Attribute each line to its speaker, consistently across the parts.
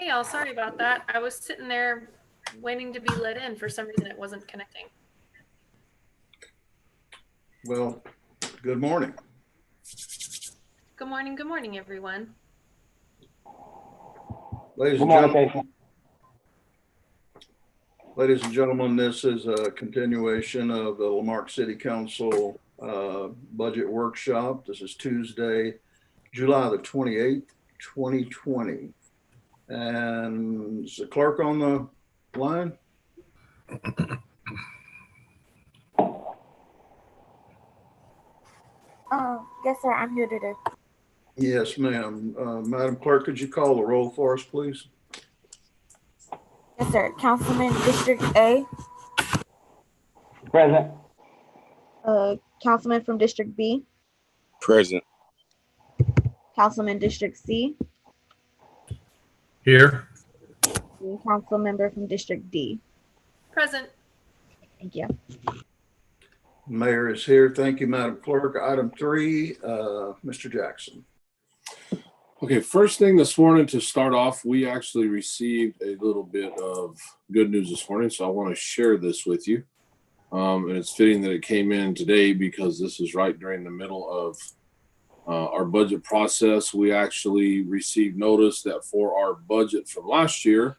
Speaker 1: Hey, all, sorry about that. I was sitting there waiting to be let in. For some reason, it wasn't connecting.
Speaker 2: Well, good morning.
Speaker 1: Good morning, everyone.
Speaker 2: Ladies and gentlemen, this is a continuation of the Marque City Council budget workshop. This is Tuesday, July the 28th, 2020. And is the clerk on the line?
Speaker 3: Yes, sir. I'm here today.
Speaker 2: Yes, ma'am. Madam Clerk, could you call the roll for us, please?
Speaker 3: Yes, sir. Councilman District A.
Speaker 4: Present.
Speaker 3: Councilman from District B.
Speaker 5: Present.
Speaker 3: Councilman District C.
Speaker 6: Here.
Speaker 3: And council member from District D.
Speaker 1: Present.
Speaker 3: Thank you.
Speaker 2: Mayor is here. Thank you, Madam Clerk. Item 3, Mr. Jackson.
Speaker 6: Okay, first thing this morning to start off, we actually received a little bit of good news this morning, so I want to share this with you. And it's fitting that it came in today because this is right during the middle of our budget process. We actually received notice that for our budget from last year,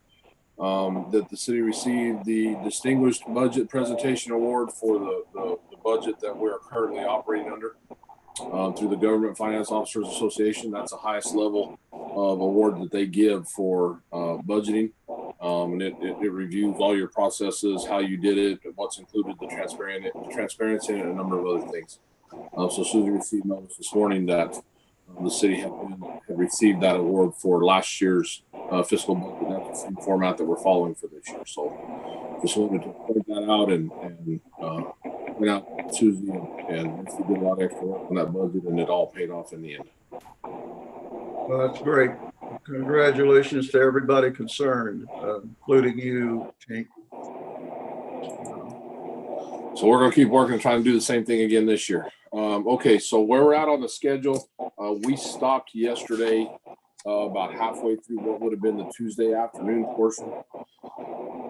Speaker 6: that the city received the Distinguished Budget Presentation Award for the budget that we're currently operating under through the Government Finance Officers Association. That's the highest level of award that they give for budgeting. And it reviews all your processes, how you did it, what's included, the transparency, and a number of other things. So Susie received notice this morning that the city had received that award for last year's fiscal budget. That's the same format that we're following for this year. So just wanted to point that out and point out Susie and she did a lot of extra work on that budget, and it all paid off in the end.
Speaker 2: Well, that's great. Congratulations to everybody concerned, including you, Tink.
Speaker 6: So we're going to keep working and trying to do the same thing again this year. Okay, so where we're at on the schedule, we stopped yesterday about halfway through what would have been the Tuesday afternoon portion.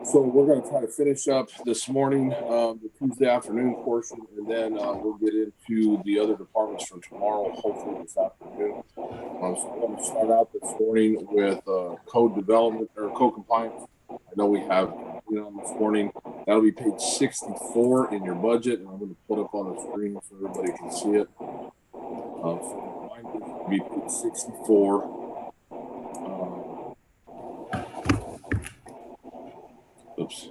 Speaker 6: So we're going to try to finish up this morning, the Tuesday afternoon portion, and then we'll get into the other departments from tomorrow, hopefully this afternoon. So I'm going to start out this morning with code development or code compliance. I know we have this morning. That'll be page 64 in your budget, and I'm going to put up on the screen so everybody can see it. So mine will be page 64. Oops.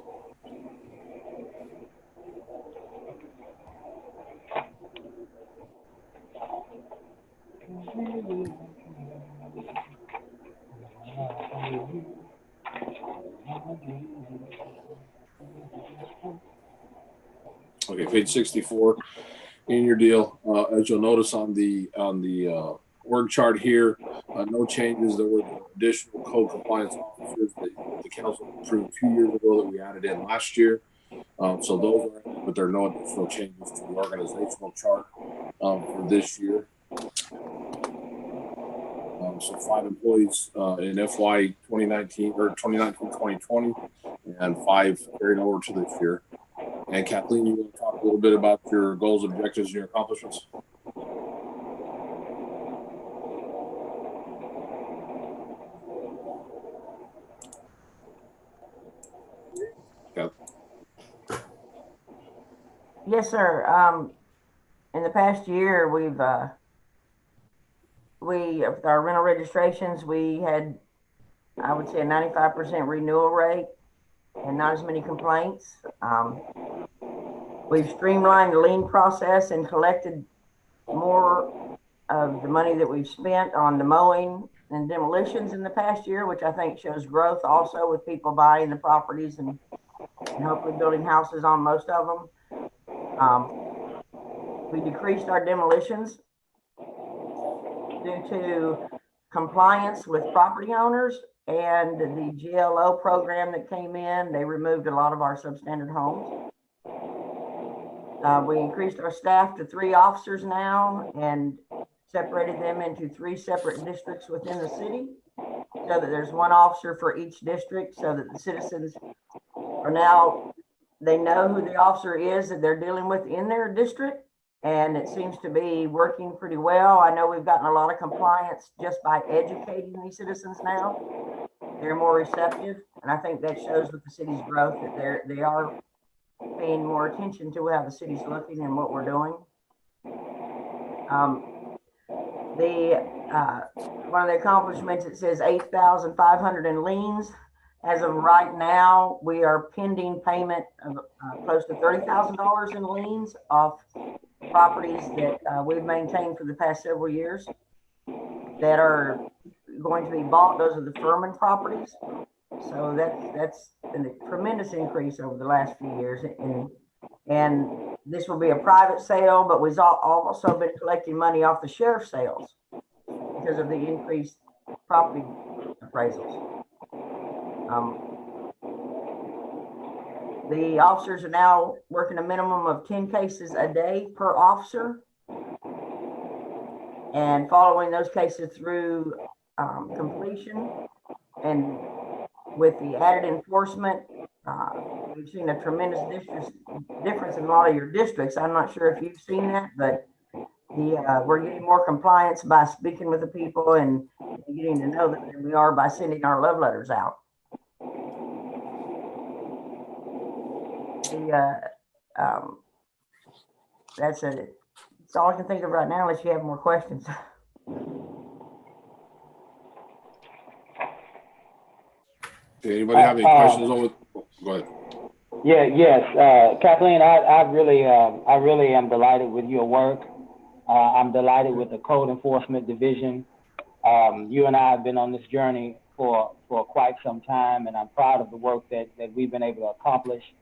Speaker 6: Okay, page 64 in your deal. As you'll notice on the org chart here, no changes. There were additional code compliance officers that the council approved 2 years ago that we added in last year. So those are, but there are no additional changes to the organizational chart for this year. So 5 employees in FY 2019 or 2019-2020, and 5 carried over to this year. And Kathleen, you want to talk a little bit about your goals, objectives, and your accomplishments?
Speaker 4: Yes, sir. In the past year, with our rental registrations, we had, I would say, a 95% renewal rate and not as many complaints. We've streamlined the lien process and collected more of the money that we've spent on the mowing and demolitions in the past year, which I think shows growth also with people buying the properties and hopefully building houses on most of them. We decreased our demolitions due to compliance with property owners and the GLO program that came in. They removed a lot of our substandard homes. We increased our staff to 3 officers now and separated them into 3 separate districts within the city. so that there's one officer for each district, so that the citizens are now, they know who the officer is that they're dealing with in their district. And it seems to be working pretty well. I know we've gotten a lot of compliance just by educating these citizens now. They're more receptive, and I think that shows with the city's growth that they are paying more attention to how the city's looking and what we're doing. One of the accomplishments, it says 8,500 in liens. As of right now, we are pending payment of close to $30,000 in liens off properties that we've maintained for the past several years that are going to be bought. Those are the Furman properties. So that's a tremendous increase over the last few years. And this will be a private sale, but we've also been collecting money off the sheriff's sales because of the increased property appraisals. The officers are now working a minimum of 10 cases a day per officer, and following those cases through completion. And with the added enforcement, we've seen a tremendous difference in a lot of your districts. I'm not sure if you've seen that, but we're getting more compliance by speaking with the people and getting to know them than we are by sending our love letters out. That's it. That's all I can think of right now, unless you have more questions.
Speaker 6: Anybody have any questions on it? Go ahead.
Speaker 5: Yes, Kathleen, I really am delighted with your work. I'm delighted with the Code Enforcement Division. You and I have been on this journey for quite some time, and I'm proud of the work that we've been able to accomplish.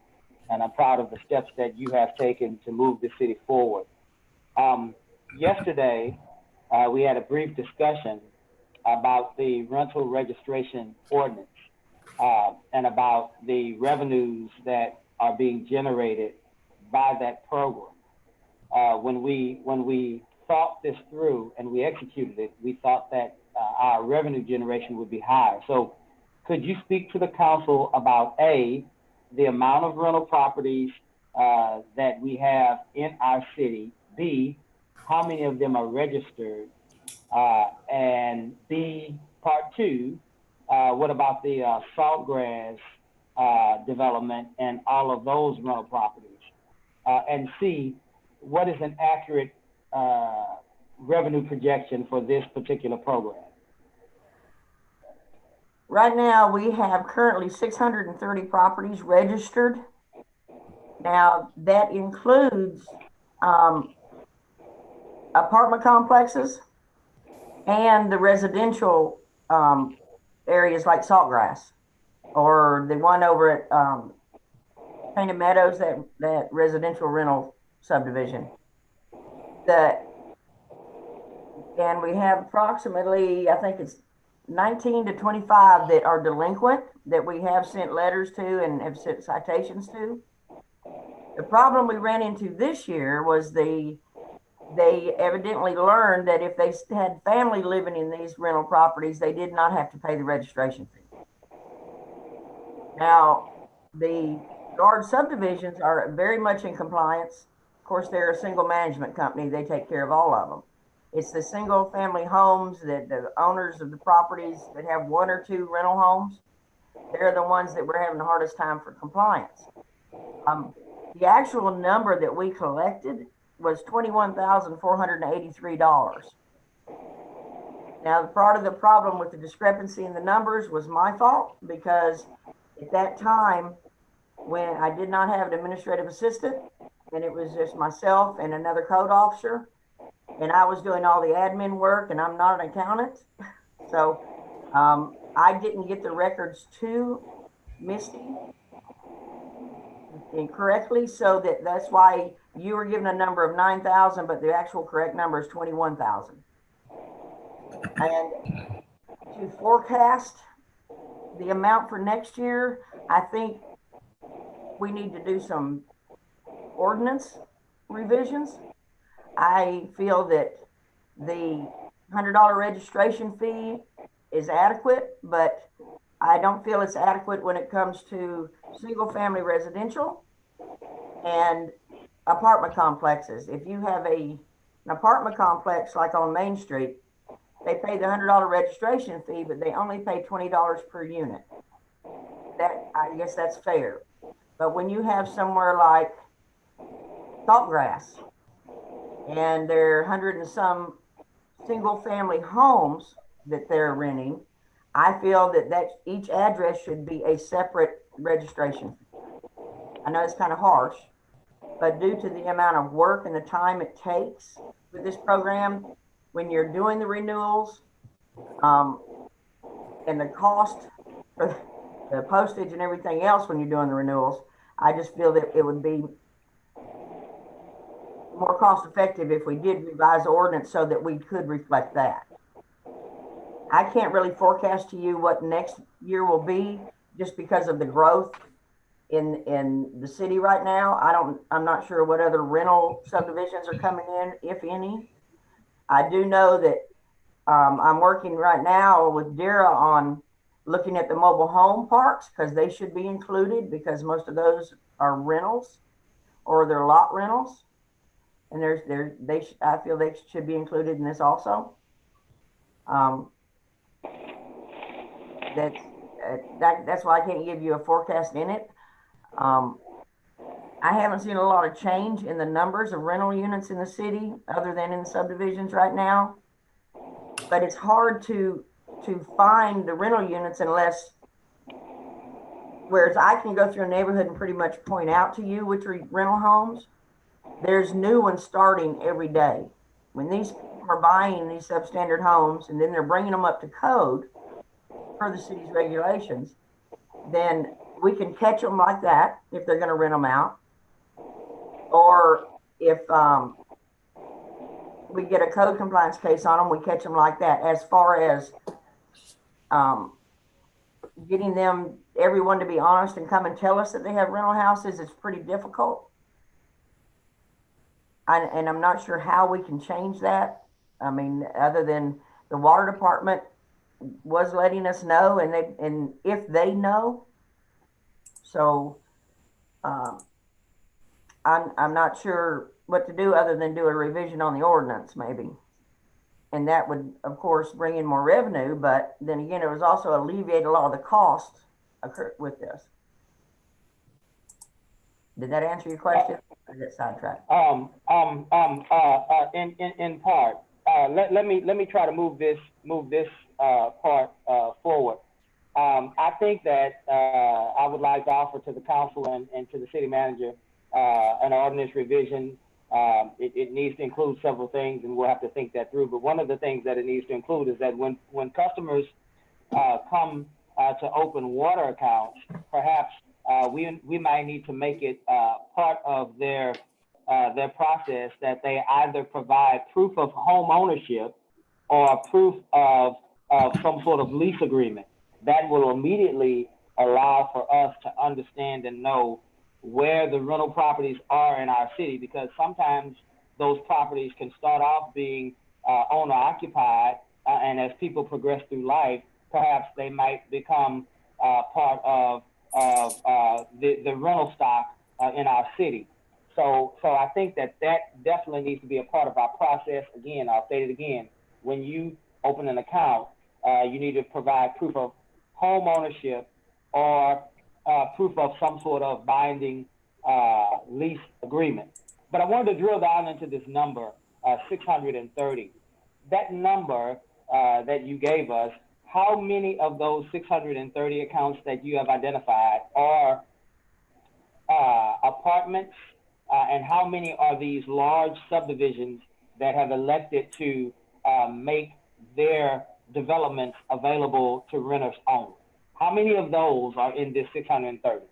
Speaker 5: And I'm proud of the steps that you have taken to move the city forward. Yesterday, we had a brief discussion about the rental registration ordinance and about the revenues that are being generated by that program. When we thought this through and we executed it, we thought that our revenue generation would be higher. So could you speak to the council about the amount of rental properties that we have in our city, B, how many of them are registered, and B, part two, what about the Saltgrass development and all of those rental properties? And C, what is an accurate revenue projection for this particular program?
Speaker 4: Right now, we have currently 630 properties registered. Now, that includes apartment complexes and the residential areas like Saltgrass, or the one over at Painted Meadows, that residential rental subdivision. And we have approximately, I think it's 19 to 25 that are delinquent that we have sent letters to and have sent citations to. The problem we ran into this year was they evidently learned that if they had family living in these rental properties, they did not have to pay the registration fee. Now, the large subdivisions are very much in compliance. Of course, they're a single management company. They take care of all of them. It's the single family homes that the owners of the properties that have one or two rental homes, they're the ones that we're having the hardest time for compliance. The actual number that we collected was $21,483. Now, part of the problem with the discrepancy in the numbers was my fault, because at that time, when I did not have an administrative assistant, and it was just myself and another code officer, and I was doing all the admin work, and I'm not an accountant. So I didn't get the records to Misty incorrectly, so that's why you were given a number of 9,000, but the actual correct number is 21,000. And to forecast the amount for next year, I think we need to do some ordinance revisions. I feel that the $100 registration fee is adequate, but I don't feel it's adequate when it comes to single-family residential and apartment complexes. If you have an apartment complex like on Main Street, they pay the $100 registration fee, but they only pay $20 per unit. That, I guess that's fair. But when you have somewhere like Saltgrass and there are 100 and some single-family homes that they're renting, I feel that each address should be a separate registration. I know it's kind of harsh, but due to the amount of work and the time it takes with this program, when you're doing the renewals, and the cost for the postage and everything else when you're doing the renewals, I just feel that it would be more cost effective if we did revise the ordinance so that we could reflect that. I can't really forecast to you what next year will be just because of the growth in the city right now. I'm not sure what other rental subdivisions are coming in, if any. I do know that I'm working right now with Dara on looking at the mobile home parks because they should be included because most of those are rentals or they're lot rentals. And I feel they should be included in this also. That's why I can't give you a forecast in it. I haven't seen a lot of change in the numbers of rental units in the city other than in subdivisions right now. But it's hard to find the rental units unless, whereas I can go through a neighborhood and pretty much point out to you which are rental homes, there's new ones starting every day. When these people are buying these substandard homes and then they're bringing them up to code per the city's regulations, then we can catch them like that if they're going to rent them out. Or if we get a code compliance case on them, we catch them like that. As far as getting everyone to be honest and come and tell us that they have rental houses, it's pretty difficult. And I'm not sure how we can change that. I mean, other than the water department was letting us know, and if they know. So I'm not sure what to do other than do a revision on the ordinance maybe. And that would, of course, bring in more revenue, but then again, it was also alleviate a lot of the costs with this. Did that answer your question? Or did it sidetrack?
Speaker 5: In part. Let me try to move this part forward. I think that I would like to offer to the council and to the city manager an ordinance revision. It needs to include several things, and we'll have to think that through. But one of the things that it needs to include is that when customers come to open water accounts, perhaps we might need to make it part of their process that they either provide proof of home ownership or proof of some sort of lease agreement. That will immediately allow for us to understand and know where the rental properties are in our city, because sometimes those properties can start off being owner occupied, and as people progress through life, perhaps they might become part of the rental stock in our city. So I think that definitely needs to be a part of our process. Again, I'll say it again. When you open an account, you need to provide proof of home ownership or proof of some sort of binding lease agreement. But I wanted to drill down into this number, 630. That number that you gave us, how many of those 630 accounts that you have identified are apartments, and how many are these large subdivisions that have elected to make their developments available to renters only? How many of those are in this 630?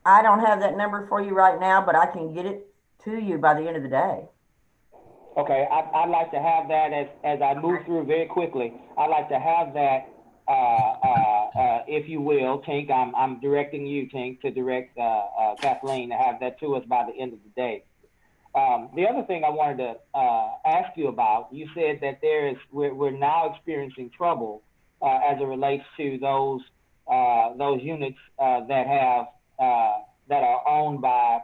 Speaker 4: I don't have that number for you right now, but I can get it to you by the end of the day.
Speaker 5: Okay, I'd like to have that as I move through very quickly. I'd like to have that, if you will, Tink. I'm directing you, Tink, to direct Kathleen to have that to us by the end of the day. The other thing I wanted to ask you about, you said that we're now experiencing trouble as it relates to those units that are owned by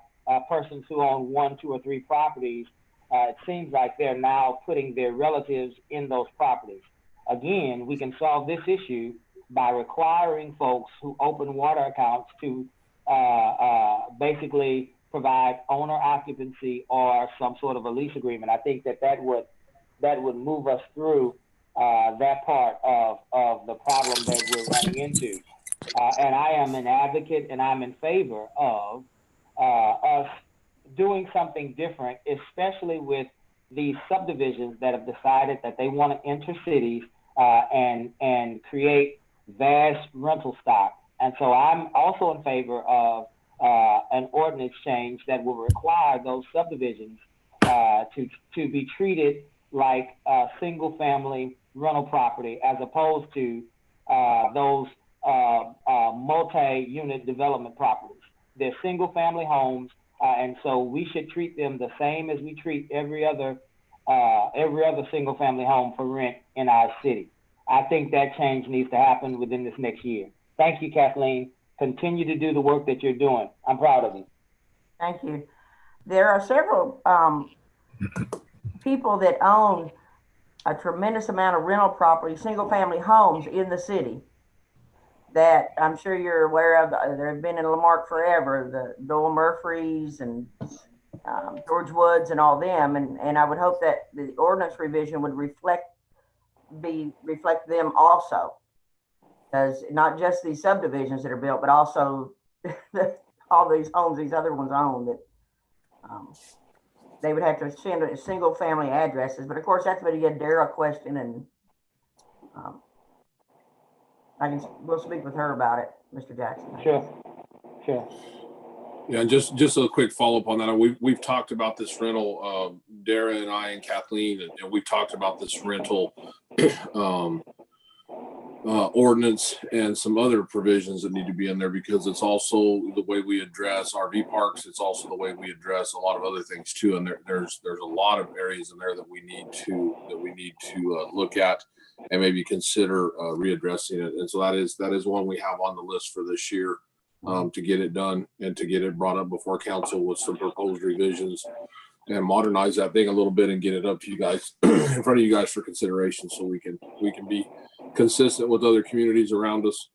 Speaker 5: persons who own 1, 2, or 3 properties. It seems like they're now putting their relatives in those properties. Again, we can solve this issue by requiring folks who open water accounts to basically provide owner occupancy or some sort of a lease agreement. I think that would move us through that part of the problem that we're running into. And I am an advocate and I'm in favor of us doing something different, especially with these subdivisions that have decided that they want to enter cities and create vast rental stock. And so I'm also in favor of an ordinance change that will require those subdivisions to be treated like single family rental property as opposed to those multi-unit development properties. They're single family homes, and so we should treat them the same as we treat every other single family home for rent in our city. I think that change needs to happen within this next year. Thank you, Kathleen. Continue to do the work that you're doing. I'm proud of you.
Speaker 4: Thank you. There are several people that own a tremendous amount of rental property, single family homes in the city that I'm sure you're aware of. They've been in Lamarque forever, the Doyle Murphys and George Woods and all them. And I would hope that the ordinance revision would reflect them also. As not just these subdivisions that are built, but also all these homes these other ones own, that they would have to send a single family addresses. But of course, that's what a Dara question, and we'll speak with her about it, Mr. Jackson.
Speaker 5: Sure.
Speaker 6: Yeah, and just a quick follow up on that. We've talked about this rental, Dara and I and Kathleen, and we've talked about this rental ordinance and some other provisions that need to be in there, because it's also the way we address RV parks. It's also the way we address a lot of other things too. And there's a lot of areas in there that we need to look at and maybe consider readdressing it. And so that is one we have on the list for this year, to get it done and to get it brought up before council with some proposed revisions and modernize that thing a little bit and get it up to you guys in front of you guys for consideration, so we can be consistent with other communities around us,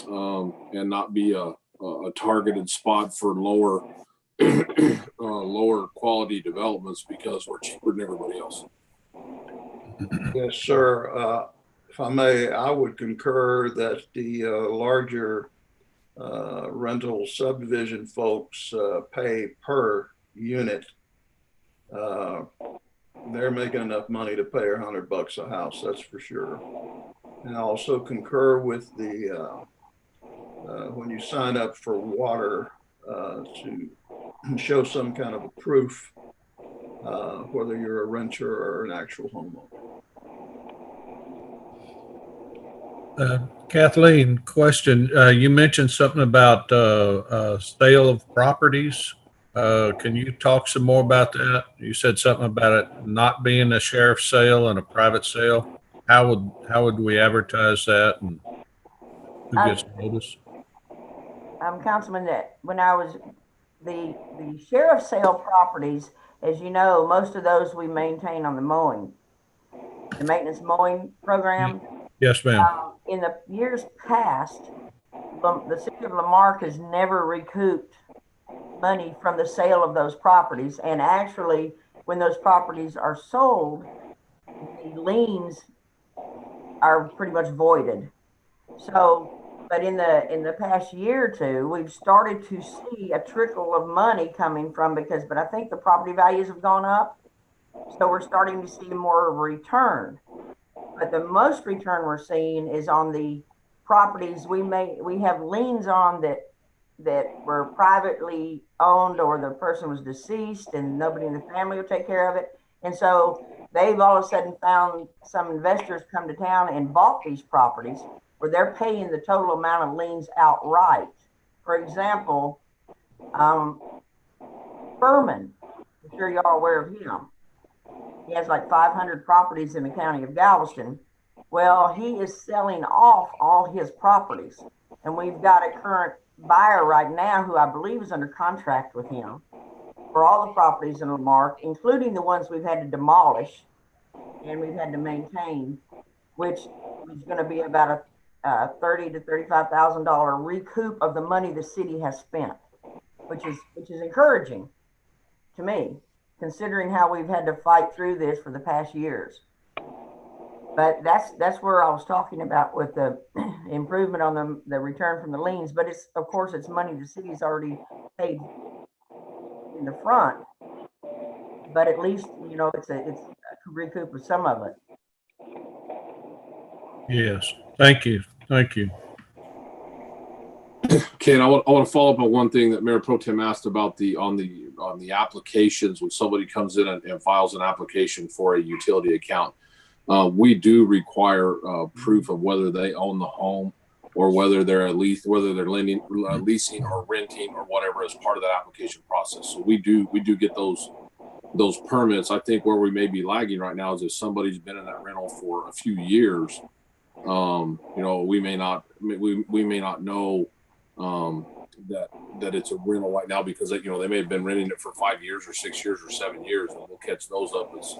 Speaker 6: and not be a targeted spot for lower quality developments because we're cheaper than everybody else.
Speaker 2: Yes, sir. If I may, I would concur that the larger rental subdivision folks pay per unit. They're making enough money to pay $100 a house, that's for sure. And I also concur with the when you sign up for water, to show some kind of a proof, whether you're a renter or an actual homeowner.
Speaker 7: Kathleen, question. You mentioned something about sale of properties. Can you talk some more about that? You said something about it not being a sheriff's sale and a private sale. How would we advertise that, and who gets notice?
Speaker 4: Councilman, that when I was the sheriff's sale properties, as you know, most of those we maintain on the maintenance mowing program.
Speaker 7: Yes, ma'am.
Speaker 4: In the years past, the city of Lamarque has never recouped money from the sale of those properties. And actually, when those properties are sold, the liens are pretty much voided. So, but in the past year or two, we've started to see a trickle of money coming from, but I think the property values have gone up. So we're starting to see more of a return. But the most return we're seeing is on the properties we have liens on that were privately owned, or the person was deceased and nobody in the family would take care of it. And so they've all of a sudden found some investors come to town and bought these properties where they're paying the total amount of liens outright. For example, Furman, I'm sure y'all are aware of him. He has like 500 properties in the county of Galveston. Well, he is selling off all his properties, and we've got a current buyer right now who I believe is under contract with him for all the properties in Lamarck, including the ones we've had to demolish and we've had to maintain, which is going to be about a $30,000 to $35,000 recoup of the money the city has spent, which is encouraging to me, considering how we've had to fight through this for the past years. But that's where I was talking about with the improvement on the return from the liens. But it's, of course, it's money the city's already paid in the front. But at least, you know, it's a recoup of some of it.
Speaker 7: Yes. Thank you. Thank you.
Speaker 6: Okay, and I want to follow up on one thing that Mayor Pro Tem asked about on the applications. When somebody comes in and files an application for a utility account, we do require proof of whether they own the home or whether they're leasing or renting or whatever as part of that application process. So we do get those permits. I think where we may be lagging right now is if somebody's been in that rental for a few years, you know, we may not know that it's a rental right now because, you know, they may have been renting it for 5 years or 6 years or 7 years, and we'll catch those up as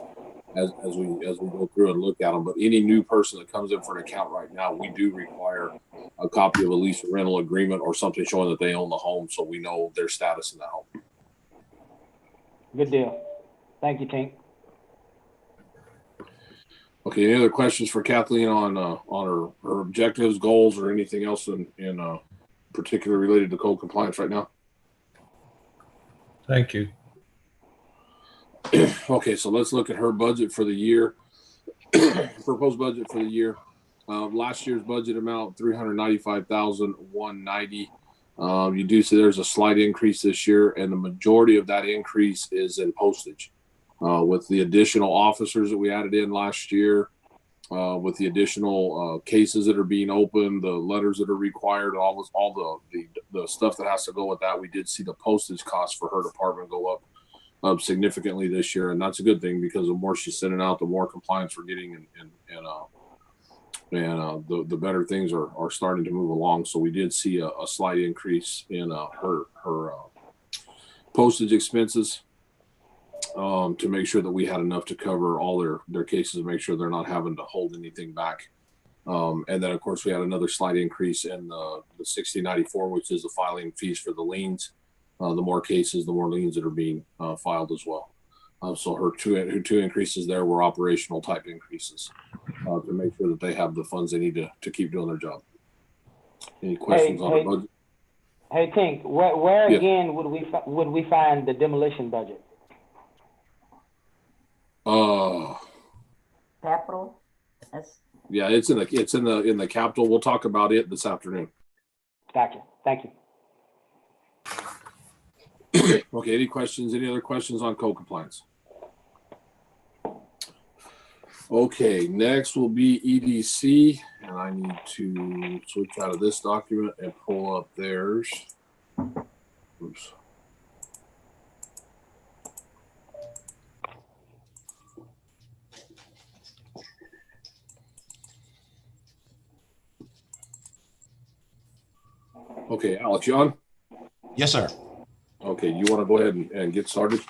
Speaker 6: we go through and look at them. But any new person that comes in for an account right now, we do require a copy of a lease or rental agreement or something showing that they own the home, so we know their status in that home.
Speaker 5: Good deal. Thank you, Tink.
Speaker 6: Okay, any other questions for Kathleen on her objectives, goals, or anything else in particular related to code compliance right now?
Speaker 7: Thank you.
Speaker 6: Okay, so let's look at her budget for the year. Proposed budget for the year. Last year's budget amount $395,190. You do see there's a slight increase this year, and the majority of that increase is in postage. With the additional officers that we added in last year, with the additional cases that are being opened, the letters that are required, all the stuff that has to go with that, we did see the postage cost for her department go up significantly this year, and that's a good thing because the more she's sending out, the more compliance we're getting, and the better things are starting to move along. So we did see a slight increase in her postage expenses to make sure that we had enough to cover all their cases, and make sure they're not having to hold anything back. And then, of course, we had another slight increase in the 6094, which is the filing fees for the liens. The more cases, the more liens that are being filed as well. So her two increases there were operational type increases to make sure that they have the funds they need to keep doing their job. Any questions on the budget?
Speaker 5: Hey, Tink, where
Speaker 6: Yeah.
Speaker 5: again would we find the demolition budget?
Speaker 4: Capital.
Speaker 6: Yeah, it's in the capital. We'll talk about it this afternoon.
Speaker 5: Gotcha. Thank you.
Speaker 6: Okay, any questions? Any other questions on code compliance? Okay, next will be EDC, and I need to switch out of this document and pull up theirs. Oops. Okay, Alex, you on?
Speaker 8: Yes, sir.
Speaker 6: Okay, you want to go ahead and get started?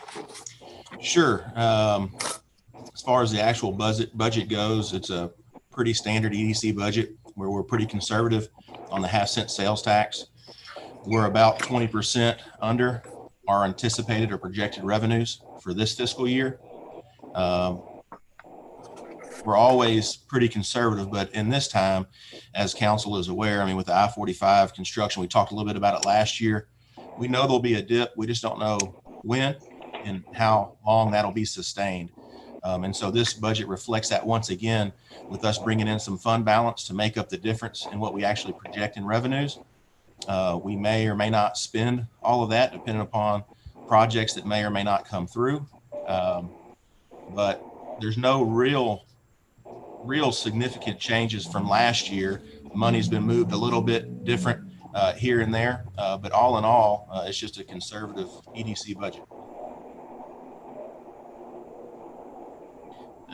Speaker 8: Sure. As far as the actual budget goes, it's a pretty standard EDC budget where we're pretty conservative on the half-cent sales tax. We're about 20% under our anticipated or projected revenues for this fiscal year. We're always pretty conservative, but in this time, as council is aware, I mean, with the I-45 construction, we talked a little bit about it last year. We know there'll be a dip. We just don't know when and how long that'll be sustained. And so this budget reflects that once again, with us bringing in some fund balance to make up the difference in what we actually project in revenues. We may or may not spend all of that depending upon projects that may or may not come through. But there's no real significant changes from last year. Money's been moved a little bit different here and there, but all in all, it's just a conservative EDC budget.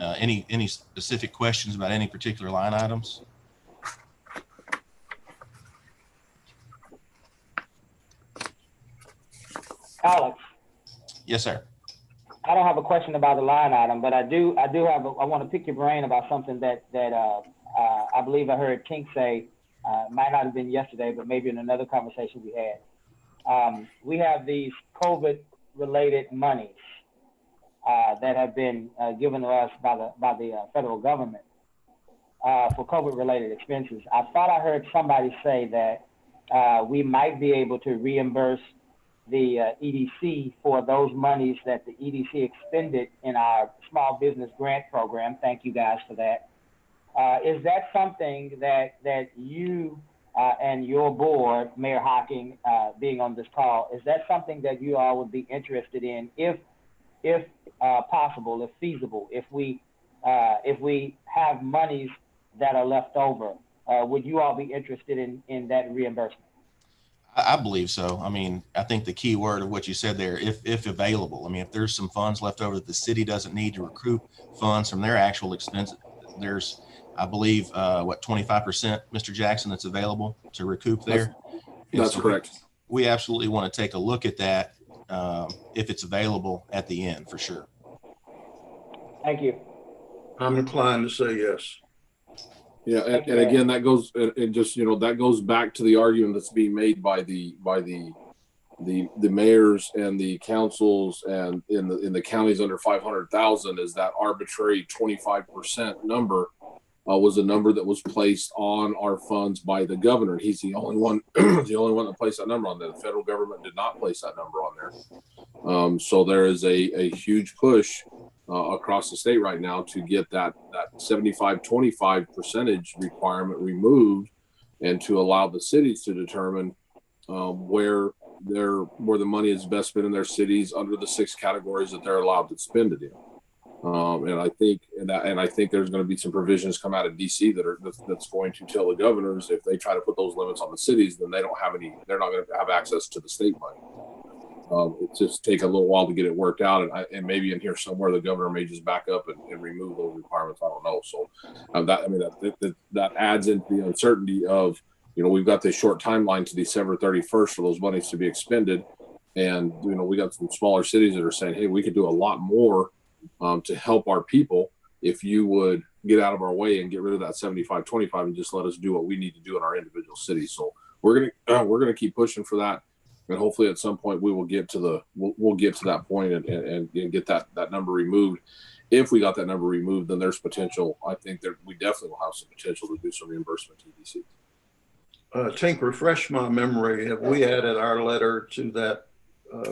Speaker 8: Any specific questions about any particular line items?
Speaker 5: Alex,
Speaker 8: Yes, sir.
Speaker 5: I don't have a question about the line item, but I want to pick your brain about something that I believe I heard Tink say, might not have been yesterday, but maybe in another conversation we had. We have these COVID-related monies that have been given to us by the federal government for COVID-related expenses. I thought I heard somebody say that we might be able to reimburse the EDC for those monies that the EDC expended in our small business grant program. Thank you guys for that. Is that something that you and your board, Mayor Hocking, being on this call, is that something that you all would be interested in if possible, if feasible, if we have monies that are left over, would you all be interested in that reimbursement?
Speaker 8: I believe so. I mean, I think the key word of what you said there, if available. I mean, if there's some funds left over that the city doesn't need to recoup funds from their actual expenses, there's, I believe, 25%, Mr. Jackson, that's available to recoup there.
Speaker 6: That's correct.
Speaker 8: We absolutely want to take a look at that if it's available at the end, for sure.
Speaker 5: Thank you.
Speaker 2: I'm inclined to say yes.
Speaker 6: Yeah, and again, that goes and just, you know, that goes back to the argument that's being made by the mayors and the councils and in the counties under 500,000 is that arbitrary 25% number was a number that was placed on our funds by the governor. He's the only one, that placed that number on there. The federal government did not place that number on there. So there is a huge push across the state right now to get that 75-25% requirement removed and to allow the cities to determine where the money is best spent in their cities under the 6 categories that they're allowed to spend it in. And I think there's going to be some provisions come out of DC that's going to tell the governors if they try to put those limits on the cities, then they're not going to have access to the state money. It just take a little while to get it worked out, and maybe in here somewhere the governor may just back up and remove those requirements. I don't know. So that adds into the uncertainty of, you know, we've got this short timeline to December 31st for those monies to be expended, and you know we got some smaller cities that are saying, hey, we could do a lot more to help our people if you would get out of our way and get rid of that 75-25 and just let us do what we need to do in our individual cities. So we're gonna keep pushing for that. And hopefully at some point we will get to we'll get to that point and get that number removed. If we got that number removed, then there's potential. I think that we definitely will have some potential to do some reimbursement to EDC.
Speaker 2: Tink, refresh my memory. Have we added our letter to that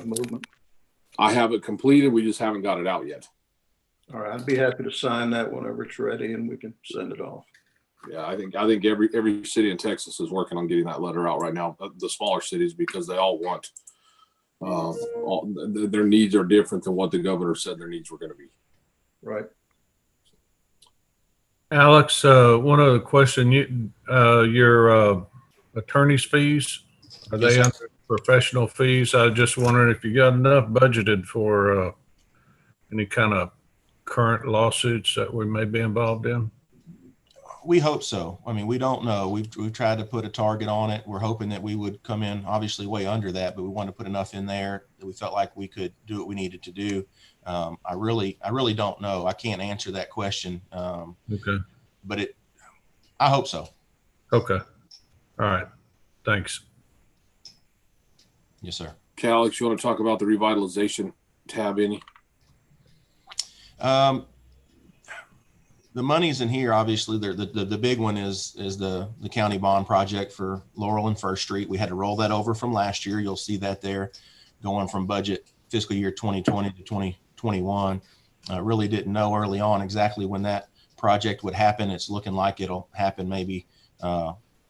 Speaker 2: movement?
Speaker 6: I have it completed. We just haven't got it out yet.
Speaker 2: All right, I'd be happy to sign that whenever it's ready and we can send it off.
Speaker 6: Yeah, I think every city in Texas is working on getting that letter out right now. The smaller cities, because they all want their needs are different than what the governor said their needs were going to be.
Speaker 2: Right.
Speaker 7: Alex, one other question. Your attorney's fees, are
Speaker 8: Yes,
Speaker 7: they
Speaker 8: sir.
Speaker 7: under professional fees? I was just wondering if you got enough budgeted for any kind of current lawsuits that we may be involved in.
Speaker 8: We hope so. I mean, we don't know. We've tried to put a target on it. We're hoping that we would come in obviously way under that, but we want to put enough in there that we felt like we could do what we needed to do. I really don't know. I can't answer that question.
Speaker 7: Okay.
Speaker 8: But I hope so.
Speaker 7: Okay. All right. Thanks.
Speaker 8: Yes, sir.
Speaker 6: Okay, Alex, you want to talk about the revitalization tab any?
Speaker 8: The money's in here. Obviously, the big one is the county bond project for Laurel and First Street. We had to roll that over from last year. You'll see that there, going from budget fiscal year 2020 to 2021. Really didn't know early on exactly when that project would happen. It's looking like it'll happen maybe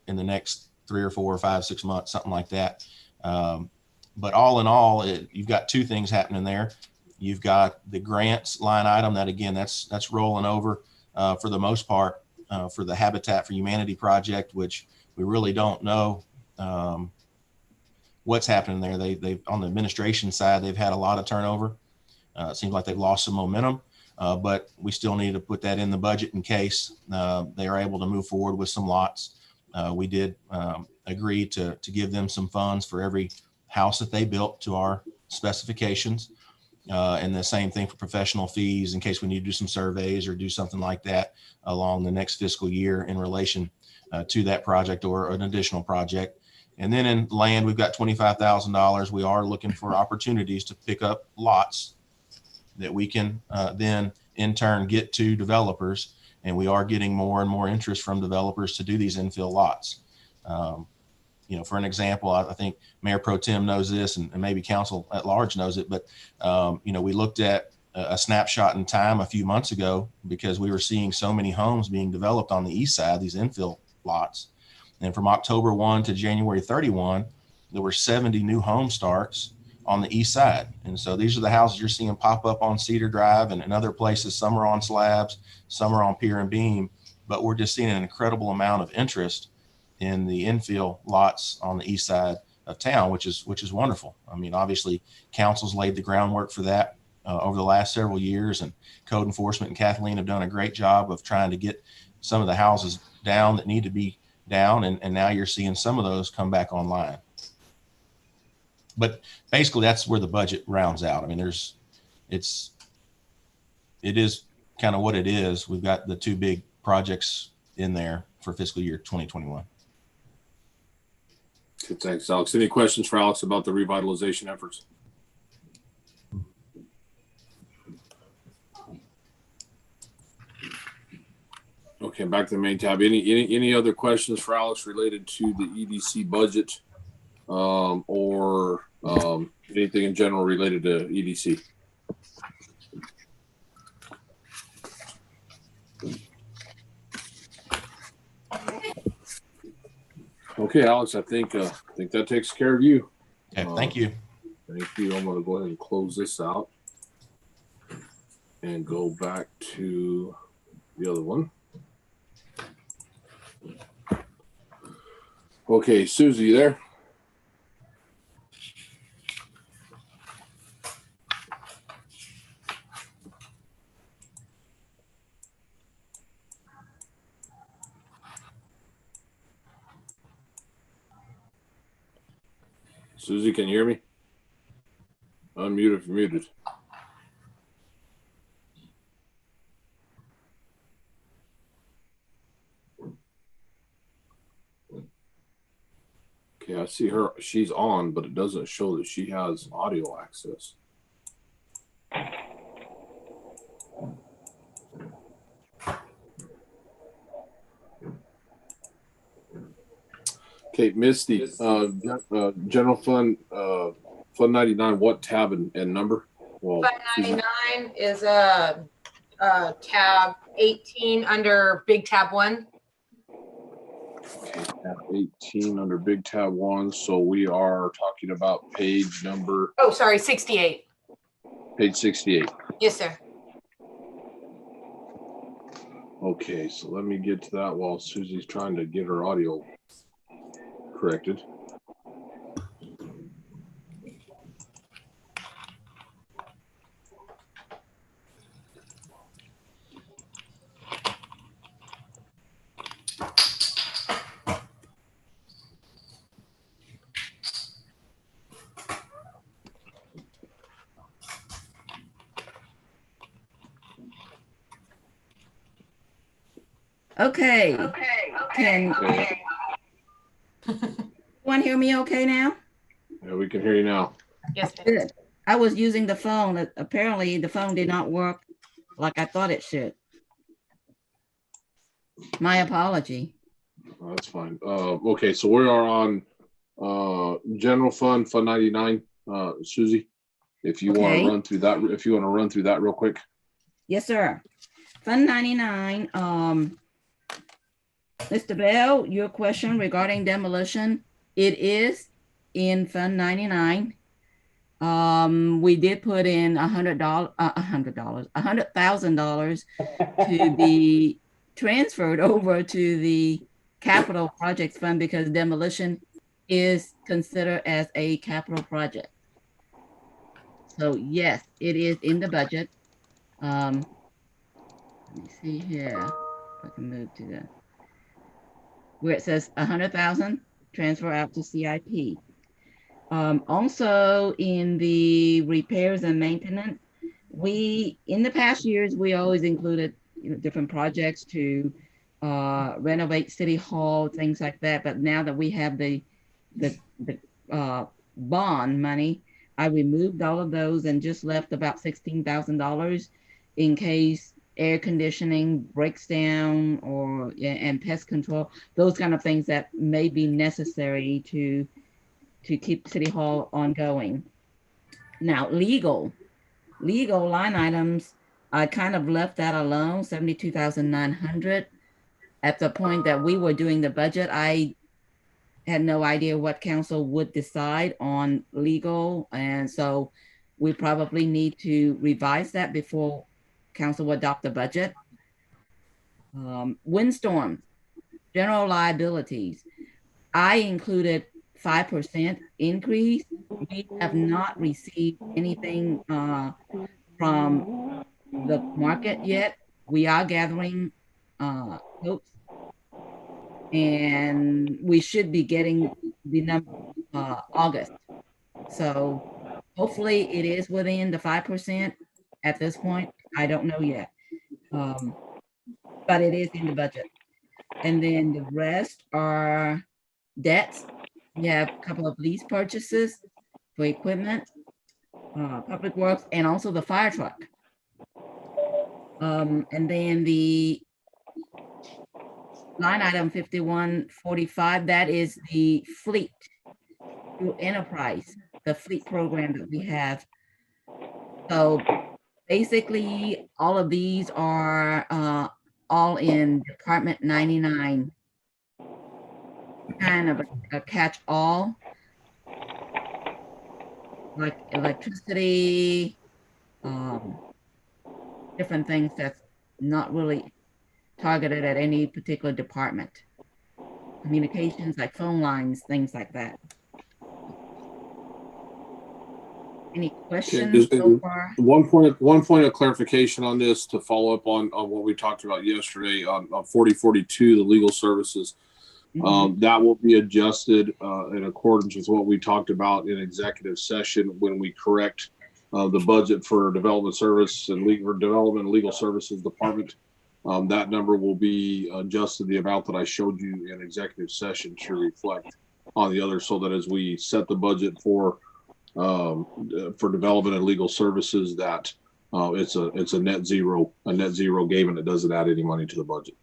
Speaker 8: in the next 3 or 4 or 5, 6 months, something like that. But all in all, you've got 2 things happening there. You've got the grants line item that, again, that's rolling over for the most part for the Habitat for Humanity project, which we really don't know what's happening there. They've on the administration side, they've had a lot of turnover. It seems like they've lost some momentum. but we still need to put that in the budget in case they are able to move forward with some lots. We did agree to give them some funds for every house that they built to our specifications. And the same thing for professional fees in case we need to do some surveys or do something like that along the next fiscal year in relation to that project or an additional project. And then in land, we've got $25,000. We are looking for opportunities to pick up lots that we can then in turn get to developers. And we are getting more and more interest from developers to do these infill lots. You know, for an example, I think Mayor Pro Tem knows this, and maybe council at large knows it, but you know, we looked at a snapshot in time a few months ago because we were seeing so many homes being developed on the east side, these infill lots. And from October 1 to January 31, there were 70 new home starts on the east side. And so these are the houses you're seeing pop up on Cedar Drive and other places. Some are on slabs, some are on pier and beam, but we're just seeing an incredible amount of interest in the infill lots on the east side of town, which is wonderful. I mean, obviously council's laid the groundwork for that over the last several years, and code enforcement and Kathleen have done a great job of trying to get some of the houses down that need to be down. And now you're seeing some of those come back online. But basically that's where the budget rounds out. I mean, it is kind of what it is. We've got the two big projects in there for fiscal year 2021.
Speaker 6: Okay, thanks, Alex. Any questions for Alex about the revitalization efforts? Okay, back to the main tab. Any other questions for Alex related to the EDC budget or anything in general related to EDC? Okay, Alex, I think that takes care of you.
Speaker 8: Okay, thank you.
Speaker 6: Thank you. I'm going to go ahead and close this out and go back to the other one. Okay, Susie, you there? Susie, can you hear me? Unmute if you're muted. Okay, I see her. She's on, but it doesn't show that she has audio access. Okay, Misty, general fund, fund 99, what tab and number? Well,
Speaker 9: Fund 99 is tab 18 under big tab 1.
Speaker 6: Okay, tab 18 under big tab 1. So we are talking about page number.
Speaker 9: Oh, sorry, 68.
Speaker 6: Page 68.
Speaker 9: Yes, sir.
Speaker 6: Okay, so let me get to that while Susie's trying to get her audio corrected.
Speaker 10: Okay. Can everyone hear me okay now?
Speaker 6: Yeah, we can hear you now.
Speaker 9: Yes, ma'am.
Speaker 10: Good. I was using the phone. Apparently the phone did not work like I thought it should. My apology.
Speaker 6: That's fine. Okay, so we are on general fund 99. Susie, if you want to run through that, real quick.
Speaker 10: Yes, sir. Fund 99. Mr. Bell, your question regarding demolition, it is in Fund 99. We did put in $100,000 to be transferred over to the capital projects fund because demolition is considered as a capital project. So yes, it is in the budget. Let me see here. If I can move to the where it says 100,000 transfer out to CIP. Also in the repairs and maintenance, in the past years, we always included different projects to renovate City Hall, things like that. But now that we have the bond money, I removed all of those and just left about $16,000 in case air conditioning breaks down and pest control, those kind of things that may be necessary to keep City Hall ongoing. Now, legal line items, I kind of left that alone, 72,900. At the point that we were doing the budget, I had no idea what council would decide on legal. And so we probably need to revise that before council will adopt the budget. Windstorm, general liabilities. I included 5% increase. We have not received anything from the market yet. We are gathering quotes, and we should be getting the number August. So hopefully it is within the 5% at this point. I don't know yet, but it is in the budget. And then the rest are debts. We have a couple of lease purchases for equipment, public works, and also the fire truck. And then the line item 5145, that is the fleet through enterprise, the fleet program that we have. So basically all of these are all in Department 99, kind of a catch-all, like electricity, different things that's not really targeted at any particular department. Communications, like phone lines, things like that. Any questions so far?
Speaker 6: One point of clarification on this to follow up on what we talked about yesterday on 4042, the legal services. That will be adjusted in accordance with what we talked about in executive session when we correct the budget for development service and legal services department. That number will be adjusted the amount that I showed you in executive session to reflect on the other, so that as we set the budget for development and legal services, that it's a net zero game, and it doesn't add any money to the budget.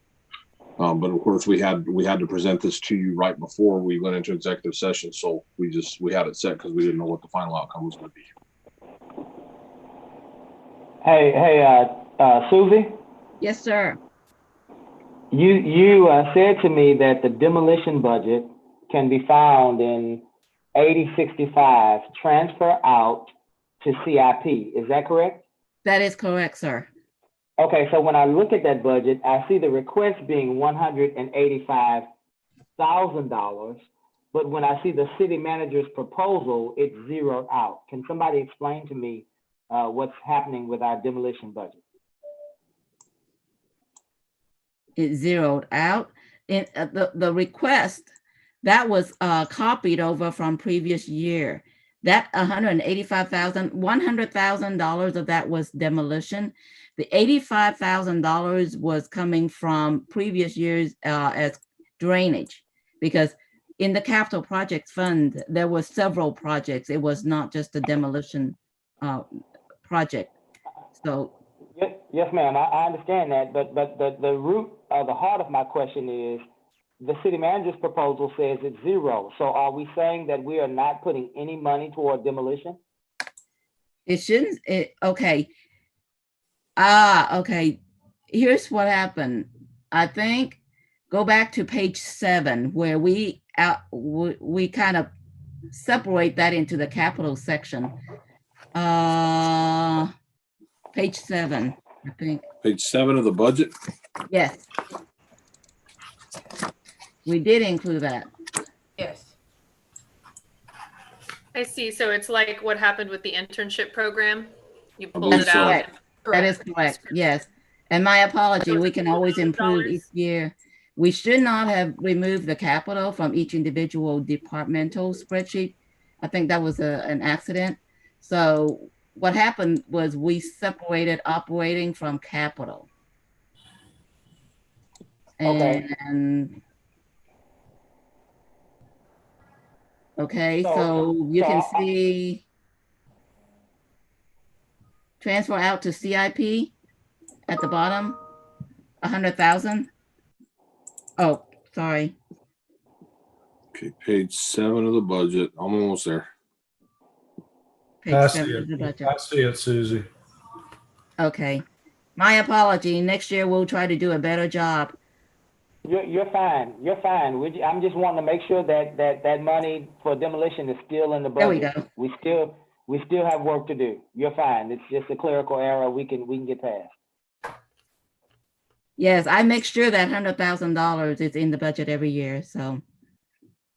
Speaker 6: But of course, we had to present this to you right before we went into executive session, so we had it set because we didn't know what the final outcome was going to be.
Speaker 5: Hey, Susie.
Speaker 10: Yes, sir.
Speaker 5: You said to me that the demolition budget can be found in 8065 transfer out to CIP. Is that correct?
Speaker 10: That is correct, sir.
Speaker 5: Okay, so when I look at that budget, I see the request being $185,000, but when I see the city manager's proposal, it's zeroed out. Can somebody explain to me what's happening with our demolition budget?
Speaker 10: It's zeroed out. In the request that was copied over from previous year. That $185,000, $100,000 of that was demolition. The $85,000 was coming from previous years as drainage, because in the capital projects fund, there were several projects. It was not just a demolition project. So.
Speaker 5: Yes, ma'am, I understand that, but the root of the heart of my question is, the city manager's proposal says it's zero. So are we saying that we are not putting any money toward demolition?
Speaker 10: It shouldn't, okay. Okay, here's what happened. I think, go back to page 7, where we kind of separate that into the capital section. Page 7, I think.
Speaker 6: Page 7 of the budget?
Speaker 10: Yes. We did include that.
Speaker 9: Yes.
Speaker 1: I see. So it's like what happened with the internship program. You pulled
Speaker 10: That's
Speaker 1: it out.
Speaker 10: correct. That is correct. Yes. And my apology, we can always improve
Speaker 1: $1,000.
Speaker 10: each year. We should not have removed the capital from each individual departmental spreadsheet. I think that was an accident. So what happened was we separated operating from capital.
Speaker 5: Okay.
Speaker 10: And okay,
Speaker 5: So-
Speaker 10: so you
Speaker 5: so
Speaker 10: can
Speaker 5: I-
Speaker 10: see transfer out to CIP at the bottom, 100,000. Oh, sorry.
Speaker 6: Okay, page 7 of the budget. I'm almost there.
Speaker 10: Page
Speaker 7: I
Speaker 10: 7
Speaker 7: see
Speaker 10: of the
Speaker 7: it.
Speaker 10: budget.
Speaker 7: I see it, Susie.
Speaker 10: Okay. My apology. Next year we'll try to do a better job.
Speaker 5: You're fine. You're fine. I'm just wanting to make sure that money for demolition is still in the
Speaker 10: There we
Speaker 5: budget.
Speaker 10: go.
Speaker 5: We still have work to do. You're fine. It's just a clerical error we can get past.
Speaker 10: Yes, I make sure that $100,000 is in the budget every year. So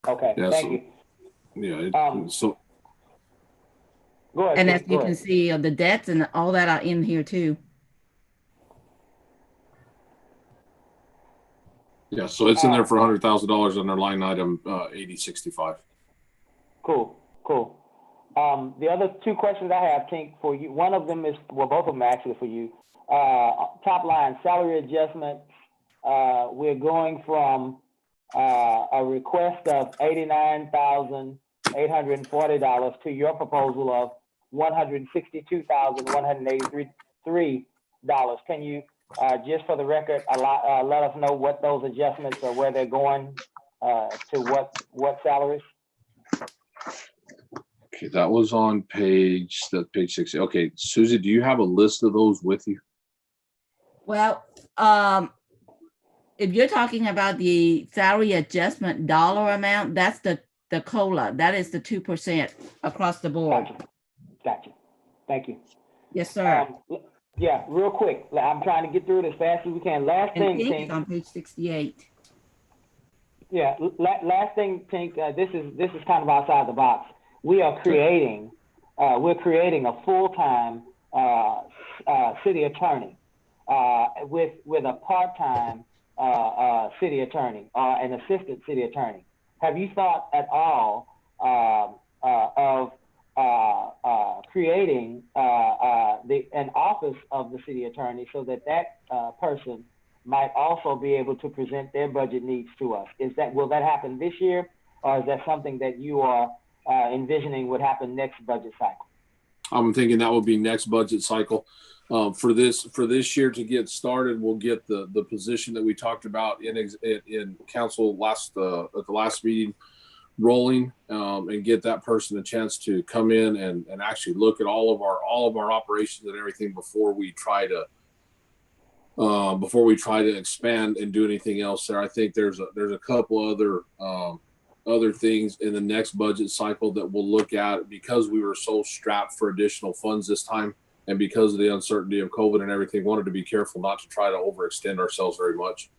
Speaker 5: Okay,
Speaker 6: Yeah,
Speaker 5: thank
Speaker 6: so-
Speaker 5: you.
Speaker 6: Yeah. So
Speaker 5: Go ahead.
Speaker 10: and
Speaker 5: Chris,
Speaker 10: as
Speaker 5: go
Speaker 10: you can
Speaker 5: ahead.
Speaker 10: see, the debts and all that are in here too.
Speaker 6: yeah, so it's in there for $100,000 under line item 8065.
Speaker 5: Cool. The other two questions I have, Tink, for you. One of them is, well, both of them are actually for you. Top line, salary adjustment. We're going from a request of $89,840 to your proposal of $162,183. Can you, just for the record, let us know what those adjustments are, where they're going to what salaries?
Speaker 6: Okay, that was on page 60. Okay, Susie, do you have a list of those with you?
Speaker 10: Well, if you're talking about the salary adjustment dollar amount, that's the COLA. That is the 2% across the board.
Speaker 5: Gotcha. Thank you.
Speaker 10: Yes, sir.
Speaker 5: Yeah, real quick. I'm trying to get through it as fast as we can. Last
Speaker 10: And
Speaker 5: thing,
Speaker 10: pink
Speaker 5: Tink.
Speaker 10: is on page 68.
Speaker 5: Yeah, last thing, Tink. This is kind of outside the box. We are creating a full-time city attorney with a part-time city attorney, an assistant city attorney. Have you thought at all of creating an office of the city attorney so that person might also be able to present their budget needs to us? Will that happen this year, or is that something that you are envisioning would happen next budget cycle?
Speaker 6: I'm thinking that would be next budget cycle. For this year to get started, we'll get the position that we talked about in council at the last meeting rolling, and get that person a chance to come in and actually look at all of our operations and everything before we try to expand and do anything else there. I think there's a couple other things in the next budget cycle that we'll look at, because we were so strapped for additional funds this time, and because of the uncertainty of COVID and everything, wanted to be careful not to try to overextend ourselves very much.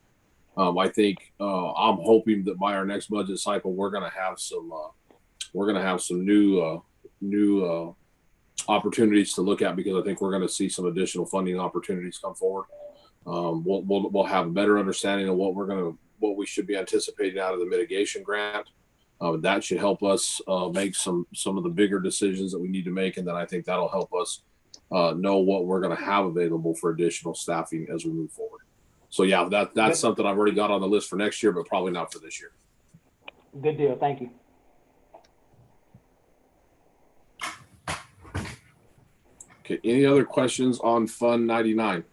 Speaker 6: I think I'm hoping that by our next budget cycle, we're going to have some new opportunities to look at, because I think we're going to see some additional funding opportunities come forward. We'll have a better understanding of what we should be anticipating out of the mitigation grant. That should help us make some of the bigger decisions that we need to make, and then I think that'll help us know what we're going to have available for additional staffing as we move forward. So yeah, that's something I've already got on the list for next year, but probably not for this year.
Speaker 5: Good deal. Thank you.
Speaker 6: Okay. Any other questions on Fund 99?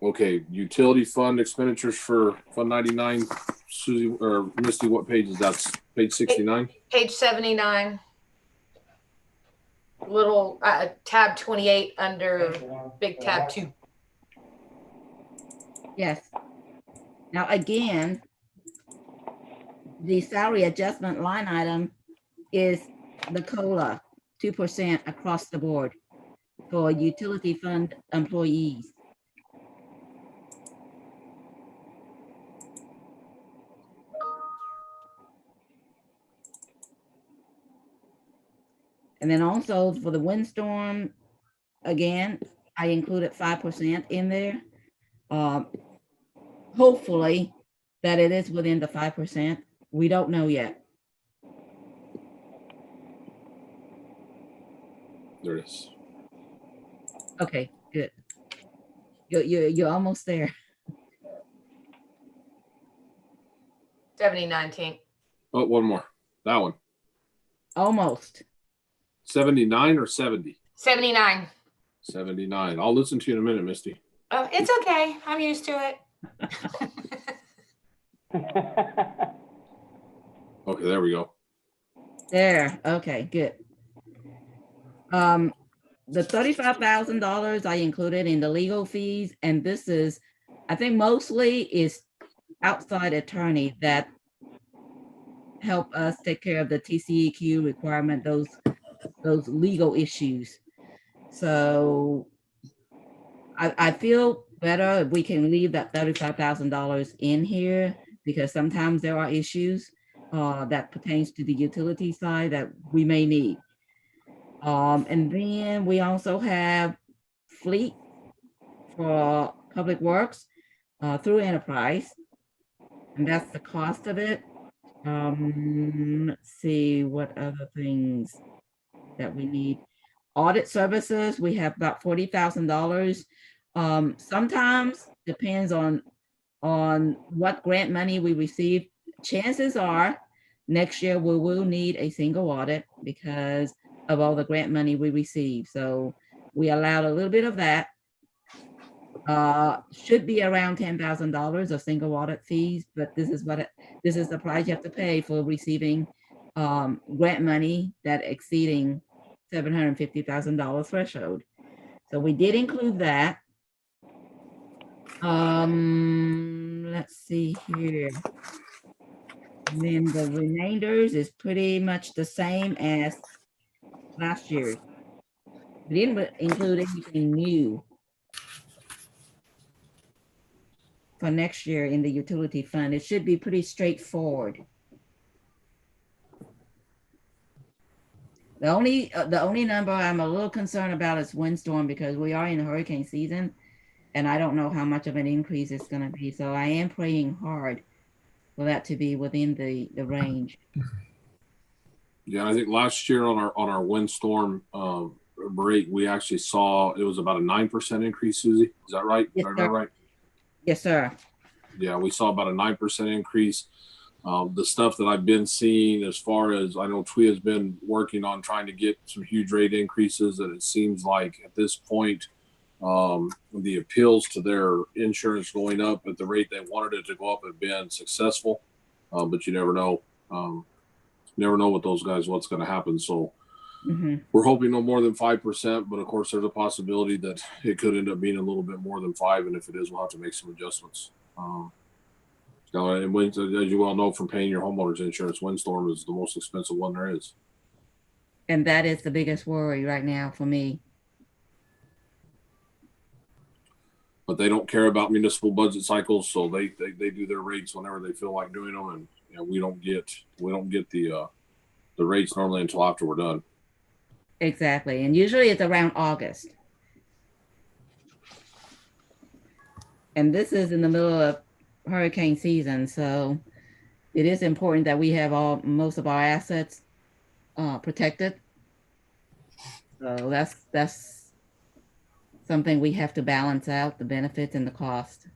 Speaker 6: Okay. Utility fund expenditures for Fund 99. Susie or Misty, what page is that? Page 69?
Speaker 9: Page 79. Little tab 28 under big tab 2.
Speaker 10: Yes. Now, again, the salary adjustment line item is the COLA, 2% across the board for utility fund employees. And then also for the windstorm again, I included 5% in there. Hopefully that it is within the 5%. We don't know yet.
Speaker 6: There it is.
Speaker 10: Okay, good. You're almost there.
Speaker 9: 7019.
Speaker 6: Oh, one more. That one.
Speaker 10: Almost.
Speaker 6: 79 or 70?
Speaker 9: 79.
Speaker 6: 79. I'll listen to you in a minute, Misty.
Speaker 9: Oh, it's okay. I'm used to it.
Speaker 6: Okay, there we go.
Speaker 10: There. Okay, good. The $35,000 I included in the legal fees, and this is, I think mostly is outside attorney that help us take care of the TCEQ requirement, those legal issues. So I feel better if we can leave that $35,000 in here, because sometimes there are issues that pertains to the utility side that we may need. And then we also have fleet for public works through enterprise, and that's the cost of it. Let's see what other things that we need. Audit services, we have about $40,000. Sometimes depends on what grant money we receive. Chances are next year we will need a single audit because of all the grant money we receive. So we allowed a little bit of that. Should be around $10,000 of single audit fees, but this is the price you have to pay for receiving grant money that exceeding $750,000 threshold. So we did include that. Let's see here. And then the remainders is pretty much the same as last year. We didn't include anything new for next year in the utility fund. It should be pretty straightforward. The only number I'm a little concerned about is windstorm, because we are in hurricane season and I don't know how much of an increase it's going to be. So I am praying hard for that to be within the range.
Speaker 6: Yeah, I think last year on our windstorm rate, we actually saw it was about a 9% increase, Susie. Is that right?
Speaker 10: Yes,
Speaker 6: Did I remember right?
Speaker 10: Yes, sir.
Speaker 6: Yeah, we saw about a 9% increase. The stuff that I've been seeing, as far as I know, TWI has been working on trying to get some huge rate increases, and it seems like at this point, the appeals to their insurance going up at the rate they wanted it to go up have been successful, but you never know. Never know with those guys what's going to happen. So we're hoping no more than 5%, but of course there's a possibility that it could end up being a little bit more than 5%, and if it is, we'll have to make some adjustments. And as you well know from paying your homeowner's insurance, windstorm is the most expensive one there is.
Speaker 10: And that is the biggest worry right now for me.
Speaker 6: But they don't care about municipal budget cycles, so they do their rates whenever they feel like doing them, and we don't get the rates normally until after we're done.
Speaker 10: Exactly, and usually it's around August. And this is in the middle of hurricane season, so it is important that we have most of our assets protected. So that's something we have to balance out, the benefits and the cost.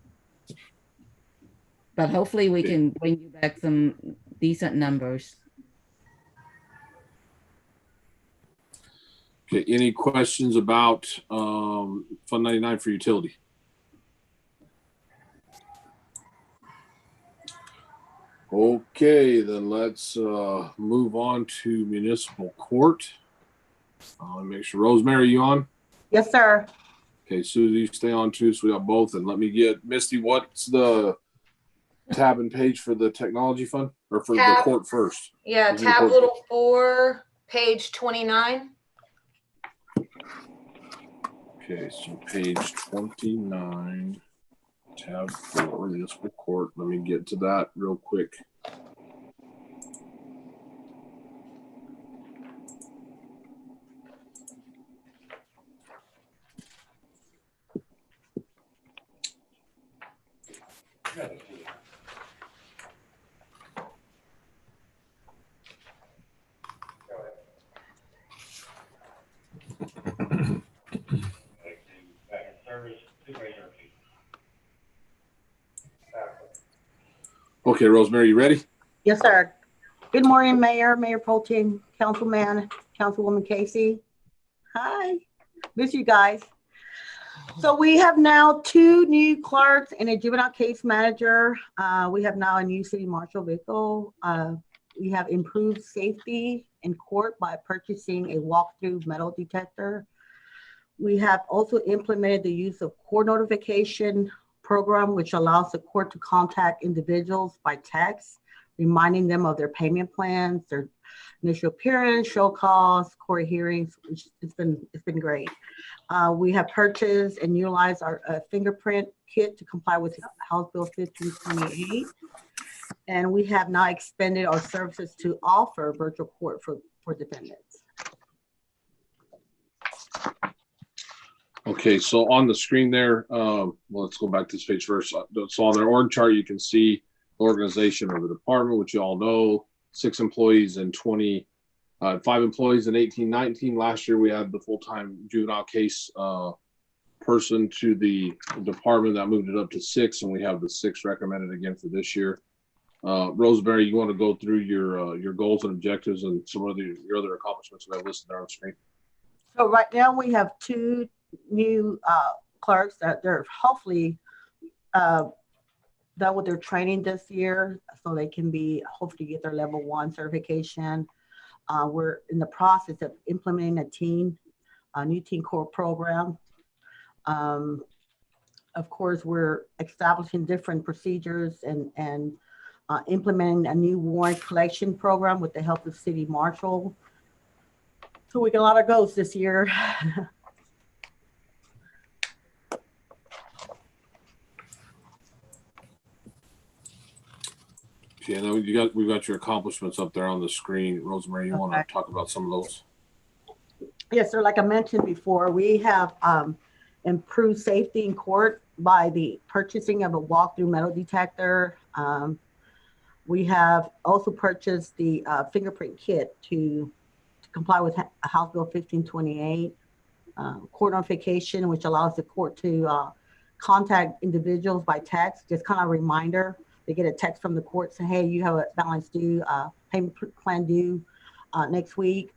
Speaker 10: But hopefully we can bring you back some decent numbers.
Speaker 6: Okay, any questions about Fund 99 for utility? Okay, then let's move on to municipal court. Make sure, Rosemary, you on?
Speaker 4: Yes, sir.
Speaker 6: Okay, Susie, you stay on too, so we got both. And let me get, Misty, what's the tab and page for the technology fund? Or for the court first?
Speaker 9: Yeah, tab little 4, page 29.
Speaker 6: Okay, so page 29, tab 4, municipal court. Let me get to that real quick. Okay, Rosemary, you ready?
Speaker 11: Yes, sir. Good morning, Mayor, Mayor Pro Tem, Councilman, Councilwoman Casey. Hi, miss you guys. So we have now 2 new clerks and a juvenile case manager. We have now a new city marshal vehicle. We have improved safety in court by purchasing a walk-through metal detector. We have also implemented the use of court notification program, which allows the court to contact individuals by text, reminding them of their payment plans, their initial appearance, show cause, court hearings, which it's been great. We have purchased and utilized our fingerprint kit to comply with House Bill 1528. And we have now expanded our services to offer virtual court for defendants.
Speaker 6: Okay, so on the screen there, well, let's go back to this page first. So on their org chart, you can see the organization of the department, which you all know, 6 employees and 5 employees in 18-19. Last year, we had the full-time juvenile case person to the department that moved it up to 6, and we have the 6 recommended again for this year. Rosemary, you want to go through your goals and objectives and some of your other accomplishments that I listed there on the screen?
Speaker 11: So right now we have 2 new clerks that they're hopefully done with their training this year, so they can hopefully get their level 1 certification. We're in the process of implementing a new teen court program. Of course, we're establishing different procedures and implementing a new warrant collection program with the help of City Marshal. So we got a lot of goals this year.
Speaker 6: Okay, now we've got your accomplishments up there on the screen. Rosemary, you want to talk about some of those?
Speaker 11: Yes, sir. Like I mentioned before, we have improved safety in court by the purchasing of a walk-through metal detector. We have also purchased the fingerprint kit to comply with House Bill 1528, court notification, which allows the court to contact individuals by text, just kind of a reminder. They get a text from the court saying, hey, you have a balance due, payment plan due next week.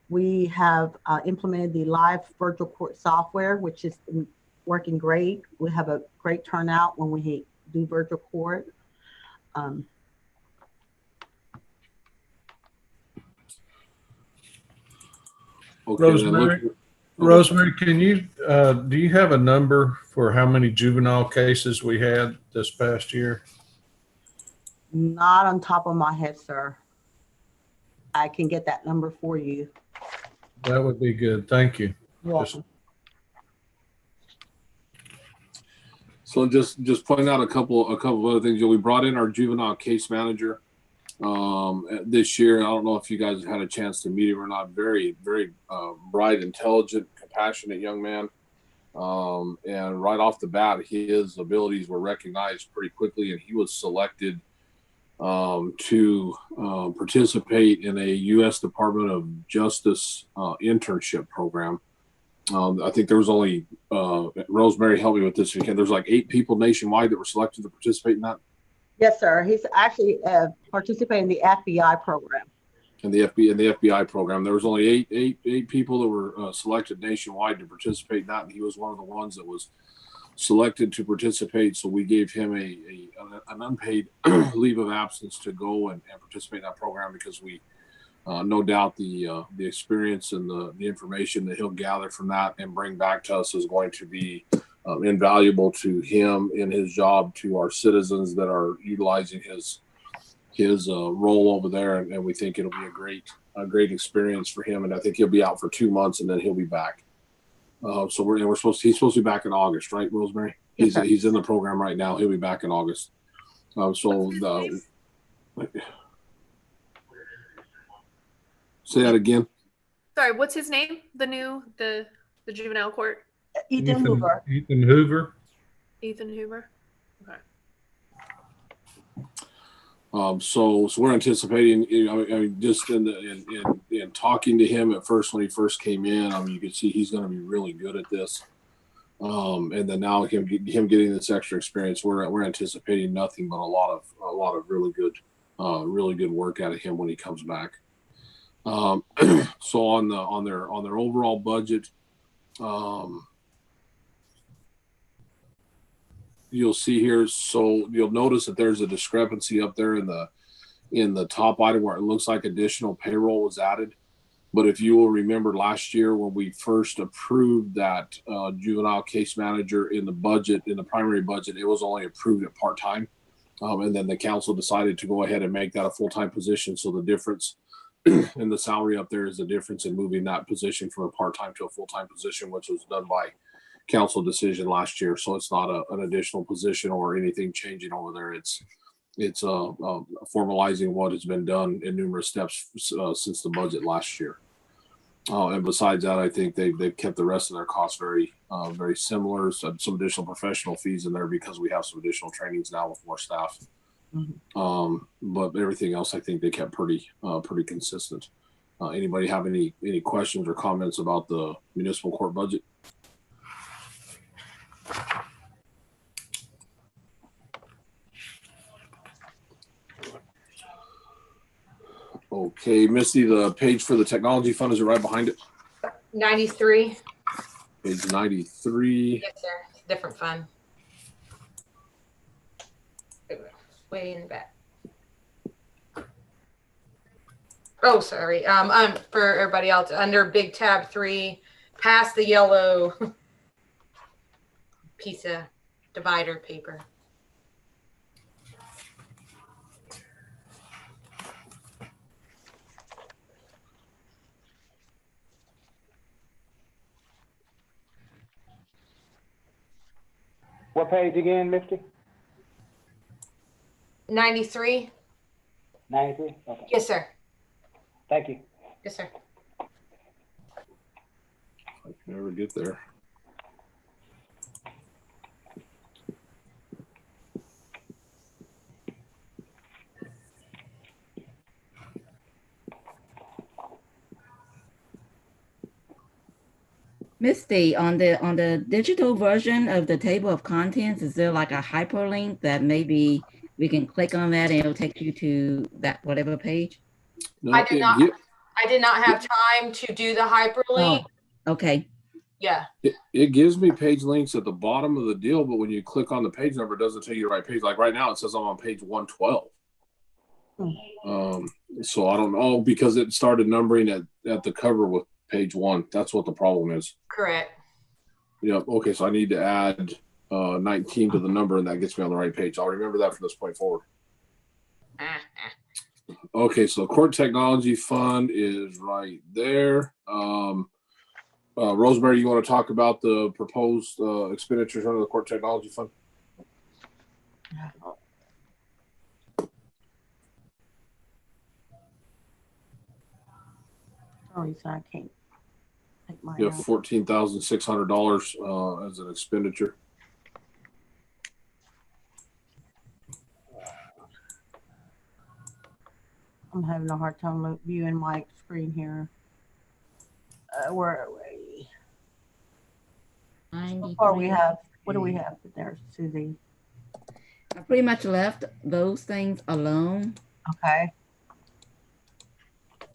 Speaker 11: We have implemented the live virtual court software, which is working great. We have a great turnout when we do virtual court.
Speaker 6: Okay,
Speaker 7: Rosemary, can you do you have a number for how many juvenile cases we had this past year?
Speaker 11: Not on top of my head, sir. I can get that number for you.
Speaker 7: That would be good. Thank you.
Speaker 11: You're welcome.
Speaker 6: So just pointing out a couple of other things. We brought in our juvenile case manager this year. I don't know if you guys have had a chance to meet him or not. Very, very bright, intelligent, compassionate young man. And right off the bat, his abilities were recognized pretty quickly, and he was selected to participate in a U.S. Department of Justice internship program. I think there was only, Rosemary helped me with this weekend. There's like 8 people nationwide that were selected to participate in that.
Speaker 11: Yes, sir. He's actually participating in the FBI program.
Speaker 6: In the FBI program, there was only eight people that were selected nationwide to participate in that, and he was one of the ones that was selected to participate. So we gave him an unpaid leave of absence to go and participate in that program, because we no doubt the experience and the information that he'll gather from that and bring back to us is going to be invaluable to him in his job, to our citizens that are utilizing his role over there, and we think it'll be a great experience for him. And I think he'll be out for 2 months, and then he'll be back. So he's supposed to be back in August, right, Rosemary? He's in the program right now. He'll be back in August. Say that again.
Speaker 1: Sorry, what's his name? The juvenile court?
Speaker 11: Ethan Hoover.
Speaker 7: Ethan Hoover.
Speaker 1: Ethan Hoover. Okay.
Speaker 6: So we're anticipating, I mean, just in talking to him at first, when he first came in, I mean, you can see he's going to be really good at this. And then now him getting this extra experience, we're anticipating nothing but a lot of really good work out of him when he comes back. So on their overall budget, you'll see here. So you'll notice that there's a discrepancy up there in the top item where it looks like additional payroll was added. But if you will remember last year when we first approved that juvenile case manager in the budget, in the primary budget, it was only approved at part-time. And then the council decided to go ahead and make that a full-time position. So the difference in the salary up there is the difference in moving that position from a part-time to a full-time position, which was done by council decision last year. So it's not an additional position or anything changing over there. It's formalizing what has been done in numerous steps since the budget last year. And besides that, I think they've kept the rest of their costs very similar. Some additional professional fees in there because we have some additional trainings now with more staff. Mm-hmm. But everything else, I think they kept pretty consistent. Anybody have any questions or comments about the municipal court budget? Okay, Misty, the page for the technology fund, is it right behind it?
Speaker 9: 93.
Speaker 6: Page 93.
Speaker 9: Yes, sir. Different fund. Way in the back. Oh, sorry. For everybody else, under big tab 3, past the yellow piece of divider paper.
Speaker 5: What page again, Misty?
Speaker 9: 93.
Speaker 5: 93? Okay.
Speaker 9: Yes, sir.
Speaker 5: Thank you.
Speaker 9: Yes, sir.
Speaker 6: I can never get there.
Speaker 10: Misty, on the digital version of the table of contents, is there like a hyperlink that maybe we can click on that and it'll take you to that whatever page?
Speaker 6: No,
Speaker 9: I did not have time to do the hyperlink.
Speaker 10: Oh, okay.
Speaker 9: Yeah.
Speaker 6: It gives me page links at the bottom of the deal, but when you click on the page number, it doesn't take you to the right page. Like right now, it says I'm on page 112. So I don't know, because it started numbering at the cover with page 1. That's what the problem is.
Speaker 9: Correct.
Speaker 6: Yeah. Okay. So I need to add 19 to the number, and that gets me on the right page. I'll remember that from this point forward. Okay. So the court technology fund is right there. Rosemary, you want to talk about the proposed expenditures under the court technology fund?
Speaker 11: Sorry, so I can't take mine
Speaker 6: You have
Speaker 11: out.
Speaker 6: $14,600 as an expenditure.
Speaker 11: I'm having a hard time viewing my screen here. Where are we? So far we have, what do we have there, Susie?
Speaker 10: I pretty much left those things alone.
Speaker 11: Okay.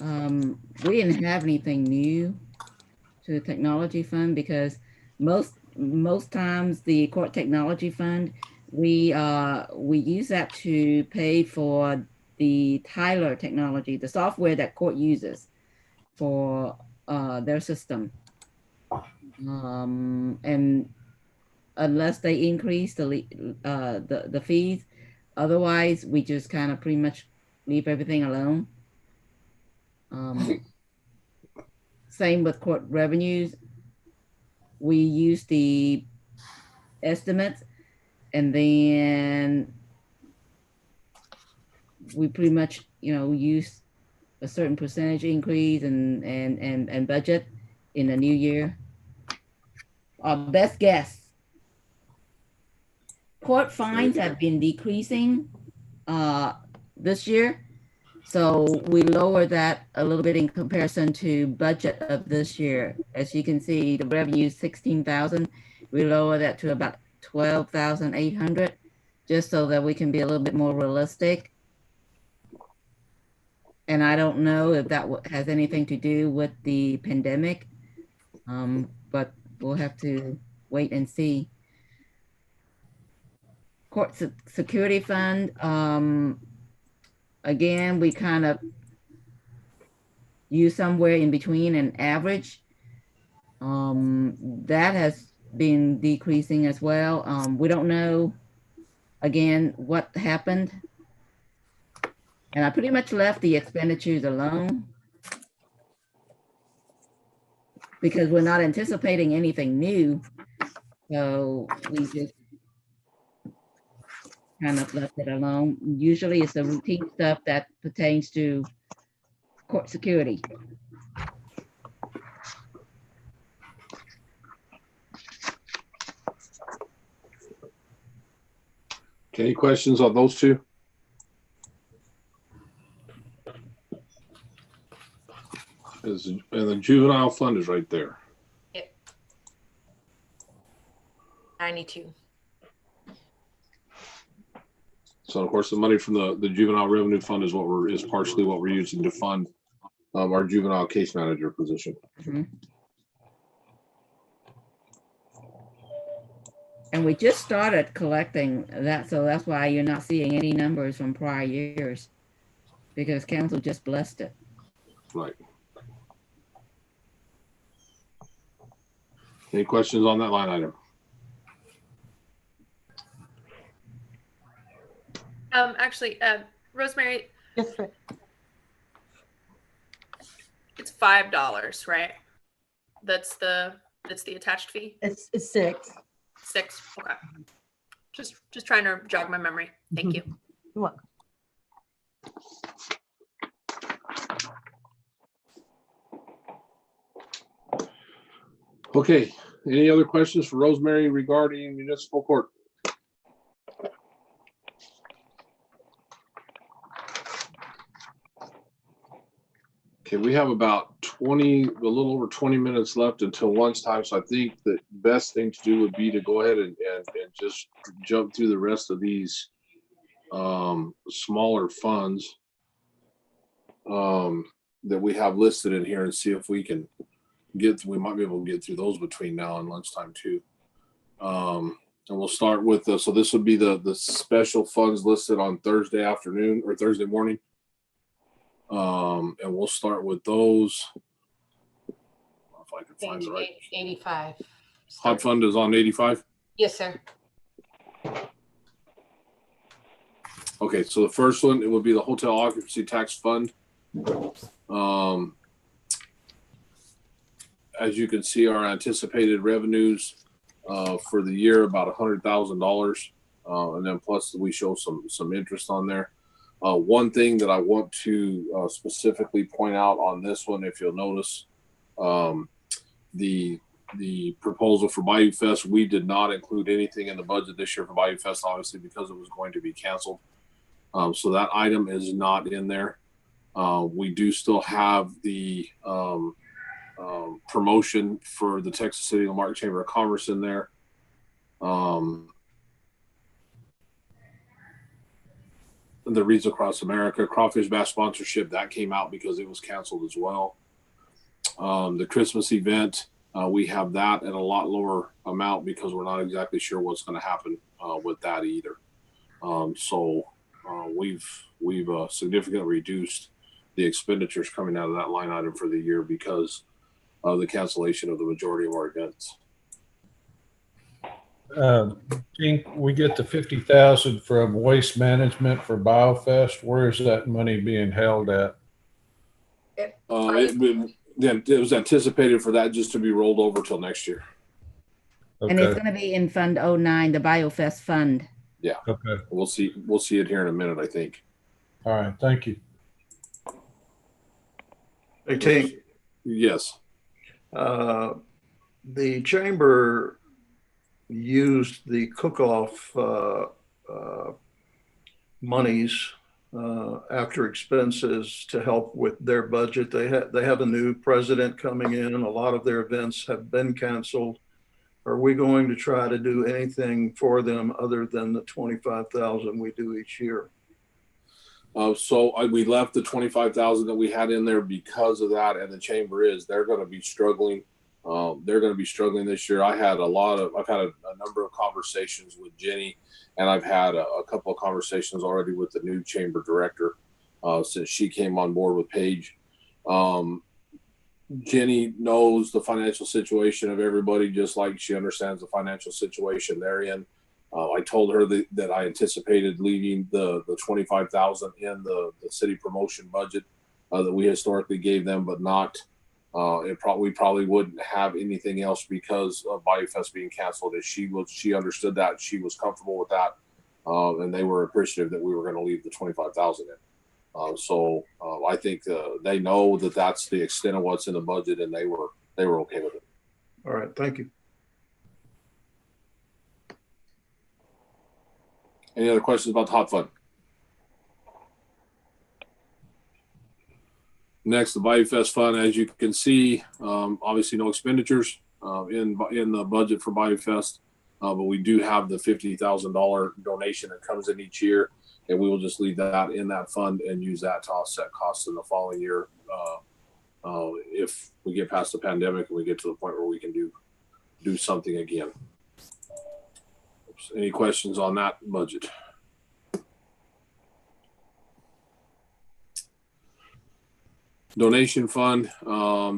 Speaker 10: We didn't have anything new to the technology fund because most times the court technology fund, we use that to pay for the Tyler technology, the software that court uses for their system. And unless they increase the fees, otherwise we just kind of pretty much leave everything alone. Same with court revenues. We use the estimates, and then we pretty much, use a certain percentage increase and budget in the new year. Our best guess. Court fines have been decreasing this year. So we lowered that a little bit in comparison to budget of this year. As you can see, the revenue is 16,000. We lowered that to about 12,800, just so that we can be a little bit more realistic. And I don't know if that has anything to do with the pandemic, but we'll have to wait and see. Court Security Fund, again, we kind of use somewhere in between an average. That has been decreasing as well. We don't know, again, what happened. And I pretty much left the expenditures alone because we're not anticipating anything new. So we just kind of left it alone. Usually it's the routine stuff that pertains to court security.
Speaker 6: Okay, any questions on those two? And the juvenile fund is right there.
Speaker 9: Yep. 92.
Speaker 6: So of course, the money from the juvenile revenue fund is partially what we're using to fund our juvenile case manager position.
Speaker 10: Mm-hmm. And we just started collecting that, so that's why you're not seeing any numbers from prior years, because council just blessed it.
Speaker 6: Right. Any questions on that line item?
Speaker 1: Actually, Rosemary,
Speaker 11: Yes, sir.
Speaker 1: it's $5, right? That's the attached fee.
Speaker 11: It's 6.
Speaker 1: 6. Okay. Just trying to jog my memory. Thank you.
Speaker 11: You're welcome.
Speaker 6: Okay. Any other questions for Rosemary regarding municipal court? Okay, we have about a little over 20 minutes left until lunchtime. So I think the best thing to do would be to go ahead and just jump through the rest of these smaller funds that we have listed in here and see if we can we might be able to get through those between now and lunchtime too. And we'll start with so this would be the special funds listed on Thursday afternoon or Thursday morning. And we'll start with those. If I can find the right.
Speaker 9: 85.
Speaker 6: Hot fund is on 85.
Speaker 9: Yes, sir.
Speaker 6: Okay, so the first one, it would be the hotel occupancy tax fund. As you can see, our anticipated revenues for the year about $100,000, and then plus we show some interest on there. One thing that I want to specifically point out on this one, if you'll notice, the proposal for Bayou Fest, we did not include anything in the budget this year for Bayou Fest, obviously because it was going to be canceled. So that item is not in there. We do still have the promotion for the Texas City and Marque Chamber of Commerce in there. The Reads Across America Crawfish Bass sponsorship that came out because it was canceled as well. The Christmas event, we have that at a lot lower amount because we're not exactly sure what's going to happen with that either. So we've significantly reduced the expenditures coming out of that line item for the year because of the cancellation of the majority of our events.
Speaker 7: Gene, we get the 50,000 from waste management for BioFest. Where is that money being held at?
Speaker 6: It was anticipated for that just to be rolled over till next year.
Speaker 10: Okay. And it's going to be in Fund 09, the BioFest fund.
Speaker 6: Yeah.
Speaker 7: Okay.
Speaker 6: We'll see it here in a minute, I think.
Speaker 7: All right. Thank you.
Speaker 2: Hey, Tink.
Speaker 6: Yes.
Speaker 2: The chamber used the cook-off monies after expenses to help with their budget. They have a new president coming in. A lot of their events have been canceled. Are we going to try to do anything for them other than the 25,000 we do each year?
Speaker 6: We left the 25,000 that we had in there because of that, and the chamber they're going to be struggling. They're going to be struggling this year. I've had a number of conversations with Jenny, and I've had a couple of conversations already with the new chamber director since she came on board with Paige. Jenny knows the financial situation of everybody, just like she understands the financial situation they're in. I told her that I anticipated leaving the 25,000 in the city promotion budget that we historically gave them, but not. We probably wouldn't have anything else because of Bayou Fest being canceled. She understood that, she was comfortable with that, and they were appreciative that we were going to leave the 25,000 in. I think they know that that's the extent of what's in the budget, and they were okay with it.
Speaker 2: All right, thank you.
Speaker 6: Any other questions about the hot fund? Next, the Bayou Fest fund. As you can see, obviously no expenditures in the budget for Bayou Fest, but we do have the $50,000 donation that comes in each year, and we will just leave that in that fund and use that to offset costs in the following year if we get past the pandemic and we get to the point where we can do something again. Any questions on that budget? Donation fund.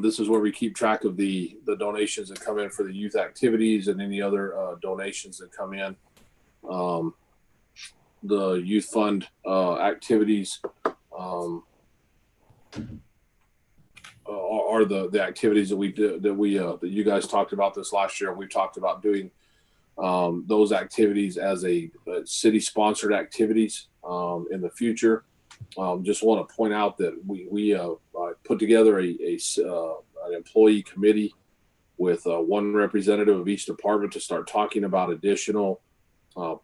Speaker 6: This is where we keep track of the donations that come in for the youth activities and any other donations that come in. The youth fund activities are the activities that we do, that you guys talked about this last year. We talked about doing those activities as a city sponsored activities in the future. Just want to point out that we put together an employee committee with one representative of each department to start talking about additional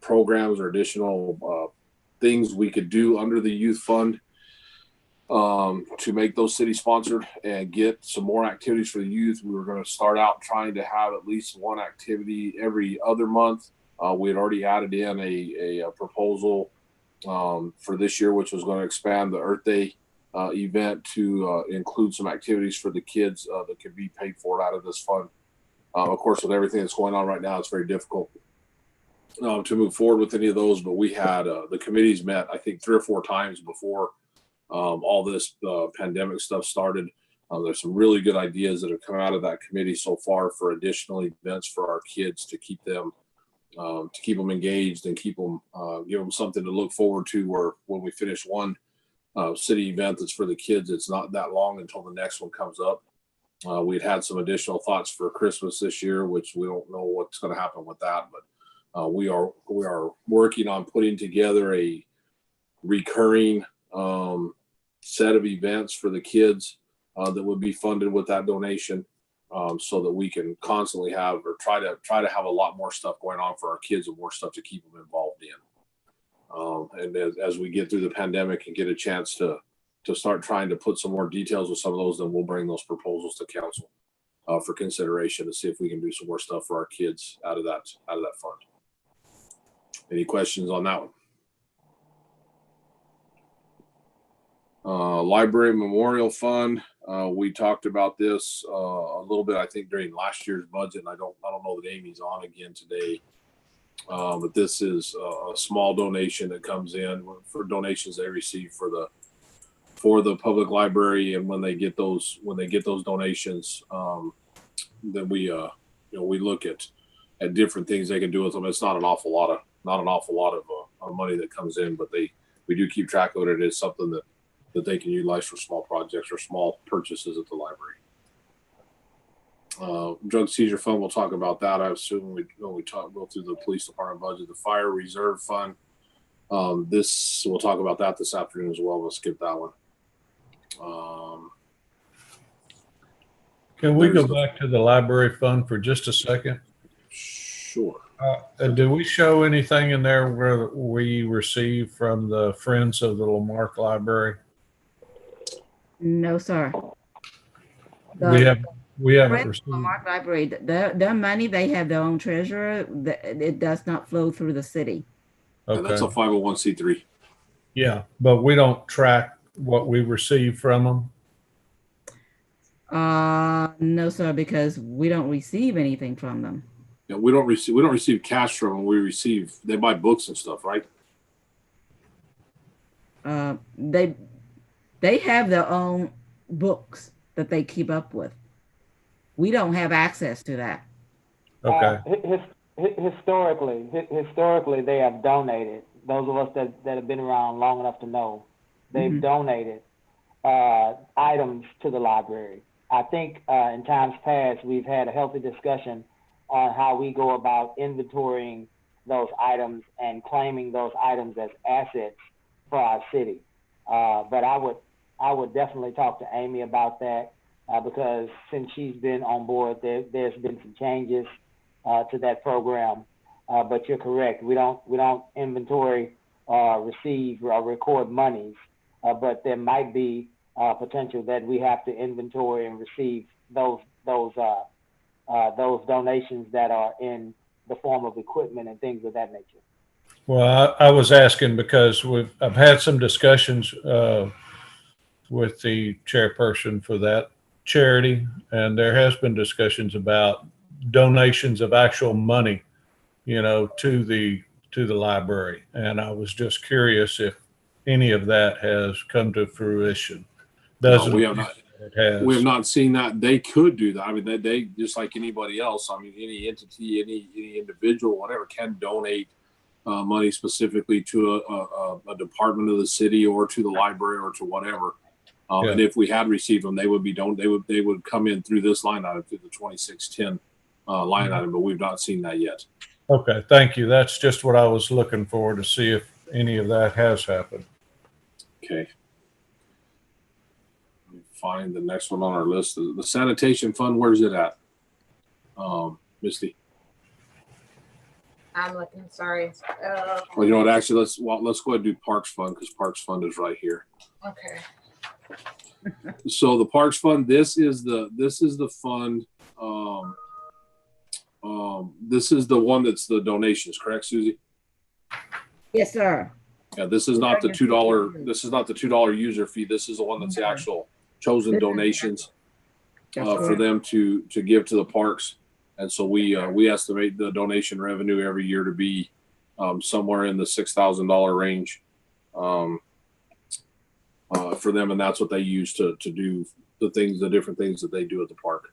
Speaker 6: programs or additional things we could do under the youth fund to make those city sponsored and get some more activities for the youth. We were going to start out trying to have at least one activity every other month. We had already added in a proposal for this year, which was going to expand the Earth Day event to include some activities for the kids that could be paid for out of this fund. Of course, with everything that's going on right now, it's very difficult to move forward with any of those, but we had the committees met, I think, 3 or 4 times before all this pandemic stuff started. There's some really good ideas that have come out of that committee so far for additional events for our kids to keep them engaged and keep them give them something to look forward to, where when we finish one city event that's for the kids, it's not that long until the next one comes up. We'd had some additional thoughts for Christmas this year, which we don't know what's going to happen with that, but we are working on putting together a recurring set of events for the kids that would be funded with that donation, so that we can constantly have, or try to have a lot more stuff going on for our kids and more stuff to keep them involved in. And as we get through the pandemic and get a chance to start trying to put some more details with some of those, then we'll bring those proposals to council for consideration to see if we can do some more stuff for our kids out of that fund. Any questions on that one? Library Memorial Fund. We talked about this a little bit, I think, during last year's budget. And I don't know that Amy's on again today, but this is a small donation that comes in for donations they receive for the public library. And when they get those donations, then we look at different things they can do with them. It's not an awful lot of money that comes in, but we do keep track of it. It is something that they can utilize for small projects or small purchases at the library. Drug seizure fund, we'll talk about that. I assume when we go through the police department budget. The fire reserve fund, we'll talk about that this afternoon as well. We'll skip that one.
Speaker 7: Can we go back to the library fund for just a second?
Speaker 6: sure.
Speaker 7: Do we show anything in there where we receive from the Friends of the Lamarck Library?
Speaker 10: No, sir.
Speaker 7: We haven't
Speaker 10: Friends of
Speaker 7: received.
Speaker 10: Lamarck Library, their money, they have their own treasurer. It does not flow through the city.
Speaker 6: Yeah, that's a
Speaker 7: Okay.
Speaker 6: 501c3.
Speaker 7: Yeah, but we don't track what we receive from them.
Speaker 10: No, sir, because we don't receive anything from them.
Speaker 6: Yeah, we don't receive cash from them. They buy books and stuff, right?
Speaker 10: They have their own books that they keep up with. We don't have access to that.
Speaker 7: Okay.
Speaker 5: Historically, they have donated. Those of us that have been around long enough to know, they've donated items to the library. I think in times past, we've had a healthy discussion on how we go about inventorying those items and claiming those items as assets for our city. But I would definitely talk to Amy about that because since she's been on board, there's been some changes to that program. But you're correct. We don't inventory or receive or record monies, but there might be potential that we have to inventory and receive those donations that are in the form of equipment and things of that nature.
Speaker 7: Well, I was asking because I've had some discussions with the chairperson for that charity, and there has been discussions about donations of actual money, to the library. And I was just curious if any of that has come to fruition.
Speaker 6: No, we have not.
Speaker 7: It has.
Speaker 6: We have not seen that. They could do that. I mean, they just like anybody else. I mean, any entity, any individual, whatever, can donate money specifically to a department of the city or to the library or to whatever. And if we had received them, they would come in through this line item, through the 2610 line item, but we've not seen that yet.
Speaker 7: Okay, thank you. That's just what I was looking for, to see if any of that has happened.
Speaker 6: Okay. Let me find the next one on our list. The sanitation fund, where's it at? Misty.
Speaker 9: I'm looking, sorry.
Speaker 6: Well, you know what, actually, let's go ahead and do Parks Fund, because Parks Fund is right here.
Speaker 9: Okay.
Speaker 6: So the Parks Fund, this is the fund. This is the one that's the donations, correct, Susie?
Speaker 10: Yes, sir.
Speaker 6: Yeah, this is not the $2. This is not the $2 user fee. This is the one that's the actual chosen donations for them to give to the parks. And so we estimate the donation revenue every year to be somewhere in the $6,000 range for them, and that's what they use to do the different things that they do at the park.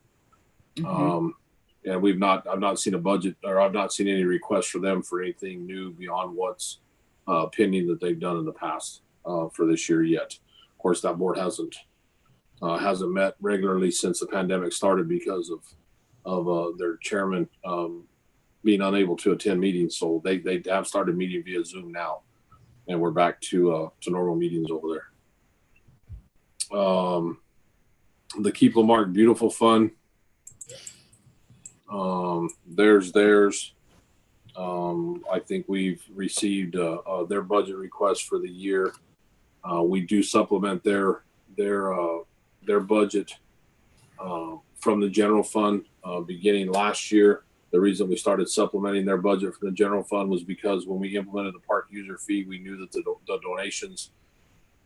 Speaker 6: And I've not seen a budget, or I've not seen any requests for them for anything new beyond what's pending that they've done in the past for this year yet. Of course, that board hasn't met regularly since the pandemic started because of their chairman being unable to attend meetings. So they have started meeting via Zoom now, and we're back to normal meetings over there. The Keep Lamarck Beautiful Fund. Theirs. I think we've received their budget request for the year. We do supplement their budget from the general fund beginning last year. The reason we started supplementing their budget from the general fund was because when we implemented the park user fee, we knew that the donations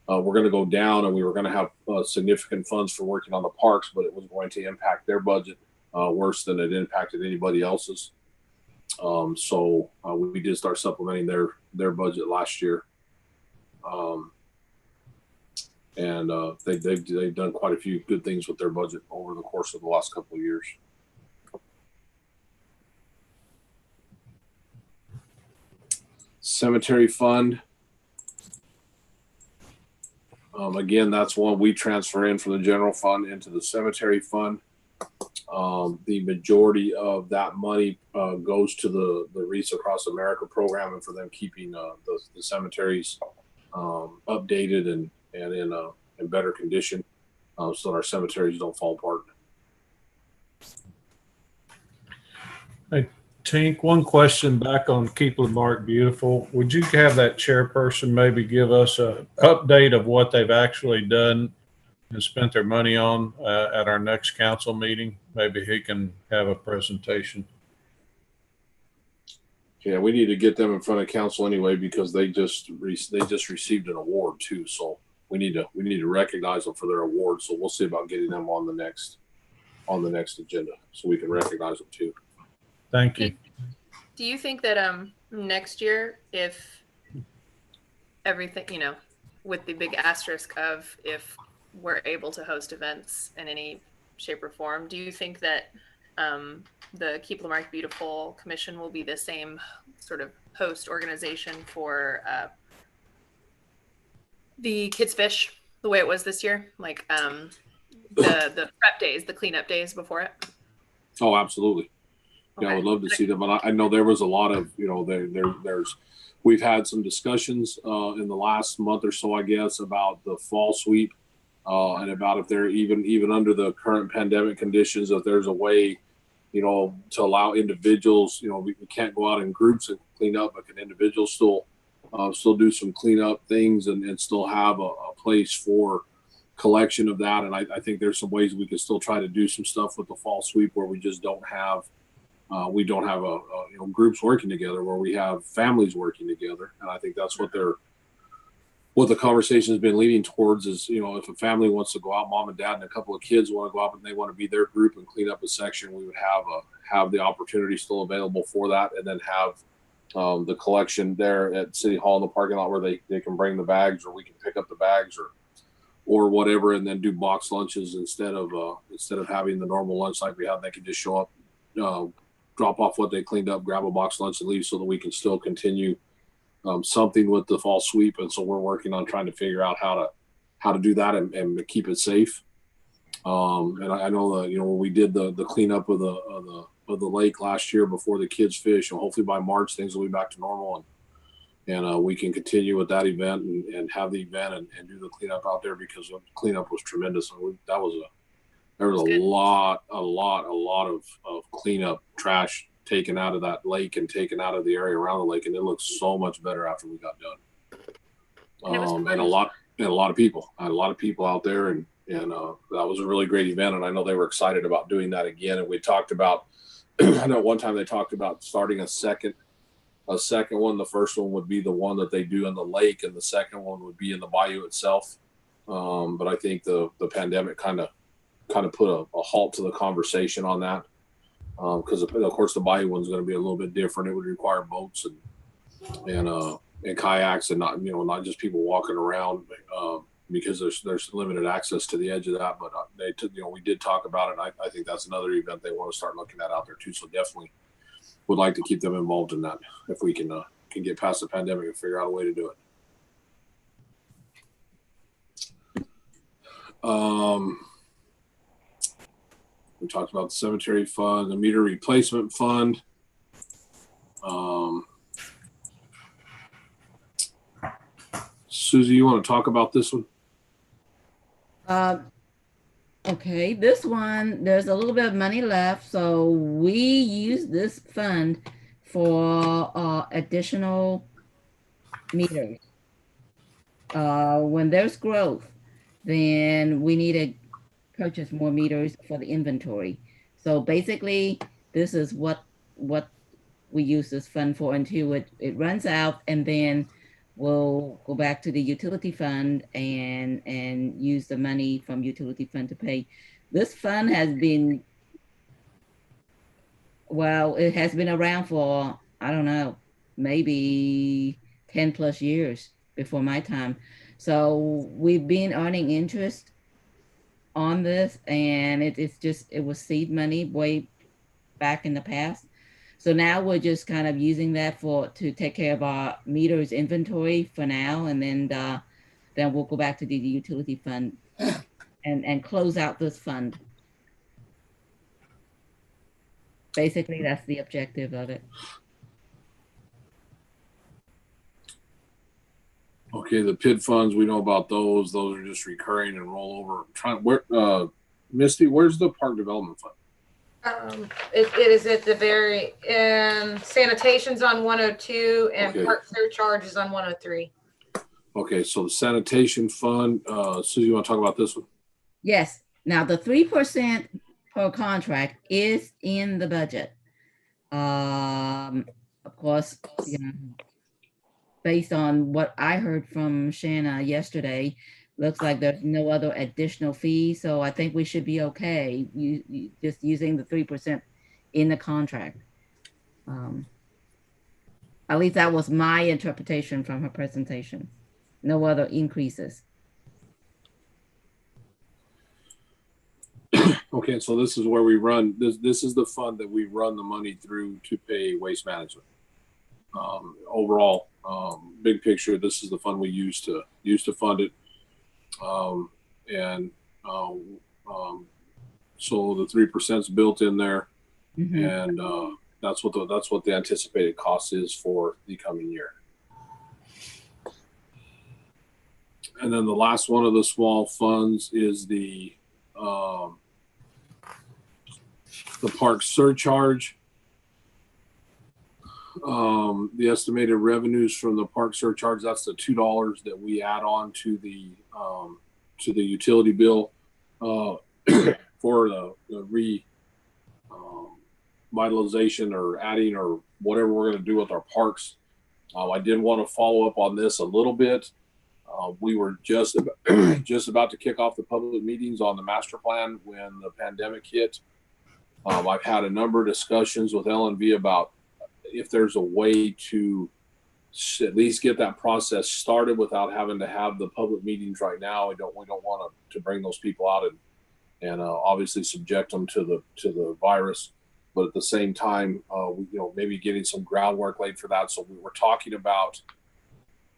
Speaker 6: were going to go down, and we were going to have significant funds for working on the parks, but it was going to impact their budget worse than it impacted anybody else's. So we did start supplementing their budget last year. And they've done quite a few good things with their budget over the course of the last couple of years. Cemetery Fund. Again, that's one we transfer in from the general fund into the cemetery fund. The majority of that money goes to the Wreaths Across America program, and for them keeping the cemeteries updated and in better condition, so our cemeteries don't fall apart.
Speaker 7: Tink, one question back on Keep Marque Beautiful. Would you have that chairperson maybe give us a update of what they've actually done and spent their money on at our next council meeting? Maybe he can have a presentation.
Speaker 6: Yeah, we need to get them in front of council anyway because they just received an award too. So we need to recognize them for their award. So we'll see about getting them on the next agenda so we can recognize them too.
Speaker 7: Thank you.
Speaker 1: Do you think that next year, if everything, with the big asterisk of if we're able to host events in any shape or form, do you think that the Keep Marque Beautiful Commission will be the same sort of host organization for the Kids Fish the way it was this year? Like the prep days, the cleanup days before it?
Speaker 6: Oh, absolutely. Yeah,
Speaker 1: Okay.
Speaker 6: I would love to see them, but I know there was a lot of, we've had some discussions in the last month or so, I guess, about the fall sweep and about if they're even under the current pandemic conditions, if there's a way, to allow individuals, we can't go out in groups and clean up, but can individuals still do some cleanup things and still have a place for collection of that. And I think there's some ways we can still try to do some stuff with the fall sweep where we just don't have groups working together, where we have families working together. And I think that's what the conversation has been leading towards is, if a family wants to go out, mom and dad and a couple of kids want to go out and they want to be their group and clean up a section, we would have the opportunity still available for that. And then have the collection there at City Hall in the parking lot where they can bring the bags, or we can pick up the bags or whatever, and then do box lunches instead of having the normal lunch like we have. They can just show up, drop off what they cleaned up, grab a box lunch and leave, so that we can still continue something with the fall sweep. And so we're working on trying to figure out how to do that and keep it safe. And I know that, when we did the cleanup of the lake last year before the kids fish, and hopefully by March things will be back to normal and we can continue with that event and have the event and do the cleanup out there, because the cleanup was tremendous. And there was a lot of cleanup trash taken out of that lake and taken out of the area around the lake, and it looks so much better after we got done. And a lot of people. I had a lot of people out there, and that was a really great event. And I know they were excited about doing that again. And we talked about, I know one time they talked about starting a second one. The first one would be the one that they do in the lake, and the second one would be in the bayou itself. But I think the pandemic kind of put a halt to the conversation on that, because of course the bayou one's going to be a little bit different. It would require boats and kayaks, and not just people walking around, because there's limited access to the edge of that. But we did talk about it. And I think that's another event they want to start looking at out there too. So definitely would like to keep them involved in that if we can get past the pandemic and figure out a way to do it. We talked about the cemetery fund, the meter replacement fund. Susie, you want to talk about this one?
Speaker 10: Okay, this one, there's a little bit of money left. So we use this fund for additional meters. When there's growth, then we need to purchase more meters for the inventory. So basically, this is what we use this fund for until it runs out, and then we'll go back to the utility fund and use the money from utility fund to pay. This fund has been, it has been around for, I don't know, maybe 10 plus years before my time. So we've been earning interest on this, and it was seed money way back in the past. So now we're just kind of using that to take care of our meters inventory for now, and then we'll go back to the utility fund and close out this fund. Basically, that's the objective of it.
Speaker 6: Okay, the PID funds, we know about those. Those are just recurring and roll over. Misty, where's the park development fund?
Speaker 9: It is at the very end. Sanitation's on 102 and
Speaker 6: Okay.
Speaker 9: park surcharge is on 103.
Speaker 6: Okay, so the sanitation fund, Susie, you want to talk about this one?
Speaker 10: Yes. Now the 3% per contract is in the budget. Of course, you know, based on what I heard from Shanna yesterday, looks like there's no other additional fee. So I think we should be okay. You just using the 3% in the contract. At least that was my interpretation from her presentation. No other increases.
Speaker 6: Okay, so this is where we run, this is the fund that we run the money through to pay waste management. Overall, big picture, this is the fund we use to fund it. So the 3% is built in there, and that's what the anticipated cost is for the coming year. And then the last one of the small funds is the park surcharge. The estimated revenues from the park surcharge, that's the $2 that we add on to the utility bill for the revitalization or adding or whatever we're going to do with our parks. I did want to follow up on this a little bit. We were just about to kick off the public meetings on the master plan when the pandemic hit. I've had a number of discussions with L&V about if there's a way to at least get that process started without having to have the public meetings right now. We don't want to bring those people out and obviously subject them to the virus, but at the same time, maybe getting some groundwork laid for that. So we were talking about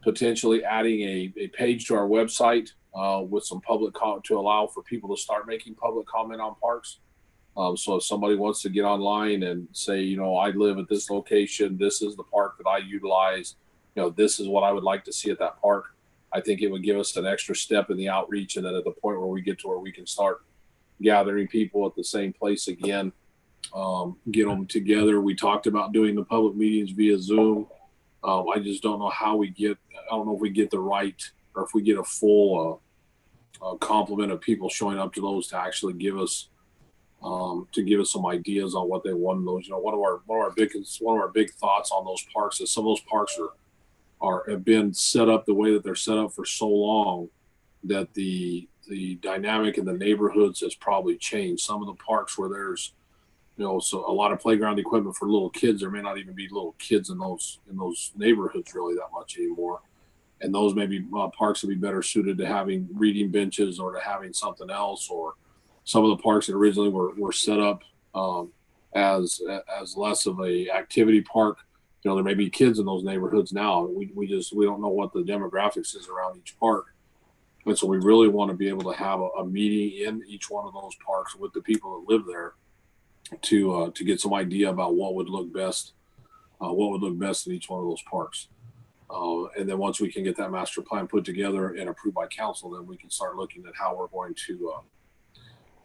Speaker 6: potentially adding a page to our website with some public comment to allow for people to start making public comment on parks. So if somebody wants to get online and say, I live at this location, this is the park that I utilize, this is what I would like to see at that park, I think it would give us an extra step in the outreach. And then at the point where we get to where we can start gathering people at the same place again, get them together. We talked about doing the public meetings via Zoom. I just don't know how I don't know if we get the right, or if we get a full complement of people showing up to those to actually give us some ideas on what they want in those. One of our big thoughts on those parks is some of those parks have been set up the way that they're set up for so long that the dynamic in the neighborhoods has probably changed. Some of the parks where there's so a lot of playground equipment for little kids, there may not even be little kids in those neighborhoods really that much anymore. And those maybe parks would be better suited to having reading benches or to having something else. Or some of the parks that originally were set up as less of a activity park. There may be kids in those neighborhoods now. We don't know what the demographics is around each park. And so we really want to be able to have a meeting in each one of those parks with the people that live there to get some idea about what would look best in each one of those parks. And then once we can get that master plan put together and approved by council, then we can start looking at how we're going to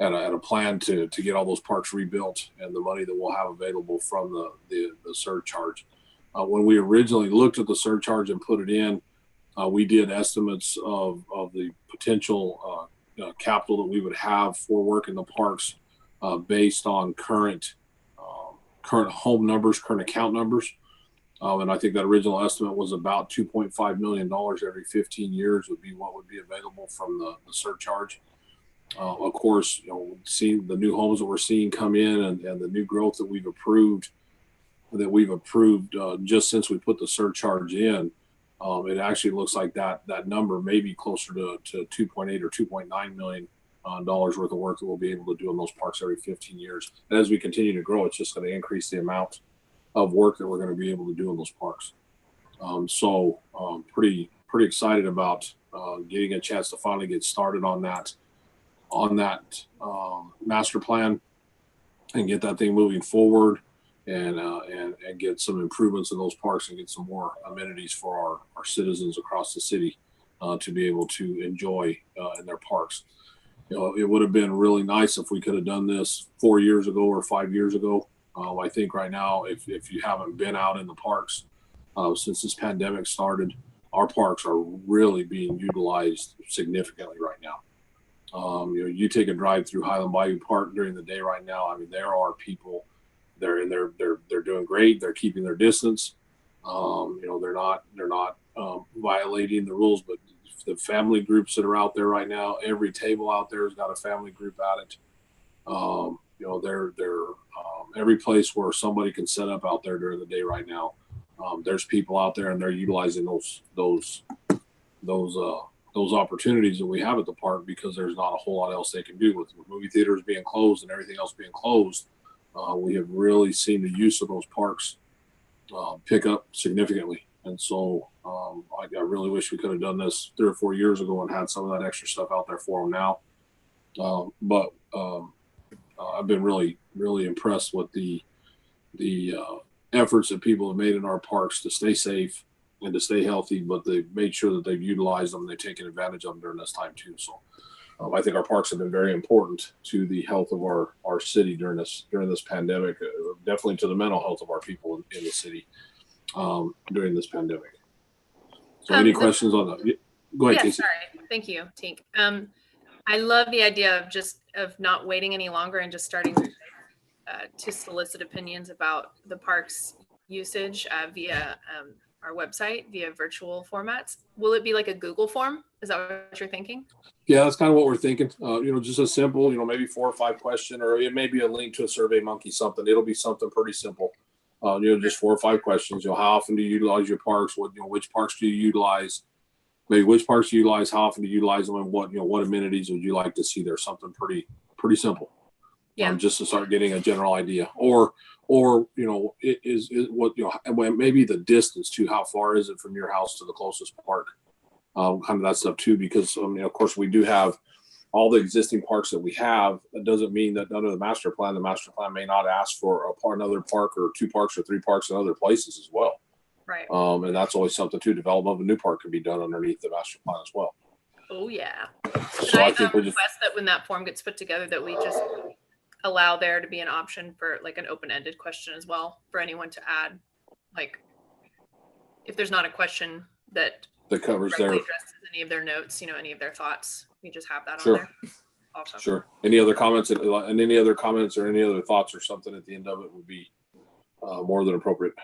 Speaker 6: at a plan to get all those parks rebuilt and the money that we'll have available from the surcharge. When we originally looked at the surcharge and put it in, we did estimates of the potential capital that we would have for work in the parks based on current home numbers, current account numbers. And I think that original estimate was about $2.5 million every 15 years would be what would be available from the surcharge. Of course, seeing the new homes that we're seeing come in and the new growth that we've approved just since we put the surcharge in, it actually looks like that number may be closer to 2.8 or 2.9 million dollars worth of work that we'll be able to do in those parks every 15 years. And as we continue to grow, it's just going to increase the amount of work that we're going to be able to do in those parks. So pretty excited about getting a chance to finally get started on that master plan and get that thing moving forward and get some improvements in those parks and get some more amenities for our citizens across the city to be able to enjoy in their parks. it would have been really nice if we could have done this 4 years ago or 5 years ago. I think right now, if you haven't been out in the parks since this pandemic started, our parks are really being utilized significantly right now. You take a drive through Highland Bayou Park during the day right now. I mean, there are people. They're doing great. They're keeping their distance. They're not violating the rules. But the family groups that are out there right now, every table out there has got a family group at it. Every place where somebody can set up out there during the day right now, there's people out there and they're utilizing those opportunities that we have at the park, because there's not a whole lot else they can do with movie theaters being closed and everything else being closed. We have really seen the use of those parks pick up significantly. And so I really wish we could have done this 3 or 4 years ago and had some of that extra stuff out there for them now. But I've been really, really impressed with the efforts that people have made in our parks to stay safe and to stay healthy, but they've made sure that they've utilized them and they've taken advantage of them during this time too. So I think our parks have been very important to the health of our city during this pandemic, definitely to the mental health of our people in the city during this pandemic. So any questions on that? Go ahead,
Speaker 1: Yeah,
Speaker 6: Casey.
Speaker 1: sorry. Thank you, Tink. I love the idea of not waiting any longer and just starting to solicit opinions about the park's usage via our website, via virtual formats. Will it be like a Google form? Is that what you're thinking?
Speaker 6: Yeah, that's kind of what we're thinking. Just a simple, maybe 4 or 5 question, or it may be a link to a Survey Monkey, something. It'll be something pretty simple. Just 4 or 5 questions. How often do you utilize your parks? Which parks do you utilize? Maybe which parks do you utilize? How often do you utilize them? And what amenities would you like to see there? Something pretty simple.
Speaker 1: Yeah.
Speaker 6: Just to start getting a general idea, or it is what maybe the distance to how far is it from your house to the closest park, kind of that stuff too. Because of course we do have all the existing parks that we have. That doesn't mean that under the master plan may not ask for another park or 2 parks or 3 parks in other places as well.
Speaker 1: Right.
Speaker 6: And that's always something too. Development of a new park can be done underneath the master plan as well.
Speaker 1: Oh yeah.
Speaker 6: So I think
Speaker 1: request that when that form gets put together, that we just allow there to be an option for like an open-ended question as well for anyone to add. Like if there's not a question that
Speaker 6: covers their
Speaker 1: addresses any of their notes, any of their thoughts, we just have that
Speaker 6: Sure.
Speaker 1: on there. Also.
Speaker 6: Sure. Any other comments and any other comments or any other thoughts or something at the end of it would be more than appropriate.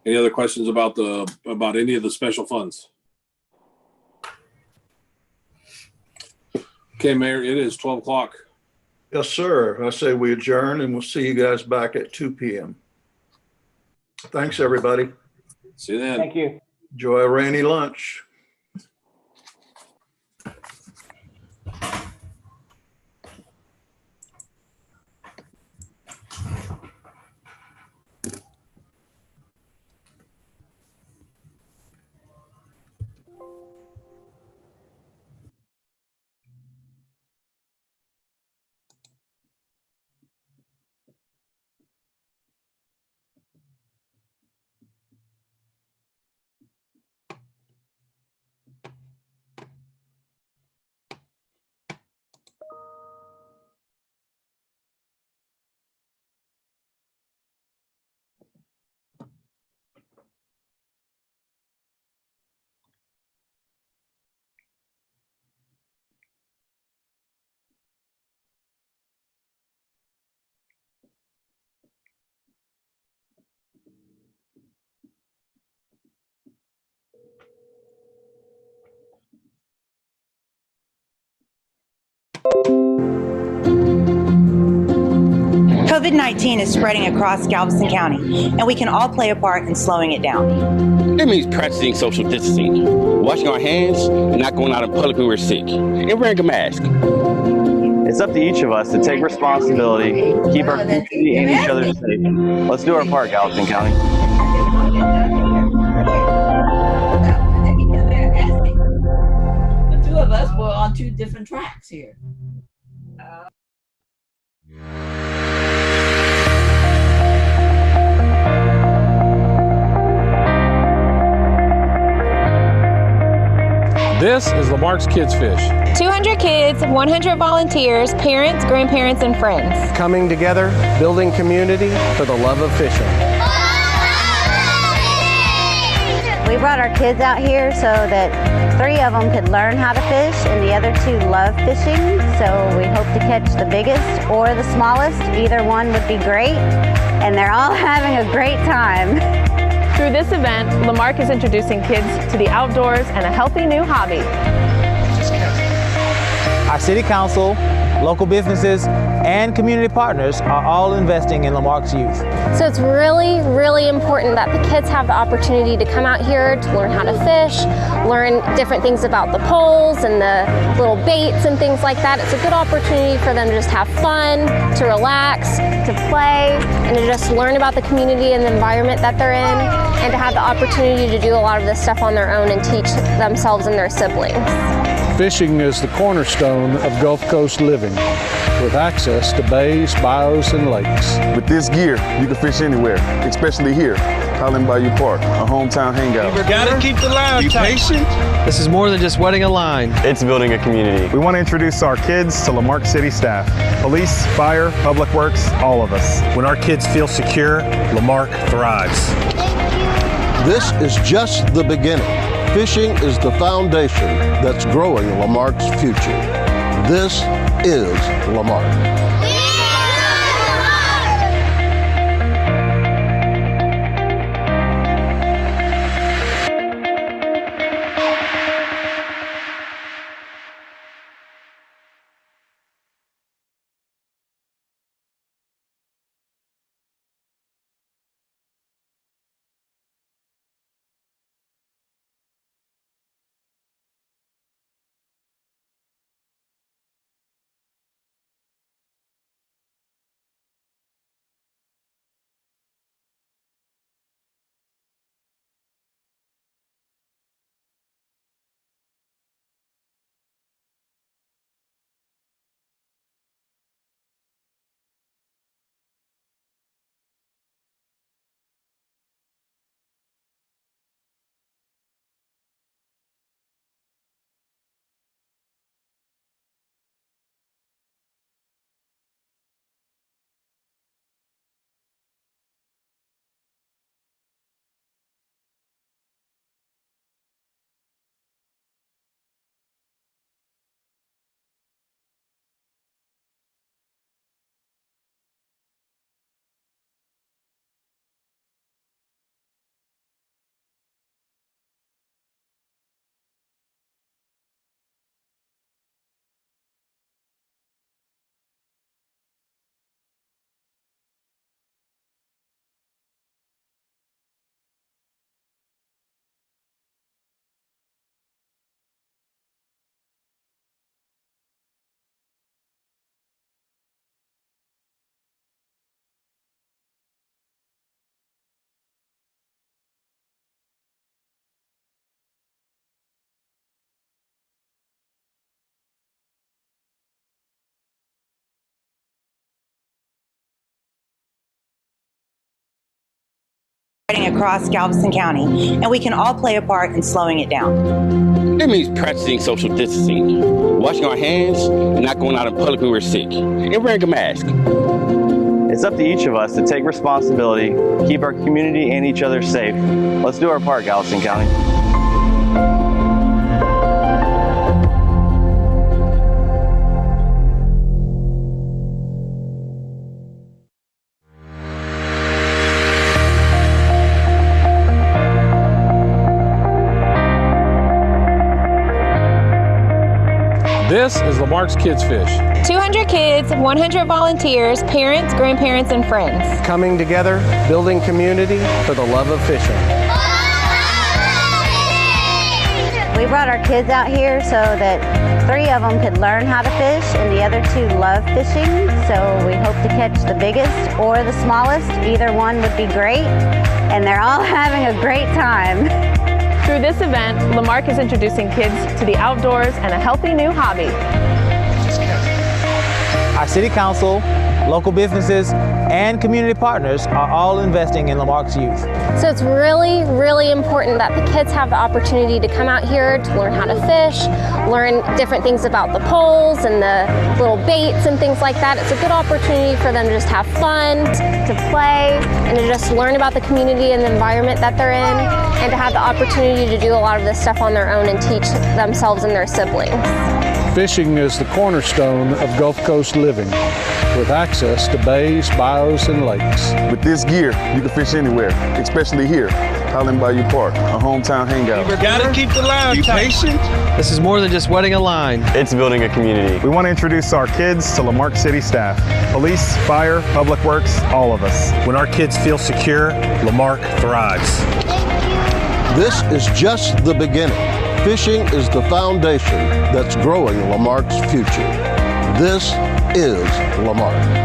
Speaker 6: Any other questions about any of the special funds? Okay, Mayor, it is 12 o'clock.
Speaker 2: Yes, sir. I say we adjourn and we'll see you guys back at 2 p.m. Thanks, everybody.
Speaker 6: See you then.
Speaker 5: Thank you.
Speaker 2: Enjoy a rainy lunch.
Speaker 12: COVID-19 is spreading across Galveston County, and we can all play a part in slowing it down.
Speaker 13: It means practicing social distancing, washing our hands, and not going out in public when we're sick, and wearing a mask.
Speaker 14: It's up to each of us to take responsibility, keep our community and each other safe. Let's do our part, Galveston County.
Speaker 10: The 2 of us were on 2 different tracks here.
Speaker 15: This is Lamarck's Kids Fish.
Speaker 16: 200 kids, 100 volunteers, parents, grandparents, and friends.
Speaker 17: Coming together, building community for the love of fishing.
Speaker 18: We brought our kids out here so that 3 of them could learn how to fish and the other 2 love fishing. So we hope to catch the biggest or the smallest. Either one would be great. And they're all having a great time.
Speaker 16: Through this event, Lamarque is introducing kids to the outdoors and a healthy new hobby.
Speaker 19: Our city council, local businesses, and community partners are all investing in Lamarque's youth.
Speaker 20: So it's really, really important that the kids have the opportunity to come out here to learn how to fish, learn different things about the poles and the little baits and things like that. It's a good opportunity for them to just have fun, to relax, to play, and to just learn about the community and the environment that they're in, and to have the opportunity to do a lot of this stuff on their own and teach themselves and their siblings.
Speaker 15: Fishing is the cornerstone of Gulf Coast living, with access to bays, bayous, and lakes.
Speaker 21: With this gear, you can fish anywhere, especially here, Highland Bayou Park, a hometown hangout.
Speaker 19: Gotta keep the line tight.
Speaker 17: Patient. This is more than just wetting a line.
Speaker 14: It's building a community.
Speaker 22: We want to introduce our kids to Lamarque City staff. Police, fire, public works, all of us. When our kids feel secure, Lamarque thrives.
Speaker 23: This is just the beginning. Fishing is the foundation that's growing Lamarque's future. This is Lamarque.
Speaker 12: Across Galveston County, and we can all play a part in slowing it down.
Speaker 13: It means practicing social distancing, washing our hands, and not going out in public when we're sick, and wearing a mask.
Speaker 14: It's up to each of us to take responsibility, keep our community and each other safe. Let's do our part, Galveston County.
Speaker 15: This is Lamarck's Kids Fish.
Speaker 16: 200 kids, 100 volunteers, parents, grandparents, and friends.
Speaker 17: Coming together, building community for the love of fishing.
Speaker 18: We brought our kids out here so that 3 of them could learn how to fish and the other 2 love fishing. So we hope to catch the biggest or the smallest. Either one would be great. And they're all having a great time.
Speaker 16: Through this event, Lamarque is introducing kids to the outdoors and a healthy new hobby.
Speaker 19: Our city council, local businesses, and community partners are all investing in Lamarque's youth.
Speaker 20: So it's really, really important that the kids have the opportunity to come out here to learn how to fish, learn different things about the poles and the little baits and things like that. It's a good opportunity for them to just have fun, to play, and to just learn about the community and the environment that they're in, and to have the opportunity to do a lot of this stuff on their own and teach themselves and their siblings.
Speaker 15: Fishing is the cornerstone of Gulf Coast living, with access to bays, bayous, and lakes.
Speaker 21: With this gear, you can fish anywhere, especially here, Highland Bayou Park, a hometown hangout.
Speaker 3: You gotta keep the line tight. Patient. This is more than just wetting a line.
Speaker 14: It's building a community.
Speaker 22: We want to introduce our kids to Lamarque City staff. Police, fire, public works, all of us. When our kids feel secure, Lamarque thrives.
Speaker 23: This is just the beginning. Fishing is the foundation that's growing Lamarque's future. This is Lamarque.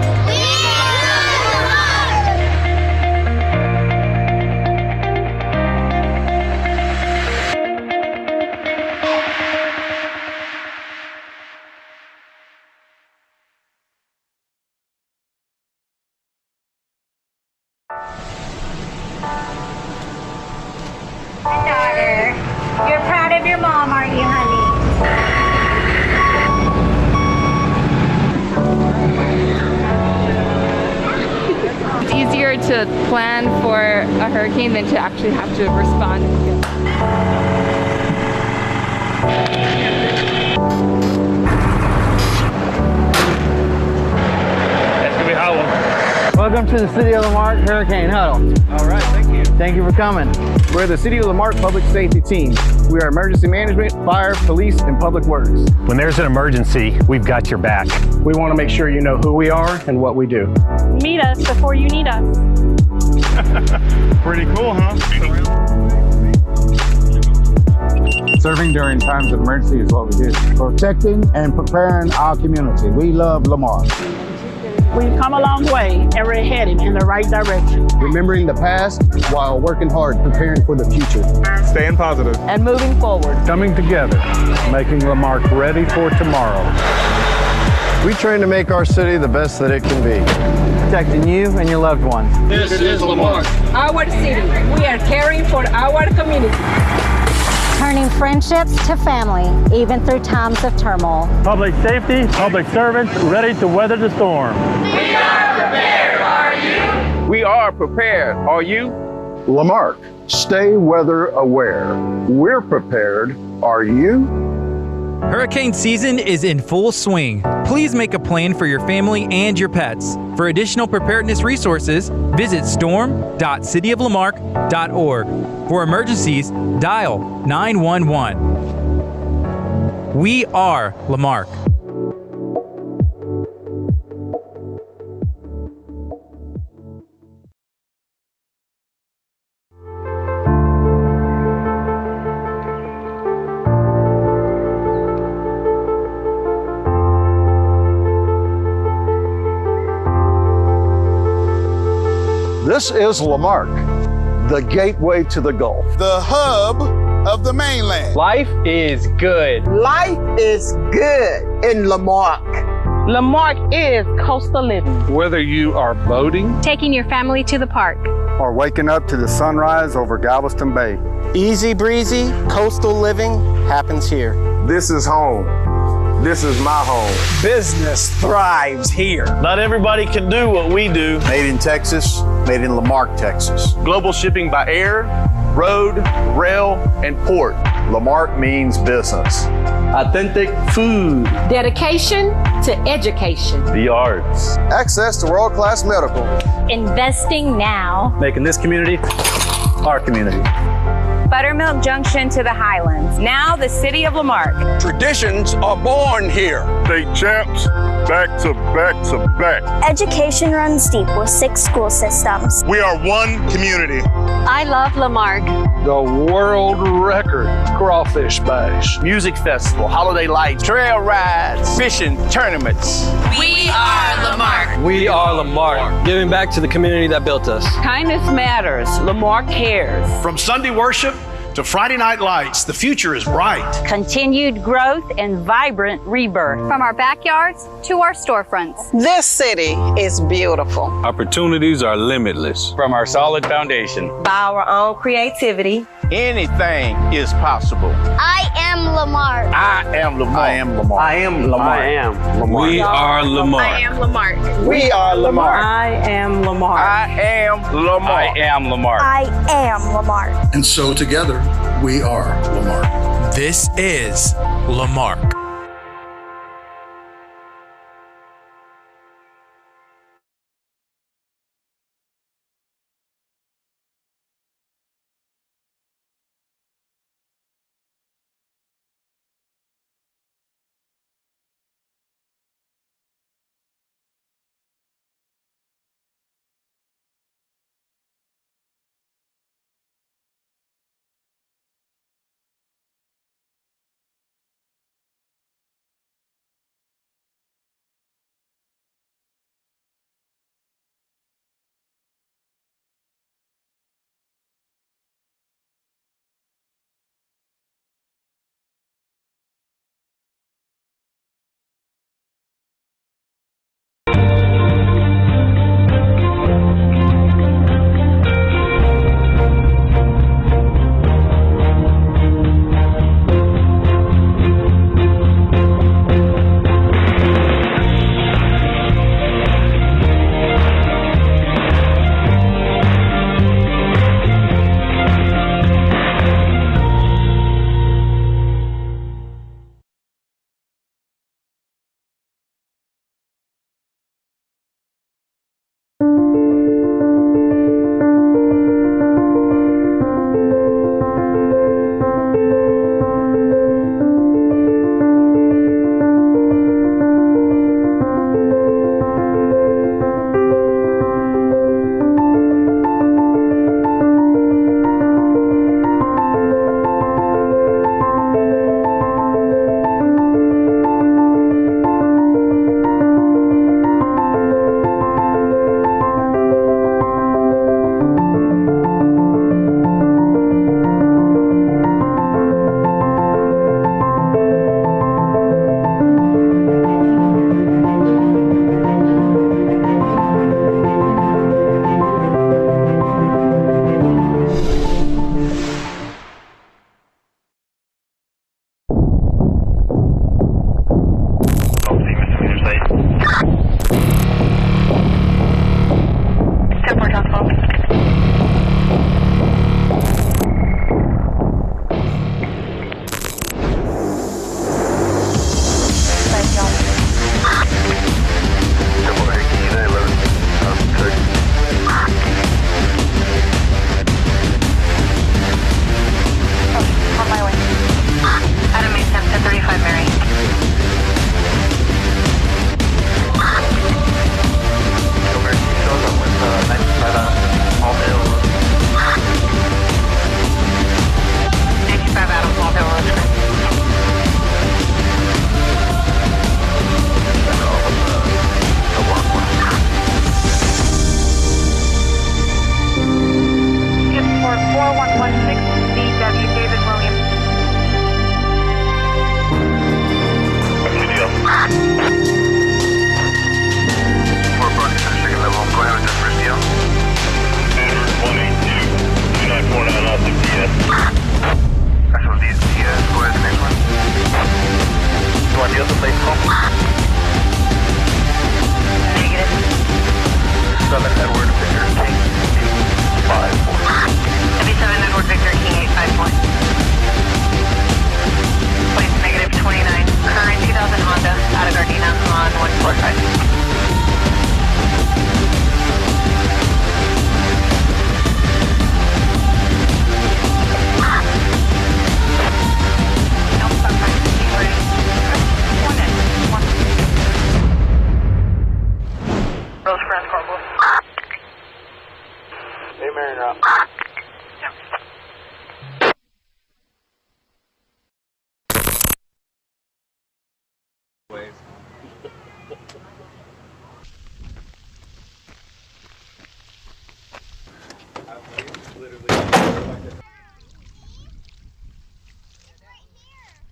Speaker 18: Daughter, you're proud of your mom, aren't you, honey?
Speaker 16: It's easier to plan for a hurricane than to actually have to respond.
Speaker 3: That's gonna be a hot one.
Speaker 19: Welcome to the City of Lamarque Hurricane Huddle.
Speaker 3: All right, thank you.
Speaker 19: Thank you for coming.
Speaker 3: We're the City of Lamarque Public Safety Team. We are emergency management, fire, police, and public works.
Speaker 22: When there's an emergency, we've got your back. We want to make sure you know who we are and what we do.
Speaker 16: Meet us before you need us.
Speaker 22: Pretty cool, huh?
Speaker 4: Serving during times of emergency is what we do. Protecting and preparing our community. We love Lamarque.
Speaker 8: We've come a long way and we're heading in the right direction.
Speaker 4: Remembering the past while working hard, preparing for the future.
Speaker 22: Staying positive.
Speaker 8: And moving forward.
Speaker 15: Coming together, making Lamarque ready for tomorrow.
Speaker 4: We train to make our city the best that it can be.
Speaker 19: Protecting you and your loved ones.
Speaker 3: This is Lamarque.
Speaker 8: Our city. We are caring for our community.
Speaker 18: Turning friendships to family, even through times of turmoil.
Speaker 24: Public safety, public servants ready to weather the storm.
Speaker 3: We are prepared, are you? We are prepared, are you?
Speaker 23: Lamarque, stay weather aware. We're prepared. Are you?
Speaker 25: Hurricane season is in full swing. Please make a plan for your family and your pets. For additional preparedness resources, visit storm.cityoflamarque.org. For emergencies, dial 911. We are Lamarque.
Speaker 23: This is Lamarque, the gateway to the Gulf.
Speaker 26: The hub of the mainland.
Speaker 3: Life is good.
Speaker 8: Life is good in Lamarque. Lamarque is coastal living.
Speaker 15: Whether you are boating,
Speaker 20: Taking your family to the park,
Speaker 4: Or waking up to the sunrise over Galveston Bay.
Speaker 17: Easy breezy, coastal living happens here.
Speaker 21: This is home. This is my home.
Speaker 3: Business thrives here.
Speaker 22: Not everybody can do what we do.
Speaker 4: Made in Texas, made in Lamarque, Texas.
Speaker 21: Global shipping by air, road, rail, and port.
Speaker 4: Lamarque means business.
Speaker 21: Authentic food.
Speaker 8: Dedication to education.
Speaker 21: The arts.
Speaker 4: Access to world-class medical.
Speaker 20: investing now.
Speaker 22: Making this community our community.
Speaker 12: Buttermilk Junction to the Highlands. Now the City of Lamarque.
Speaker 26: Traditions are born here.
Speaker 21: State champs, back to back to back.
Speaker 20: Education runs deep with 6 school systems.
Speaker 26: We are one community.
Speaker 20: I love Lamarque.
Speaker 15: the world record crawfish bash.
Speaker 21: Music festival, holiday lights, trail rides, fishing tournaments.
Speaker 12: We are Lamarque.
Speaker 3: We are Lamarque, giving back to the community that built us.
Speaker 8: Kindness matters. Lamarque cares.
Speaker 21: From Sunday worship
Speaker 1: to Friday Night Lights, the future is bright.
Speaker 5: Continued growth and vibrant rebirth.
Speaker 6: From our backyards to our storefronts.
Speaker 8: This city is beautiful.
Speaker 7: Opportunities are limitless.
Speaker 9: From our solid foundation.
Speaker 11: By our own creativity.
Speaker 9: Anything is possible.
Speaker 6: I am Lamarque.
Speaker 9: I am Lamarque. I am Lamarque. I am Lamarque.
Speaker 7: I am Lamarque. We are Lamarque.
Speaker 6: I am Lamarque.
Speaker 9: We are Lamarque.
Speaker 8: I am Lamarque.
Speaker 9: I am Lamarque. I am Lamarque.
Speaker 6: I am Lamarque.
Speaker 2: And so together, we are Lamarque.
Speaker 25: This is Lamarque.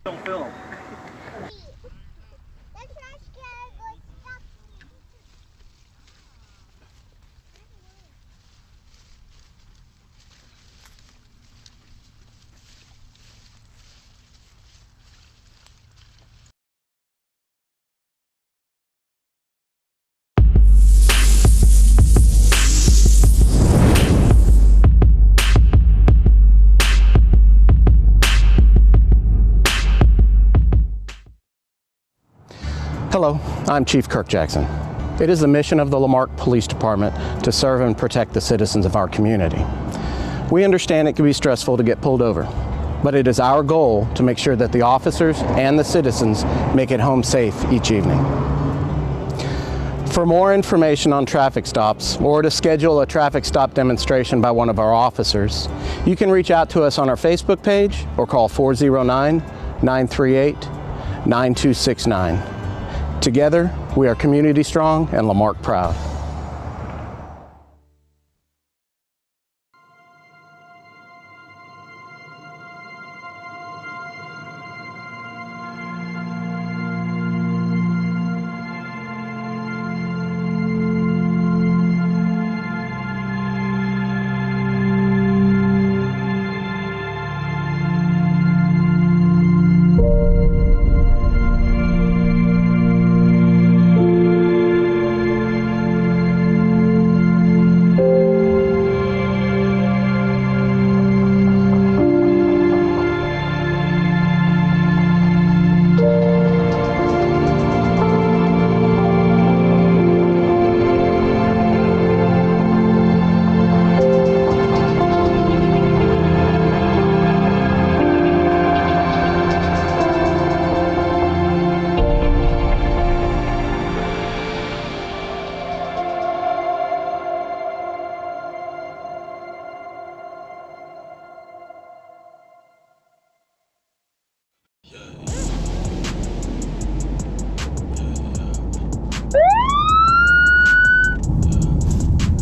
Speaker 3: Don't film.
Speaker 17: Hello, I'm Chief Kirk Jackson. It is the mission of the Lamarque Police Department to serve and protect the citizens of our community. We understand it can be stressful to get pulled over, but it is our goal to make sure that the officers and the citizens make it home safe each evening. For more information on traffic stops or to schedule a traffic stop demonstration by one of our officers, you can reach out to us on our Facebook page or call 409-938-9269. Together, we are community strong and Lamarque proud.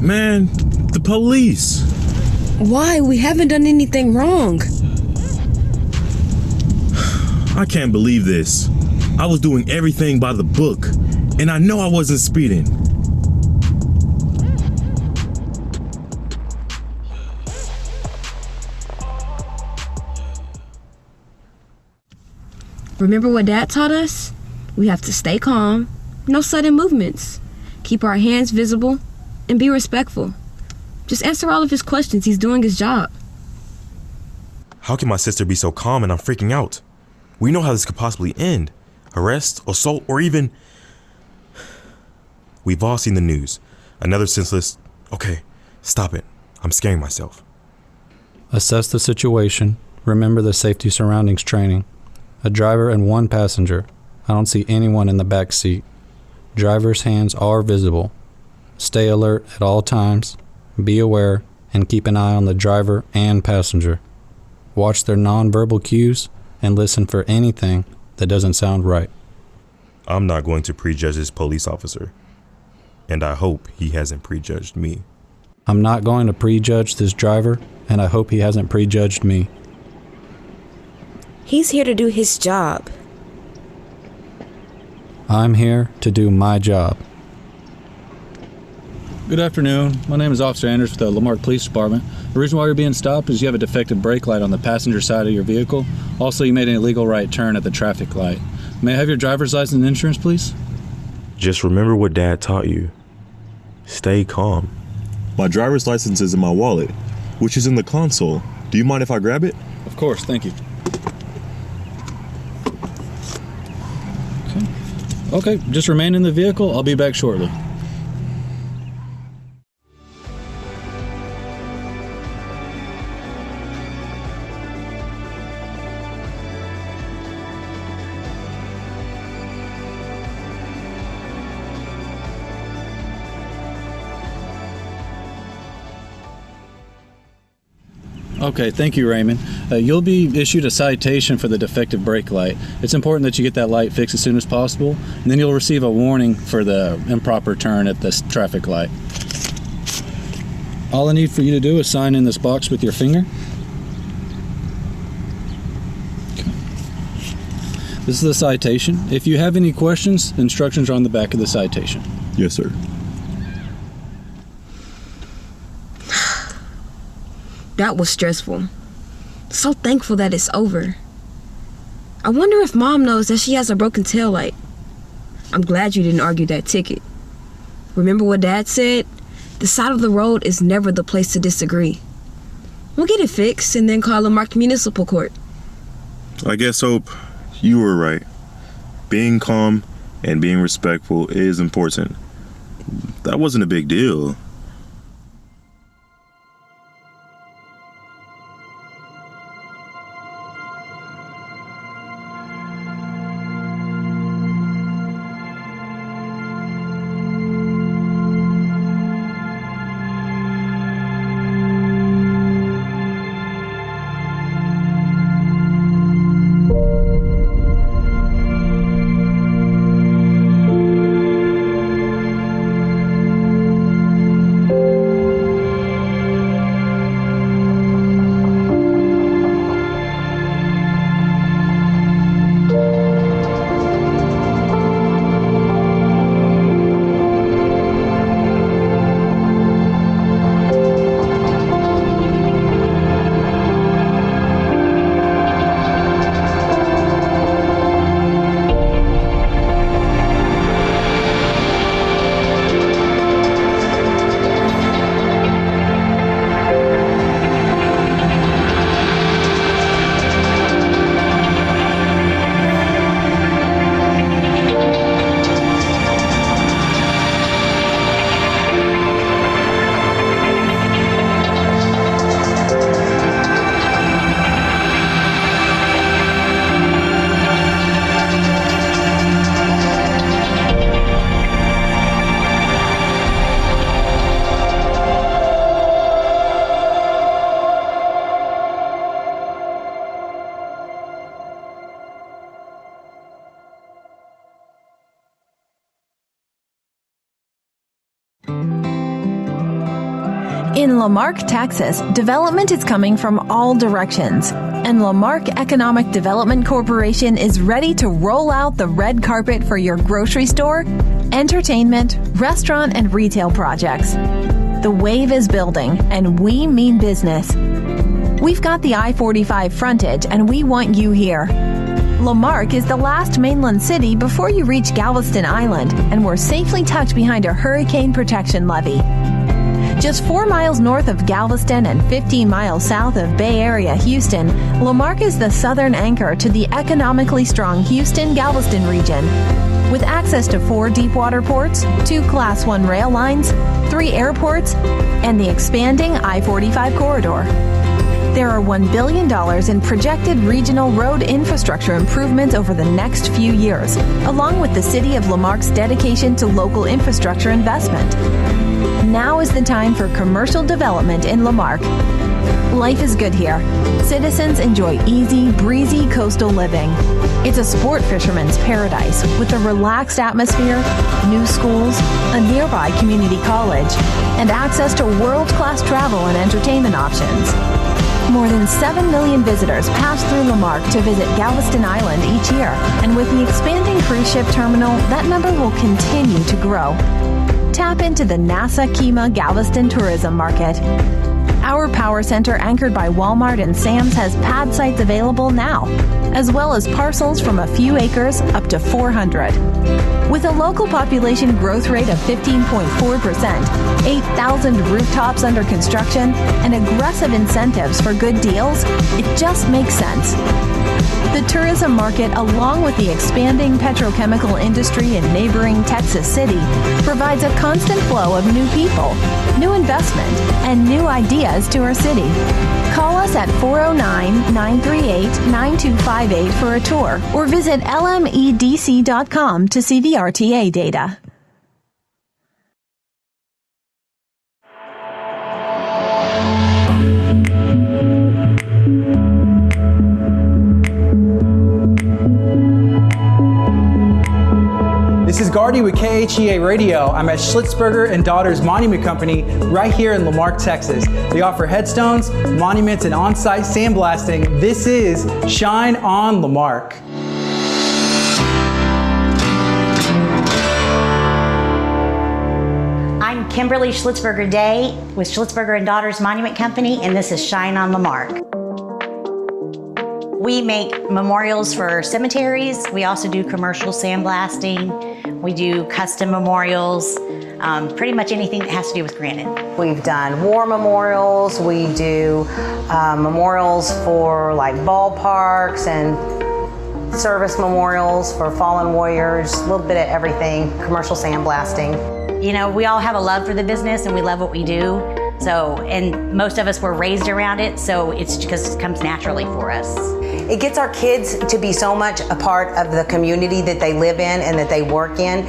Speaker 10: Man, the police.
Speaker 13: Why? We haven't done anything wrong.
Speaker 10: I can't believe this. I was doing everything by the book, and I know I wasn't speeding.
Speaker 13: Remember what Dad taught us? We have to stay calm, no sudden movements, keep our hands visible, and be respectful. Just answer all of his questions. He's doing his job.
Speaker 10: How can my sister be so calm and I'm freaking out? We know how this could possibly end. Arrest, assault, or even... We've all seen the news. Another senseless... Okay, stop it. I'm scaring myself.
Speaker 25: Assess the situation. Remember the safety surroundings training. A driver and one passenger. I don't see anyone in the back seat. Driver's hands are visible. Stay alert at all times, be aware, and keep an eye on the driver and passenger. Watch their nonverbal cues and listen for anything that doesn't sound right.
Speaker 10: I'm not going to prejudge this police officer, and I hope he hasn't prejudged me.
Speaker 25: I'm not going to prejudge this driver, and I hope he hasn't prejudged me.
Speaker 13: He's here to do his job.
Speaker 25: I'm here to do my job.
Speaker 14: Good afternoon. My name is Officer Anders with the Lamarque Police Department. The reason why you're being stopped is you have a defective brake light on the passenger side of your vehicle. Also, you made an illegal right turn at the traffic light. May I have your driver's license and insurance, please?
Speaker 10: Just remember what Dad taught you. Stay calm.
Speaker 16: My driver's license is in my wallet, which is in the console. Do you mind if I grab it?
Speaker 14: Of course, thank you. Okay, just remain in the vehicle. I'll be back shortly. Okay, thank you, Raymond. You'll be issued a citation for the defective brake light. It's important that you get that light fixed as soon as possible, and then you'll receive a warning for the improper turn at this traffic light. All I need for you to do is sign in this box with your finger. Okay. This is the citation. If you have any questions, instructions are on the back of the citation.
Speaker 16: Yes, sir.
Speaker 13: That was stressful. So thankful that it's over. I wonder if Mom knows that she has a broken taillight. I'm glad you didn't argue that ticket. Remember what Dad said? The side of the road is never the place to disagree. We'll get it fixed and then call Marque Municipal Court.
Speaker 16: I guess, Hope, you were right. Being calm and being respectful is important. That wasn't a big deal.
Speaker 4: In Lamarque, Texas, development is coming from all directions, and Lamarque Economic Development Corporation is ready to roll out the red carpet for your grocery store, entertainment, restaurant, and retail projects. The wave is building, and we mean business. We've got the I-45 frontage, and we want you here. Lamarque is the last mainland city before you reach Galveston Island, and we're safely tucked behind a hurricane protection levee. Just 4 miles north of Galveston and 15 miles south of Bay Area, Houston, Lamarque is the southern anchor to the economically strong Houston-Galveston region. With access to 4 deepwater ports, 2 Class 1 rail lines, 3 airports, and the expanding I-45 corridor. There are $1 billion in projected regional road infrastructure improvements over the next few years, along with the City of Lamarque's dedication to local infrastructure investment. Now is the time for commercial development in Lamarque. Life is good here. Citizens enjoy easy, breezy coastal living. It's a sport fisherman's paradise with a relaxed atmosphere, new schools, a nearby community college, and access to world-class travel and entertainment options. More than 7 million visitors pass through Lamarque to visit Galveston Island each year, and with the expanding cruise ship terminal, that number will continue to grow. Tap into the NASA Kemah Galveston tourism market. Our power center, anchored by Walmart and Sam's, has pad sites available now, as well as parcels from a few acres up to 400. With a local population growth rate of 15.4%, 8,000 rooftops under construction, and aggressive incentives for good deals, it just makes sense. The tourism market, along with the expanding petrochemical industry in neighboring Texas City, provides a constant flow of new people, new investment, and new ideas to our city. Call us at 409-938-9258 for a tour, or visit lmedc.com to see the RTA data.
Speaker 18: This is Gardy with KHEA Radio. I'm at Schlitzberger and Daughters Monument Company right here in Lamarque, Texas. They offer headstones, monuments, and on-site sandblasting. This is Shine on Lamarque.
Speaker 12: Kimberly Schlitzberger Day with Schlitzberger and Daughters Monument Company, and this is Shine on Lamarck. We make memorials for cemeteries. We also do commercial sandblasting. We do custom memorials, pretty much anything that has to do with granite.
Speaker 11: We've done war memorials. We do memorials for like ballparks and service memorials for fallen warriors, a little bit of everything, commercial sandblasting.
Speaker 12: You know, we all have a love for the business and we love what we do. So, and most of us were raised around it, so it's just comes naturally for us.
Speaker 11: It gets our kids to be so much a part of the community that they live in and that they work in.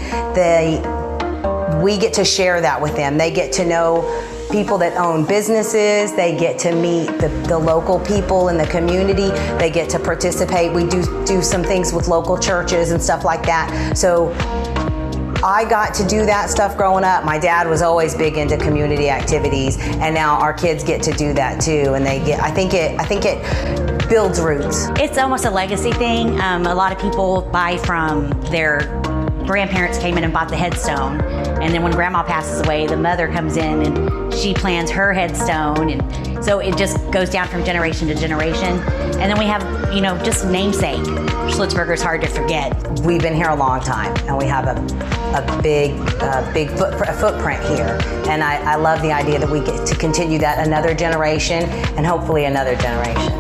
Speaker 11: We get to share that with them. They get to know people that own businesses. They get to meet the local people in the community. They get to participate. We do some things with local churches and stuff like that. So I got to do that stuff growing up. My dad was always big into community activities, and now our kids get to do that too. And I think it builds roots.
Speaker 12: It's almost a legacy thing. A lot of people buy from their grandparents came in and bought the headstone, and then when grandma passes away, the mother comes in and she plans her headstone, and so it just goes down from generation to generation. And then we have, you know, just namesake. Schlitzberger's hard to forget.
Speaker 11: We've been here a long time, and we have a big footprint here, and I love the idea that we get to continue that another generation and hopefully another generation.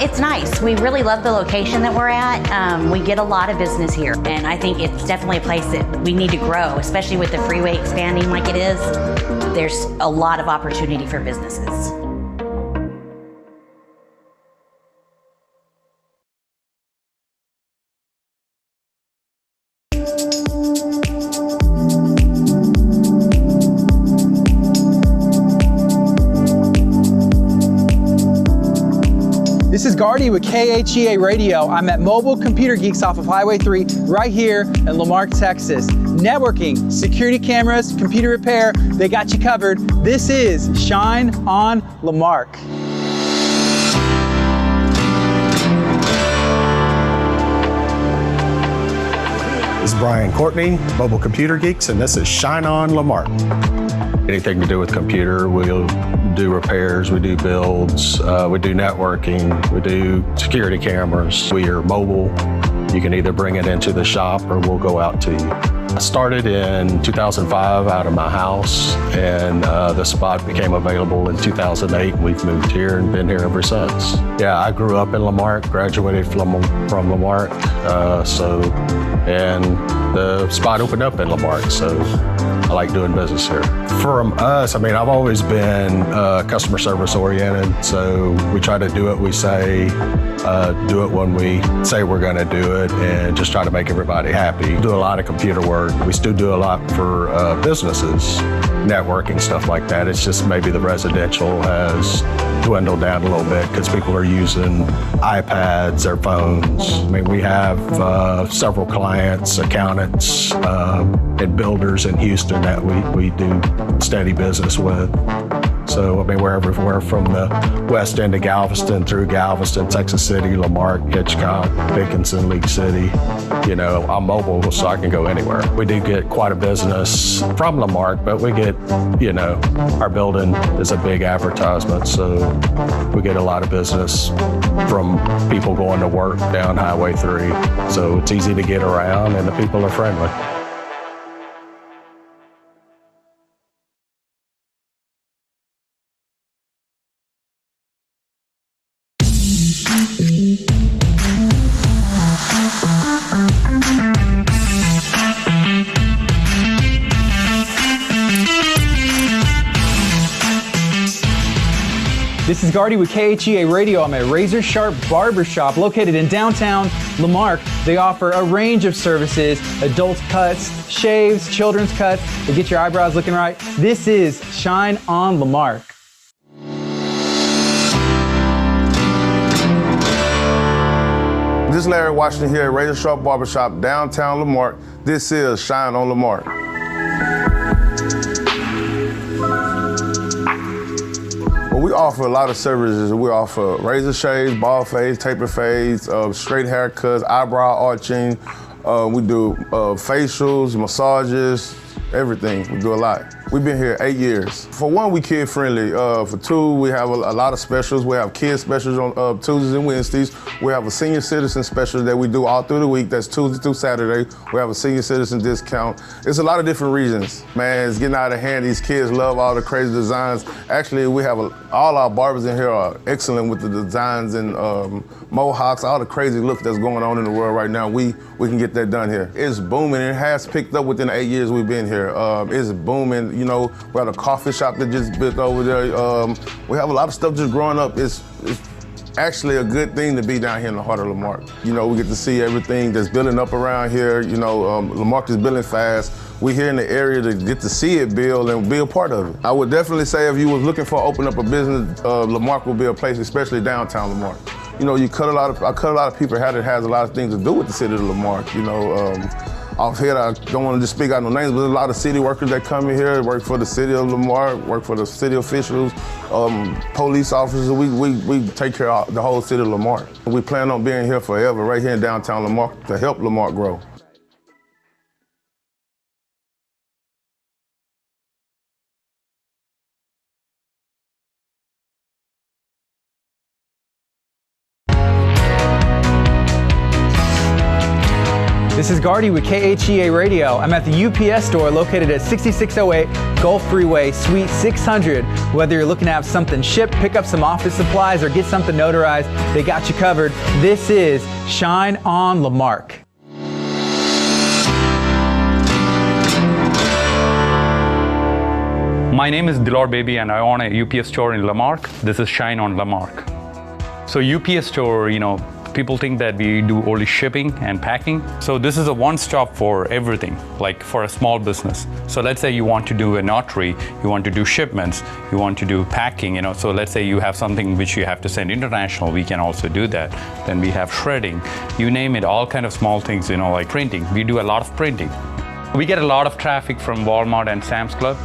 Speaker 12: It's nice. We really love the location that we're at. We get a lot of business here, and I think it's definitely a place that we need to grow, especially with the freeway expanding like it is. There's a lot of opportunity for businesses.
Speaker 18: This is Gardy with KHEA Radio. I'm at Mobile Computer Geeks off of Highway 3 right here in Lamarck, Texas. Networking, security cameras, computer repair, they got you covered. This is Shine on Lamarck.
Speaker 19: This is Brian Courtney, Mobile Computer Geeks, and this is Shine on Lamarck.
Speaker 20: Anything to do with computer, we'll do repairs, we do builds, we do networking, we do security cameras. We are mobile. You can either bring it into the shop or we'll go out to you. I started in 2005 out of my house, and the spot became available in 2008. We've moved here and been here ever since. Yeah, I grew up in Lamarck, graduated from Lamarck, and the spot opened up in Lamarck, so I like doing business here. From us, I mean, I've always been customer service oriented, so we try to do what we say, do it when we say we're gonna do it, and just try to make everybody happy. Do a lot of computer work. We still do a lot for businesses, networking, stuff like that. It's just maybe the residential has dwindled down a little bit because people are using iPads or phones. I mean, we have several clients, accountants, and builders in Houston that we do steady business with. So, I mean, we're everywhere from the west end of Galveston through Galveston, Texas City, Lamarck, Hitchcock, Dickinson, League City. You know, I'm mobile, so I can go anywhere. We do get quite a business from Lamarck, but we get, you know, our building is a big advertisement, so we get a lot of business from people going to work down Highway 3. So it's easy to get around, and the people are friendly.
Speaker 18: This is Gardy with KHEA Radio. I'm at Razor Sharp Barbershop located in downtown Lamarck. They offer a range of services, adult cuts, shaves, children's cuts, to get your eyebrows looking right. This is Shine on Lamarck.
Speaker 21: This is Larry Washington here at Razor Sharp Barbershop, downtown Lamarck. This is Shine on Lamarck. Well, we offer a lot of services. We offer razor shaves, bald fades, taper fades, straight haircuts, eyebrow arching. We do facials, massages, everything. We do a lot. We've been here 8 years. For one, we kid friendly. For two, we have a lot of specials. We have kids specials on Tuesdays and Wednesdays. We have a senior citizen special that we do all through the week. That's Tuesday through Saturday. We have a senior citizen discount. It's a lot of different reasons. Man, it's getting out of hand. These kids love all the crazy designs. Actually, we have all our barbers in here are excellent with the designs and mohawks, all the crazy look that's going on in the world right now. We can get that done here. It's booming. It has picked up within the 8 years we've been here. It's booming. You know, we have a coffee shop that just built over there. We have a lot of stuff just growing up. It's actually a good thing to be down here in the heart of Lamarque. You know, we get to see everything that's building up around here. You know, Lamarque is building fast. We're here in the area to get to see it build and be a part of it. I would definitely say if you was looking for open up a business, Lamarque would be a place, especially downtown Lamarque. You know, I cut a lot of people out that has a lot of things to do with the city of Lamarque. You know, off here, I don't want to just speak out no names, but there's a lot of city workers that come in here, work for the city of Lamarque, work for the city officials, police officers. We take care of the whole city of Lamarque. We plan on being here forever, right here in downtown Lamarque, to help Lamarque grow.
Speaker 18: This is Gardy with KHEA Radio. I'm at the UPS store located at 6608 Gulf Freeway, Suite 600. Whether you're looking to have something shipped, pick up some office supplies, or get something notarized, they got you covered. This is Shine on Lamarque.
Speaker 1: My name is Dilor Baby and I own a UPS store in Lamarque. This is Shine on Lamarque. So UPS store, you know, people think that we do only shipping and packing. So this is a one-stop for everything, like for a small business. So let's say you want to do a notary, you want to do shipments, you want to do packing, you know. So let's say you have something which you have to send international, we can also do that. Then we have shredding, you name it, all kind of small things, you know, like printing. We do a lot of printing. We get a lot of traffic from Walmart and Sam's Club.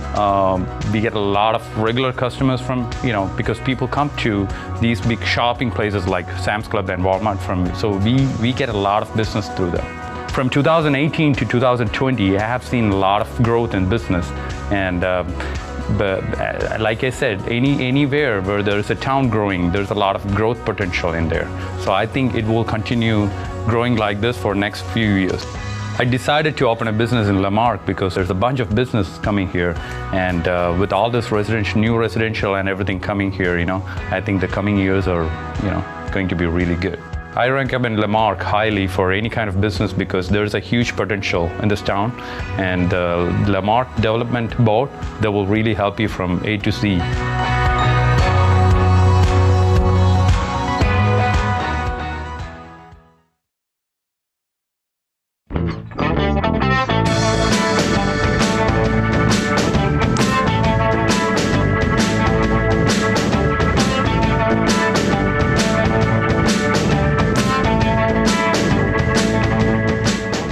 Speaker 1: We get a lot of regular customers from, you know, because people come to these big shopping places like Sam's Club and Walmart so we get a lot of business through them. From 2018 to 2020, I have seen a lot of growth in business. And but like I said, anywhere where there's a town growing, there's a lot of growth potential in there. So I think it will continue growing like this for next few years. I decided to open a business in Lamarque because there's a bunch of business coming here, and with all this new residential and everything coming here, you know, I think the coming years are, you know, going to be really good. I recommend Lamarque highly for any kind of business because there's a huge potential in this town, and Lamarque Development Board, that will really help you from A to Z.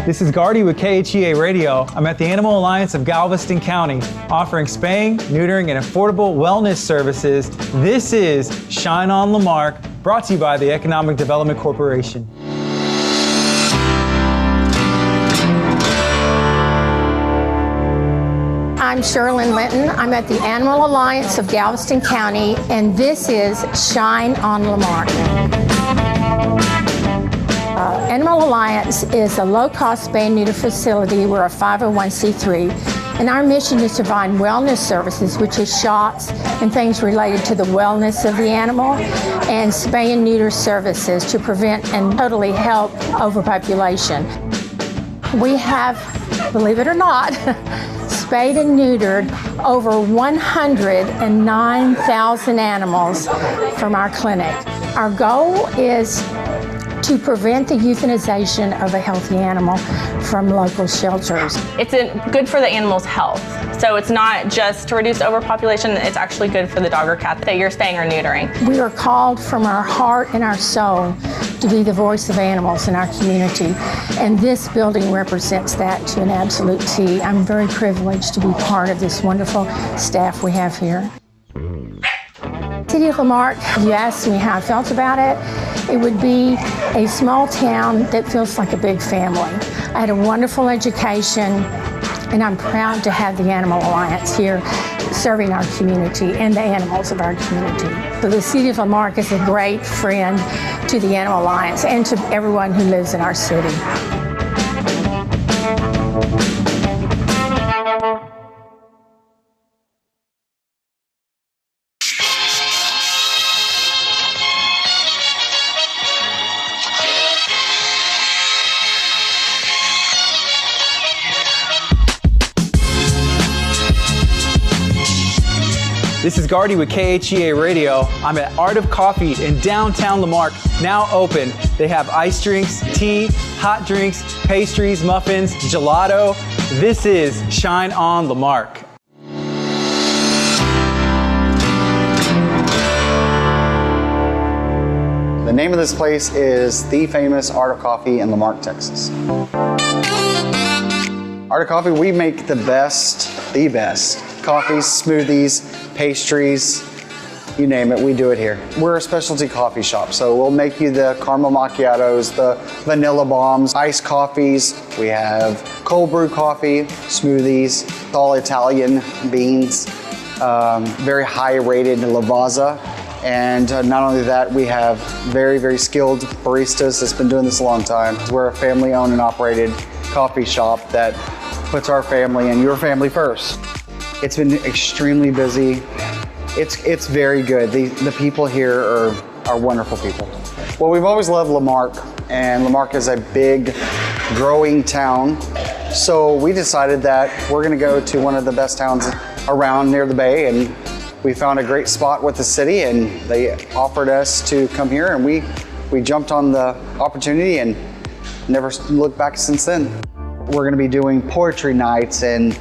Speaker 18: This is Gardy with KHEA Radio. I'm at the Animal Alliance of Galveston County, offering spaying, neutering, and affordable wellness services. This is Shine on Lamarque, brought to you by the Economic Development Corporation.
Speaker 15: I'm Sherlyn Linton. I'm at the Animal Alliance of Galveston County, and this is Shine on Lamarque. Animal Alliance is a low-cost spay and neuter facility. We're a 501c3, and our mission is to provide wellness services, which is shots and things related to the wellness of the animal, and spay and neuter services to prevent and totally help overpopulation. We have, believe it or not, spayed and neutered over 109,000 animals from our clinic. Our goal is to prevent the euthanization of a healthy animal from local shelters.
Speaker 22: It's good for the animal's health. So it's not just to reduce overpopulation, it's actually good for the dog or cat that you're spaying or neutering.
Speaker 15: We are called from our heart and our soul to be the voice of animals in our community. And this building represents that to an absolute T. I'm very privileged to be part of this wonderful staff we have here. City of Lamarque, you asked me how I felt about it. It would be a small town that feels like a big family. I had a wonderful education. And I'm proud to have the Animal Alliance here serving our community and the animals of our community. So the City of Lamarque is a great friend to the Animal Alliance and to everyone who lives in our city.
Speaker 18: This is Gardy with KHEA Radio. I'm at Art of Coffee in downtown Lamarque, now open. They have iced drinks, tea, hot drinks, pastries, muffins, gelato. This is Shine on Lamarque.
Speaker 5: The name of this place is the famous Art of Coffee in Lamarque, Texas. Art of Coffee, we make the best coffees, smoothies, pastries, you name it, we do it here. We're a specialty coffee shop, so we'll make you the caramel macchiatos, the vanilla bombs, iced coffees. We have cold brew coffee, smoothies, all Italian beans, very high rated Lavazza. And not only that, we have very, very skilled baristas that's been doing this a long time. We're a family owned and operated coffee shop that puts our family and your family first. It's been extremely busy. It's very good. The people here are wonderful people. Well, we've always loved Lamarque, and Lamarque is a big, growing town. So we decided that we're gonna go to one of the best towns around near the bay, and we found a great spot with the city, and they offered us to come here, and we jumped on the opportunity and never looked back since then. We're gonna be doing poetry nights and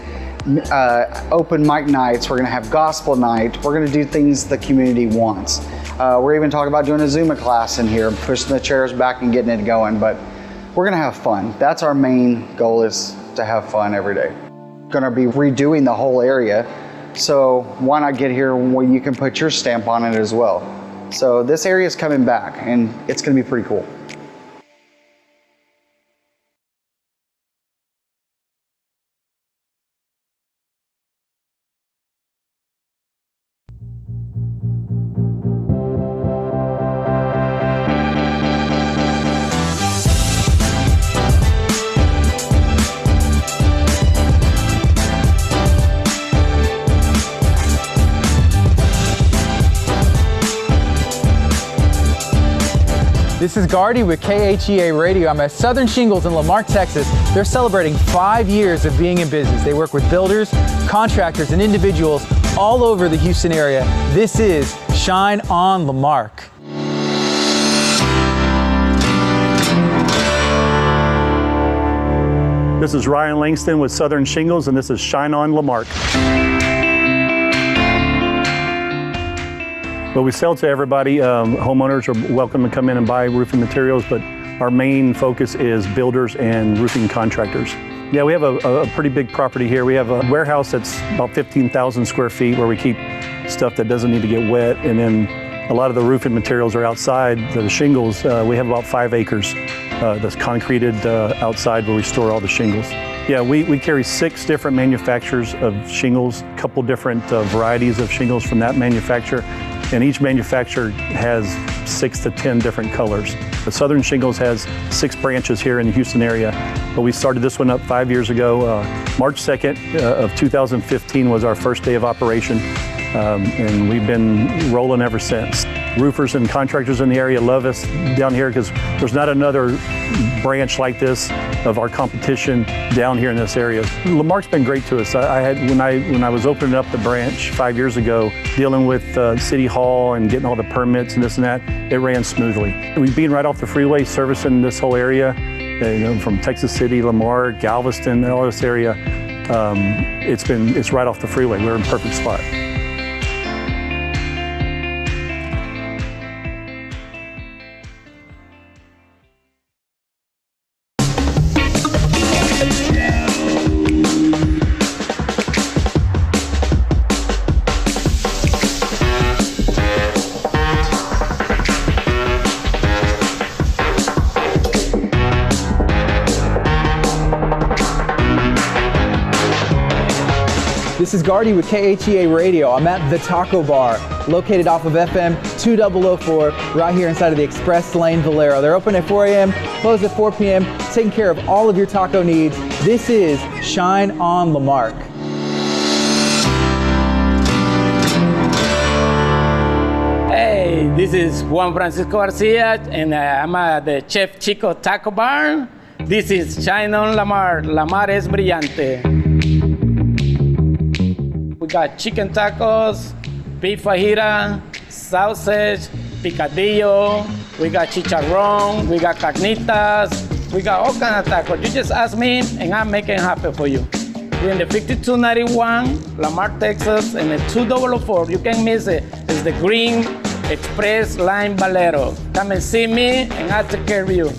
Speaker 5: open mic nights. We're gonna have gospel night. We're gonna do things the community wants. We're even talking about doing a Zumba class in here, pushing the chairs back and getting it going, but we're gonna have fun. That's our main goal, is to have fun every day. Gonna be redoing the whole area, so why not get here where you can put your stamp on it as well. So this area is coming back, and it's gonna be pretty cool.
Speaker 18: This is Gardy with KHEA Radio. I'm at Southern Shingles in Lamarque, Texas. They're celebrating 5 years of being in business. They work with builders, contractors, and individuals all over the Houston area. This is Shine on Lamarque.
Speaker 7: This is Ryan Langston with Southern Shingles, and this is Shine on Lamarque. Well, we sell to everybody. Homeowners are welcome to come in and buy roofing materials, but our main focus is builders and roofing contractors. Yeah, we have a pretty big property here. We have a warehouse that's about 15,000 square feet where we keep stuff that doesn't need to get wet, and then a lot of the roofing materials are outside. The shingles, we have about 5 acres that's concreted outside where we store all the shingles. Yeah, we carry 6 different manufacturers of shingles, a couple different varieties of shingles from that manufacturer, and each manufacturer has 6 to 10 different colors. The Southern Shingles has 6 branches here in the Houston area, but we started this one up 5 years ago. March 2nd of 2015 was our first day of operation, and we've been rolling ever since. Roofers and contractors in the area love us down here because there's not another branch like this of our competition down here in this area. Lamarque's been great to us. When I was opening up the branch 5 years ago, dealing with City Hall and getting all the permits and this and that, it ran smoothly. We've been right off the freeway, servicing this whole area, from Texas City, Lamarque, Galveston, all this area. It's right off the freeway. We're in a perfect spot.
Speaker 18: This is Gardy with KHEA Radio. I'm at the Taco Bar, located off of FM 2004, right here inside of the Express Lane Valero. They're open at 4 a.m., close at 4 p.m., taking care of all of your taco needs. This is Shine on Lamarque.
Speaker 6: Hey, this is Juan Francisco Garcia, and I'm at the Chef Chico Taco Bar. This is Shine on Lamarque. Lamarque es brillante. We got chicken tacos, beef fajita, sausage, picadillo. We got chicharrón. We got carnitas. We got all kinds of tacos. You just ask me, and I'll make it happen for you. We're in the 5291, Lamarque, Texas, and the 2004. You can't miss it. It's the Green Express Line Valero. Come and see me, and I'll take care of you.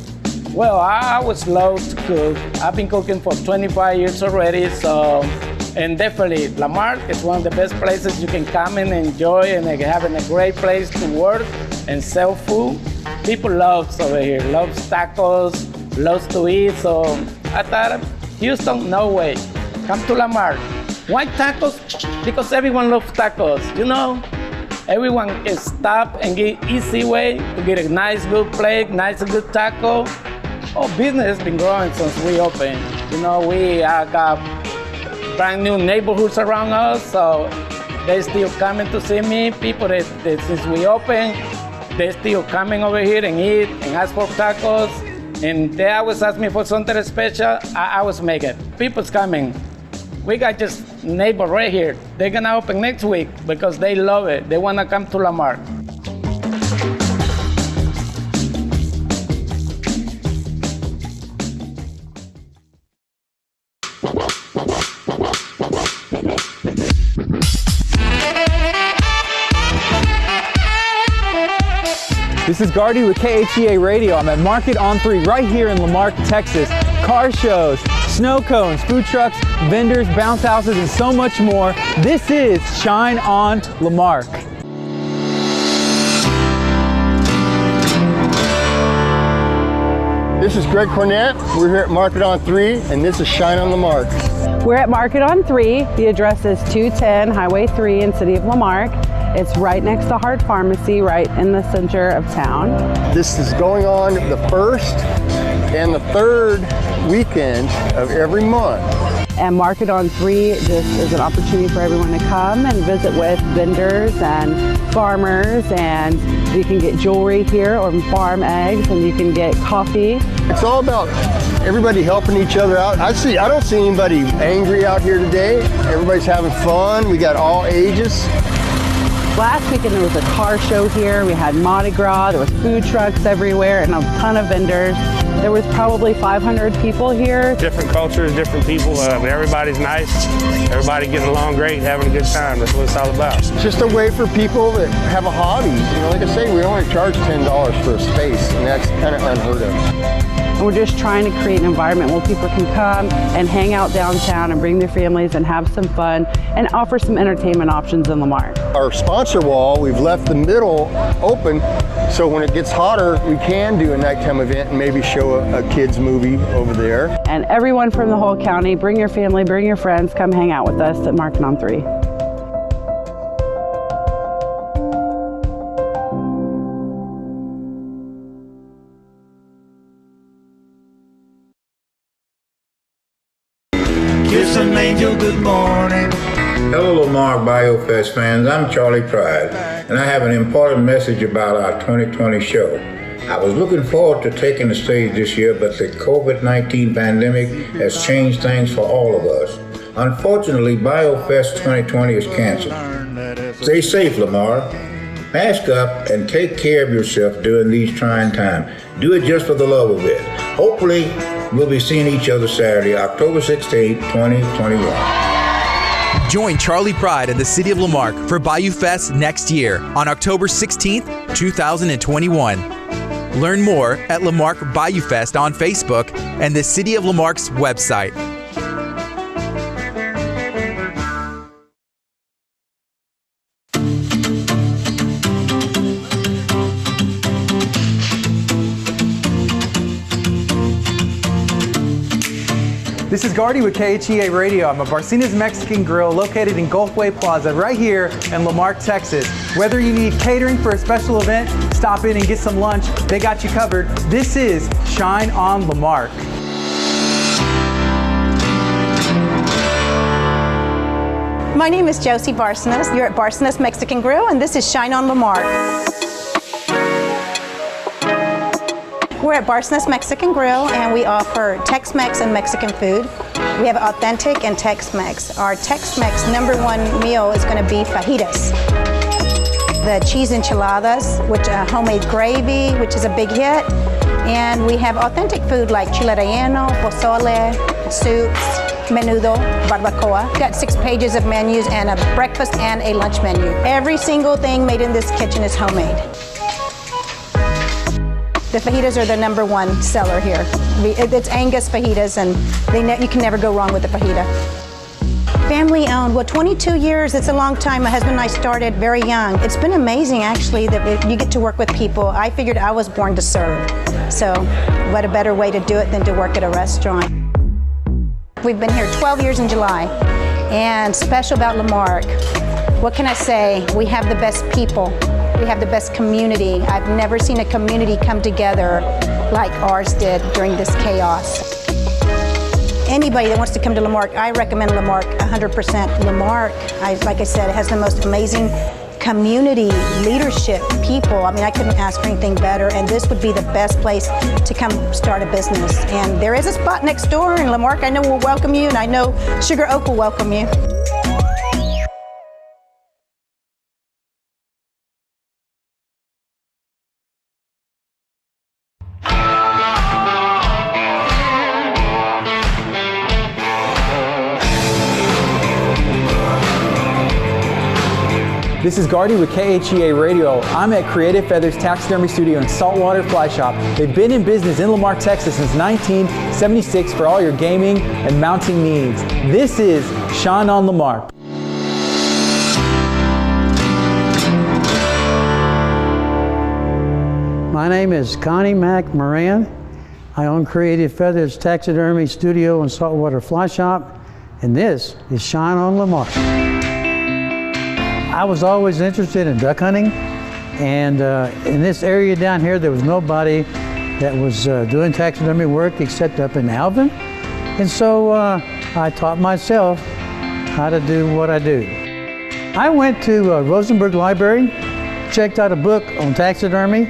Speaker 6: Well, I always love to cook. I've been cooking for 25 years already, so, and definitely Lamarque is one of the best places you can come and enjoy and having a great place to work and sell food. People love over here, loves tacos, loves to eat, so I thought, Houston, no way. Come to Lamarque. Why tacos? Because everyone loves tacos, you know? Everyone can stop and get easy way to get a nice, good plate, nice, good taco. Oh, business has been growing since we opened. You know, we got brand new neighborhoods around us, so they still coming to see me. People that since we opened, they still coming over here and eat and ask for tacos. And they always ask me for something special, I always make it. People's coming. We got just neighbor right here. They're gonna open next week because they love it. They wanna come to Lamarque.
Speaker 18: This is Gardy with KHEA Radio. I'm at Market on 3 right here in Lamarque, Texas. Car shows, snow cones, food trucks, vendors, bounce houses, and so much more. This is Shine on Lamarque.
Speaker 8: This is Greg Cornett. We're here at Market on 3, and this is Shine on Lamarque.
Speaker 9: We're at Market on 3. The address is 210 Highway 3 in City of Lamarque. It's right next to Hart Pharmacy, right in the center of town.
Speaker 8: This is going on the first and the third weekend of every month.
Speaker 9: And Market on 3 just is an opportunity for everyone to come and visit with vendors and farmers, and you can get jewelry here or farm eggs, and you can get coffee.
Speaker 8: It's all about everybody helping each other out. I don't see anybody angry out here today. Everybody's having fun. We got all ages.
Speaker 9: Last weekend there was a car show here. We had Mardi Gras. There was food trucks everywhere and a ton of vendors. There was probably 500 people here.
Speaker 23: Different cultures, different people, but everybody's nice. Everybody getting along great, having a good time. That's what it's all about.
Speaker 8: It's just a way for people that have a hobby. You know, like I say, we only charge $10 for a space, and that's kind of unheard of.
Speaker 9: And we're just trying to create an environment where people can come and hang out downtown and bring their families and have some fun and offer some entertainment options in Lamarque.
Speaker 8: Our sponsor wall, we've left the middle open, so when it gets hotter, we can do a nighttime event and maybe show a kids movie over there.
Speaker 9: And everyone from the whole county, bring your family, bring your friends, come hang out with us at Market on 3.
Speaker 24: Kiss an angel good morning. Hello Lamarque BioFest fans, I'm Charlie Pride, and I have an important message about our 2020 show. I was looking forward to taking the stage this year, but the COVID-19 pandemic has changed things for all of us. Unfortunately, BioFest 2020 is canceled. Stay safe, Lamarque. Mask up and take care of yourself during these trying times. Do it just for the love of it. Hopefully, we'll be seeing each other Saturday, October 16, 2021.
Speaker 26: Join Charlie Pride and the City of Lamarque for Bayou Fest next year on October 16th, 2021. Learn more at Lamarque Bayou Fest on Facebook and the City of Lamarque's website.
Speaker 18: This is Gardy with KHEA Radio. I'm at Barcena's Mexican Grill located in Gulfway Plaza right here in Lamarque, Texas. Whether you need catering for a special event, stop in and get some lunch, they got you covered. This is Shine on Lamarque.
Speaker 2: My name is Josie Barcenas. You're at Barcena's Mexican Grill, and this is Shine on Lamarque. We're at Barcena's Mexican Grill, and we offer Tex-Mex and Mexican food. We have authentic and Tex-Mex. Our Tex-Mex #1 meal is going to be fajitas. The cheese enchiladas, which are homemade gravy, which is a big hit. And we have authentic food like chile relleno, pozole, soups, menudo, barbacoa. We've got 6 pages of menus and a breakfast and a lunch menu. Every single thing made in this kitchen is homemade. The fajitas are the #1 seller here. It's Angus fajitas, and you can never go wrong with the fajita. Family owned, well, 22 years, it's a long time. My husband and I started very young. It's been amazing, actually, that you get to work with people. I figured I was born to serve. So what a better way to do it than to work at a restaurant. We've been here 12 years in July, and special about Lamarque, what can I say? We have the best people. We have the best community. I've never seen a community come together like ours did during this chaos. Anybody that wants to come to Lamarque, I recommend Lamarque 100%. Lamarque, like I said, it has the most amazing community, leadership, people. I mean, I couldn't ask for anything better, and this would be the best place to come start a business. And there is a spot next door in Lamarque. I know will welcome you, and I know Sugar Oak will welcome you.
Speaker 18: This is Gardy with KHEA Radio. I'm at Creative Feathers Taxidermy Studio and Saltwater Fly Shop. They've been in business in Lamarque, Texas since 1976 for all your gaming and mounting needs. This is Shine on Lamarque.
Speaker 3: My name is Connie Mack Moran. I own Creative Feathers Taxidermy Studio and Saltwater Fly Shop, and this is Shine on Lamarque. I was always interested in duck hunting, and in this area down here there was nobody that was doing taxidermy work except up in Alvin, and so I taught myself how to do what I do. I went to Rosenberg Library, checked out a book on taxidermy,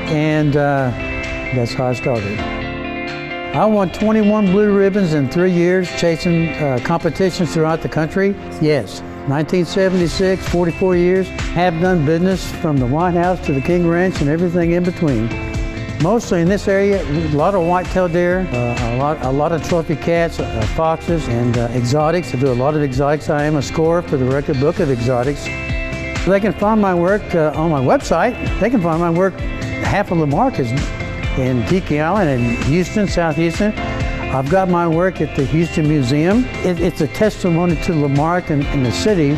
Speaker 3: and that's how I started. I won 21 blue ribbons in 3 years chasing competitions throughout the country. Yes. 1976, 44 years. Have done business from the White House to the King Ranch and everything in between. Mostly in this area, a lot of white-tailed deer, a lot of trophy cats, foxes, and exotics. I do a lot of exotics. I am a scorer for the Record Book of Exotics. They can find my work on my website. They can find my work. Half of Lamarque is in Tiki Island and Houston, South Houston. I've got my work at the Houston Museum. It's a testimony to Lamarque and the city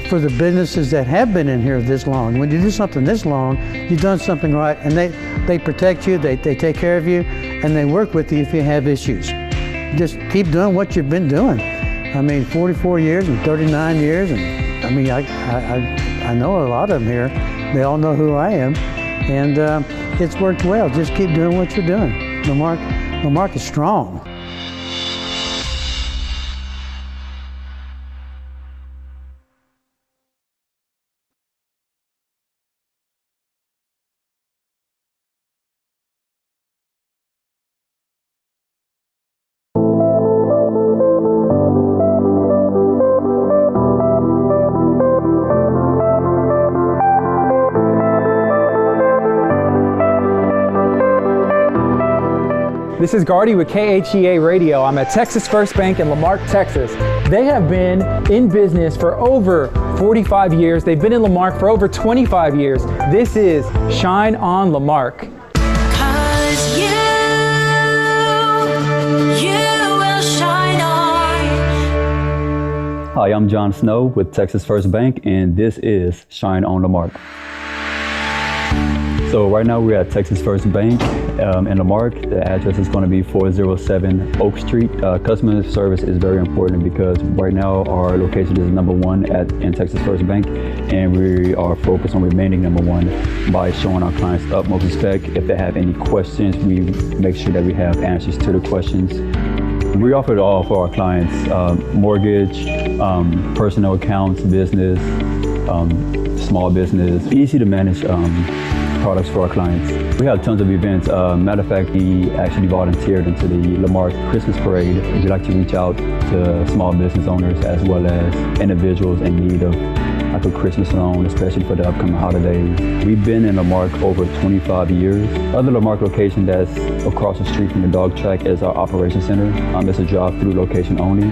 Speaker 3: for the businesses that have been in here this long. When you do something this long, you've done something right, and they protect you, they take care of you, and they work with you if you have issues. Just keep doing what you've been doing. I mean, 44 years and 39 years, and I mean, I know a lot of them here. They all know who I am, and it's worked well. Just keep doing what you're doing. Lamarque is strong.
Speaker 18: This is Gardy with KHEA Radio. I'm at Texas First Bank in Lamarque, Texas. They have been in business for over 45 years. They've been in Lamarque for over 25 years. This is Shine on Lamarque.
Speaker 10: You will shine on.
Speaker 14: Hi, I'm John Snow with Texas First Bank, and this is Shine on Lamarque. So right now we're at Texas First Bank in Lamarque. The address is going to be 407 Oak Street. Customer service is very important because right now our location is #1 in Texas First Bank, and we are focused on remaining #1 by showing our clients utmost respect. If they have any questions, we make sure that we have answers to the questions. We offer it all for our clients: mortgage, personal accounts, business, small business, easy to manage products for our clients. We have tons of events. Matter of fact, we actually volunteered into the Lamarque Christmas Parade. We like to reach out to small business owners as well as individuals in need of like a Christmas loan, especially for the upcoming holidays. We've been in Lamarque over 25 years. Other Lamarque location that's across the street from the dog track is our operations center. It's a drive-through location only.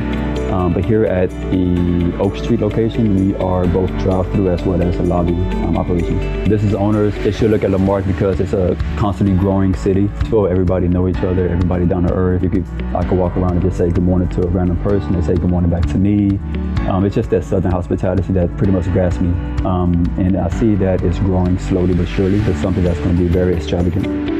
Speaker 14: But here at the Oak Street location, we are both drive-through as well as a lobby operations. Business owners, they should look at Lamarque because it's a constantly growing city. So everybody know each other, everybody down to earth. I could walk around and just say good morning to a random person. They say good morning back to me. It's just that Southern hospitality that pretty much grabs me. And I see that it's growing slowly but surely. It's something that's going to be very extravagant.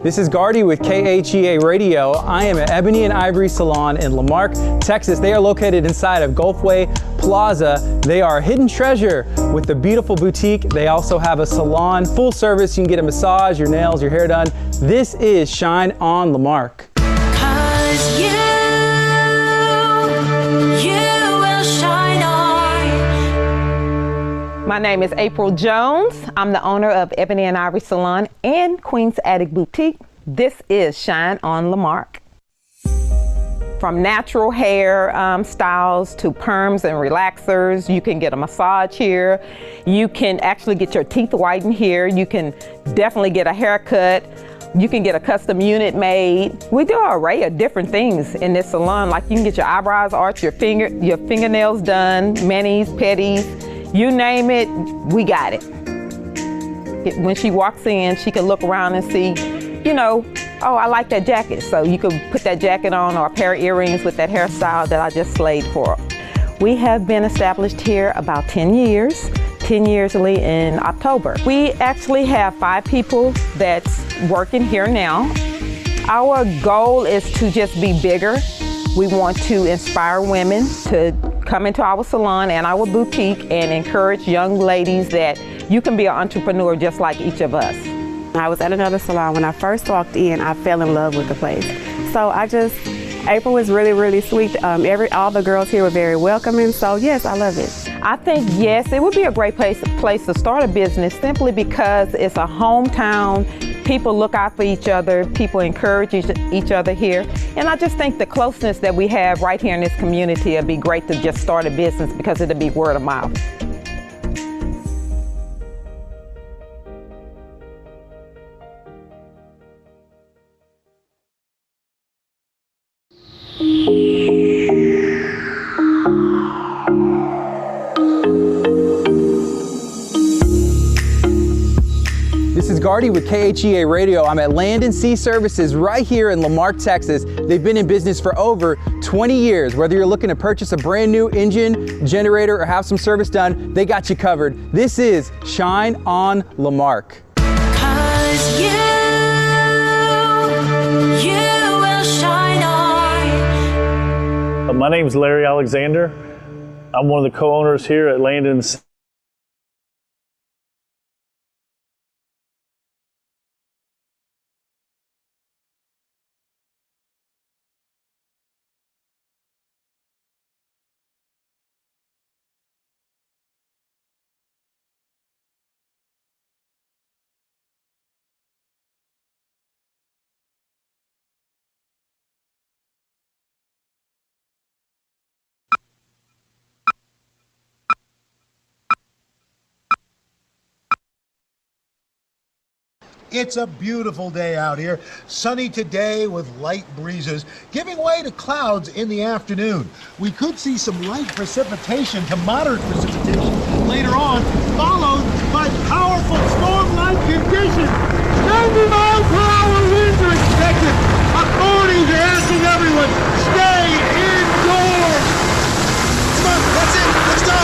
Speaker 18: This is Gardy with KHEA Radio. I am at Ebony and Ivory Salon in Lamarque, Texas. They are located inside of Gulfway Plaza. They are a hidden treasure with a beautiful boutique. They also have a salon, full service. You can get a massage, your nails, your hair done. This is Shine on Lamarque.
Speaker 10: Cause you will shine on.
Speaker 4: My name is April Jones. I'm the owner of Ebony and Ivory Salon and Queen's Attic Boutique. This is Shine on Lamarque. From natural hair styles to perms and relaxers, you can get a massage here. You can actually get your teeth whitened here. You can definitely get a haircut. You can get a custom unit made. We do an array of different things in this salon. Like you can get your eyebrows arched, your fingernails done, manis, pedis, you name it, we got it. When she walks in, she can look around and see, you know, oh, I like that jacket. So you could put that jacket on or a pair of earrings with that hairstyle that I just slayed for her. We have been established here about 10 years. 10 years in October. We actually have 5 people that's working here now. Our goal is to just be bigger. We want to inspire women to come into our salon and our boutique and encourage young ladies that you can be an entrepreneur just like each of us.
Speaker 9: I was at another salon. When I first walked in, I fell in love with the place. So April was really, really sweet. All the girls here were very welcoming, so yes, I love it.
Speaker 4: I think yes, it would be a great place to start a business simply because it's a hometown. People look out for each other, people encourage each other here. And I just think the closeness that we have right here in this community would be great to just start a business because it'll be word of mouth.
Speaker 18: This is Gardy with KHEA Radio. I'm at Land and Sea Services right here in Lamarque, Texas. They've been in business for over 20 years. Whether you're looking to purchase a brand new engine, generator, or have some service done, they got you covered. This is Shine on Lamarque.
Speaker 10: Cause you will shine on.
Speaker 7: My name is Larry Alexander. I'm one of the co-owners here at Land and Sea.
Speaker 11: It's a beautiful day out here. Sunny today with light breezes, giving way to clouds in the afternoon. We could see some light precipitation to moderate precipitation later on, followed by powerful storm-like conditions. 90-mile-per-hour winds are expected. Authorities are asking everyone, stay indoors. Come on, that's it. Let's go.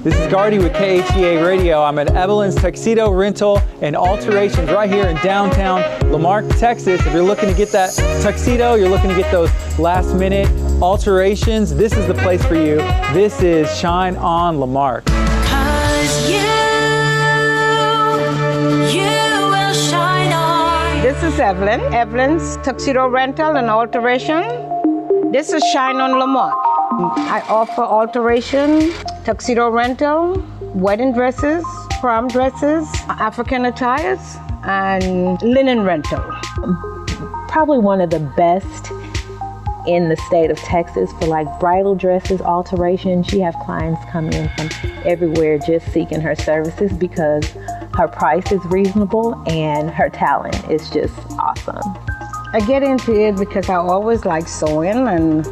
Speaker 18: This is Gardy with KHEA Radio. I'm at Evelyn's Tuxedo Rental and Alterations right here in downtown Lamarck, Texas. If you're looking to get that tuxedo, you're looking to get those last minute alterations, this is the place for you. This is Shine on Lamarck.
Speaker 10: 'Cause you will shine on.
Speaker 12: This is Evelyn, Evelyn's Tuxedo Rental and Alteration. This is Shine on Lamarck. I offer alteration, tuxedo rental, wedding dresses, prom dresses, African attires, and linen rental.
Speaker 4: Probably one of the best in the state of Texas for like bridal dresses, alterations. You have clients coming in from everywhere just seeking her services because her price is reasonable and her talent is just awesome.
Speaker 12: I get into it because I always like sewing and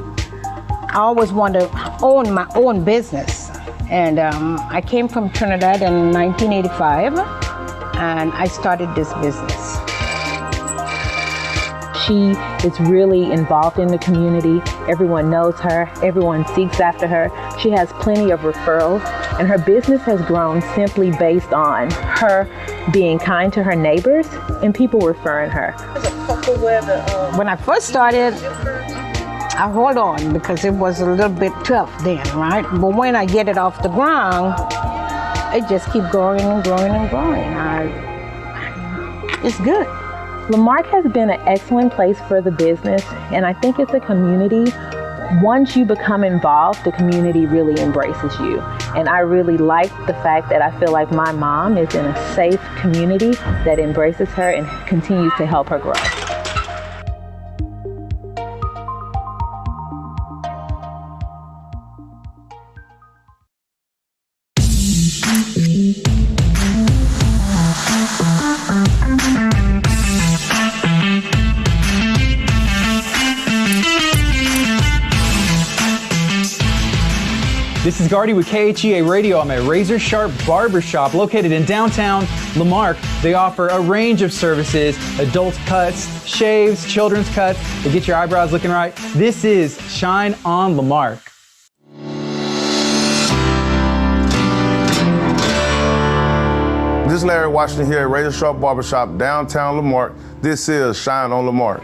Speaker 12: I always want to own my own business. And I came from Trinidad in 1985 and I started this business.
Speaker 4: She is really involved in the community. Everyone knows her. Everyone seeks after her. She has plenty of referrals and her business has grown simply based on her being kind to her neighbors and people referring her.
Speaker 12: When I first started, I hold on because it was a little bit tough then, right? But when I get it off the ground, it just keeps growing and growing and growing. It's good.
Speaker 4: Lamarck has been an excellent place for the business, and I think it's a community. Once you become involved, the community really embraces you. And I really like the fact that I feel like my mom is in a safe community that embraces her and continues to help her grow.
Speaker 18: This is Gardy with KHEA Radio. I'm at Razor Sharp Barbershop located in downtown Lamarck. They offer a range of services, adult cuts, shaves, children's cuts, to get your eyebrows looking right. This is Shine on Lamarck.
Speaker 21: This is Larry Washington here at Razor Sharp Barbershop, downtown Lamarck. This is Shine on Lamarck.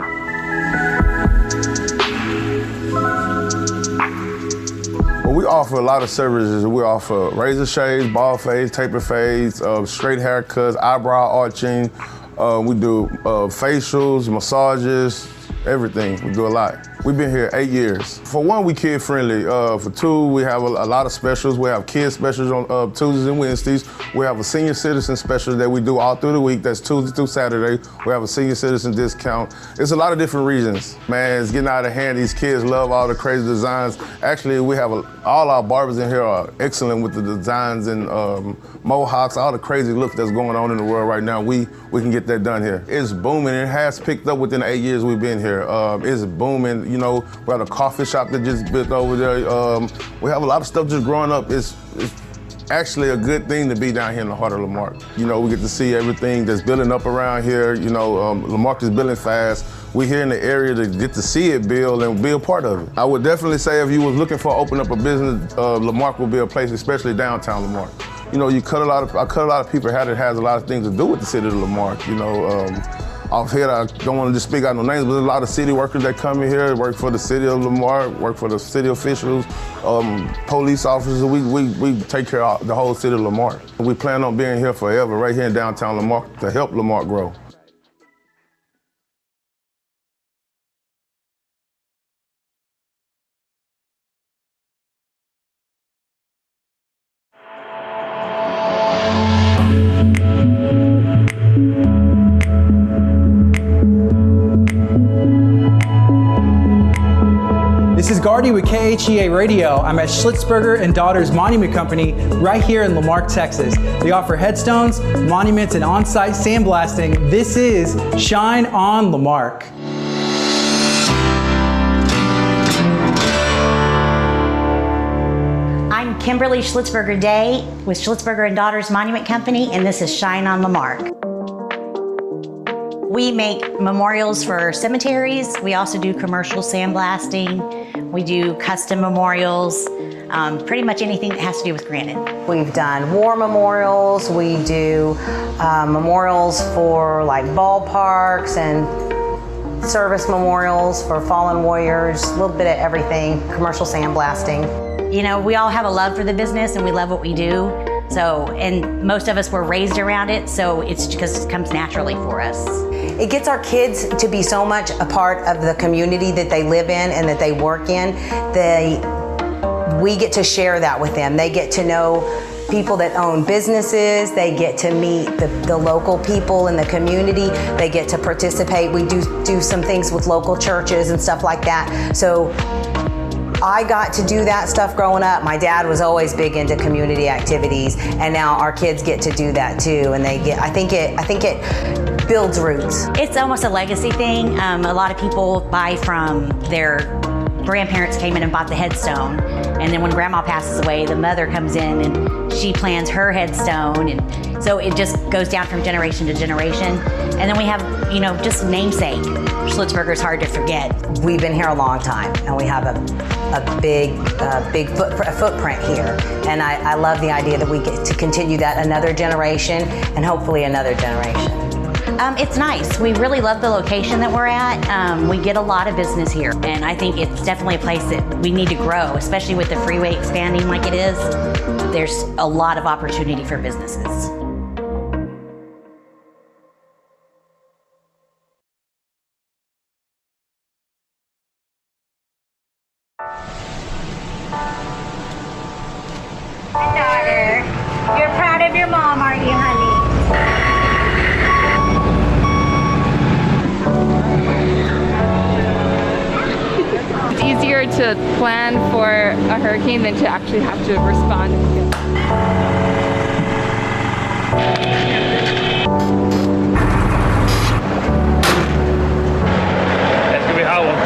Speaker 21: Well, we offer a lot of services. We offer razor shaves, bald fades, taper fades, straight haircuts, eyebrow arching. We do facials, massages, everything. We do a lot. We've been here 8 years. For one, we kid friendly. For two, we have a lot of specials. We have kids specials on Tuesdays and Wednesdays. We have a senior citizen special that we do all through the week. That's Tuesday through Saturday. We have a senior citizen discount. It's a lot of different reasons. Man, it's getting out of hand. These kids love all the crazy designs. Actually, we have all our barbers in here are excellent with the designs and mohawks, all the crazy looks that's going on in the world right now. We can get that done here. It's booming. It has picked up within the 8 years we've been here. It's booming. You know, we have a coffee shop that just built over there. We have a lot of stuff just growing up. It's actually a good thing to be down here in the heart of Lamarck. You know, we get to see everything that's building up around here. You know, Lamarck is building fast. We're here in the area to get to see it build and be a part of it. I would definitely say if you was looking for open up a business, Lamarck would be a place, especially downtown Lamarck. You know, I cut a lot of people hair that has a lot of things to do with the city of Lamarck. You know, off here, I don't want to just speak out no names, but there's a lot of city workers that come in here, work for the city of Lamarck, work for the city officials, police officers. We take care of the whole city of Lamarck. We plan on being here forever, right here in downtown Lamarck, to help Lamarck grow.
Speaker 18: is Gardy with KHEA Radio. I'm at Schlitzberger and Daughters Monument Company right here in Lamarque, Texas. They offer headstones, monuments, and on-site sandblasting. This is Shine on Lamarque.
Speaker 13: I'm Kimberly Schlitzberger Day with Schlitzberger and Daughters Monument Company, and this is Shine on Lamarque. We make memorials for cemeteries. We also do commercial sandblasting. We do custom memorials, pretty much anything that has to do with granite.
Speaker 16: We've done war memorials. We do memorials for like ballparks and service memorials for fallen warriors, a little bit of everything, commercial sandblasting.
Speaker 13: You know, we all have a love for the business and we love what we do. So, and most of us were raised around it, so it's because it comes naturally for us.
Speaker 16: It gets our kids to be so much a part of the community that they live in and that they work in. We get to share that with them. They get to know people that own businesses. They get to meet the local people in the community. They get to participate. We do some things with local churches and stuff like that. So I got to do that stuff growing up. My dad was always big into community activities, and now our kids get to do that too. And they get, I think it builds roots.
Speaker 13: It's almost a legacy thing. A lot of people buy from their grandparents came in and bought the headstone, and then when grandma passes away, the mother comes in and she plans her headstone, and so it just goes down from generation to generation. And then we have, you know, just namesake. Schlitzberger's hard to forget.
Speaker 16: We've been here a long time, and we have a big footprint here. And I love the idea that we get to continue that another generation and hopefully another generation.
Speaker 13: It's nice. We really love the location that we're at. We get a lot of business here, and I think it's definitely a place that we need to grow, especially with the freeway expanding like it is. There's a lot of opportunity for businesses. Hi, daughter. You're proud of your mom, aren't you, honey?
Speaker 17: It's easier to plan for a hurricane than to actually have to respond.
Speaker 19: That's gonna be howling.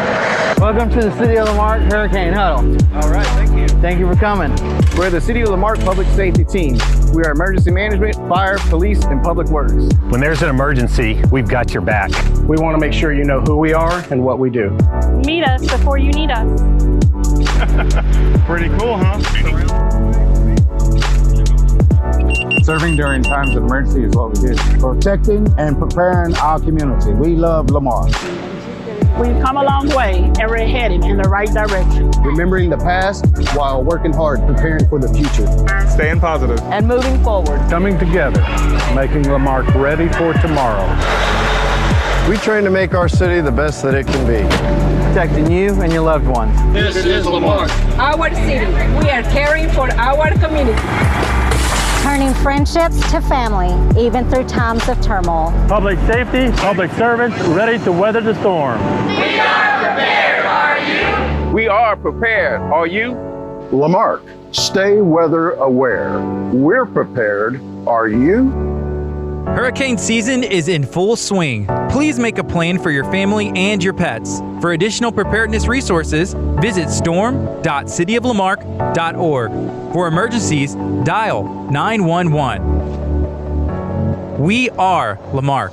Speaker 20: Welcome to the City of Lamarque Hurricane Huddle.
Speaker 19: All right, thank you.
Speaker 20: Thank you for coming.
Speaker 25: We're the City of Lamarque Public Safety Team. We are emergency management, fire, police, and public works.
Speaker 27: When there's an emergency, we've got your back.
Speaker 25: We want to make sure you know who we are and what we do.
Speaker 28: Meet us before you need us.
Speaker 27: Pretty cool, huh?
Speaker 29: Serving during times of emergency is what we do. Protecting and preparing our community. We love Lamarque.
Speaker 28: We've come a long way and we're headed in the right direction.
Speaker 8: Remembering the past while working hard, preparing for the future.
Speaker 27: Staying positive.
Speaker 28: And moving forward.
Speaker 29: Coming together, making Lamarque ready for tomorrow.
Speaker 8: We train to make our city the best that it can be.
Speaker 20: Protecting you and your loved ones.
Speaker 27: This is Lamarque.
Speaker 28: Our city. We are caring for our community.
Speaker 30: Turning friendships to family, even through times of turmoil.
Speaker 27: Public safety, public servants, ready to weather the storm.
Speaker 28: We are prepared, are you?
Speaker 25: We are prepared, are you?
Speaker 8: Lamarque, stay weather aware. We're prepared, are you?
Speaker 26: Hurricane season is in full swing. Please make a plan for your family and your pets. For additional preparedness resources, visit storm.cityoflamarque.org. For emergencies, dial 911. We are Lamarque.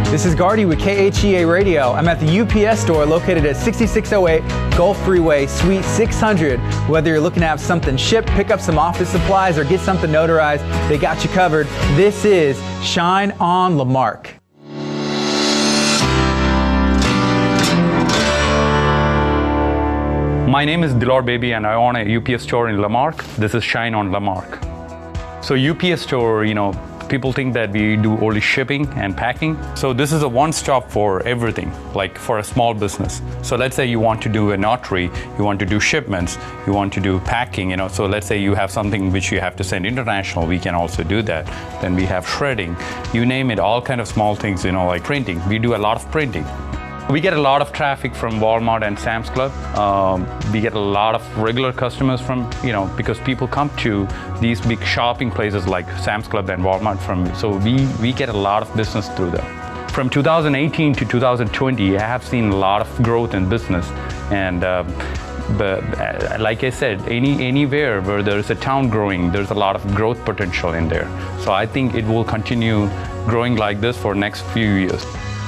Speaker 18: This is Gardy with KHEA Radio. I'm at the UPS store located at 6608 Gulf Freeway, Suite 600. Whether you're looking to have something shipped, pick up some office supplies, or get something notarized, they got you covered. This is Shine on Lamarque.
Speaker 1: My name is Dilor Baby and I own a UPS store in Lamarque. This is Shine on Lamarque. So UPS store, people think that we do only shipping and packing. So this is a one-stop for everything, like for a small business. So let's say you want to do a notary, you want to do shipments, you want to do packing, you know. So let's say you have something which you have to send international, we can also do that. Then we have shredding, you name it, all kind of small things, you know, like printing. We do a lot of printing. We get a lot of traffic from Walmart and Sam's Club. We get a lot of regular customers from, you know, because people come to these big shopping places like Sam's Club and Walmart so we get a lot of business through them. From 2018 to 2020, I have seen a lot of growth in business. And but like I said, anywhere where there's a town growing, there's a lot of growth potential in there. So I think it will continue growing like this for next few years.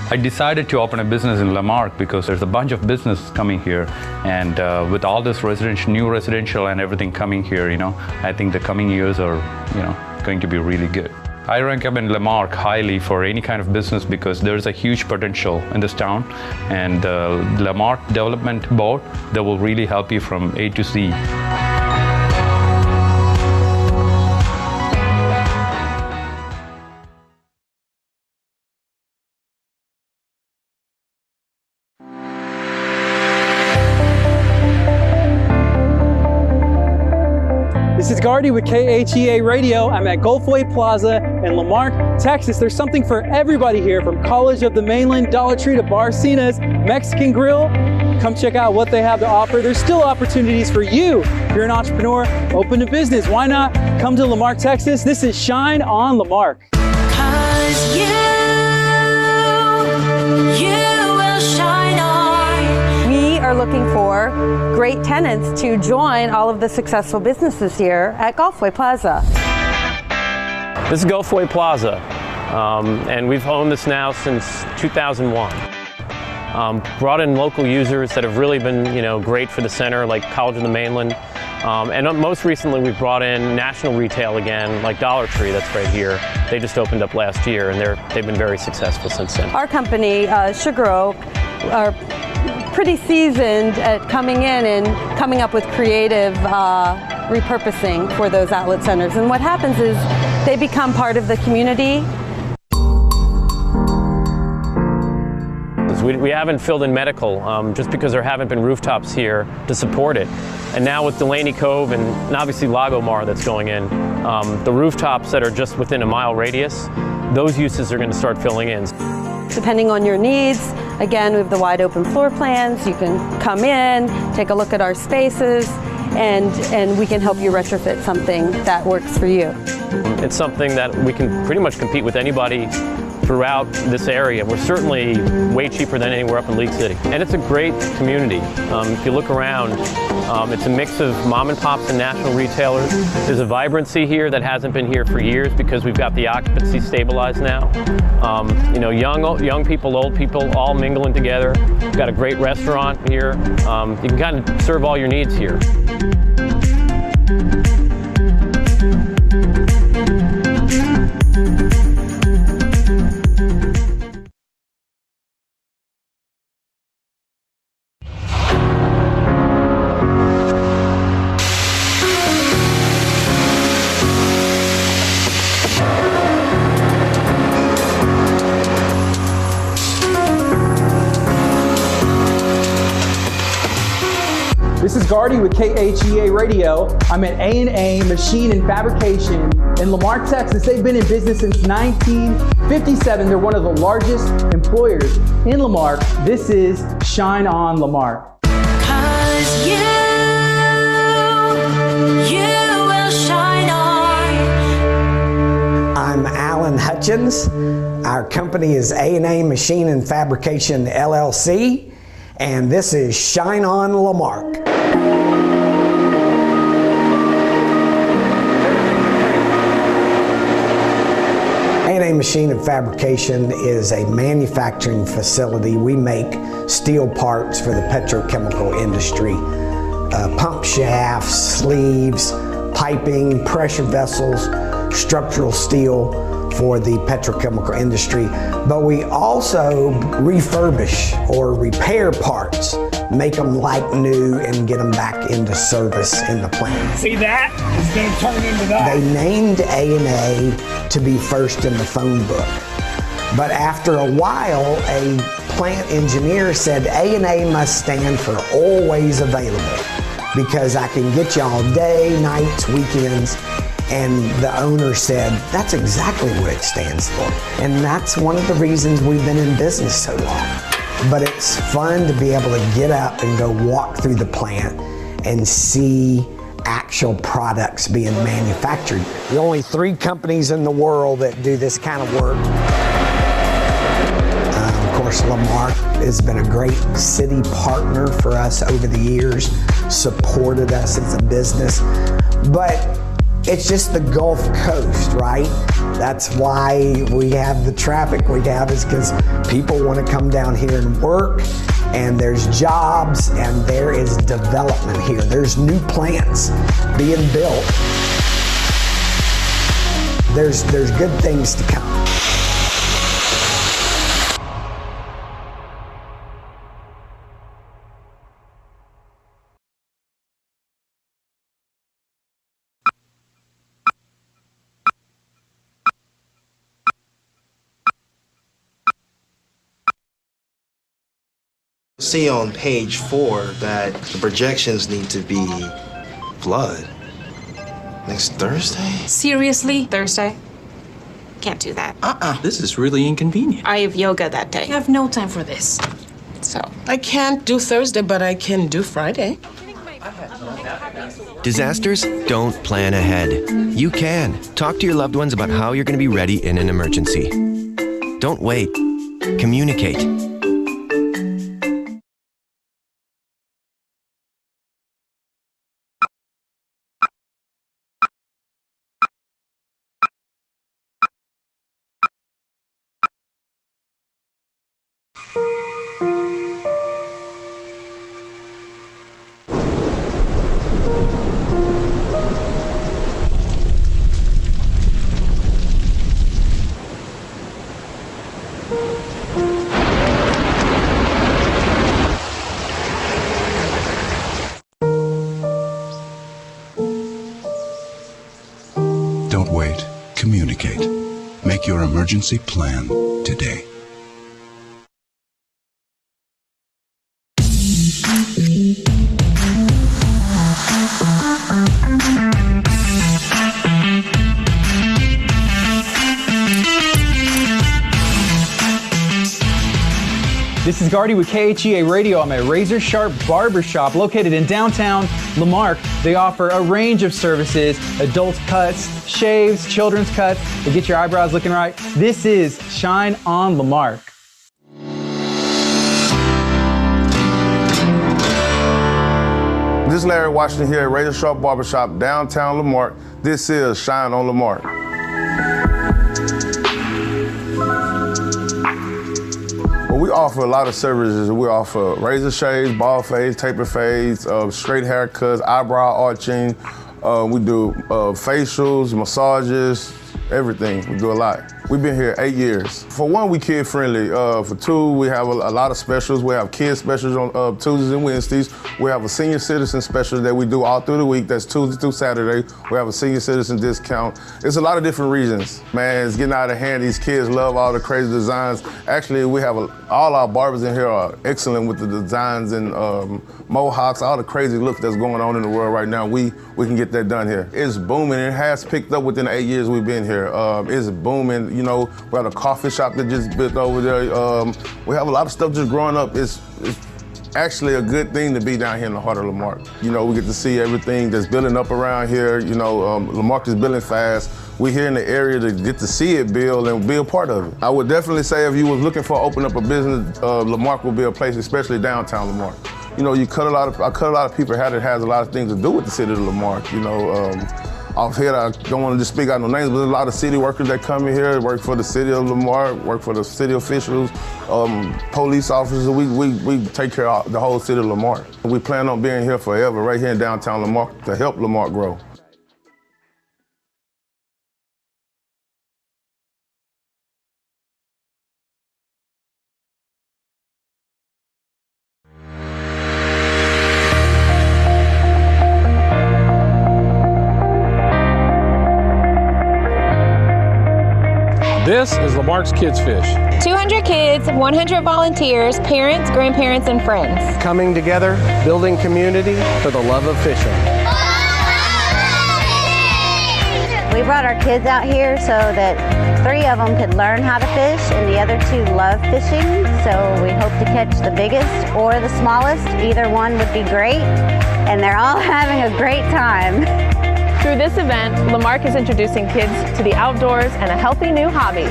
Speaker 1: I decided to open a business in La Marque because there's a bunch of business coming here, and with all this new residential and everything coming here, you know, I think the coming years are, you know, going to be really good. I rank up in La Marque highly for any kind of business because there's a huge potential in this town, and the La Marque Development Board, that will really help you from A to Z.
Speaker 18: This is Gardy with KHEA Radio. I'm at Gulfway Plaza in La Marque, Texas. There's something for everybody here, from College of the Mainland, Dollar Tree to Barcenas, Mexican Grill. Come check out what they have to offer. There's still opportunities for you. If you're an entrepreneur, open a business. Why not come to La Marque, Texas? This is Shine on La Marque.
Speaker 10: 'Cause you will shine on.
Speaker 30: We are looking for great tenants to join all of the successful businesses here at Gulfway Plaza.
Speaker 2: This is Gulfway Plaza, and we've owned this now since 2001. Brought in local users that have really been, you know, great for the center, like College of the Mainland. And most recently, we've brought in national retail again, like Dollar Tree, that's right here. They just opened up last year, and they've been very successful since then.
Speaker 30: Our company, Sugar Oak, are pretty seasoned at coming in and coming up with creative repurposing for those outlet centers. And what happens is they become part of the community.
Speaker 2: We haven't filled in medical just because there haven't been rooftops here to support it. And now with Delaney Cove and obviously Lagomar that's going in, the rooftops that are just within a mile radius, those uses are going to start filling in.
Speaker 30: Depending on your needs, again, we have the wide open floor plans. You can come in, take a look at our spaces, and we can help you retrofit something that works for you.
Speaker 2: It's something that we can pretty much compete with anybody throughout this area. We're certainly way cheaper than anywhere up in League City. And it's a great community. If you look around, it's a mix of mom and pops and national retailers. There's a vibrancy here that hasn't been here for years because we've got the occupancy stabilized now. You know, young people, old people, all mingling together. We've got a great restaurant here. You can kind of serve all your needs here.
Speaker 18: This is Gardy with KHEA Radio. I'm at A&A Machine and Fabrication in La Marque, Texas. They've been in business since 1957. They're one of the largest employers in La Marque. This is Shine on La Marque.
Speaker 10: 'Cause you will shine on.
Speaker 3: I'm Alan Hutchins. Our company is A&A Machine and Fabrication LLC, and this is Shine on La Marque. A&A Machine and Fabrication is a manufacturing facility. We make steel parts for the petrochemical industry. Pump shafts, sleeves, piping, pressure vessels, structural steel for the petrochemical industry. But we also refurbish or repair parts make them like new and get them back into service in the plant.
Speaker 28: See that? It's going to turn into that.
Speaker 3: They named A&A to be first in the phone book. But after a while, a plant engineer said A&A must stand for always available, because I can get you all day, nights, weekends. And the owner said, that's exactly what it stands for. And that's one of the reasons we've been in business so long. But it's fun to be able to get up and go walk through the plant and see actual products being manufactured. The only 3 companies in the world that do this kind of work. Of course, Lamarque has been a great city partner for us over the years, supported us as a business. But it's just the Gulf Coast, right? That's why we have the traffic we have, is because people want to come down here and work, and there's jobs, and there is development here. There's new plants being built. There's good things to come.
Speaker 5: See on page 4 that the projections need to be blood. Next Thursday?
Speaker 6: Seriously? Thursday? Can't do that.
Speaker 5: This is really inconvenient.
Speaker 6: I have yoga that day. I have no time for this. So.
Speaker 7: I can't do Thursday, but I can do Friday.
Speaker 9: Disasters don't plan ahead. You can. Talk to your loved ones about how you're going to be ready in an emergency. Don't wait. Communicate.
Speaker 11: Don't wait. Communicate. Make your emergency plan today.
Speaker 18: This is Gardy with KHEA Radio. I'm at Razor Sharp Barbershop located in downtown Lamarque. They offer a range of services: adult cuts, shaves, children's cuts. They get your eyebrows looking right. This is Shine on Lamarque.
Speaker 21: This is Larry Washington here at Razor Sharp Barbershop, downtown Lamarque. This is Shine on Lamarque. Well, we offer a lot of services. We offer razor shaves, bald fades, taper fades, straight haircuts, eyebrow arching. We do facials, massages, everything. We do a lot. We've been here 8 years. For one, we kid friendly. For two, we have a lot of specials. We have kids specials on Tuesdays and Wednesdays. We have a senior citizen special that we do all through the week. That's Tuesday through Saturday. We have a senior citizen discount. It's a lot of different reasons. Man, it's getting out of hand. These kids love all the crazy designs. Actually, we have all our barbers in here are excellent with the designs and mohawks, all the crazy looks that's going on in the world right now. We can get that done here. It's booming. It has picked up within the 8 years we've been here. It's booming. You know, we have a coffee shop that just built over there. We have a lot of stuff just growing up. It's actually a good thing to be down here in the heart of Lamarque. You know, we get to see everything that's building up around here. You know, Lamarque is building fast. We're here in the area to get to see it build and be a part of it. I would definitely say if you was looking for open up a business, Lamarque would be a place, especially downtown Lamarque. You know, I cut a lot of people hair that has a lot of things to do with the city of Lamarque. You know, off here, I don't want to just speak out no names, but there's a lot of city workers that come in here, work for the city of Lamarque, work for the city officials, police officers. We take care of the whole city of Lamarque. We plan on being here forever, right here in downtown Lamarque, to help Lamarque grow.
Speaker 4: This is Lamarck's Kids Fish.
Speaker 12: 200 kids, 100 volunteers, parents, grandparents, and friends.
Speaker 25: Coming together, building community for the love of fishing.
Speaker 13: We brought our kids out here so that 3 of them could learn how to fish and the other 2 love fishing. So we hope to catch the biggest or the smallest. Either one would be great. And they're all having a great time.
Speaker 12: Through this event, Lamarque is introducing kids to the outdoors and a healthy new hobby.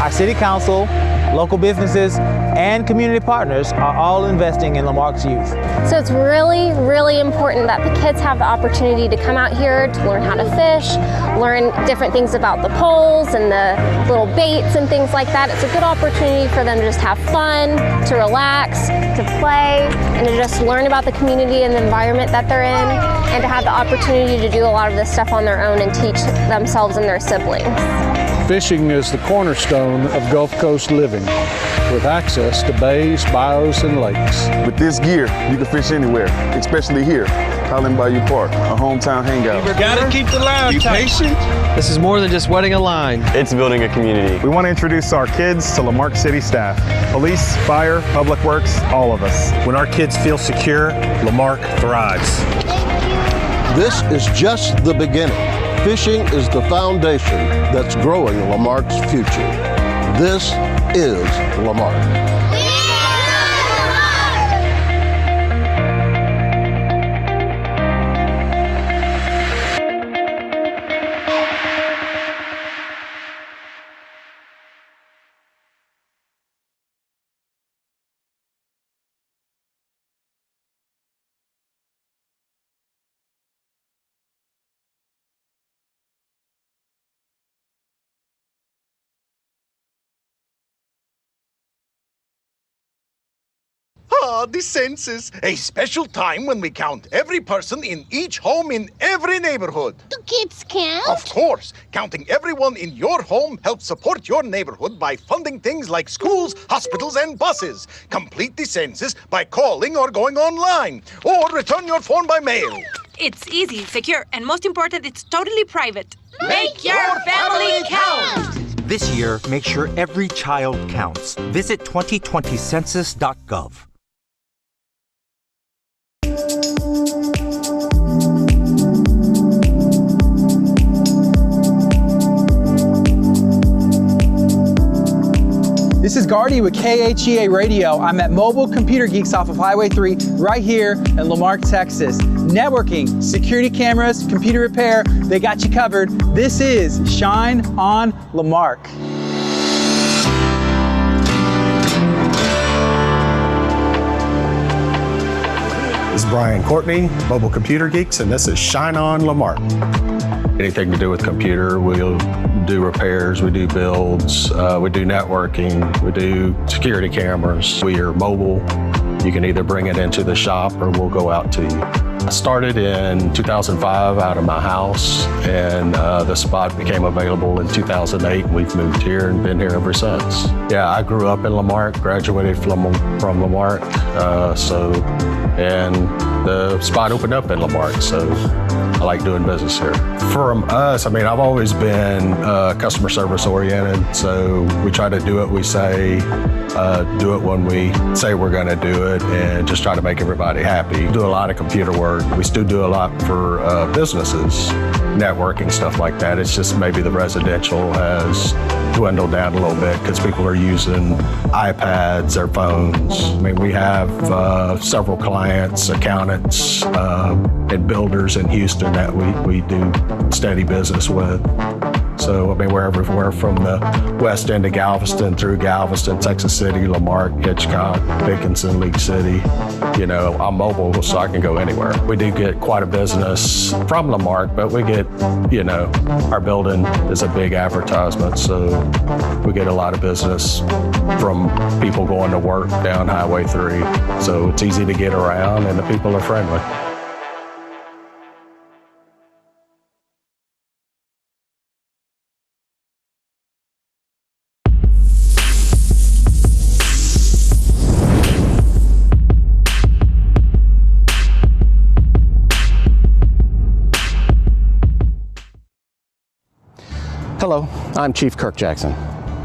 Speaker 18: Our city council, local businesses, and community partners are all investing in Lamarque's youth.
Speaker 14: So it's really, really important that the kids have the opportunity to come out here to learn how to fish, learn different things about the poles and the little baits and things like that. It's a good opportunity for them to just have fun, to relax, to play, and to just learn about the community and the environment that they're in, and to have the opportunity to do a lot of this stuff on their own and teach themselves and their siblings.
Speaker 4: Fishing is the cornerstone of Gulf Coast living, with access to bays, bayous, and lakes.
Speaker 15: With this gear, you can fish anywhere, especially here, Highland Bayou Park, a hometown hangout.
Speaker 4: Gotta keep the line tight. Patient.
Speaker 25: This is more than just wetting a line.
Speaker 16: It's building a community.
Speaker 17: We want to introduce our kids to Lamarque City staff. Police, fire, public works, all of us.
Speaker 22: When our kids feel secure, Lamarque thrives.
Speaker 23: This is just the beginning. Fishing is the foundation that's growing Lamarque's future. This is Lamarque.
Speaker 24: The census, a special time when we count every person in each home in every neighborhood.
Speaker 10: Do kids count?
Speaker 24: Of course. Counting everyone in your home helps support your neighborhood by funding things like schools, hospitals, and buses. Complete the census by calling or going online, or return your form by mail.
Speaker 31: It's easy, secure, and most important, it's totally private.
Speaker 10: Make your family count!
Speaker 32: This year, make sure every child counts. Visit 2020census.gov.
Speaker 18: This is Gardy with KHEA Radio. I'm at Mobile Computer Geeks off of Highway 3 right here in Lamarque, Texas. Networking, security cameras, computer repair, they got you covered. This is Shine on Lamarque.
Speaker 33: This is Brian Courtney, Mobile Computer Geeks, and this is Shine on Lamarque.
Speaker 34: Anything to do with computer, we'll do repairs, we do builds, we do networking, we do security cameras. We are mobile. You can either bring it into the shop or we'll go out to you. I started in 2005 out of my house, and the spot became available in 2008. We've moved here and been here ever since. Yeah, I grew up in Lamarque, graduated from Lamarque, and the spot opened up in Lamarque, so I like doing business here. From us, I mean, I've always been customer service oriented, so we try to do what we say, do it when we say we're gonna do it, and just try to make everybody happy. We do a lot of computer work. We still do a lot for businesses, networking, stuff like that. It's just maybe the residential has dwindled down a little bit because people are using iPads or phones. I mean, we have several clients, accountants, and builders in Houston that we do steady business with. So, I mean, we're everywhere from the west end of Galveston through Galveston, Texas City, Lamarque, Hitchcock, Dickinson, League City. You know, I'm mobile, so I can go anywhere. We do get quite a business from Lamarque, but we get, you know, our building is a big advertisement, so we get a lot of business from people going to work down Highway 3. So it's easy to get around, and the people are friendly.
Speaker 1: Hello, I'm Chief Kirk Jackson.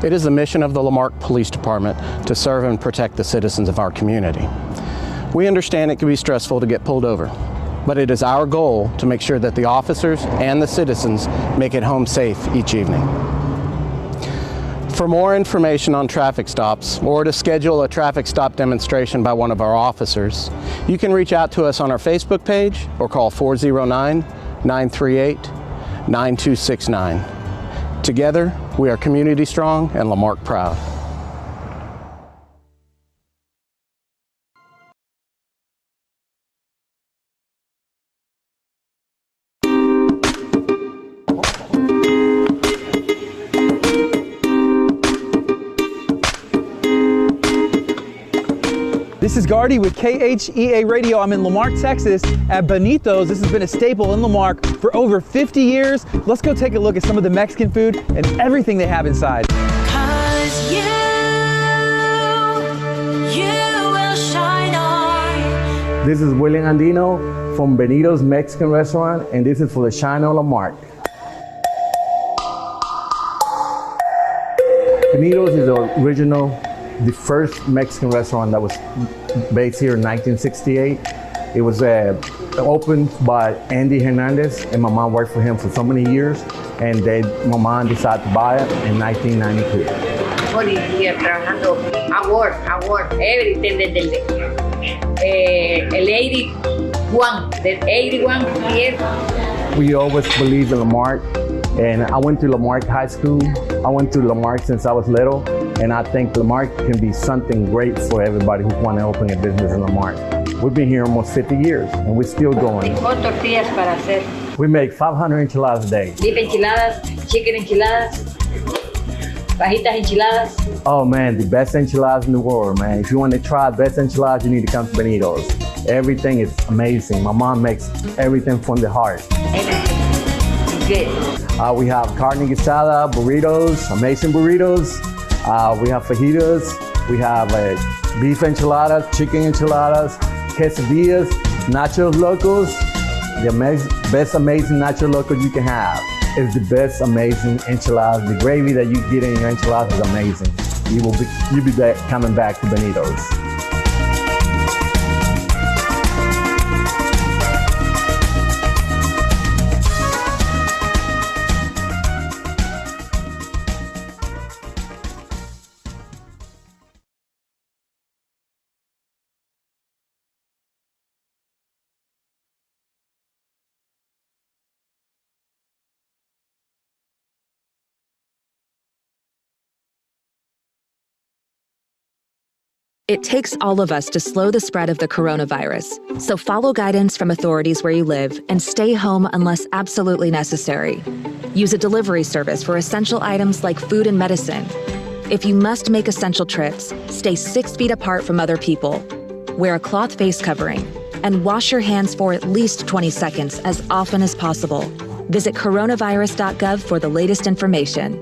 Speaker 1: It is the mission of the Lamarque Police Department to serve and protect the citizens of our community. We understand it can be stressful to get pulled over, but it is our goal to make sure that the officers and the citizens make it home safe each evening. For more information on traffic stops or to schedule a traffic stop demonstration by one of our officers, you can reach out to us on our Facebook page or call 409-938-9269. Together, we are community strong and Lamarque proud.
Speaker 18: This is Gardy with KHEA Radio. I'm in Lamarque, Texas at Benito's. This has been a staple in Lamarque for over 50 years. Let's go take a look at some of the Mexican food and everything they have inside.
Speaker 10: Cause you will shine on.
Speaker 25: This is William Andino from Benito's Mexican Restaurant, and this is for the Shine on Lamarque. Benito's is the original, the first Mexican restaurant that was based here in 1968. It was opened by Andy Hernandez, and my mom worked for him for so many years, and my mom decided to buy it in 1992.
Speaker 2: 40 years trabajando, award, everything el 81 years.
Speaker 25: We always believed in Lamarque, and I went to Lamarque High School. I went to Lamarque since I was little, and I think Lamarque can be something great for everybody who wants to open a business in Lamarque. We've been here almost 50 years, and we're still going.
Speaker 2: Tortillas para hacer.
Speaker 25: We make 500 enchiladas a day.
Speaker 2: Beef enchiladas, chicken enchiladas, fajitas enchiladas.
Speaker 25: Oh man, the best enchiladas in the world, man. If you want to try the best enchiladas, you need to come to Benito's. Everything is amazing. My mom makes everything from the heart.
Speaker 2: Good.
Speaker 25: We have carne guisada, burritos, amazing burritos. We have fajitas. We have beef enchiladas, chicken enchiladas, quesadillas, nachos locos. The best amazing nacho locos you can have. It's the best amazing enchiladas. The gravy that you get in your enchiladas is amazing. You'll be back, coming back to Benito's.
Speaker 3: It takes all of us to slow the spread of the coronavirus, so follow guidance from authorities where you live and stay home unless absolutely necessary. Use a delivery service for essential items like food and medicine. If you must make essential trips, stay 6 feet apart from other people. Wear a cloth face covering and wash your hands for at least 20 seconds as often as possible. Visit coronavirus.gov for the latest information.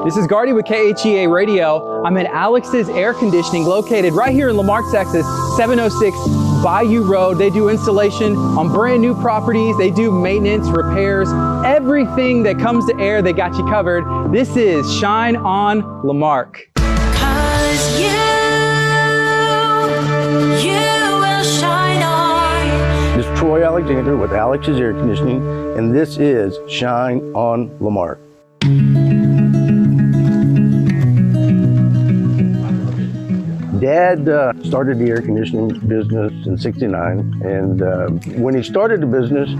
Speaker 18: This is Gardy with KHEA Radio. I'm at Alex's Air Conditioning, located right here in Lamarque, Texas, 706 Bayou Road. They do installation on brand new properties. They do maintenance, repairs, everything that comes to air, they got you covered. This is Shine on Lamarque.
Speaker 10: Cause you will shine on.
Speaker 5: This is Troy Alexander with Alex's Air Conditioning, and this is Shine on Lamarque. Dad started the air conditioning business in '69, and when he started the business,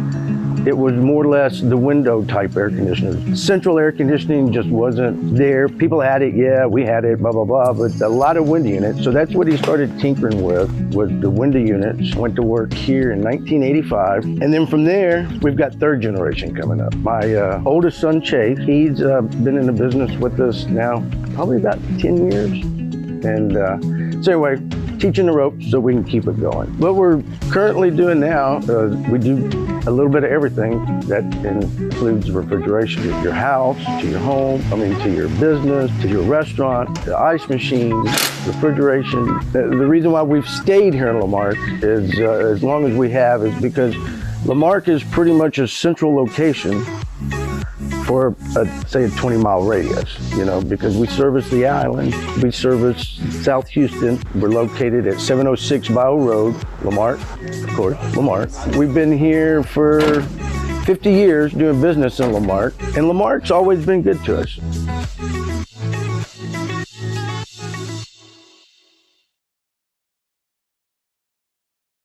Speaker 5: it was more or less the window type air conditioners. Central air conditioning just wasn't there. People had it, yeah, we had it, blah, blah, blah, but a lot of window units. So that's what he started tinkering with, was the window units. Went to work here in 1985. And then from there, we've got third generation coming up. My oldest son, Chase, he's been in the business with us now probably about 10 years. And so anyway, 10 teaching the ropes so we can keep it going. What we're currently doing now, we do a little bit of everything that includes refrigeration to your house, to your home, to your business, to your restaurant, the ice machines, refrigeration. The reason why we've stayed here in La Marque is as long as we have is because La Marque is pretty much a central location for say a 20-mile radius, because we service the island, we service South Houston. We're located at 706 Bio Road, La Marque, of course, La Marque. We've been here for 50 years doing business in La Marque, and La Marque's always been good to us.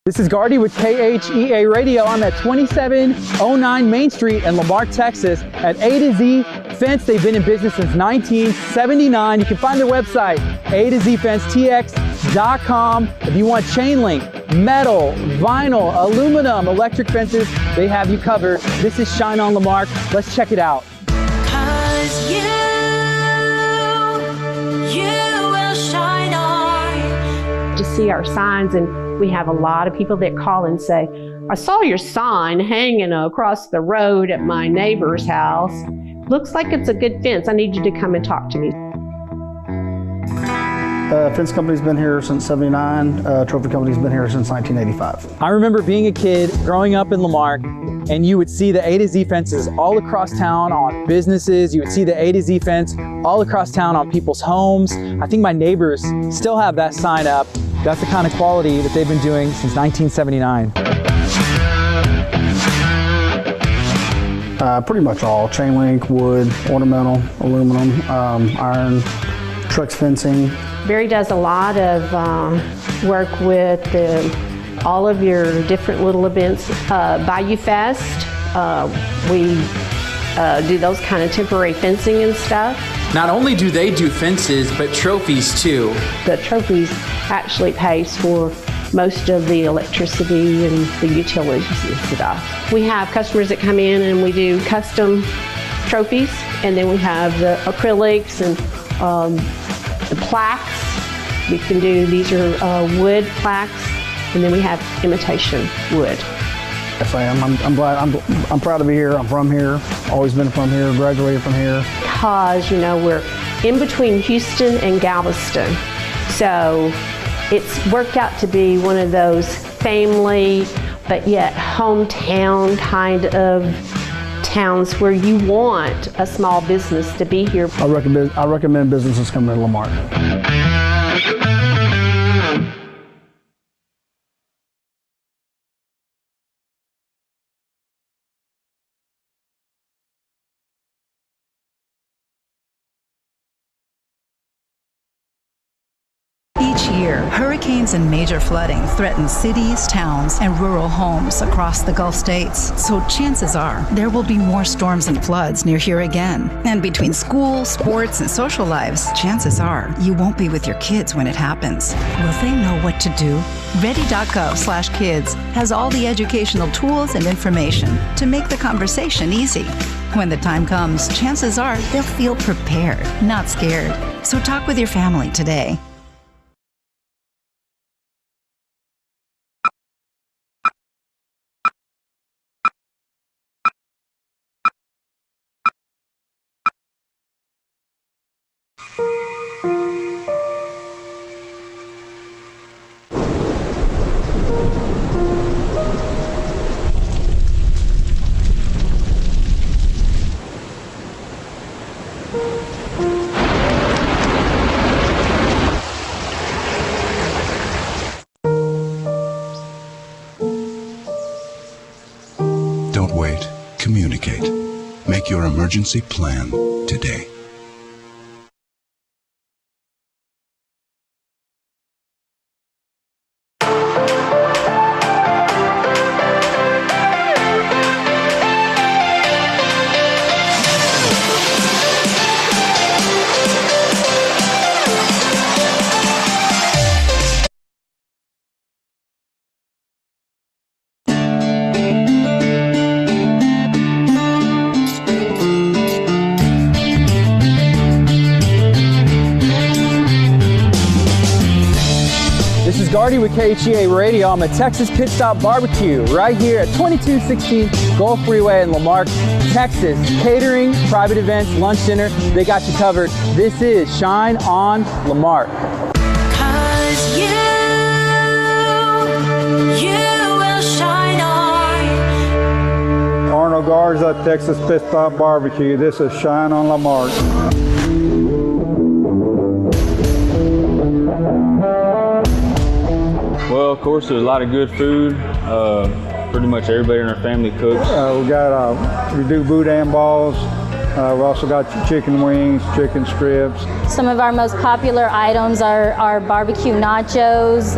Speaker 18: This is Gardy with KHEA Radio. I'm at 2709 Main Street in La Marque, Texas at A to Z Fence. They've been in business since 1979. You can find their website, A2ZFenceTX.com. If you want chain link, metal, vinyl, aluminum, electric fences, they have you covered. This is Shine on La Marque. Let's check it out.
Speaker 10: 'Cause you will shine on.
Speaker 6: To see our signs, and we have a lot of people that call and say, I saw your sign hanging across the road at my neighbor's house. Looks like it's a good fence. I need you to come and talk to me.
Speaker 7: Fence company's been here since '79. Trophy company's been here since 1985.
Speaker 18: I remember being a kid growing up in La Marque, and you would see the A to Z fences all across town on businesses. You would see the A to Z fence all across town on people's homes. I think my neighbors still have that sign up. That's the kind of quality that they've been doing since 1979.
Speaker 7: Pretty much all. Chain link, wood, ornamental, aluminum, iron, trucks fencing.
Speaker 6: Barry does a lot of work with all of your different little events. Bayou Fest, we do those kind of temporary fencing and stuff.
Speaker 18: Not only do they do fences, but trophies too.
Speaker 6: The trophies actually pays for most of the electricity and the utilities and stuff. We have customers that come in and we do custom trophies, and then we have the acrylics and the plaques. We can do, these are wood plaques, and then we have imitation wood.
Speaker 7: Yes, I am. I'm proud to be here. I'm from here. Always been from here. Graduated from here.
Speaker 6: Because we're in between Houston and Galveston, so it's worked out to be one of those family, but yet hometown kind of towns where you want a small business to be here.
Speaker 7: I recommend businesses coming to La Marque.
Speaker 8: Each year, hurricanes and major flooding threaten cities, towns, and rural homes across the Gulf states. So chances are there will be more storms and floods near here again. And between school, sports, and social lives, chances are you won't be with your kids when it happens. Will they know what to do? Ready.gov/kids has all the educational tools and information to make the conversation easy. When the time comes, chances are they'll feel prepared, not scared. So talk with your family today.
Speaker 9: Don't wait. Communicate. Make your emergency plan today.
Speaker 18: Gardy with KHEA Radio. I'm at Texas Pit Stop Barbecue right here at 2216 Gulf Freeway in Lamarque, Texas. Catering, private events, lunch, dinner, they got you covered. This is Shine on Lamarque.
Speaker 11: Arnold Garza, Texas Pit Stop Barbecue. This is Shine on Lamarque.
Speaker 12: Well, of course, there's a lot of good food. Pretty much everybody in our family cooks.
Speaker 11: We do boudin balls. We also got chicken wings, chicken strips.
Speaker 13: Some of our most popular items are barbecue nachos.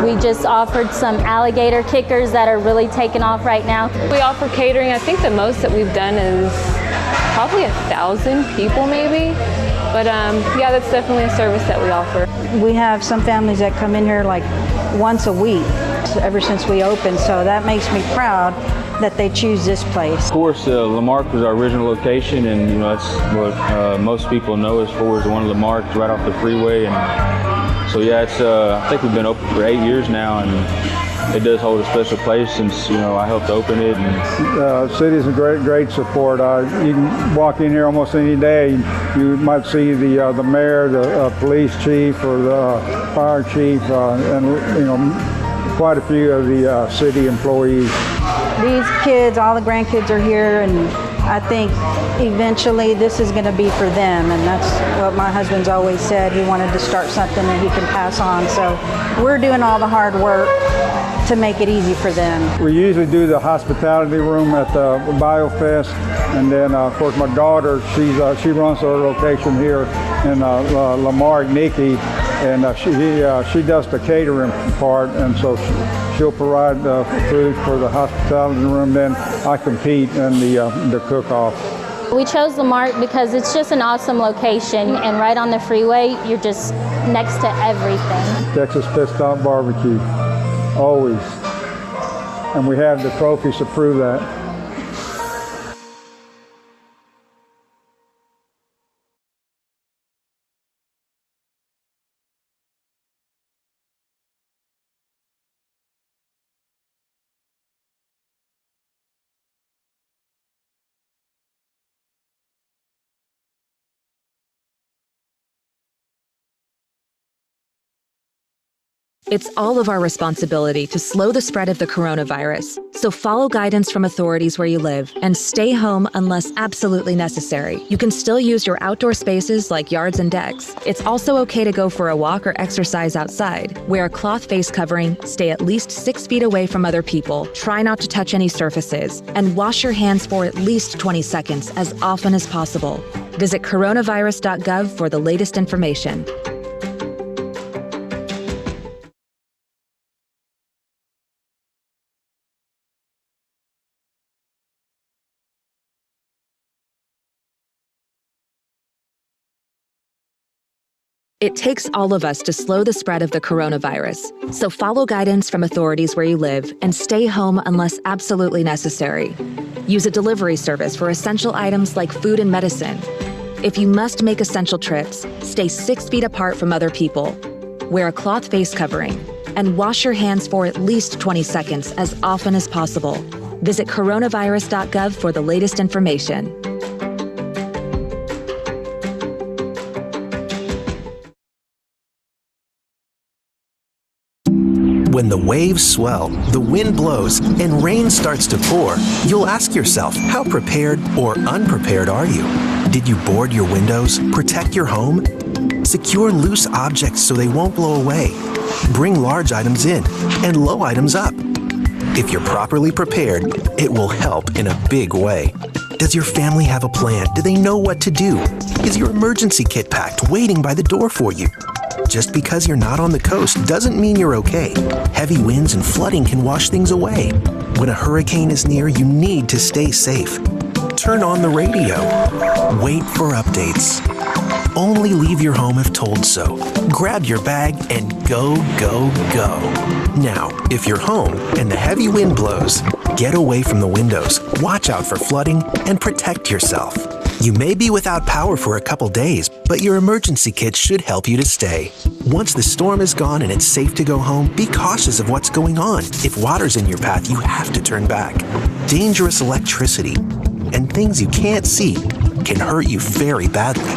Speaker 13: We just offered some alligator kickers that are really taking off right now.
Speaker 14: We offer catering. I think the most that we've done is probably 1,000 people maybe. But yeah, that's definitely a service that we offer.
Speaker 15: We have some families that come in here like once a week ever since we opened, so that makes me proud that they choose this place.
Speaker 12: Of course, Lamarque was our original location, and you know that's what most people know us for, is the one of Lamarque right off the freeway. And so yeah, it's I think we've been open for 8 years now, and it does hold a special place since I helped open it. And
Speaker 11: city's a great support. You can walk in here almost any day. You might see the mayor, the police chief, or the fire chief, and quite a few of the city employees.
Speaker 15: These kids, all the grandkids are here, and I think eventually this is going to be for them, and that's what my husband's always said. He wanted to start something that he can pass on, so we're doing all the hard work to make it easy for them.
Speaker 11: We usually do the hospitality room at the BioFest, and then of course my daughter, she runs our location here in Lamarque, Nikki, and she does the catering part, and so she'll provide the food for the hospitality room. Then I compete in the cook-off.
Speaker 13: We chose Lamarque because it's just an awesome location, and right on the freeway, you're just next to everything.
Speaker 11: Texas Pit Stop Barbecue, always. And we have the trophies to prove that.
Speaker 3: It's all of our responsibility to slow the spread of the coronavirus, so follow guidance from authorities where you live and stay home unless absolutely necessary. You can still use your outdoor spaces like yards and decks. It's also okay to go for a walk or exercise outside. Wear a cloth face covering, stay at least 6 feet away from other people, try not to touch any surfaces, and wash your hands for at least 20 seconds as often as possible. Visit coronavirus.gov for the latest information. It takes all of us to slow the spread of the coronavirus, so follow guidance from authorities where you live and stay home unless absolutely necessary. Use a delivery service for essential items like food and medicine. If you must make essential trips, stay 6 feet apart from other people. Wear a cloth face covering, and wash your hands for at least 20 seconds as often as possible. Visit coronavirus.gov for the latest information.
Speaker 14: When the waves swell, the wind blows, and rain starts to pour, you'll ask yourself, how prepared or unprepared are you? Did you board your windows? Protect your home? Secure loose objects so they won't blow away. Bring large items in and low items up. If you're properly prepared, it will help in a big way. Does your family have a plan? Do they know what to do? Is your emergency kit packed, waiting by the door for you? Just because you're not on the coast doesn't mean you're okay. Heavy winds and flooding can wash things away. When a hurricane is near, you need to stay safe. Turn on the radio. Wait for updates. Only leave your home if told so. Grab your bag and go, go, go. Now, if you're home and the heavy wind blows, get away from the windows, watch out for flooding, and protect yourself. You may be without power for a couple days, but your emergency kit should help you to stay. Once the storm is gone and it's safe to go home, be cautious of what's going on. If water's in your path, you have to turn back. Dangerous electricity and things you can't see can hurt you very badly.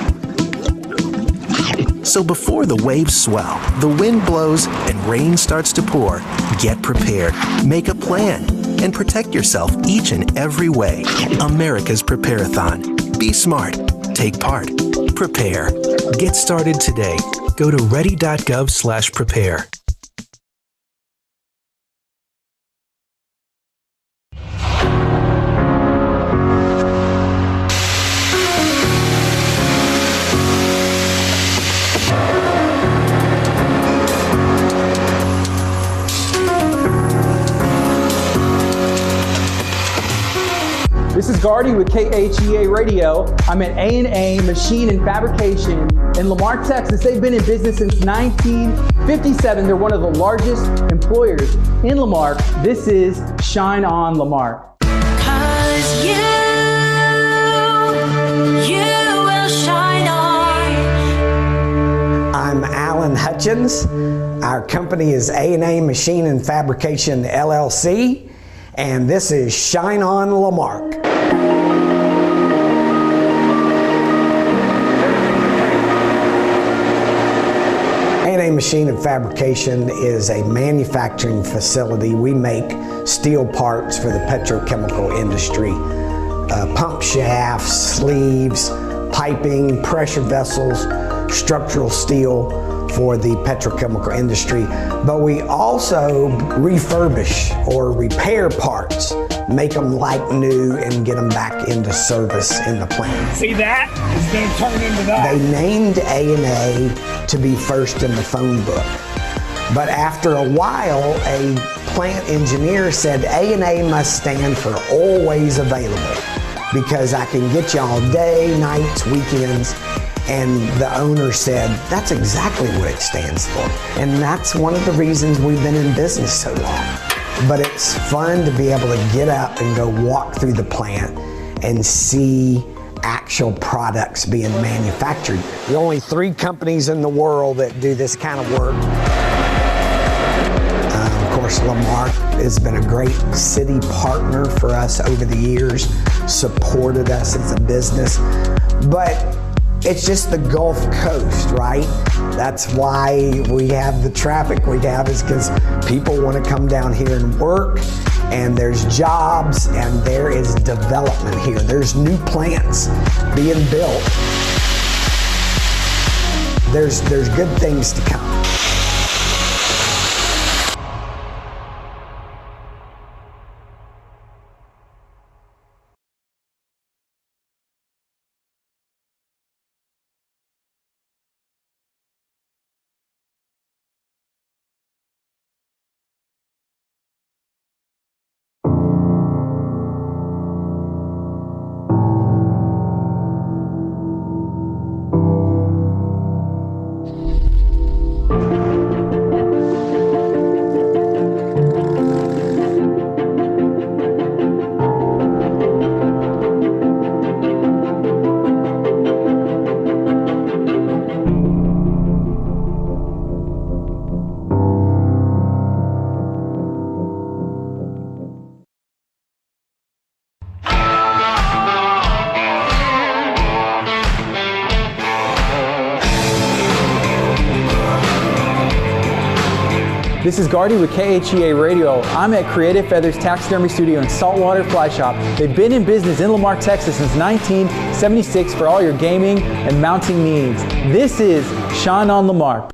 Speaker 14: So before the waves swell, the wind blows, and rain starts to pour, get prepared, make a plan, and protect yourself each and every way. America's Prepare-a-thon. Be smart. Take part. Prepare. Get started today. Go to ready.gov/prepare.
Speaker 18: This is Gardy with KHEA Radio. I'm at A&A Machine and Fabrication in Lamarque, Texas. They've been in business since 1957. They're one of the largest employers in Lamarque. This is Shine On Lamarque.
Speaker 10: 'Cause you will shine on.
Speaker 4: I'm Alan Hutchins. Our company is A&A Machine and Fabrication LLC, and this is Shine On Lamarque. A&A Machine and Fabrication is a manufacturing facility. We make steel parts for the petrochemical industry. Pump shafts, sleeves, piping, pressure vessels, structural steel for the petrochemical industry. But we also refurbish or repair parts, make them like new and get them back into service in the plant.
Speaker 16: See that? It's going to turn into that.
Speaker 4: They named A&A to be first in the phone book. But after a while, a plant engineer said A&A must stand for always available, because I can get you all day, nights, weekends. And the owner said, that's exactly what it stands for. And that's one of the reasons we've been in business so long. But it's fun to be able to get up and go walk through the plant and see actual products being manufactured. There are only 3 companies in the world that do this kind of work. Of course, Lamarque has been a great city partner for us over the years, supported us as a business. But it's just the Gulf Coast, right? That's why we have the traffic we have, is because people want to come down here and work, and there's jobs, and there is development here. There's new plants being built. There's good things to come.
Speaker 18: This is Gardy with KHEA Radio. I'm at Creative Feathers Taxidermy Studio and Saltwater Fly Shop. They've been in business in Lamarque, Texas since 1976 for all your gaming and mounting needs. This is Shine On Lamarque.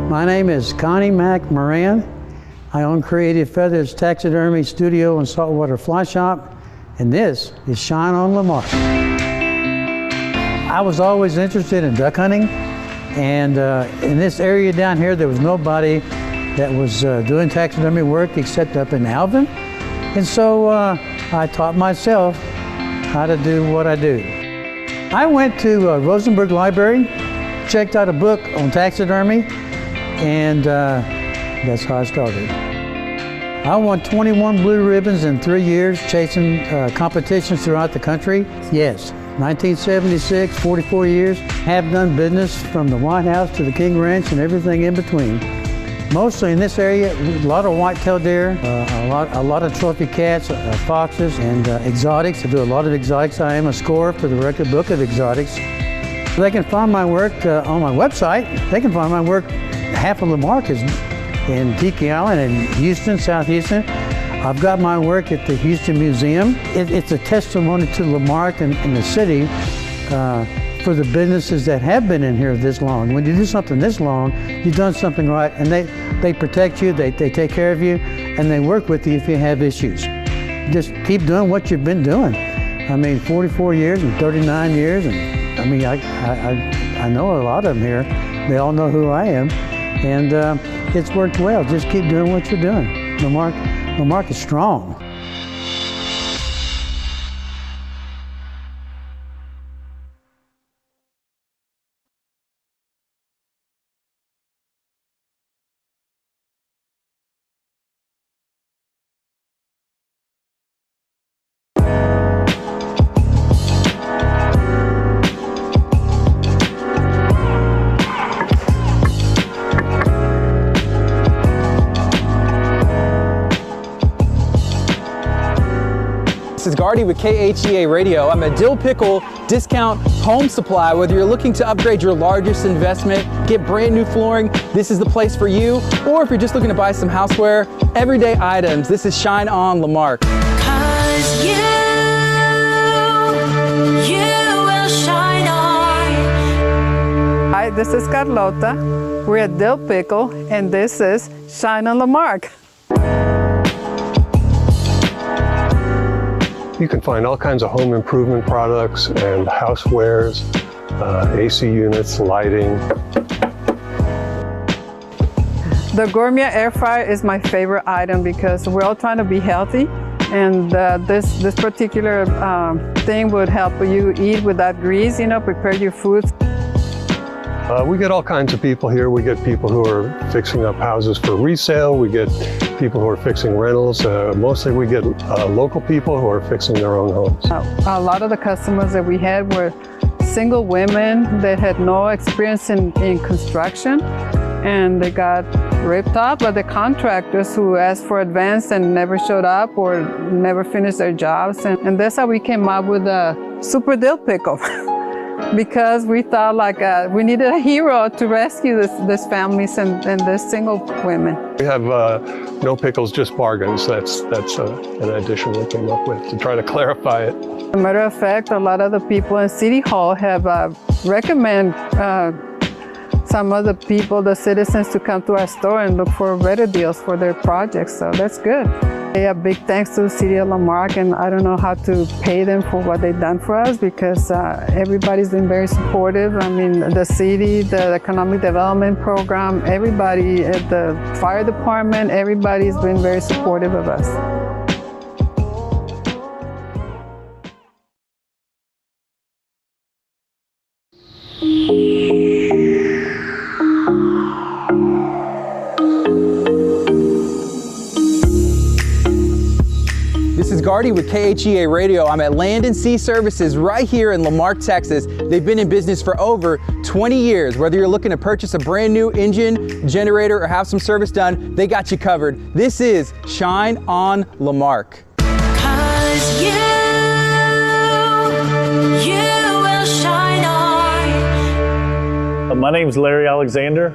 Speaker 17: My name is Connie Mack Moran. I own Creative Feathers Taxidermy Studio and Saltwater Fly Shop, and this is Shine On Lamarque. I was always interested in duck hunting, and in this area down here there was nobody that was doing taxidermy work except up in Alvin, and so I taught myself how to do what I do. I went to Rosenberg Library, checked out a book on taxidermy, and that's how I started. I won 21 blue ribbons in 3 years chasing competitions throughout the country. Yes, 1976, 44 years. Have done business from the White House to the King Ranch and everything in between. Mostly in this area, a lot of white-tailed deer, a lot of trophy cats, foxes, and exotics. I do a lot of exotics. I am a scorer for the Record Book of Exotics. They can find my work on my website. They can find my work. Half of Marque is in Tiki Island in Houston, South Houston. I've got my work at the Houston Museum. It's a testimony to Marque and the city for the businesses that have been in here this long. When you do something this long, you've done something right, and they protect you, they take care of you, and they work with you if you have issues. Just keep doing what you've been doing. I mean, 44 years and 39 years, and I mean, I know a lot of them here. They all know who I am, and it's worked well. Just keep doing what you're doing. Marque is strong.
Speaker 18: This is Gardy with KHEA Radio. I'm at Dill Pickle Discount Home Supply. Whether you're looking to upgrade your largest investment, get brand new flooring, this is the place for you. Or if you're just looking to buy some houseware, everyday items, this is Shine On Lamarque.
Speaker 10: 'Cause you will shine on.
Speaker 19: Hi, this is Carlota. We're at Dill Pickle, and this is Shine On Lamarque.
Speaker 20: You can find all kinds of home improvement products and housewares, AC units, lighting.
Speaker 19: The gourmet air fryer is my favorite item because we're all trying to be healthy, and this particular thing would help you eat without grease, you know, prepare your foods.
Speaker 20: We get all kinds of people here. We get people who are fixing up houses for resale. We get people who are fixing rentals. Mostly we get local people who are fixing their own homes.
Speaker 19: A lot of the customers that we had were single women that had no experience in construction, and they got ripped off by the contractors who asked for advance and never showed up or never finished their jobs. And that's how we came up with a Super Dill Pickle. Because we thought like we needed a hero to rescue this families and this single women.
Speaker 20: We have no pickles, just bargains. That's an addition we came up with to try to clarify it.
Speaker 19: As a matter of fact, a lot of the people in City Hall have recommend some of the people, the citizens, to come to our store and look for better deals for their projects, so that's good. A big thanks to the City of Lamarque, and I don't know how to pay them for what they've done for us because everybody's been very supportive. I mean, the city, the economic development program, everybody at the fire department, everybody's been very supportive of us.
Speaker 18: This is Gardy with KHEA Radio. I'm at Land and Sea Services right here in Lamarque, Texas. They've been in business for over 20 years. Whether you're looking to purchase a brand new engine, generator, or have some service done, they got you covered. This is Shine On Lamarque.
Speaker 10: 'Cause you will shine on.
Speaker 21: My name is Larry Alexander.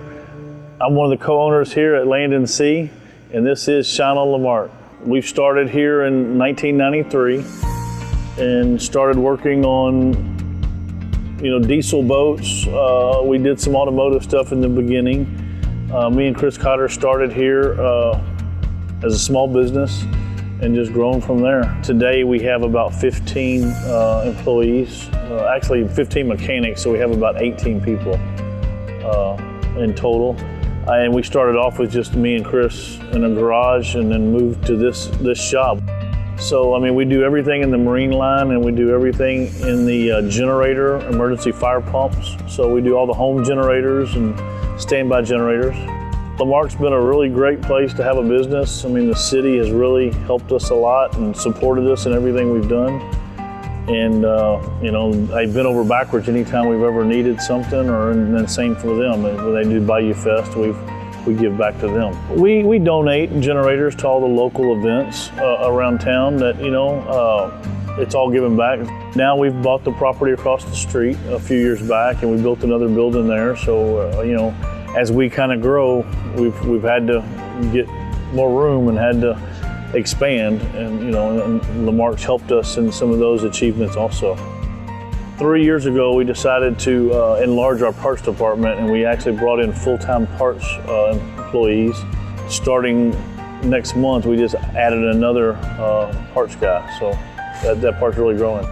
Speaker 21: I'm one of the co-owners here at Land and Sea, and this is Shine On Lamarque. We've started here in 1993 and started working on, diesel boats. We did some automotive stuff in the beginning. Me and Chris Cotter started here as a small business and just grown from there. Today we have about 15 employees, actually 15 mechanics, so we have about 18 people in total. And we started off with just me and Chris in a garage and then moved to this shop. So, I mean, we do everything in the marine line and we do everything in the generator, emergency fire pumps. So we do all the home generators and standby generators. Lamarque's been a really great place to have a business. I mean, the city has really helped us a lot and supported us in everything we've done. And, you know, they've been over backwards anytime we've ever needed something, and then same for them. When they do Bayou Fest, we give back to them. We donate generators to all the local events around town that, you know, it's all given back. Now we've bought the property across the street a few years back, and we built another building there. So, you know, as we kind of grow, we've had to get more room and had to expand, and you know, and Lamarque's helped us in some of those achievements also. 3 years ago, we decided to enlarge our parts department, and we actually brought in full-time parts employees. Starting next month, we just added another parts guy, so that part's really growing.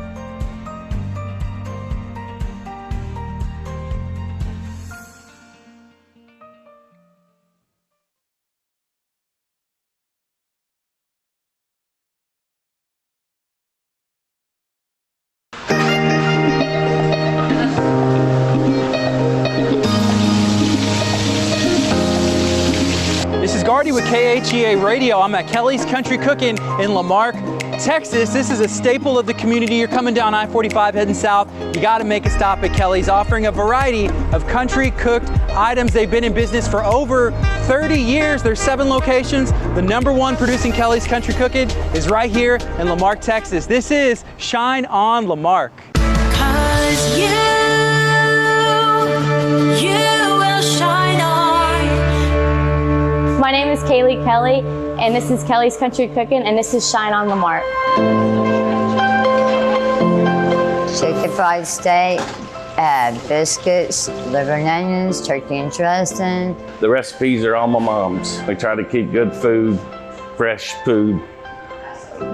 Speaker 18: With KHEA Radio. I'm at Kelly's Country Cooking in Lamarque, Texas. This is a staple of the community. You're coming down I-45 heading south, you got to make a stop at Kelly's, offering a variety of country cooked items. They've been in business for over 30 years. There's 7 locations. The #1 producing Kelly's Country Cooking is right here in Lamarque, Texas. This is Shine on Lamarque.
Speaker 10: 'Cause you will shine on.
Speaker 13: My name is Kaylee Kelly, and this is Kelly's Country Cooking, and this is Shine on Lamarque.
Speaker 1: Chicken fried steak, biscuits, liver and onions, turkey and dressing.
Speaker 2: The recipes are all my mom's. We try to keep good food, fresh food.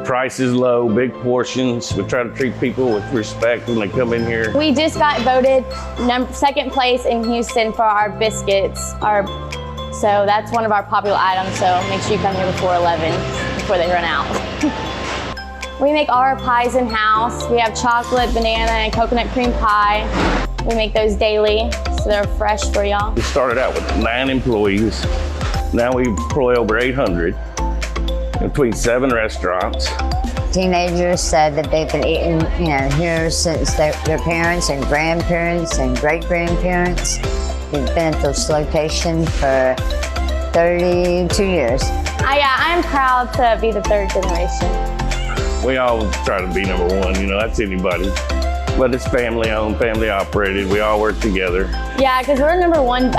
Speaker 2: Price is low, big portions. We try to treat people with respect when they come in here.
Speaker 13: We just got voted second place in Houston for our biscuits. So that's one of our popular items, so make sure you come here before 11, before they run out. We make all our pies in-house. We have chocolate, banana, and coconut cream pie. We make those daily, so they're fresh for y'all.
Speaker 2: We started out with 9 employees. Now we employ over 800 between 7 restaurants.
Speaker 1: Teenagers said that they've been eating, you know, here since their parents and grandparents and great-grandparents. We've been at this location for 32 years.
Speaker 13: I'm proud to be the 3rd generation.
Speaker 2: We all try to be #1, you know, that's anybody. But it's family owned, family operated. We all work together.
Speaker 13: Yeah, because we're #1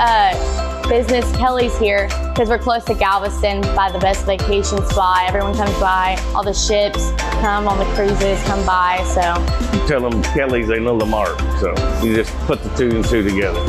Speaker 13: business, Kelly's here, because we're close to Galveston by the best vacation spot. Everyone comes by, all the ships come, all the cruises come by, so.
Speaker 2: You tell them Kelly's, they know Lamarque, so you just put the 2 and 2 together.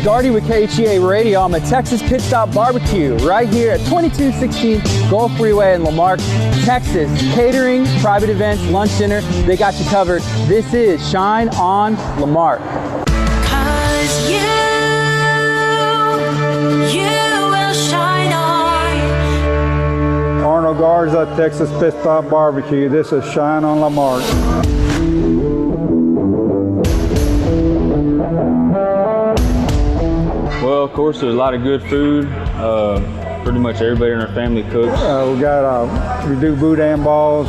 Speaker 18: Gardy with KHEA Radio. I'm at Texas Pit Stop Barbecue right here at 2216 Gulf Freeway in Lamarque, Texas. Catering, private events, lunch, dinner, they got you covered. This is Shine on Lamarque.
Speaker 10: 'Cause you will shine on.
Speaker 11: Arnold Garza, Texas Pit Stop Barbecue. This is Shine on Lamarque.
Speaker 12: Well, of course, there's a lot of good food. Pretty much everybody in our family cooks.
Speaker 11: We do boudin balls.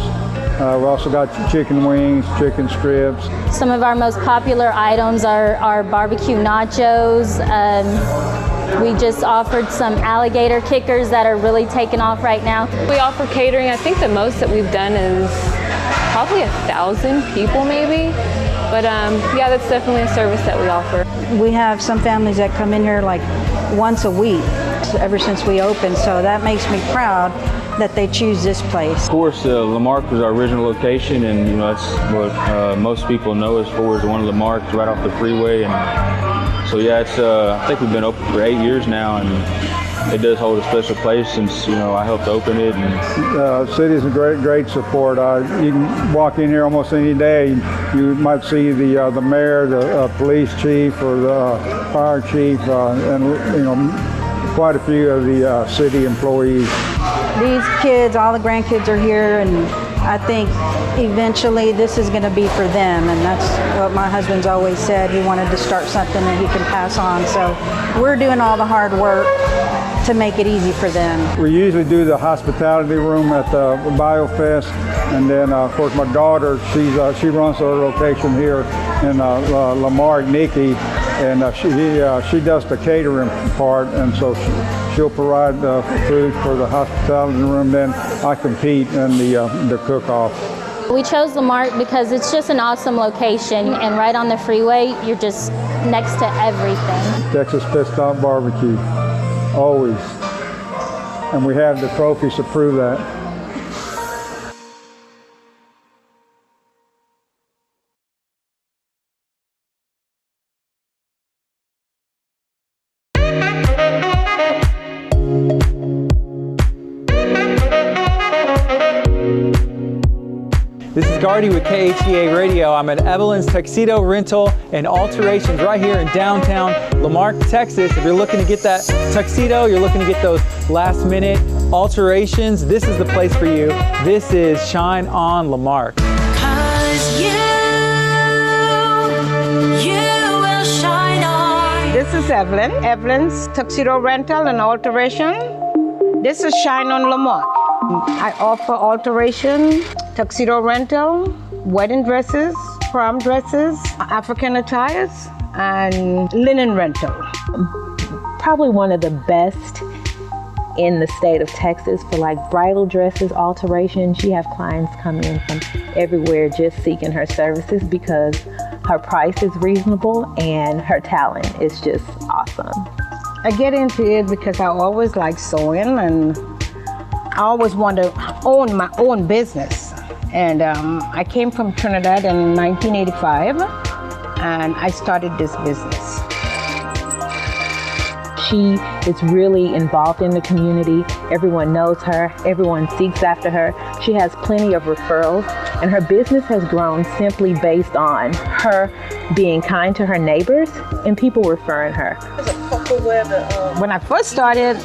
Speaker 11: We also got chicken wings, chicken strips.
Speaker 13: Some of our most popular items are our barbecue nachos. We just offered some alligator kickers that are really taking off right now.
Speaker 22: We offer catering. I think the most that we've done is probably 1,000 people maybe. But yeah, that's definitely a service that we offer.
Speaker 15: We have some families that come in here like once a week ever since we opened, so that makes me proud that they choose this place.
Speaker 12: Of course, Lamarque was our original location, and you know that's what most people know us for, is one of the Marques right off the freeway. And so yeah, it's I think we've been open for 8 years now, and it does hold a special place since, you know, I helped open it. And
Speaker 11: city's a great support. You can walk in here almost any day. You might see the mayor, the police chief, or the fire chief, and you know, quite a few of the city employees.
Speaker 15: These kids, all the grandkids are here, and I think eventually this is going to be for them, and that's what my husband's always said. He wanted to start something that he can pass on, so we're doing all the hard work to make it easy for them.
Speaker 11: We usually do the hospitality room at the BioFest, and then of course my daughter, she runs our location here in Marque, Nikki, and she does the catering part, and so she'll provide the food for the hospitality room. Then I compete in the cook-off.
Speaker 13: We chose La Marque because it's just an awesome location, and right on the freeway, you're just next to everything.
Speaker 11: Texas Pit Stop Barbecue, always. And we have the trophies to prove that.
Speaker 18: This is Gardy with KHEA Radio. I'm at Evelyn's Tuxedo Rental and Alterations right here in downtown La Marque, Texas. If you're looking to get that tuxedo, you're looking to get those last minute alterations, this is the place for you. This is Shine On La Marque.
Speaker 10: 'Cause you will shine on.
Speaker 5: This is Evelyn's Tuxedo Rental and Alteration. This is Shine On La Marque. I offer alteration, tuxedo rental, wedding dresses, prom dresses, African attires, and linen rental.
Speaker 6: Probably one of the best in the state of Texas for like bridal dresses, alterations. You have clients coming in from everywhere just seeking her services because her price is reasonable and her talent is just awesome.
Speaker 5: I get into it because I always like sewing, and I always want to own my own business. And I came from Trinidad in 1985, and I started this business.
Speaker 6: She is really involved in the community. Everyone knows her. Everyone seeks after her. She has plenty of referrals, and her business has grown simply based on her being kind to her neighbors and people referring her.
Speaker 5: When I first started,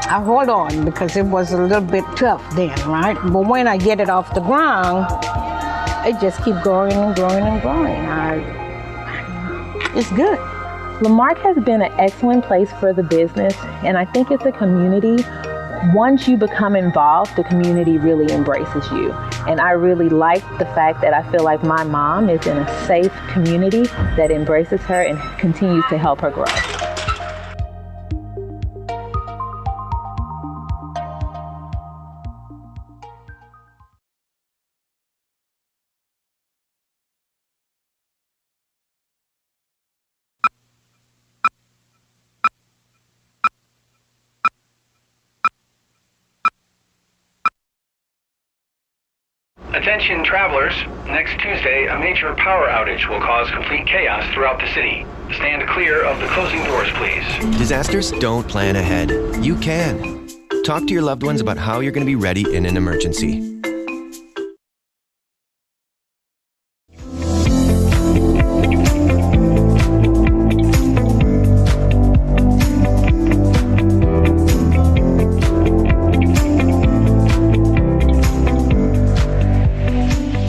Speaker 5: I hold on because it was a little bit tough then, right? But when I get it off the ground, it just keeps growing and growing and growing. It's good.
Speaker 6: La Marque has been an excellent place for the business, and I think it's a community. Once you become involved, the community really embraces you. And I really like the fact that I feel like my mom is in a safe community that embraces her and continues to help her grow.
Speaker 23: Attention travelers, next Tuesday a major power outage will cause complete chaos throughout the city. Stand clear of the closing doors, please.
Speaker 14: Disasters don't plan ahead. You can. Talk to your loved ones about how you're going to be ready in an emergency.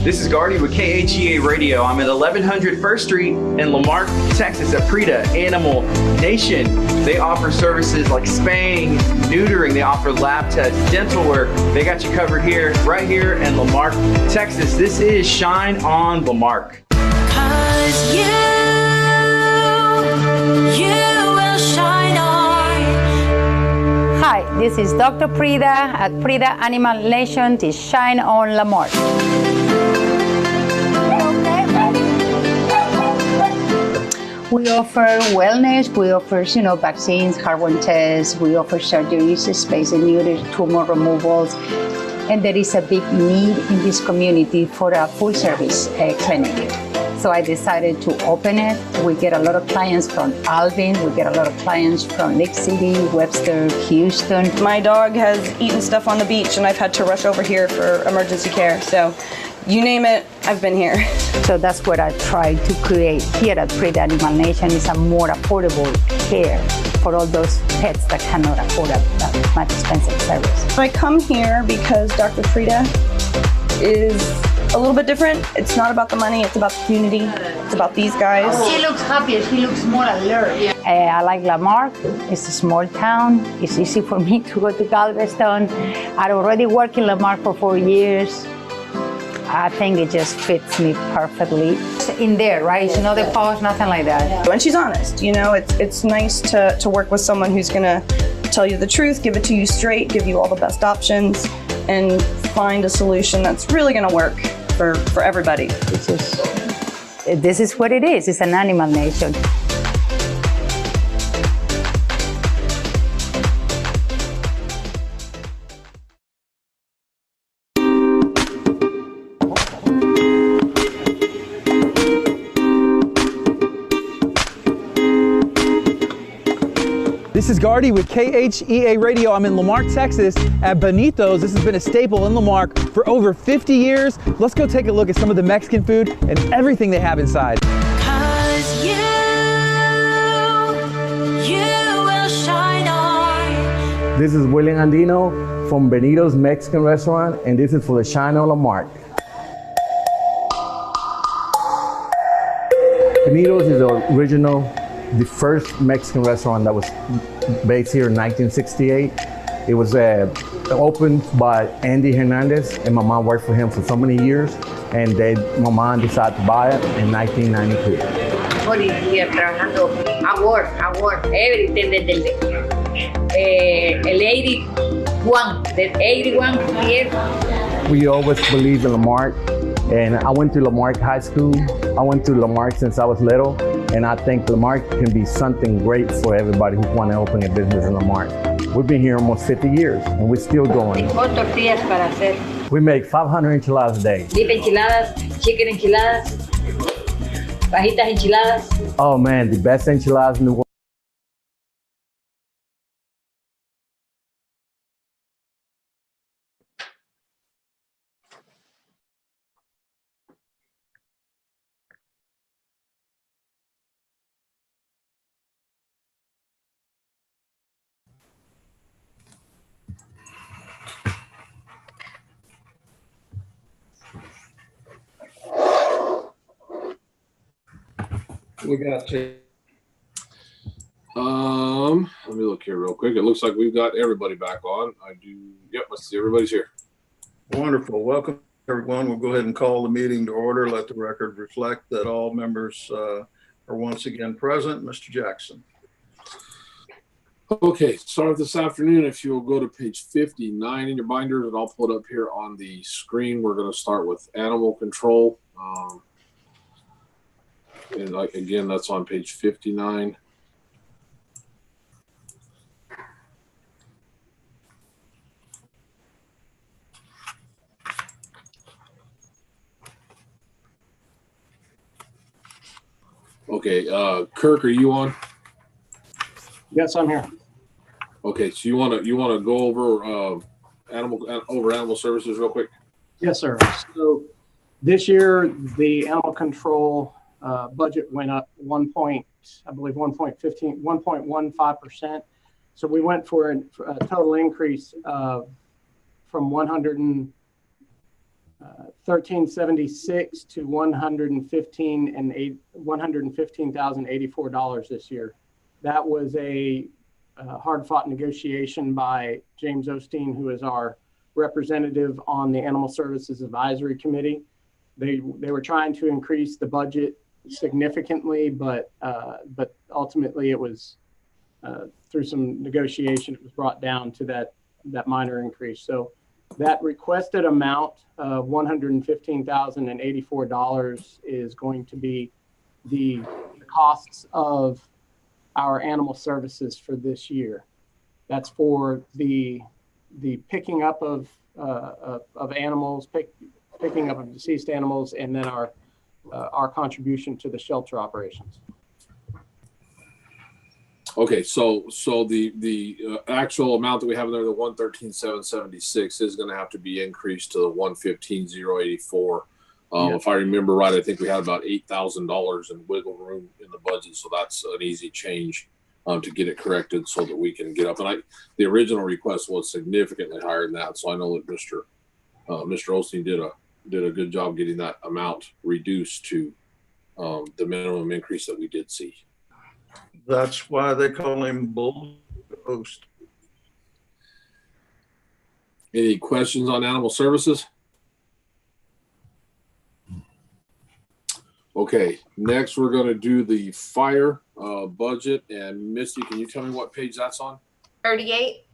Speaker 18: This is Gardy with KHEA Radio. I'm at 1100 First Street in La Marque, Texas at Prida Animal Nation. They offer services like spaying, neutering. They offer lab tests, dental work. They got you covered here, right here in La Marque, Texas. This is Shine On La Marque.
Speaker 10: 'Cause you will shine on.
Speaker 24: Hi, this is Dr. Prida at Prida Animal Nation to Shine On La Marque.
Speaker 25: We offer wellness, we offer, vaccines, heartworm tests, we offer surgeries, space and neuter, tumor removals, and there is a big need in this community for a full service clinic. So I decided to open it. We get a lot of clients from Alvin. We get a lot of clients from Nick City, Webster, Houston.
Speaker 3: My dog has eaten stuff on the beach and I've had to rush over here for emergency care. So you name it, I've been here.
Speaker 25: So that's what I try to create here at Prida Animal Nation, is a more affordable care for all those pets that cannot afford a much expensive service.
Speaker 3: I come here because Dr. Prida is a little bit different. It's not about the money, it's about the community. It's about these guys.
Speaker 25: She looks happier, she looks more alert. I like La Marque. It's a small town. It's easy for me to go to Galveston. I already work in La Marque for 4 years. I think it just fits me perfectly. In there, right? It's not the pause, nothing like that.
Speaker 3: And she's honest, you know, it's nice to work with someone who's gonna tell you the truth, give it to you straight, give you all the best options, and find a solution that's really gonna work for everybody.
Speaker 25: This is what it is. It's an animal nation.
Speaker 18: This is Gardy with KHEA Radio. I'm in La Marque, Texas at Benito's. This has been a staple in La Marque for over 50 years. Let's go take a look at some of the Mexican food and everything they have inside.
Speaker 10: 'Cause you will shine on.
Speaker 7: This is William Andino from Benito's Mexican Restaurant, and this is for the Shine on La Marque. Benito's is the original, the first Mexican restaurant that was based here in 1968. It was opened by Andy Hernandez, and my mom worked for him for so many years, and my mom decided to buy it in 1992.
Speaker 8: 40 years trabajando, award, everything, el 81 years.
Speaker 7: We always believed in La Marque, and I went to La Marque High School. I went to La Marque since I was little, and I think La Marque can be something great for everybody who wants to open a business in La Marque. We've been here almost 50 years, and we're still going.
Speaker 8: Tortillas para hacer.
Speaker 7: We make 500 enchiladas a day.
Speaker 8: Beef enchiladas, chicken enchiladas, fajitas enchiladas.
Speaker 7: Oh man, the best enchiladas in the world.
Speaker 9: We got to. Let me look here real quick. It looks like we've got everybody back on. I do. Yep, I see everybody's here.
Speaker 16: Wonderful. Welcome, everyone. We'll go ahead and call the meeting to order. Let the record reflect that all members are once again present. Mr. Jackson.
Speaker 9: Okay, start this afternoon. If you'll go to page 59 in your binders, and I'll pull it up here on the screen. We're going to start with animal control. And like again, that's on page 59. Okay, Kirk, are you on?
Speaker 26: Yes, I'm here.
Speaker 9: Okay, so you want to go over animal services real quick?
Speaker 26: Yes, sir. So this year the animal control budget went up 1.15%. So we went for a total increase of from $113,76 to $115,084 this year. That was a hard-fought negotiation by James Osteen, who is our representative on the Animal Services Advisory Committee. They were trying to increase the budget significantly, but ultimately it was through some negotiation, it was brought down to that minor increase. So that requested amount of $115,084 is going to be the costs of our animal services for this year. That's for the picking up of animals, picking up of deceased animals, and then our our contribution to the shelter operations.
Speaker 9: Okay, so the actual amount that we have in there, the 113,776, is going to have to be increased to the 115,084. If I remember right, I think we had about $8,000 in wiggle room in the budget, so that's an easy change to get it corrected so that we can get up. And the original request was significantly higher than that, so I know that Mr. Osteen did a good job getting that amount reduced to the minimum increase that we did see.
Speaker 16: That's why they call him Bull Host.
Speaker 9: Any questions on animal services? Okay, next we're going to do the fire budget. And Misty, can you tell me what page that's on?
Speaker 1: 38.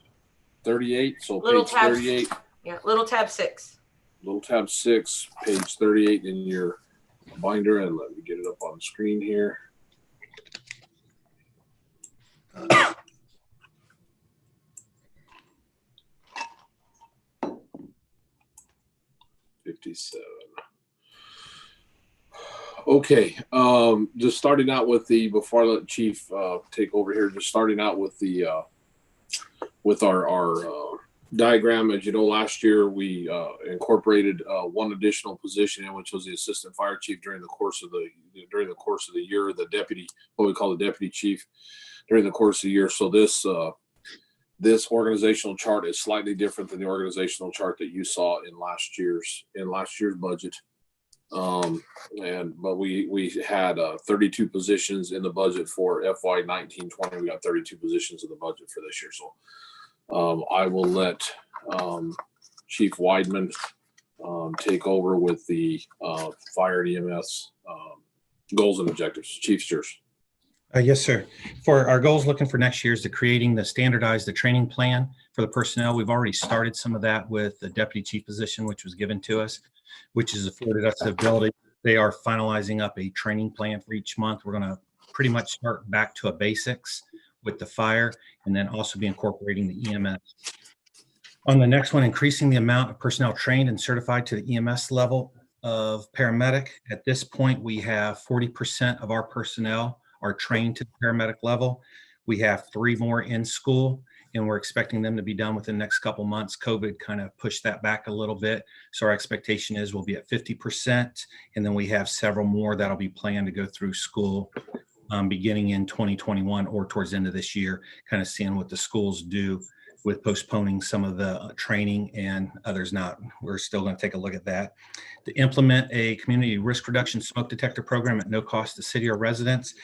Speaker 9: 38. So
Speaker 1: Little
Speaker 9: page
Speaker 1: tab,
Speaker 9: 38.
Speaker 1: Yeah, little tab 6.
Speaker 9: Little tab 6, page 38 in your binder. And let me get it up on the screen here. 57. Okay, just starting out with before I let Chief take over here, just starting out with our diagram. As you know, last year we incorporated one additional position in, which was the assistant fire chief during the course of the year, the deputy, what we call the deputy chief, during the course of the year. So this organizational chart is slightly different than the organizational chart that you saw in last year's budget. But we had 32 positions in the budget for FY 19-20. We got 32 positions in the budget for this year. So I will let Chief Weidman take over with the fire and EMS goals and objectives. Chief, yours.
Speaker 4: Yes, sir. For our goals looking for next year is creating the training plan for the personnel. We've already started some of that with the deputy chief position, which was given to us, which has afforded us the ability. They are finalizing up a training plan for each month. We're going to pretty much start back to a basics with the fire and then also be incorporating the EMS. On the next one, increasing the amount of personnel trained and certified to the EMS level of paramedic. At this point, we have 40% of our personnel are trained to the paramedic level. We have 3 more in school, and we're expecting them to be done within the next couple months. COVID kind of pushed that back a little bit. So our expectation is we'll be at 50%, and then we have several more that'll be planned to go through school beginning in 2021 or towards the end of this year, kind of seeing what the schools do with postponing some of the training and others not. We're still going to take a look at that. To implement a community risk reduction smoke detector program at no cost to city or residents.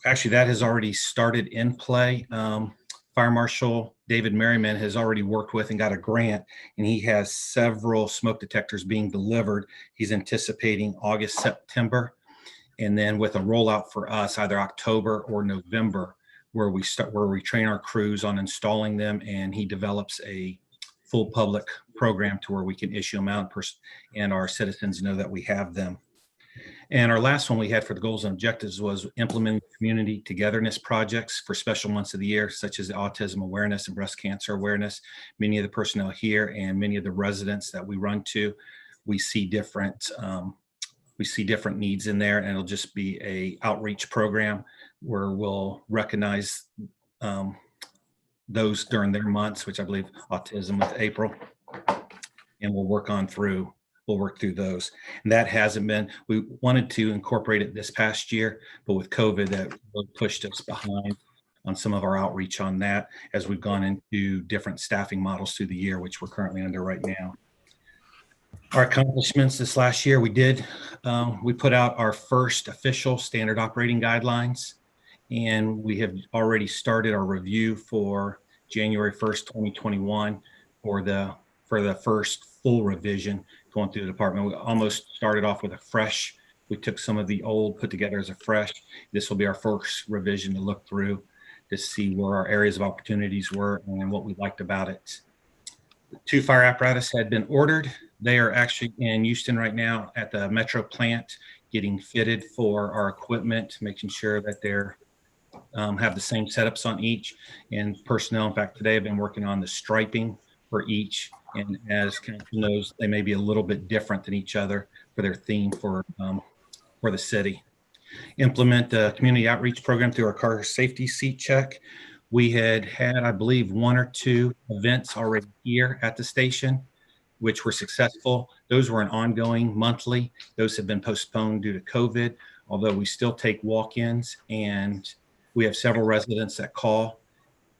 Speaker 4: Actually, that has already started in play. Fire Marshal David Merriman has already worked with and got a grant, and he has several smoke detectors being delivered. He's anticipating August, September, and then with a rollout for us, either October or November, where we train our crews on installing them, and he develops a full public program to where we can issue them out and our citizens know that we have them. And our last one we had for the goals and objectives was implementing community togetherness projects for special months of the year, such as the autism awareness and breast cancer awareness. Many of the personnel here and many of the residents that we run to, we see different needs in there, and it'll just be a outreach program where we'll recognize those during their months, which I believe autism with April, and we'll work through those. And that hasn't been, we wanted to incorporate it this past year, but with COVID that really pushed us behind on some of our outreach on that as we've gone into different staffing models through the year, which we're currently under right now. Our accomplishments this last year, we put out our first official standard operating guidelines, and we have already started our review for January 1st, 2021 for the first full revision going through the department. We almost started off with a fresh. We took some of the old, put together as a fresh. This will be our first revision to look through to see where our areas of opportunities were and what we liked about it. 2 fire apparatus had been ordered. They are actually in Houston right now at the Metro plant getting fitted for our equipment, making sure that they're have the same setups on each. And personnel, in fact, today have been working on the striping for each. And as council knows, they may be a little bit different than each other for their theme for for the city. Implement the community outreach program through our car safety seat check. We had, I believe, 1 or 2 events already here at the station, which were successful. Those were an ongoing monthly. Those have been postponed due to COVID, although we still take walk-ins, and we have several residents that call.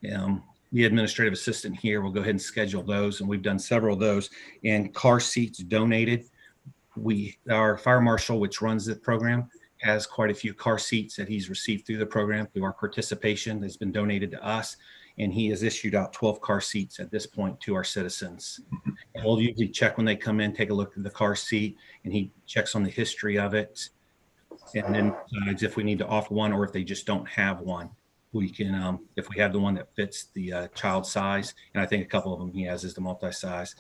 Speaker 4: The administrative assistant here will go ahead and schedule those, and we've done several of those. And car seats donated. Our fire marshal, which runs the program, has quite a few car seats that he's received through the program, through our participation that's been donated to us. And he has issued out 12 car seats at this point to our citizens. And we'll usually check when they come in, take a look at the car seat, and he checks on the history of it. And then decides if we need to offer one or if they just don't have one. We can, if we have the one that fits the child size, and I think a couple of them he has is the multi-size.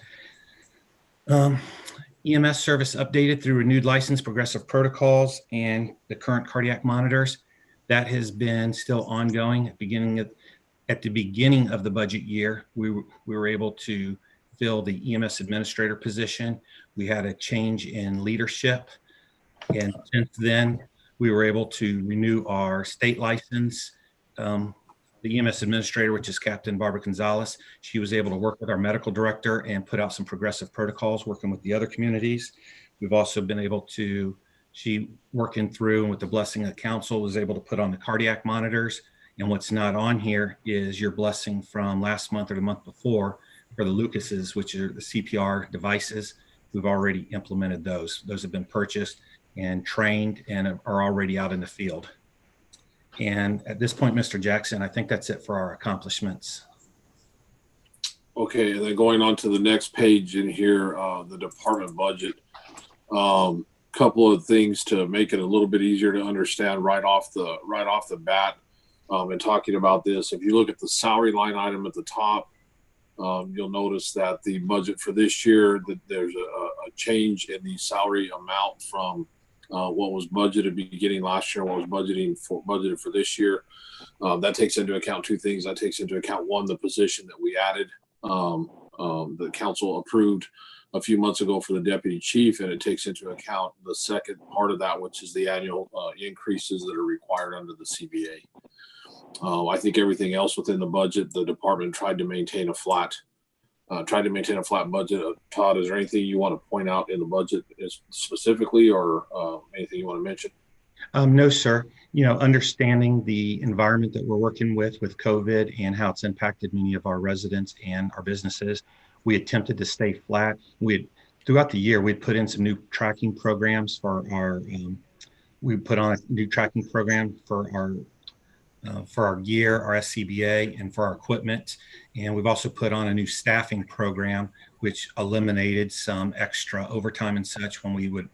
Speaker 4: EMS service updated through renewed license, progressive protocols, and the current cardiac monitors. That has been still ongoing. At the beginning of the budget year, we were able to fill the EMS administrator position. We had a change in leadership, and since then, we were able to renew our state license. The EMS administrator, which is Captain Barbara Gonzalez, she was able to work with our medical director and put out some progressive protocols, working with the other communities. We've also been able to, she working through and with the blessing of council was able to put on the cardiac monitors. And what's not on here is your blessing from last month or the month before for the Lucases, which are the CPR devices. We've already implemented those. Those have been purchased and trained and are already out in the field. And at this point, Mr. Jackson, I think that's it for our accomplishments.
Speaker 9: Okay, and then going on to the next page in here, the department budget. Couple of things to make it a little bit easier to understand right off the bat. And talking about this, if you look at the salary line item at the top, you'll notice that the budget for this year, that there's a change in the salary amount from what was budgeted beginning last year, what was budgeted for this year. That takes into account 2 things. That takes into account, 1, the position that we added, the council approved a few months ago for the deputy chief, and it takes into account the second part of that, which is the annual increases that are required under the CBA. I think everything else within the budget, the department tried to maintain a flat budget. Todd, is there anything you want to point out in the budget specifically, or anything you want to mention?
Speaker 4: No, sir. Understanding the environment that we're working with COVID and how it's impacted many of our residents and our businesses, we attempted to stay flat. Throughout the year, we'd put in some new tracking programs for our, we put on a new tracking program for our gear, our SCBA, and for our equipment. And we've also put on a new staffing program, which eliminated some extra overtime and such when we would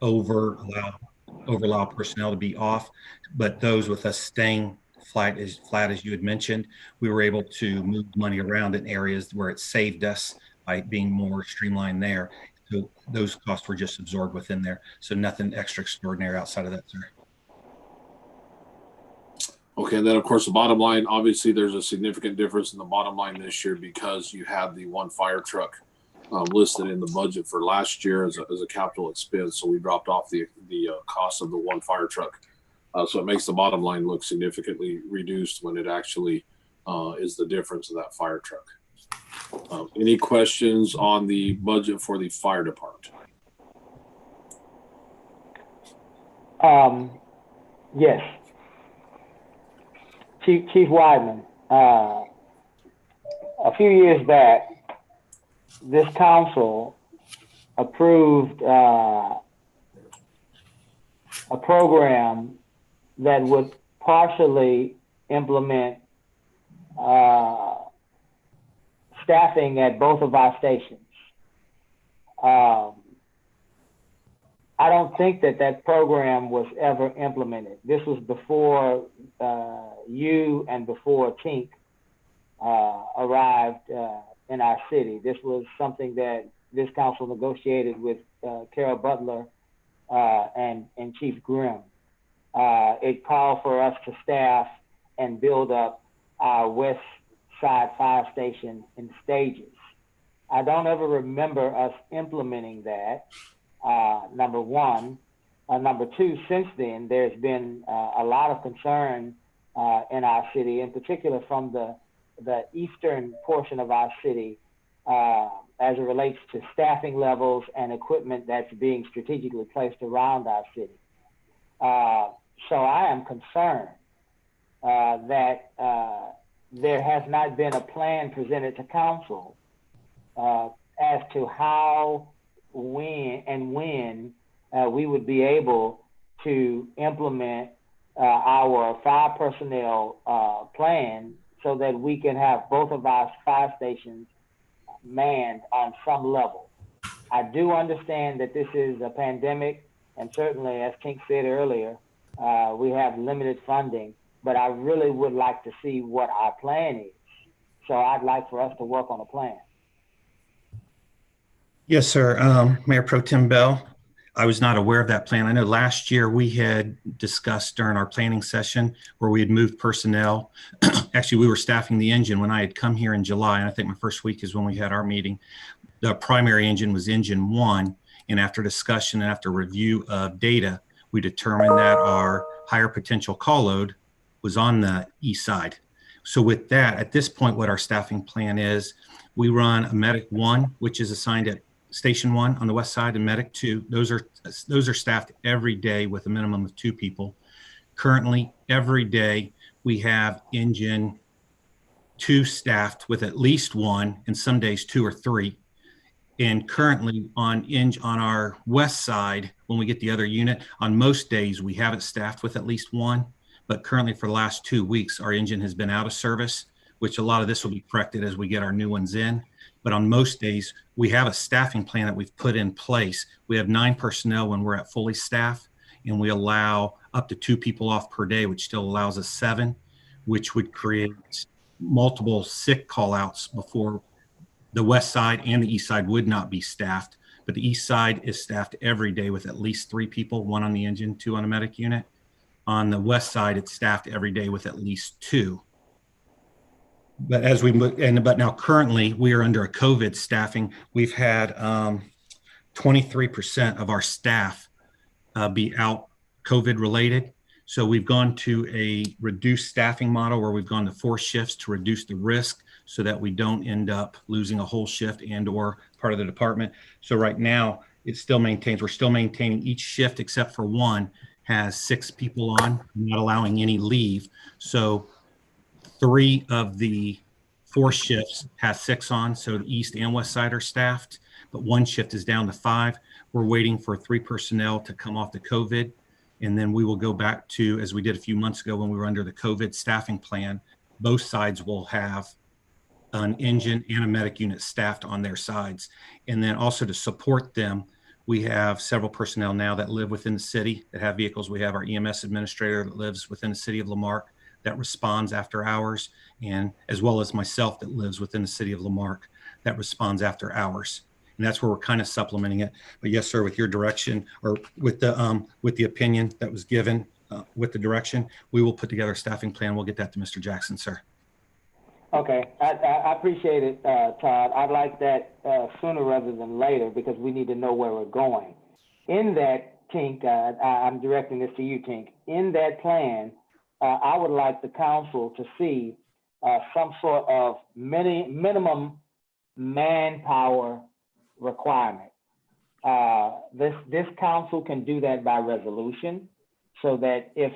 Speaker 4: allow personnel to be off. But those with us staying flat as you had mentioned, we were able to move money around in areas where it saved us by being more streamlined there. So those costs were just absorbed within there. So nothing extra extraordinary outside of that, sir.
Speaker 9: Okay, and then of course the bottom line, obviously there's a significant difference in the bottom line this year because you had the 1 fire truck listed in the budget for last year as a capital expense. So we dropped off the cost of the 1 fire truck. So it makes the bottom line look significantly reduced when it actually is the difference of that fire truck. Any questions on the budget for the fire department?
Speaker 2: Yes. Chief Weidman, a few years back, this council approved a program that would partially implement staffing at both of our stations. I don't think that program was ever implemented. This was before you and before Tink arrived in our city. This was something that this council negotiated with Carol Butler and Chief Grimm. It called for us to staff and build up our West Side Fire Station in stages. I don't ever remember us implementing that, number one. Number two, since then, there's been a lot of concern in our city, in particular from the eastern portion of our city, as it relates to staffing levels and equipment that's being strategically placed around our city. So I am concerned that there has not been a plan presented to council as to how, when we would be able to implement our fire personnel plan so that we can have both of our fire stations manned on some level. I do understand that this is a pandemic, and certainly, as Tink said earlier, we have limited funding, but I really would like to see what our plan is. So I'd like for us to work on a plan.
Speaker 4: Yes, sir. Mayor Pro Tem Bell, I was not aware of that plan. I know last year we had discussed during our planning session where we had moved personnel. Actually, we were staffing the engine when I had come here in July, and I think my first week is when we had our meeting. The primary engine was engine 1, and after discussion and after review of data, we determined that our higher potential call load was on the east side. So with that, at this point, what our staffing plan is, we run a medic 1, which is assigned at Station 1 on the west side, and medic 2. Those are staffed every day with a minimum of 2 people. Currently, every day we have engine 2 staffed with at least 1, and some days 2 or 3. And currently on our west side, when we get the other unit, on most days we have it staffed with at least 1. But currently for the last 2 weeks, our engine has been out of service, which a lot of this will be corrected as we get our new ones in. But on most days, we have a staffing plan that we've put in place. We have 9 personnel when we're at fully staffed, and we allow up to 2 people off per day, which still allows us 7, which would create multiple sick call outs before the west side and the east side would not be staffed. But the east side is staffed every day with at least 3 people, 1 on the engine, 2 on a medic unit. On the west side, it's staffed every day with at least 2. But as we but now currently we are under a COVID staffing. We've had 23% of our staff be out COVID related. So we've gone to a reduced staffing model where we've gone to 4 shifts to reduce the risk so that we don't end up losing a whole shift and or part of the department. So right now it still maintains, we're still maintaining each shift except for 1 has 6 people on, not allowing any leave. So 3 of the 4 shifts has 6 on, so the east and west side are staffed, but 1 shift is down to 5. We're waiting for 3 personnel to come off the COVID, and then we will go back to, as we did a few months ago when we were under the COVID staffing plan, both sides will have an engine and a medic unit staffed on their sides. And then also to support them, we have several personnel now that live within the city that have vehicles. We have our EMS administrator that lives within the city of Lamarque that responds after hours, and as well as myself that lives within the city of Lamarque that responds after hours. And that's where we're kind of supplementing it. But yes, sir, with your direction or with the opinion that was given with the direction, we will put together a staffing plan. We'll get that to Mr. Jackson, sir. Okay,
Speaker 2: I appreciate it, Todd. I'd like that sooner rather than later because we need to know where we're going. In that, Tink, I'm directing this to you, Tink. In that plan, I would like the council to see some sort of minimum manpower requirement. This council can do that by resolution, so that if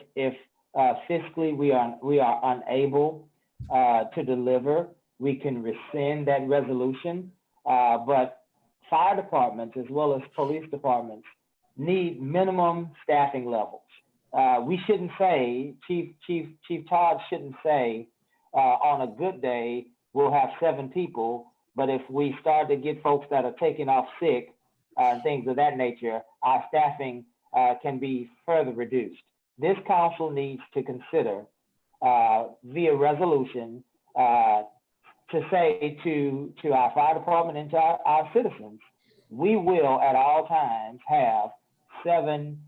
Speaker 2: fiscally we are unable to deliver, we can rescind that resolution. But fire departments as well as police departments need minimum staffing levels. We shouldn't say, Chief Todd shouldn't say, on a good day, we'll have 7 people, but if we start to get folks that are taking off sick, things of that nature, our staffing can be further reduced. This council needs to consider via resolution to say to our fire department and to our citizens, we will at all times have 7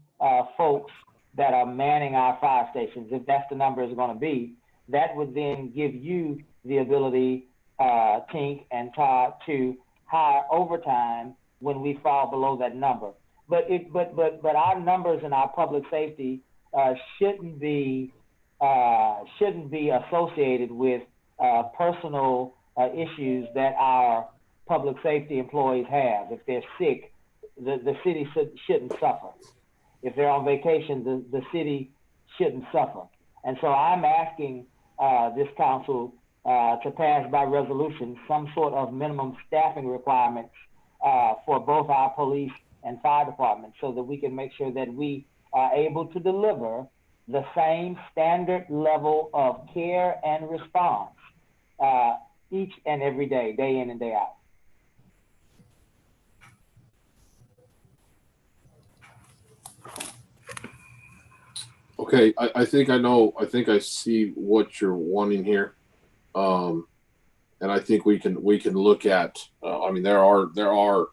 Speaker 2: folks that are manning our fire stations. If that's the number is going to be, that would then give you the ability, Tink and Todd, to hire overtime when we fall below that number. but our numbers in our public safety shouldn't be associated with personal issues that our public safety employees have. If they're sick, the city shouldn't suffer. If they're on vacation, the city shouldn't suffer. And so I'm asking this council to pass by resolution some sort of minimum staffing requirements for both our police and fire departments, so that we can make sure that we are able to deliver the same standard level of care and response each and every day, day in and day out.
Speaker 9: Okay, I think I know. I think I see what you're wanting here, and I think we can look at. I mean, there are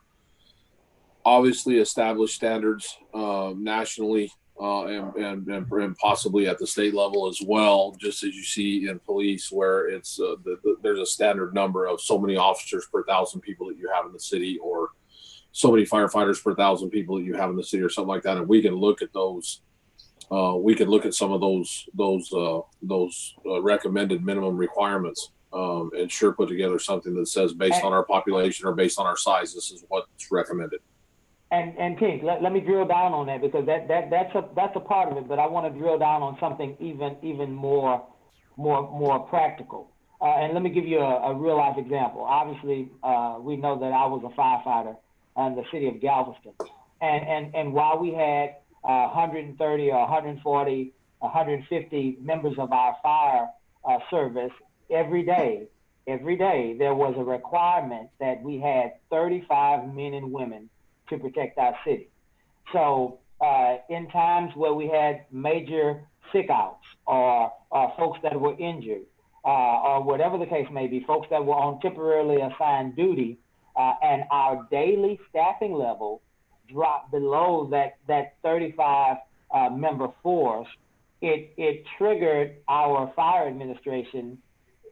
Speaker 9: obviously established standards nationally and possibly at the state level as well. Just as you see in police, where it's there's a standard number of so many officers per 1,000 people that you have in the city, or so many firefighters per 1,000 people that you have in the city, or something like that. And we can look at those. We could look at some of those recommended minimum requirements and sure put together something that says, based on our population or based on our size, this is what's recommended.
Speaker 2: And King, let me drill down on that, because that's a part of it. But I want to drill down on something even more practical. And let me give you a real life example. Obviously, we know that I was a firefighter in the city of Galveston, and while we had 130 or 140, 150 members of our fire service, every day there was a requirement that we had 35 men and women to protect our city. So in times where we had major sick outs, or folks that were injured, or whatever the case may be, folks that were on temporarily assigned duty, and our daily staffing level dropped below that 35 member force, it triggered our fire administration,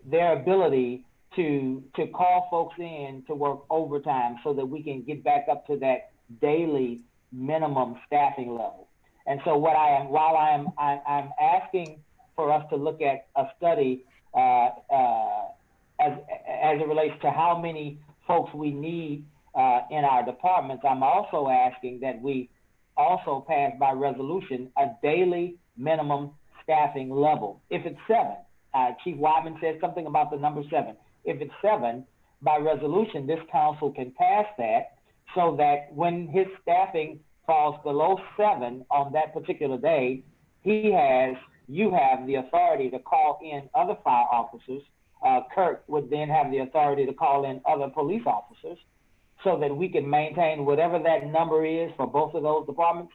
Speaker 2: their ability to call folks in to work overtime so that we can get back up to that daily minimum staffing level. And so while I'm asking for us to look at a study as it relates to how many folks we need in our departments, I'm also asking that we also pass by resolution a daily minimum staffing level. If it's 7, Chief Wyman said something about the number 7. If it's 7, by resolution, this council can pass that, so that when his staffing falls below 7 on that particular day, you have the authority to call in other fire officers. Kirk would then have the authority to call in other police officers, so that we can maintain whatever that number is for both of those departments.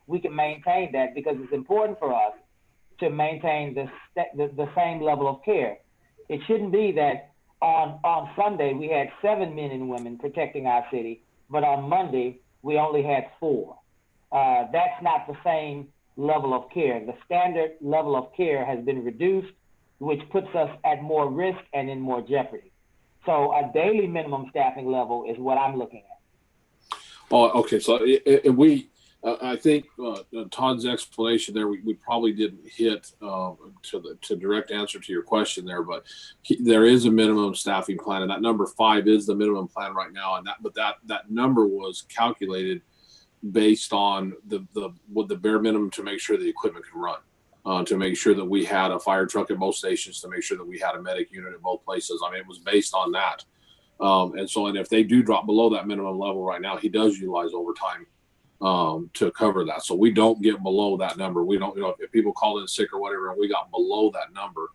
Speaker 2: We can maintain that, because it's important for us to maintain the same level of care. It shouldn't be that on Sunday we had 7 men and women protecting our city, but on Monday we only had 4. That's not the same level of care. The standard level of care has been reduced, which puts us at more risk and in more jeopardy. So a daily minimum staffing level is what I'm looking at.
Speaker 9: Oh, okay. So I think Todd's explanation there, we probably didn't hit to direct answer to your question there, but there is a minimum staffing plan, and that number 5 is the minimum plan right now. And that number was calculated based on the bare minimum to make sure the equipment can run. To make sure that we had a fire truck at both stations, to make sure that we had a medic unit at both places. I mean, it was based on that. And if they do drop below that minimum level right now, he does utilize overtime to cover that. So we don't get below that number. We don't, if people call in sick or whatever, and we got below that number,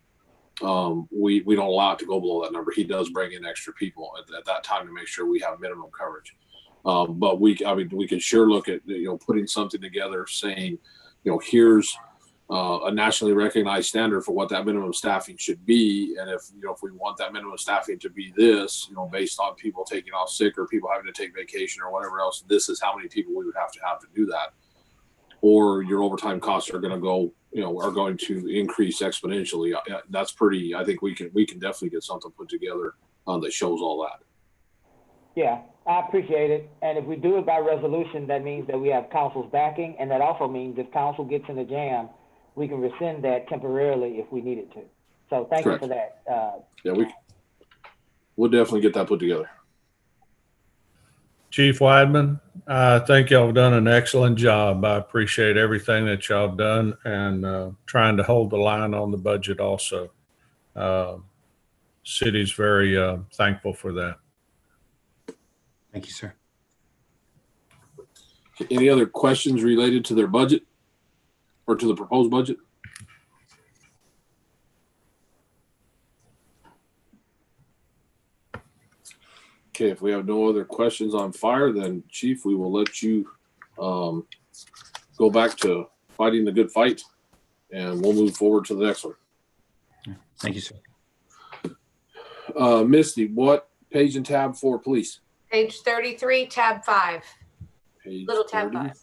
Speaker 9: we don't allow it to go below that number. He does bring in extra people at that time to make sure we have minimum coverage. But we can sure look at, putting something together saying, here's a nationally recognized standard for what that minimum staffing should be. And if we want that minimum staffing to be this, based on people taking off sick or people having to take vacation or whatever else, this is how many people we would have to do that. Or your overtime costs are going to go, are going to increase exponentially. That's pretty, I think we can definitely get something put together that shows all that.
Speaker 2: Yeah. I appreciate it. And if we do it by resolution, that means that we have council's backing, and that also means if council gets in a jam, we can rescind that temporarily if we needed to. So thank
Speaker 9: Correct.
Speaker 2: you for that.
Speaker 9: Yeah, we'll definitely get that put together.
Speaker 12: Chief Weidman, I think y'all have done an excellent job. I appreciate everything that y'all have done and trying to hold the line on the budget also. City's very thankful for that.
Speaker 4: Thank you, sir.
Speaker 9: Any other questions related to their budget or to the proposed budget? Okay, if we have no other questions on fire, then Chief, we will let you go back to fighting the good fight, and we'll move forward to the next one.
Speaker 4: Thank you, sir.
Speaker 9: Misty, what page and tab for police?
Speaker 1: Page 33, tab 5.
Speaker 9: Page
Speaker 1: Little tab
Speaker 9: 30.
Speaker 1: 5.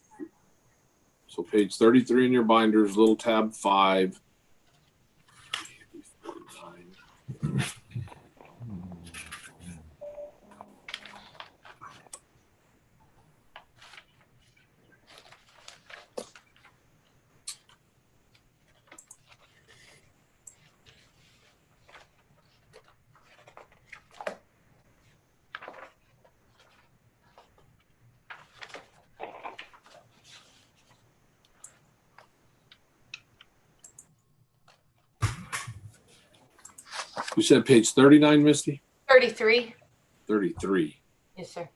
Speaker 9: So page 33 in your binders, little tab 5. You said page 39, Misty?
Speaker 1: 33.
Speaker 9: 33.
Speaker 1: Yes, sir.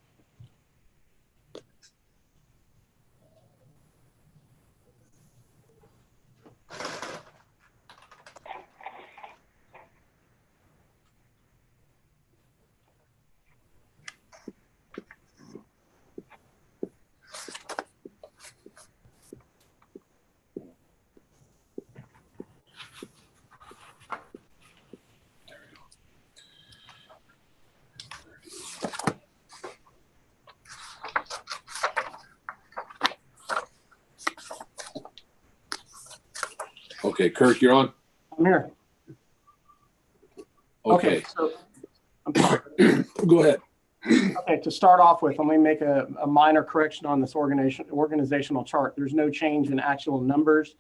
Speaker 9: Okay, Kirk, you're on.
Speaker 26: I'm here.
Speaker 9: Okay.
Speaker 26: So I'm sorry.
Speaker 9: Go ahead.
Speaker 26: Okay, to start off with, let me make a minor correction on this organizational chart. There's no change in actual numbers,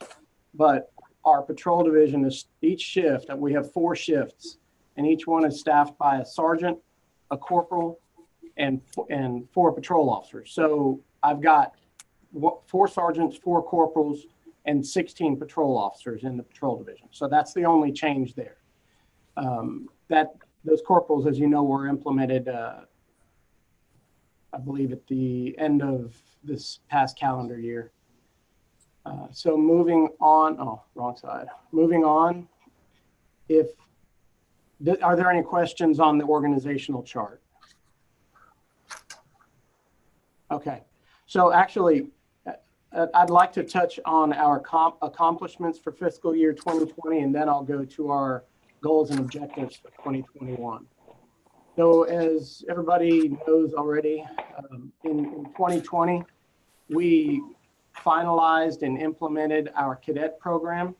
Speaker 26: but our patrol division is each shift, we have 4 shifts, and each one is staffed by a sergeant, a corporal, and 4 patrol officers. So I've got 4 sergeants, 4 corporals, and 16 patrol officers in the patrol division. So that's the only change there. Those corporals, as you know, were implemented, I believe, at the end of this past calendar year. So moving on, wrong side. Moving on, are there any questions on the organizational chart? Okay, so actually, I'd like to touch on our accomplishments for fiscal year 2020, and then I'll go to our goals and objectives for 2021. So as everybody knows already, in 2020, we finalized and implemented our cadet program.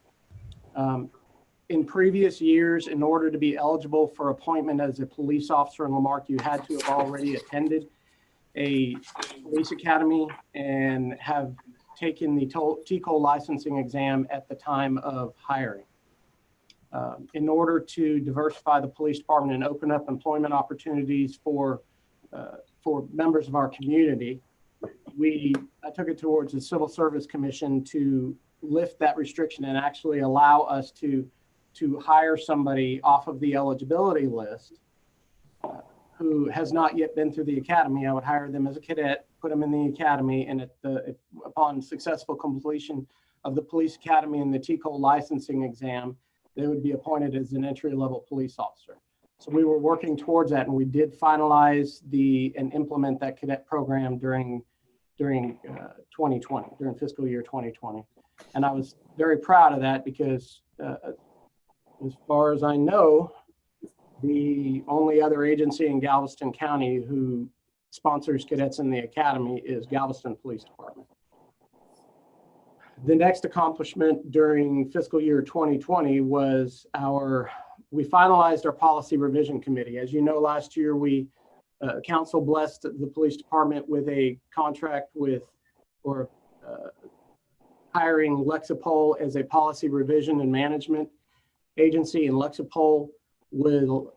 Speaker 26: In previous years, in order to be eligible for appointment as a police officer in Lamarque, you had to have already attended a police academy and have taken the TCO licensing exam at the time of hiring. In order to diversify the police department and open up employment opportunities for members of our community, I took it towards the Civil Service Commission to lift that restriction and actually allow us to hire somebody off of the eligibility list who has not yet been through the academy. I would hire them as a cadet, put them in the academy, and upon successful completion of the police academy and the TCO licensing exam, they would be appointed as an entry-level police officer. So we were working towards that, and we did finalize and implement that cadet program during 2020, during fiscal year 2020. And I was very proud of that because as far as I know, the only other agency in Galveston County who sponsors cadets in the academy is Galveston Police Department. The next accomplishment during fiscal year 2020 was we finalized our policy revision committee. As you know, last year we council blessed the police department with a contract with, or hiring Lexipol as a policy revision and management agency, and Lexipol will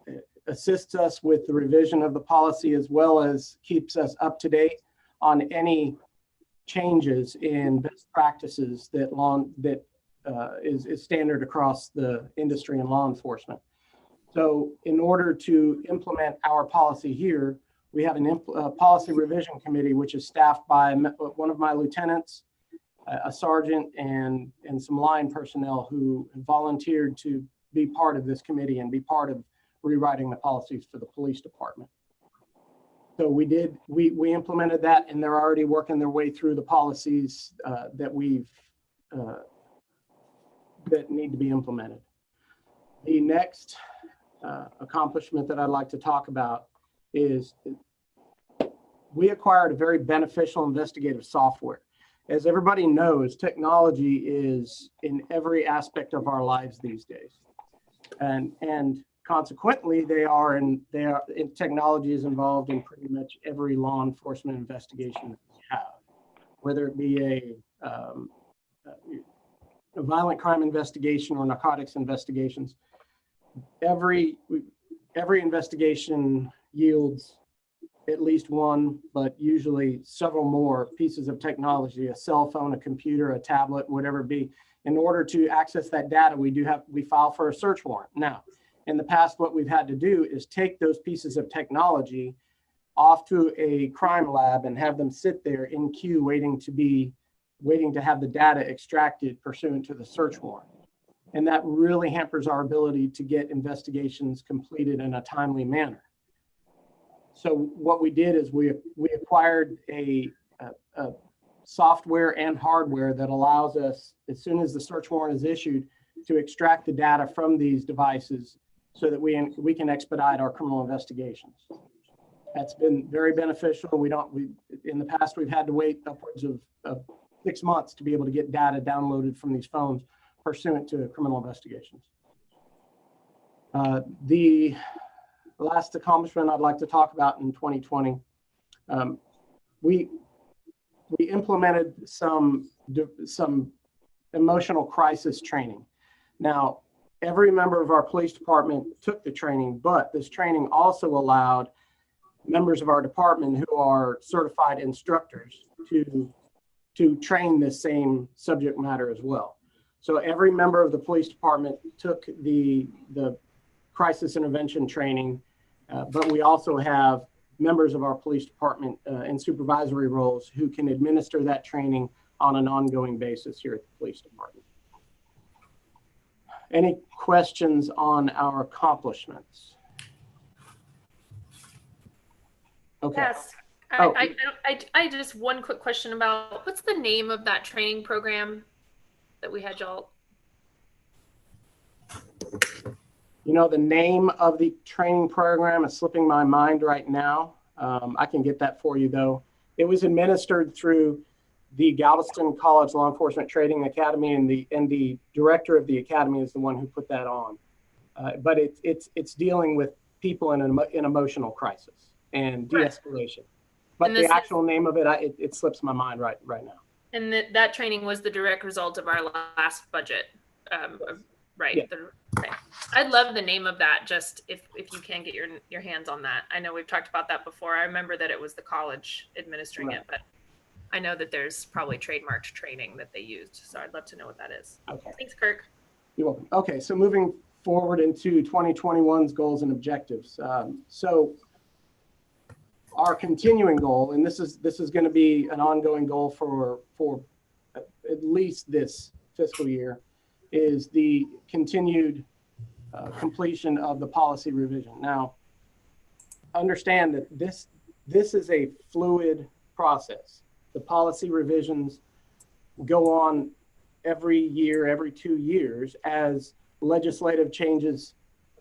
Speaker 26: assist us with the revision of the policy as well as keeps us up to date on any changes in best practices that is standard across the industry and law enforcement. So in order to implement our policy here, we have a policy revision committee, which is staffed by one of my lieutenants, a sergeant, and some line personnel who volunteered to be part of this committee and be part of rewriting the policies for the police department. So we implemented that, and they're already working their way through the policies that need to be implemented. The next accomplishment that I'd like to talk about is we acquired a very beneficial investigative software. As everybody knows, technology is in every aspect of our lives these days, and consequently, technology is involved in pretty much every law enforcement investigation that we have, whether it be a violent crime investigation or narcotics investigations. Every investigation yields at least one, but usually several more pieces of technology, a cell phone, a computer, a tablet, whatever it be. In order to access that data, we file for a search warrant. Now, in the past, what we've had to do is take those pieces of technology off to a crime lab and have them sit there in queue waiting to have the data extracted pursuant to the search warrant. And that really hampers our ability to get investigations completed in a timely manner. So what we did is we acquired a software and hardware that allows us, as soon as the search warrant is issued, to extract the data from these devices so that we can expedite our criminal investigations. That's been very beneficial. In the past, we've had to wait upwards of 6 months to be able to get data downloaded from these phones pursuant to criminal investigations. The last accomplishment I'd like to talk about in 2020, we implemented some emotional crisis training. Now, every member of our police department took the training, but this training also allowed members of our department who are certified instructors to train this same subject matter as well. So every member of the police department took the crisis intervention training, but we also have members of our police department in supervisory roles who can administer that training on an ongoing basis here at the police department. Any questions on our accomplishments? Okay.
Speaker 15: Yes.
Speaker 26: Oh.
Speaker 15: I just one quick question about what's the name of that training program that we had y'all?
Speaker 26: You know, the name of the training program is slipping my mind right now. I can get that for you though. It was administered through the Galveston College Law Enforcement Training Academy, and the director of the academy is the one who put that on. But it's dealing with people in an emotional crisis and de-escalation. But the actual name of it, it slips my mind right now.
Speaker 15: And that training was the direct result of our last budget, right?
Speaker 26: Yeah.
Speaker 15: Okay. I'd love the name of that, just if you can get your hands on that. I know we've talked about that before. I remember that it was the college administering it, but I know that there's probably trademarked training that they used. So I'd love to know what that is.
Speaker 26: Okay.
Speaker 15: Thanks, Kirk.
Speaker 26: You're welcome. Okay, so moving forward into 2021's goals and objectives. So our continuing goal, and this is going to be an ongoing goal for at least this fiscal year, is the continued completion of the policy revision. Now, understand that this is a fluid process. The policy revisions go on every year, every 2 years, as legislative changes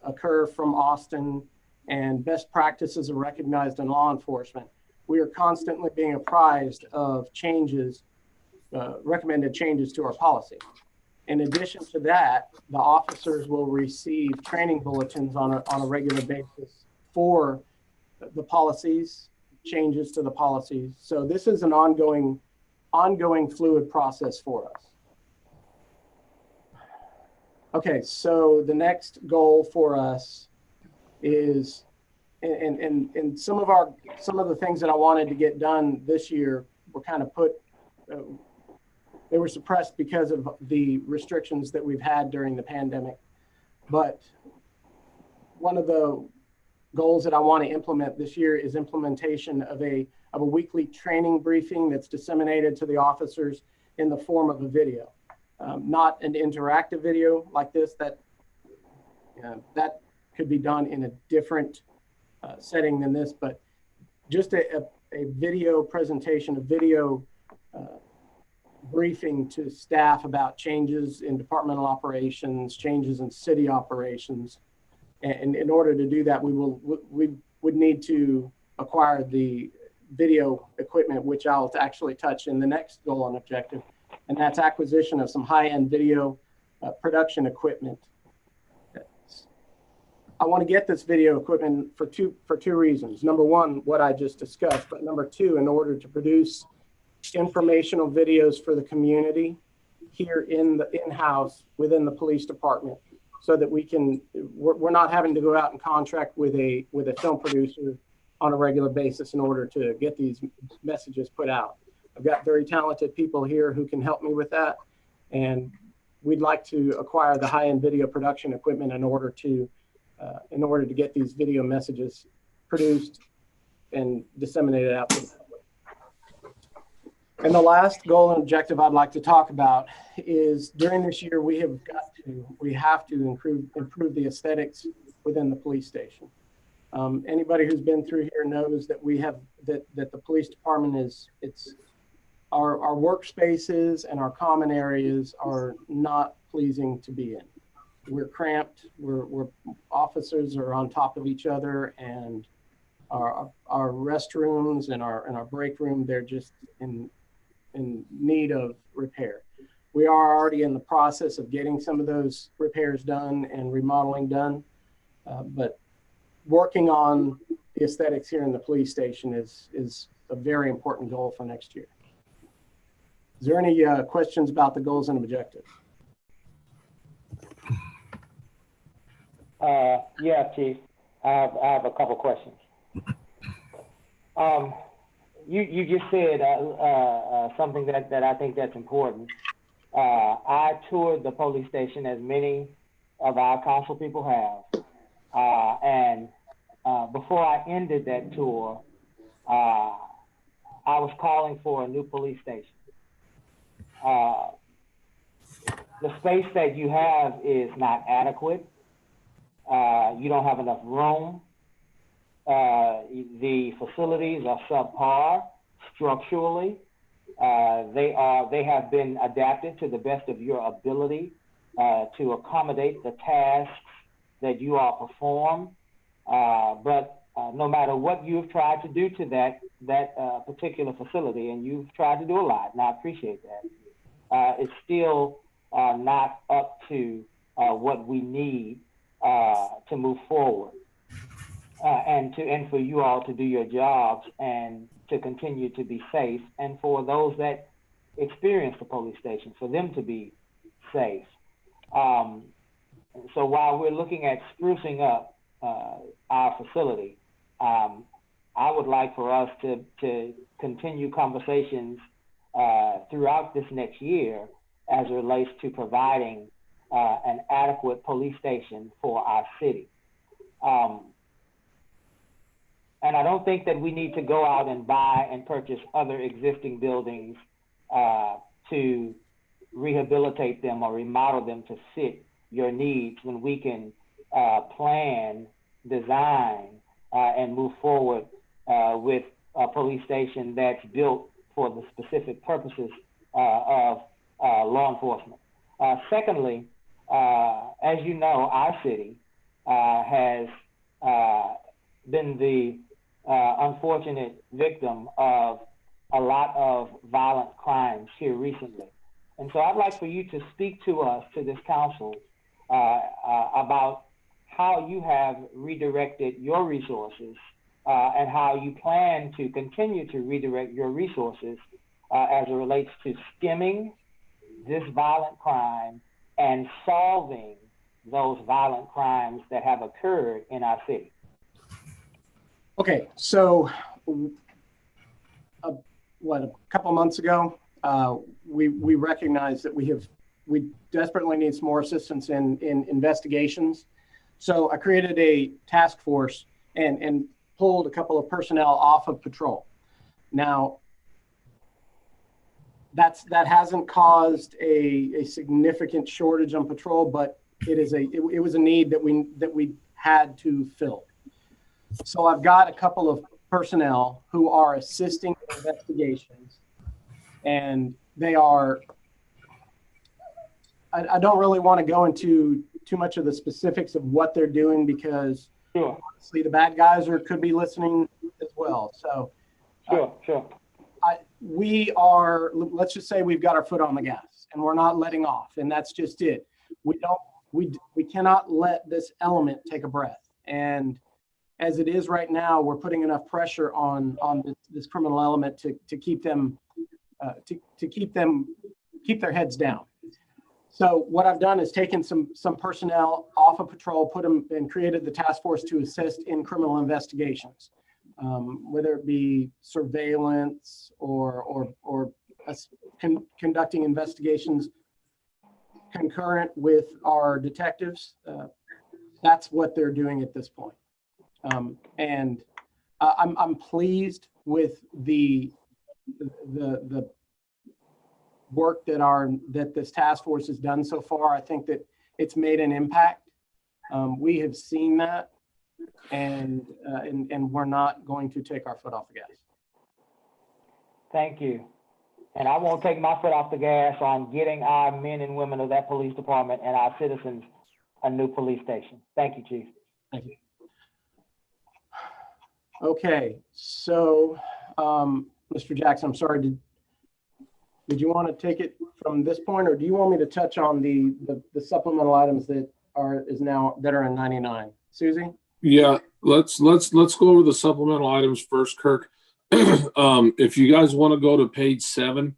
Speaker 26: occur from Austin and best practices are recognized in law enforcement. We are constantly being apprised of changes, recommended changes to our policy. In addition to that, the officers will receive training bulletins on a regular basis for the policies, changes to the policies. So this is an ongoing fluid process for us. Okay, so the next goal for us is, and some of the things that I wanted to get done this year were kind of they were suppressed because of the restrictions that we've had during the pandemic. But one of the goals that I want to implement this year is implementation of a weekly training briefing that's disseminated to the officers in the form of a video. Not an interactive video like this, that could be done in a different setting than this, but just a video presentation, a video briefing to staff about changes in departmental operations, changes in city operations. And in order to do that, we would need to acquire the video equipment, which I'll actually touch in the next goal and objective, and that's acquisition of some high-end video production equipment. I want to get this video equipment for two reasons. Number one, what I just discussed, but number two, in order to produce informational videos for the community here in-house within the police department, so that we're not having to go out and contract with a film producer on a regular basis in order to get these messages put out. I've got very talented people here who can help me with that, and we'd like to acquire the high-end video production equipment in order to get these video messages produced and disseminated out to the public. And the last goal and objective I'd like to talk about is, during this year, we have to improve the aesthetics within the police station. Anybody who's been through here knows that that the police department our workspaces and our common areas are not pleasing to be in. We're cramped. We're officers are on top of each other, and our restrooms and our break room, they're just in need of repair. We are already in the process of getting some of those repairs done and remodeling done, but working on the aesthetics here in the police station is a very important goal for next year. Is there any questions about the goals and objectives?
Speaker 2: Yeah, Chief. I have a couple questions. You just said something that I think that's important. I toured the police station, as many of our council people have, and before I ended that tour, I was calling for a new police station. The space that you have is not adequate. You don't have enough room. The facilities are subpar structurally. They have been adapted to the best of your ability to accommodate the tasks that you all perform. But no matter what you've tried to do to that particular facility, and you've tried to do a lot, and I appreciate that, it's still not up to what we need to move forward, and for you all to do your jobs and to continue to be safe, and for those that experience the police station, for them to be safe. So while we're looking at sprucing up our facility, I would like for us to continue conversations throughout this next year as it relates to providing an adequate police station for our city. And I don't think that we need to go out and buy and purchase other existing buildings to rehabilitate them or remodel them to fit your needs, when we can plan, design, and move forward with a police station that's built for the specific purposes of law enforcement. Secondly, as you know, our city has been the unfortunate victim of a lot of violent crimes here recently. And so I'd like for you to speak to us, to this council, about how you have redirected your resources and how you plan to continue to redirect your resources as it relates to stemming this violent crime and solving those violent crimes that have occurred in our city.
Speaker 26: Okay, so a couple months ago, we recognized that we desperately need some more assistance in investigations. So I created a task force and pulled a couple of personnel off of patrol. Now, that hasn't caused a significant shortage on patrol, but it was a need that we had to fill. So I've got a couple of personnel who are assisting in investigations, and they are, I don't really want to go into too much of the specifics of what they're doing because honestly, the bad guys could be listening as well. So
Speaker 2: sure.
Speaker 26: We are, let's just say we've got our foot on the gas and we're not letting off, and that's just it. We cannot let this element take a breath. And as it is right now, we're putting enough pressure on this criminal element to keep them keep their heads down. So what I've done is taken some personnel off of patrol, put them and created the task force to assist in criminal investigations, whether it be surveillance or conducting investigations concurrent with our detectives. That's what they're doing at this point. And I'm pleased with the work that this task force has done so far. I think that it's made an impact. We have seen that, and we're not going to take our foot off the gas.
Speaker 2: Thank you. And I won't take my foot off the gas on getting our men and women of that police department and our citizens a new police station. Thank you, Chief.
Speaker 26: Thank you. Okay, so Mr. Jackson, I'm sorry, did you want to take it from this point, or do you want me to touch on the supplemental items that are in 99? Susie?
Speaker 9: Yeah, let's go over the supplemental items first, Kirk. If you guys want to go to page 7,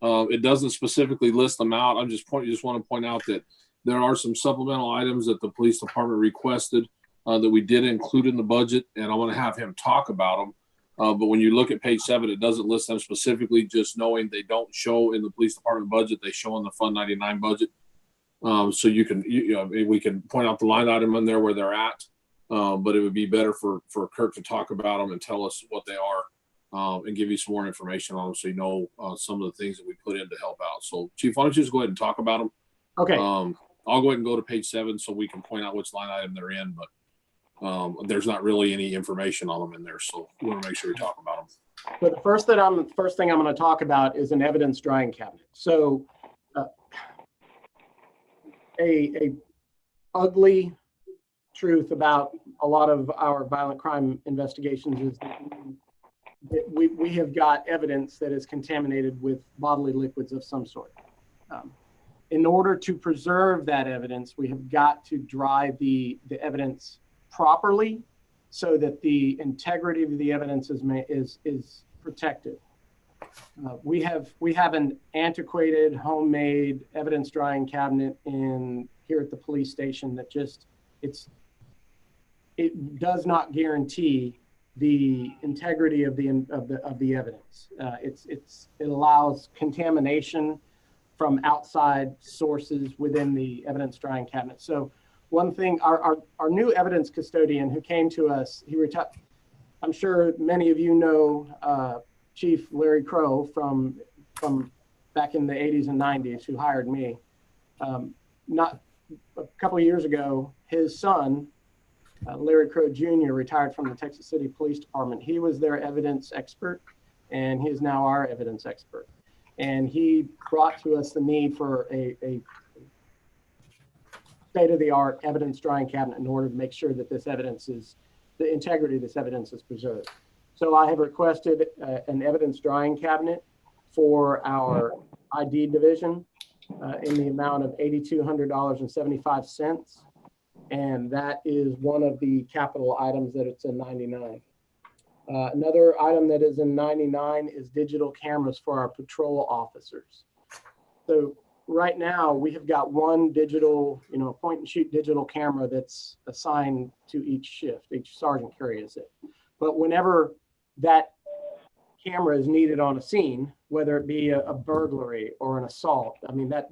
Speaker 9: it doesn't specifically list them out. Just want to point out that there are some supplemental items that the police department requested that we did include in the budget, and I want to have him talk about them. But when you look at page 7, it doesn't list them specifically, just knowing they don't show in the police department budget, they show in the Fund 99 budget. So we can point out the line item in there where they're at, but it would be better for Kirk to talk about them and tell us what they are, and give you some more information on them so you know some of the things that we put in to help out. So Chief, why don't you just go ahead and talk about them?
Speaker 26: Okay.
Speaker 9: I'll go ahead and go to page 7 so we can point out which line item they're in, but there's not really any information on them in there, so we want to make sure we talk about them.
Speaker 26: But the first thing I'm going to talk about is an evidence drying cabinet. So a ugly truth about a lot of our violent crime investigations is that we have got evidence that is contaminated with bodily liquids of some sort. In order to preserve that evidence, we have got to dry the evidence properly so that the integrity of the evidence is protected. We have an antiquated homemade evidence drying cabinet here at the police station that it does not guarantee the integrity of the evidence. It allows contamination from outside sources within the evidence drying cabinet. So one thing, our new evidence custodian who came to us, he retired. I'm sure many of you know Chief Larry Crow from back in the 80s and 90s, who hired me. Not a couple of years ago, his son, Larry Crow Jr., retired from the Texas City Police Department. He was their evidence expert, and he is now our evidence expert. And he brought to us the need for a state-of-the-art evidence drying cabinet in order to make sure that the integrity of this evidence is preserved. So I have requested an evidence drying cabinet for our ID division in the amount of $8,200.75. And that is one of the capital items that it's in 99. Another item that is in 99 is digital cameras for our patrol officers. So right now we have got one digital, point and shoot digital camera that's assigned to each shift. Each sergeant carries it. But whenever that camera is needed on a scene, whether it be a burglary or an assault, I mean, that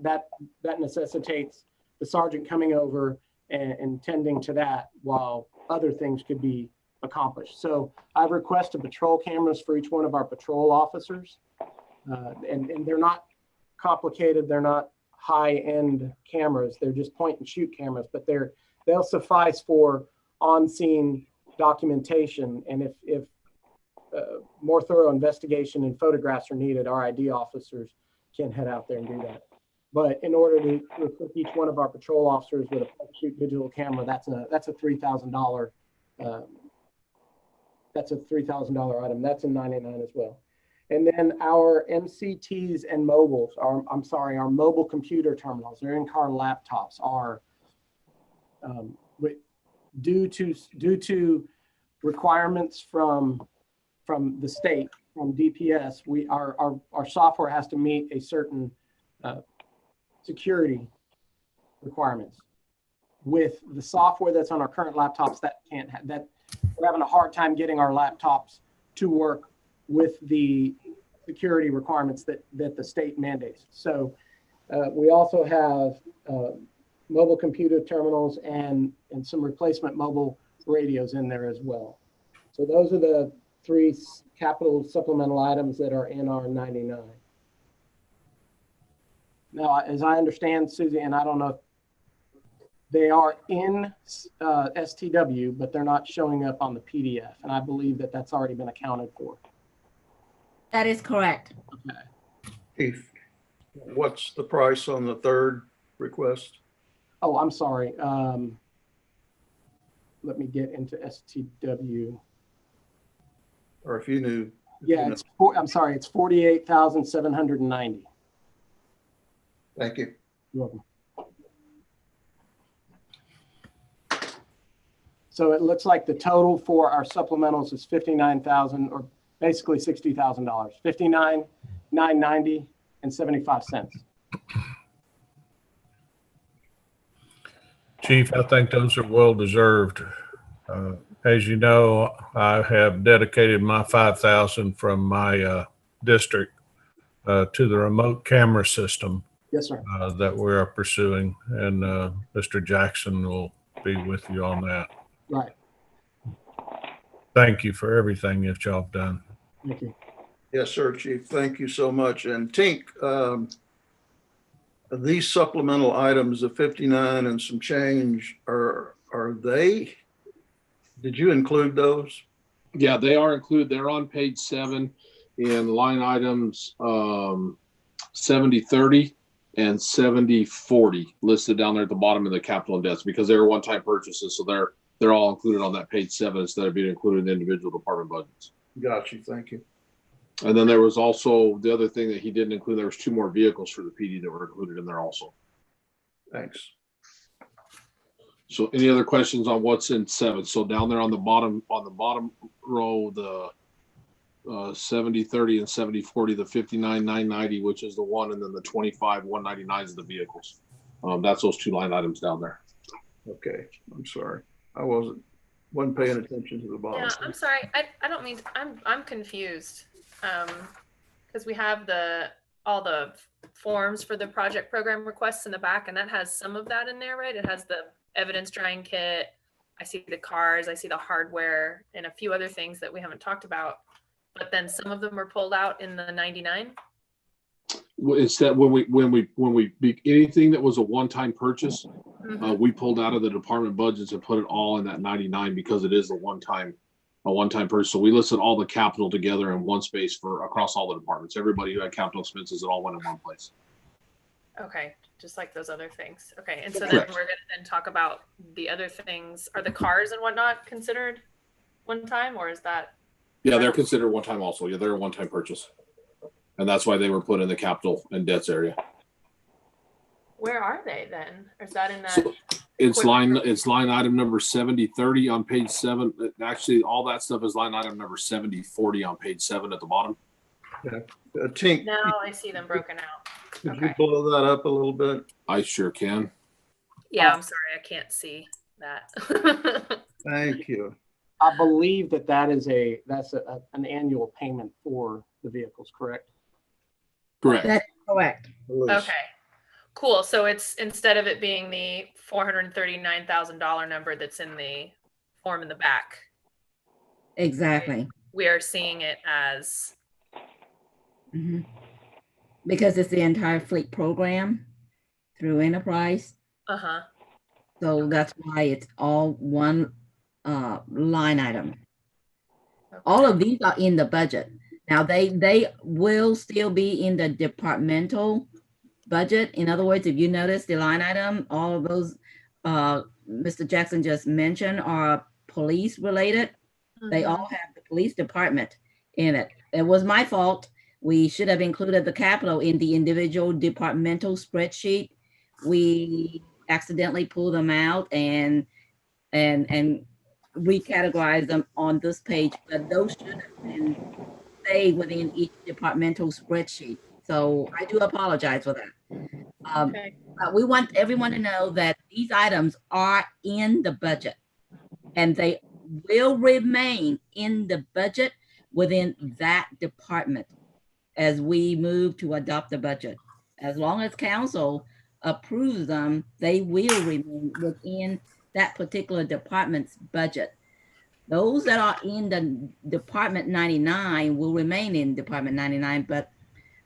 Speaker 26: necessitates the sergeant coming over and tending to that while other things could be accomplished. So I've requested patrol cameras for each one of our patrol officers, and they're not complicated. They're not high-end cameras. They're just point and shoot cameras, but they'll suffice for on-scene documentation. And if more thorough investigation and photographs are needed, our ID officers can head out there and do that. But in order to equip each one of our patrol officers with a point and shoot digital camera, that's a $3,000. That's a $3,000 item. That's in 99 as well. And then our MCTs and mobiles, our mobile computer terminals, their in-car laptops are, due to requirements from the state, from DPS, our software has to meet a certain security requirements. With the software that's on our current laptops, we're having a hard time getting our laptops to work with the security requirements that the state mandates. So we also have mobile computer terminals and some replacement mobile radios in there as well. So those are the 3 capital supplemental items that are in our 99. Now, as I understand, Susie, and I don't know, they are in STW, but they're not showing up on the PDF. And I believe that that's already been accounted for.
Speaker 1: That is correct.
Speaker 26: Okay.
Speaker 16: Keith, what's the price on the third request?
Speaker 26: Oh, I'm sorry. Let me get into STW.
Speaker 16: Or if you knew.
Speaker 26: Yeah, I'm sorry. It's 48,790.
Speaker 16: Thank you.
Speaker 26: You're welcome. So it looks like the total for our supplementals is $59,000, or basically $60,000. $59,990 and 75 cents.
Speaker 12: Chief, I think those are well deserved. As you know, I have dedicated my $5,000 from my district to the remote camera system.
Speaker 26: Yes, sir.
Speaker 12: That we are pursuing, and Mr. Jackson will be with you on that.
Speaker 26: Right.
Speaker 12: Thank you for everything that y'all have done.
Speaker 26: Thank you.
Speaker 16: Yes, sir, Chief. Thank you so much. And Tink, these supplemental items of 59 and some change, are they? Did you include those?
Speaker 9: Yeah, they are included. They're on page 7 in line items 7030 and 7040 listed down there at the bottom of the capital and debts, because they were one-time purchases. So they're all included on that page 7 instead of being included in the individual department budgets.
Speaker 16: Got you. Thank you.
Speaker 9: And then there was also the other thing that he didn't include. There was 2 more vehicles for the PD that were included in there also.
Speaker 16: Thanks.
Speaker 9: So any other questions on what's in 7? So down there on the bottom row, the 7030 and 7040, the 59,990, which is the one, and then the 25,199 is the vehicles. That's those 2 line items down there.
Speaker 16: Okay, I'm sorry. I wasn't paying attention to the bottom.
Speaker 15: Yeah, I'm sorry. I don't mean, I'm confused. Because we have all the forms for the project program requests in the back, and that has some of that in there, right? It has the evidence drying kit. I see the cars, I see the hardware, and a few other things that we haven't talked about. But then some of them are pulled out in the 99.
Speaker 9: It's that when we anything that was a one-time purchase, we pulled out of the department budgets and put it all in that 99 because it is a one-time purchase. So we listed all the capital together in one space for across all the departments. Everybody who had capital expenses, it all went in one place.
Speaker 15: Okay, just like those other things. Okay, and so then
Speaker 9: Correct.
Speaker 15: we're going to then talk about the other things. Are the cars and whatnot considered one time, or is that?
Speaker 9: Yeah, they're considered one time also. Yeah, they're a one-time purchase. And that's why they were put in the capital and debts area.
Speaker 15: Where are they then? Or is that in that?
Speaker 9: It's line item number 7030 on page 7. Actually, all that stuff is line item number 7040 on page 7 at the bottom.
Speaker 16: Yeah. Tink,
Speaker 15: Now I see them broken out.
Speaker 16: could you blow that up a little bit?
Speaker 9: I sure can.
Speaker 15: Yeah, I'm sorry, I can't see that.
Speaker 16: Thank you.
Speaker 26: I believe that's an annual payment for the vehicles, correct?
Speaker 9: Correct.
Speaker 1: That's correct.
Speaker 15: Okay, cool. So it's, instead of it being the $439,000 number that's in the form in the back,
Speaker 1: Exactly.
Speaker 15: we are seeing it as,
Speaker 1: Because it's the entire fleet program through Enterprise.
Speaker 15: uh-huh.
Speaker 1: So that's why it's all one line item. All of these are in the budget. Now they will still be in the departmental budget. In other words, if you notice the line item, all of those Mr. Jackson just mentioned are police related. They all have the police department in it. It was my fault. We should have included the capital in the individual departmental spreadsheet. We accidentally pulled them out and recategorize them on this page, but those should have been stayed within each departmental spreadsheet. So I do apologize for that. But we want everyone to know that these items are in the budget and they will remain in the budget within that department as we move to adopt the budget. As long as council approves them, they will remain within that particular department's budget. Those that are in the Department 99 will remain in Department 99, but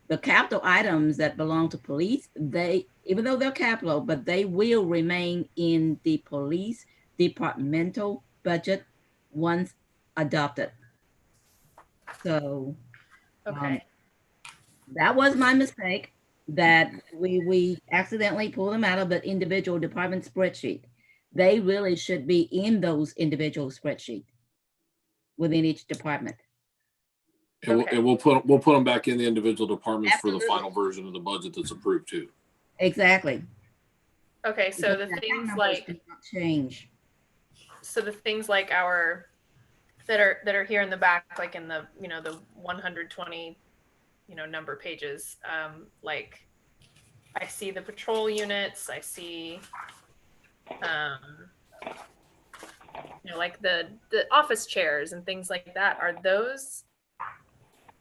Speaker 1: the capital items that belong to police, they, even though they're capital, but they will remain in the police departmental budget once adopted. So that was my mistake, that we accidentally pulled them out of the individual department spreadsheet. They really should be in those individual spreadsheets within each department.
Speaker 9: And we'll put them back in the individual departments for the final version of the budget that's approved too.
Speaker 1: Exactly.
Speaker 15: Okay, so the things like
Speaker 1: change.
Speaker 15: So the things like our that are here in the back, like in the the 120 number pages, like I see the patrol units, I see like the office chairs and things like that. Are those,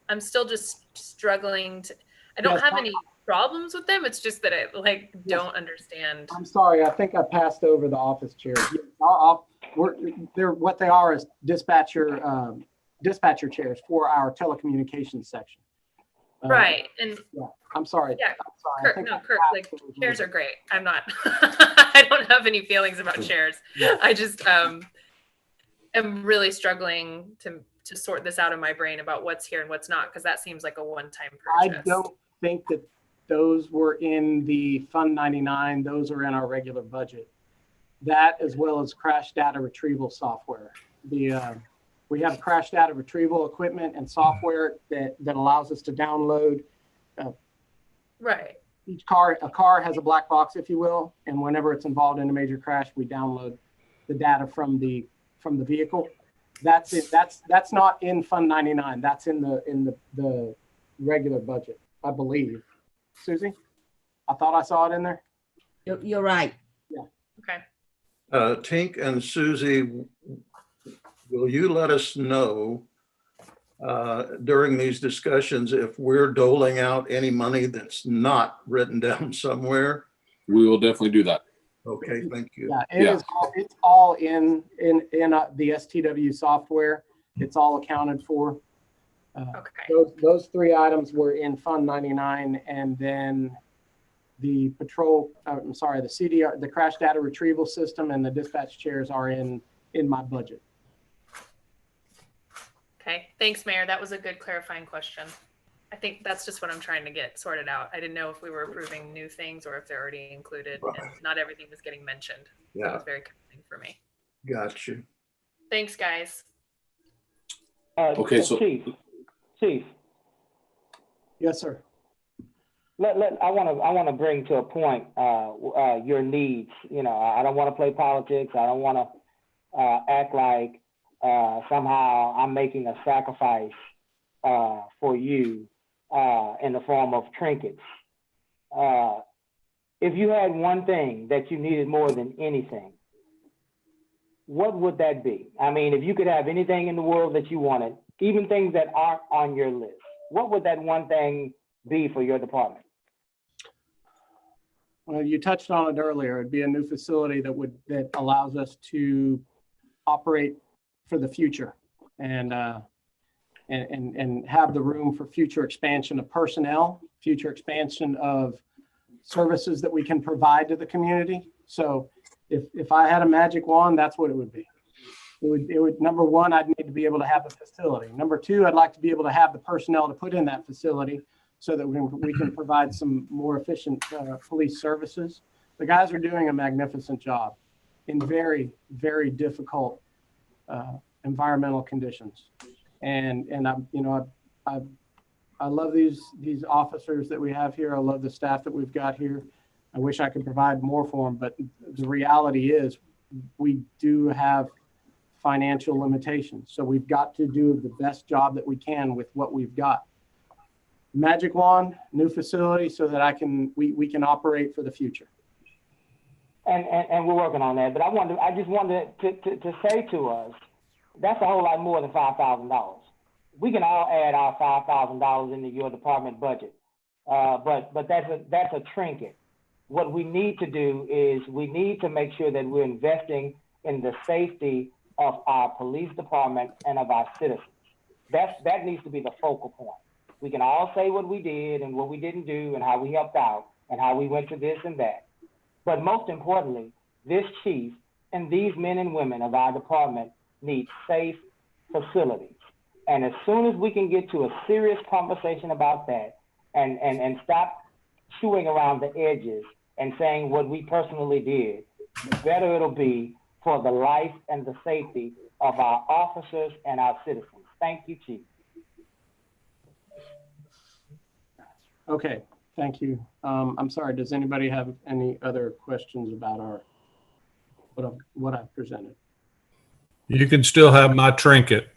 Speaker 15: I'm still just struggling to, I don't have any problems with them. It's just that I don't understand.
Speaker 26: I'm sorry, I think I passed over the office chairs. What they are is dispatcher chairs for our telecommunications section.
Speaker 15: Right. And
Speaker 26: yeah, I'm sorry.
Speaker 15: Yeah,
Speaker 26: I'm sorry.
Speaker 15: Kurt, like chairs are great. I'm not, I don't have any feelings about chairs.
Speaker 26: Yeah.
Speaker 15: I just am really struggling to sort this out in my brain about what's here and what's not, because that seems like a one-time purchase.
Speaker 26: I don't think that those were in the Fund 99. Those are in our regular budget. That, as well as crash data retrieval software. We have crash data retrieval equipment and software that allows us to download.
Speaker 15: Right.
Speaker 26: A car has a black box, if you will, and whenever it's involved in a major crash, we download the data from the vehicle. That's it. That's not in Fund 99. That's in the regular budget, I believe. Susie, I thought I saw it in there.
Speaker 1: You're right.
Speaker 26: Yeah.
Speaker 15: Okay.
Speaker 16: Tink and Susie, will you let us know during these discussions if we're doling out any money that's not written down somewhere?
Speaker 9: We will definitely do that.
Speaker 16: Okay, thank you.
Speaker 26: Yeah, it's all in the STW software. It's all accounted for.
Speaker 15: Okay.
Speaker 26: Those three items were in Fund 99, and then the patrol, the CDR, the crash data retrieval system, and the dispatch chairs are in my budget.
Speaker 15: Okay, thanks, Mayor. That was a good clarifying question. I think that's just what I'm trying to get sorted out. I didn't know if we were approving new things or if they're already included, and not everything was getting mentioned.
Speaker 16: Yeah.
Speaker 15: That was very confusing for me.
Speaker 16: Got you.
Speaker 15: Thanks, guys.
Speaker 9: Okay, so
Speaker 2: Chief.
Speaker 26: Yes, sir.
Speaker 2: I want to bring to a point your needs. You know, I don't want to play politics. I don't want to act like somehow I'm making a sacrifice for you in the form of trinkets. If you had one thing that you needed more than anything, what would that be? I mean, if you could have anything in the world that you wanted, even things that aren't on your list, what would that one thing be for your department?
Speaker 26: Well, you touched on it earlier. It'd be a new facility that allows us to operate for the future and have the room for future expansion of personnel, future expansion of services that we can provide to the community. So if I had a magic wand, that's what it would be. It would number one, I'd need to be able to have the facility. Number two, I'd like to be able to have the personnel to put in that facility so that we can provide some more efficient police services. The guys are doing a magnificent job in very, very difficult environmental conditions. And I love these officers that we have here. I love the staff that we've got here. I wish I could provide more for them, but the reality is we do have financial limitations. So we've got to do the best job that we can with what we've got. Magic wand, new facility so that we can operate for the future.
Speaker 2: And we're working on that. But I just wanted to say to us, that's a whole lot more than $5,000. We can all add our $5,000 into your department budget, but that's a trinket. What we need to do is we need to make sure that we're investing in the safety of our police department and of our citizens. That needs to be the focal point. We can all say what we did and what we didn't do and how we helped out and how we went to this and that. But most importantly, this chief and these men and women of our department need safe facilities. And as soon as we can get to a serious conversation about that and stop chewing around the edges and saying what we personally did, the better it'll be for the life and the safety of our officers and our citizens. Thank you, Chief.
Speaker 26: Okay, thank you. I'm sorry, does anybody have any other questions about what I've presented?
Speaker 12: You can still have my trinket.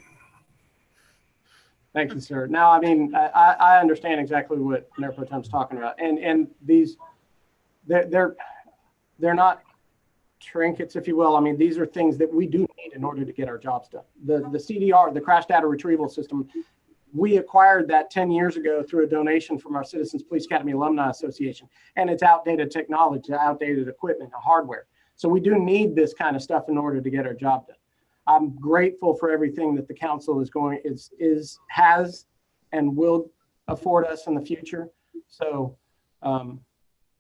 Speaker 26: Thank you, sir. Now, I mean, I understand exactly what Mayor Pro Tem's talking about, and these, they're not trinkets, if you will. I mean, these are things that we do need in order to get our jobs done. The CDR, the Crash Data Retrieval System, we acquired that 10 years ago through a donation from our Citizens Police Academy Alumni Association, and it's outdated technology, outdated equipment, hardware. So we do need this kind of stuff in order to get our job done. I'm grateful for everything that the council has and will afford us in the future. So,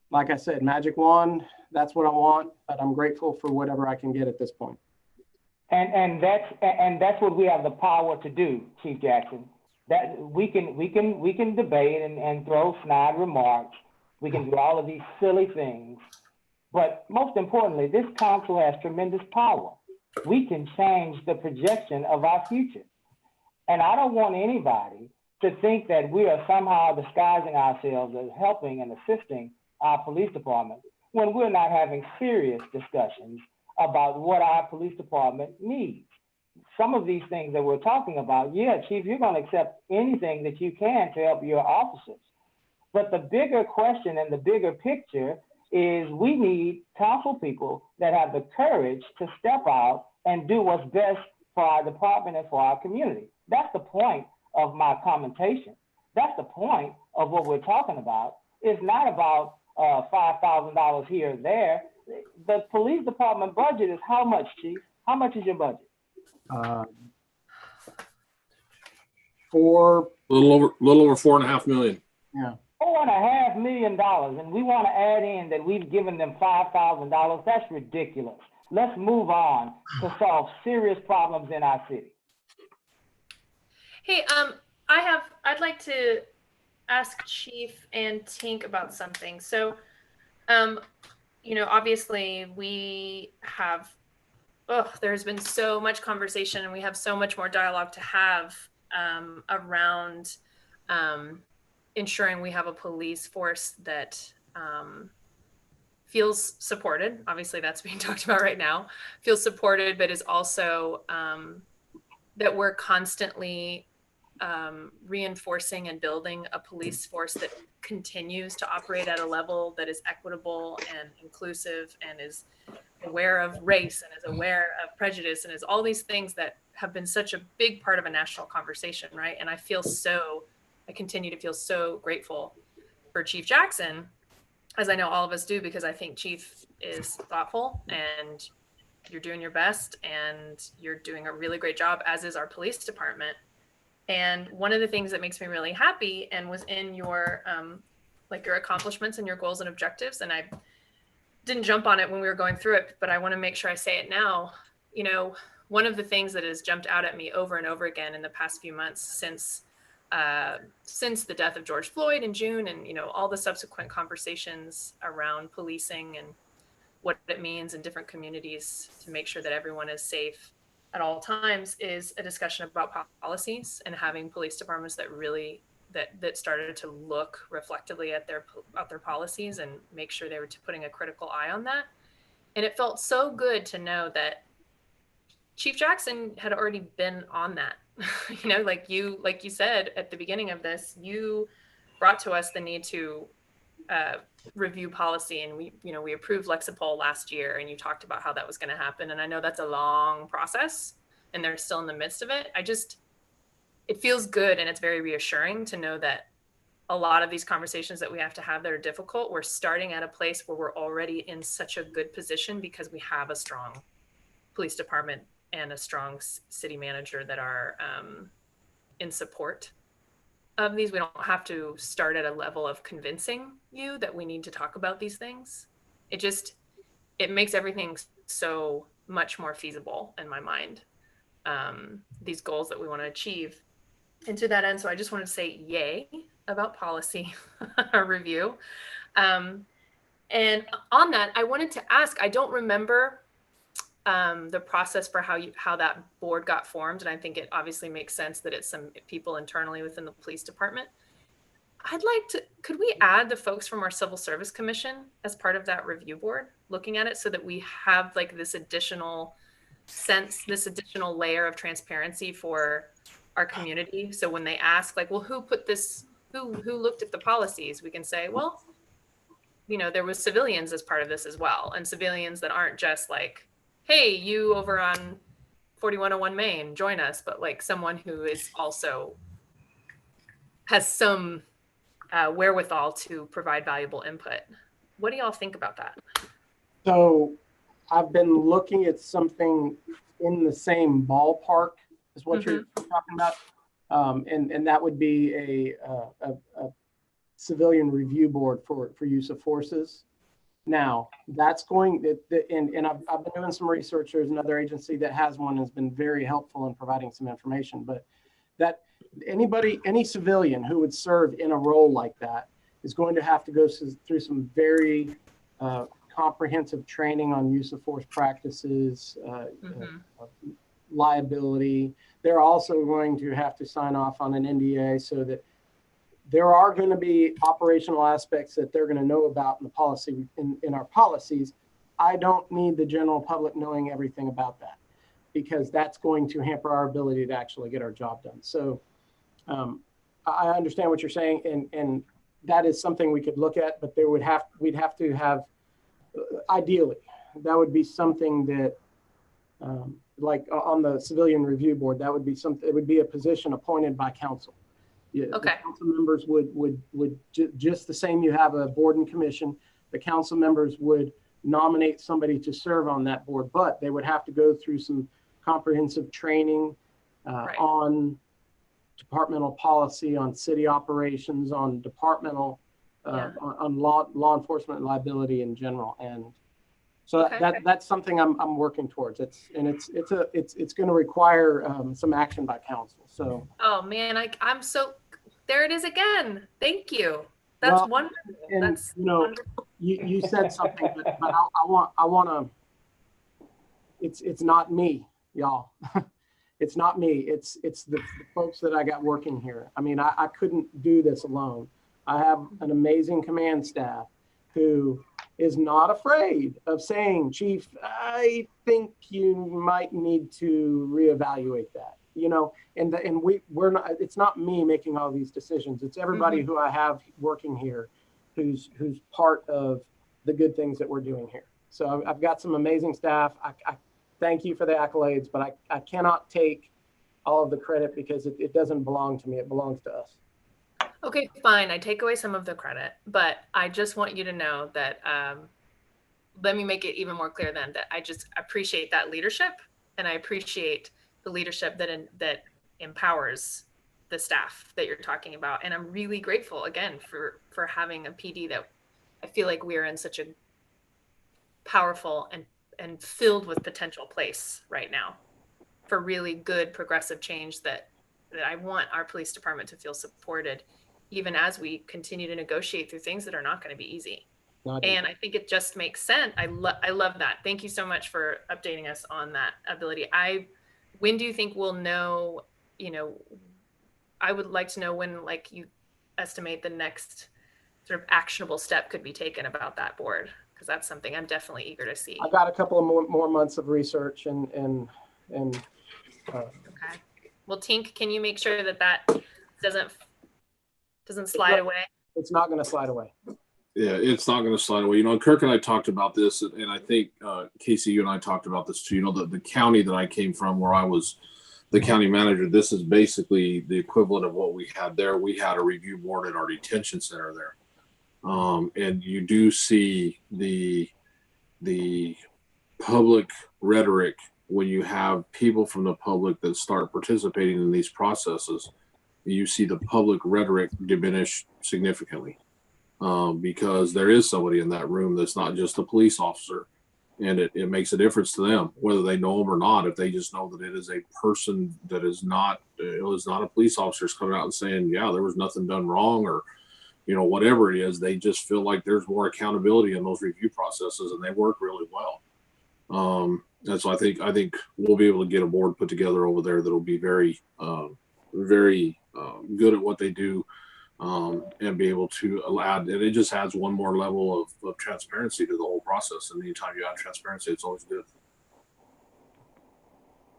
Speaker 26: like I said, magic wand, that's what I want, but I'm grateful for whatever I can get at this point.
Speaker 2: And that's what we have the power to do, Chief Jackson. That we can debate and throw snide remarks. We can do all of these silly things, but most importantly, this council has tremendous power. We can change the projection of our future. And I don't want anybody to think that we are somehow disguising ourselves as helping and assisting our police department when we're not having serious discussions about what our police department needs. Some of these things that we're talking about, yeah, Chief, you're going to accept anything that you can to help your officers. But the bigger question and the bigger picture is we need council people that have the courage to step out and do what's best for our department and for our community. That's the point of my commentation. That's the point of what we're talking about. It's not about $5,000 here or there. The police department budget is how much, Chief? How much is your budget?
Speaker 26: A
Speaker 9: little over $4.5 million.
Speaker 26: Yeah.
Speaker 2: $4.5 million, and we want to add in that we've given them $5,000. That's ridiculous. Let's move on to solve serious problems in our city.
Speaker 15: Hey, I'd like to ask Chief and Tink about something. So, obviously we have, there's been so much conversation and we have so much more dialogue to have around ensuring we have a police force that feels supported. Obviously, that's being talked about right now. Feels supported, but is also that we're constantly reinforcing and building a police force that continues to operate at a level that is equitable and inclusive and is aware of race and is aware of prejudice and is all these things that have been such a big part of a national conversation, right? And I continue to feel so grateful for Chief Jackson, as I know all of us do, because I think Chief is thoughtful and you're doing your best and you're doing a really great job, as is our police department. And one of the things that makes me really happy and was in your your accomplishments and your goals and objectives, and I didn't jump on it when we were going through it, but I want to make sure I say it now. You know, one of the things that has jumped out at me over and over again in the past few months since the death of George Floyd in June, and all the subsequent conversations around policing and what it means in different communities to make sure that everyone is safe at all times, is a discussion about policies and having police departments that really that started to look reflectively at their policies and make sure they were putting a critical eye on that. And it felt so good to know that Chief Jackson had already been on that. Like you said at the beginning of this, you brought to us the need to review policy, and we approved Lexapol last year, and you talked about how that was going to happen. And I know that's a long process and they're still in the midst of it. It feels good, and it's very reassuring to know that a lot of these conversations that we have to have that are difficult, we're starting at a place where we're already in such a good position because we have a strong police department and a strong city manager that are in support of these. We don't have to start at a level of convincing you that we need to talk about these things. It makes everything so much more feasible in my mind, these goals that we want to achieve. And to that end, so I just want to say yay about policy review. And on that, I wanted to ask, I don't remember the process for how that board got formed. And I think it obviously makes sense that it's some people internally within the police department. Could we add the folks from our Civil Service Commission as part of that review board, looking at it so that we have this additional layer of transparency for our community? So when they ask who looked at the policies, we can say, well, there was civilians as part of this as well. And civilians that aren't just hey, you over on 4101 Main, join us, but someone who is also has some wherewithal to provide valuable input. What do y'all think about that?
Speaker 26: So I've been looking at something in the same ballpark as what you're talking about. And that would be a civilian review board for use of forces. Now, that's and I've been doing some research. There's another agency that has one, has been very helpful in providing some information, but that any civilian who would serve in a role like that is going to have to go through some very comprehensive training on use of force practices, liability. They're also going to have to sign off on an NDA, so that there are going to be operational aspects that they're going to know about in the policy, in our policies. I don't need the general public knowing everything about that, because that's going to hamper our ability to actually get our job done. So I understand what you're saying, and that is something we could look at, but we'd have to have, ideally, that would be something that, like on the civilian review board, that would be something, it would be a position appointed by council. Yeah, okay. The council members would just the same, you have a board and commission, the council members would nominate somebody to serve on that board, but they would have to go through some comprehensive training on departmental policy, on city operations, on departmental, on law enforcement liability in general. And so that's something I'm working towards. It's going to require some action by council. So.
Speaker 15: Oh man, I'm so, there it is again. Thank you. That's wonderful.
Speaker 26: And
Speaker 15: that's
Speaker 26: wonderful. You said something, but I want to. It's not me, y'all. It's not me. It's the folks that I got working here. I mean, I couldn't do this alone. I have an amazing command staff who is not afraid of saying, Chief, I think you might need to reevaluate that, you know, and we're not, it's not me making all these decisions. It's everybody who I have working here who's part of the good things that we're doing here. So I've got some amazing staff. I thank you for the accolades, but I cannot take all of the credit because it doesn't belong to me. It belongs to us.
Speaker 15: Okay, fine. I take away some of the credit, but I just want you to know that, let me make it even more clear then, that I just appreciate that leadership, and I appreciate the leadership that empowers the staff that you're talking about. And I'm really grateful again for having a PD that I feel like we are in such a powerful and filled with potential place right now for really good progressive change that I want our police department to feel supported, even as we continue to negotiate through things that are not going to be easy. And I think it just makes sense. I love that. Thank you so much for updating us on that ability. When do you think we'll know, you know, I would like to know when, like, you estimate the next sort of actionable step could be taken about that board, because that's something I'm definitely eager to see.
Speaker 26: I've got a couple of more months of research and
Speaker 15: okay. Well, Tink, can you make sure that doesn't slide away?
Speaker 26: It's not going to slide away.
Speaker 9: Yeah, it's not going to slide away. You know, Kirk and I talked about this, and I think, Casey, you and I talked about this too. You know, the county that I came from, where I was the county manager, this is basically the equivalent of what we had there. We had a review board at our detention center there. And you do see the public rhetoric when you have people from the public that start participating in these processes. You see the public rhetoric diminish significantly. Because there is somebody in that room that's not just a police officer, and it makes a difference to them, whether they know them or not. If they just know that it is a person that is not a police officer is coming out and saying, yeah, there was nothing done wrong, or, you know, whatever it is, they just feel like there's more accountability in those review processes, and they work really well. And so I think we'll be able to get a board put together over there that'll be very good at what they do. And be able to and it just adds one more level of transparency to the whole process. And anytime you add transparency, it's always good.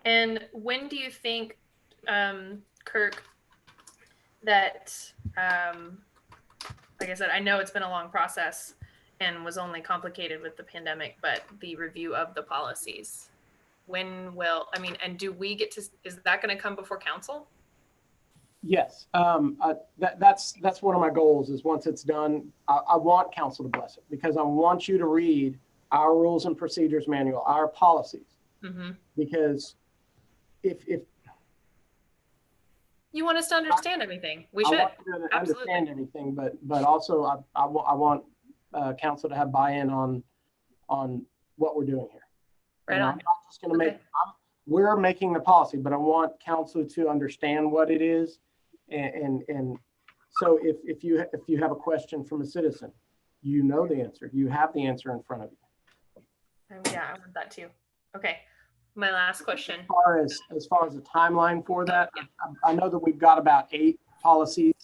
Speaker 15: And when do you think, Kirk, that, like I said, I know it's been a long process and was only complicated with the pandemic, but the review of the policies, when will, I mean, and do we get to, is that going to come before council?
Speaker 26: Yes, that's one of my goals. Is once it's done, I want council to bless it, because I want you to read our rules and procedures manual, our policies, because if
Speaker 15: you want us to understand everything, we should.
Speaker 26: I want you to understand everything, but also I want council to have buy-in on what we're doing here.
Speaker 15: Right on.
Speaker 26: I'm not just going to make. We're making the policy, but I want council to understand what it is. And so if you have a question from a citizen, you know the answer. You have the answer in front of you.
Speaker 15: Yeah, I want that too. Okay, my last question.
Speaker 26: As far as the timeline for that, I know that we've got about 8 policies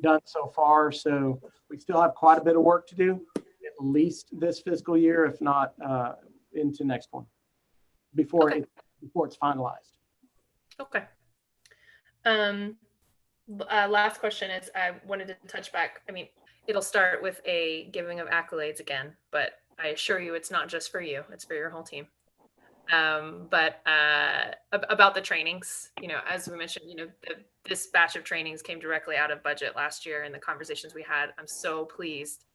Speaker 26: done so far, so we still have quite a bit of work to do, at least this fiscal year, if not into next one, before it's finalized.
Speaker 15: Okay. Last question is, I wanted to touch back. I mean, it'll start with a giving of accolades again, but I assure you it's not just for you, it's for your whole team. But about the trainings, you know, as we mentioned, you know, this batch of trainings came directly out of budget last year, and the conversations we had, I'm so pleased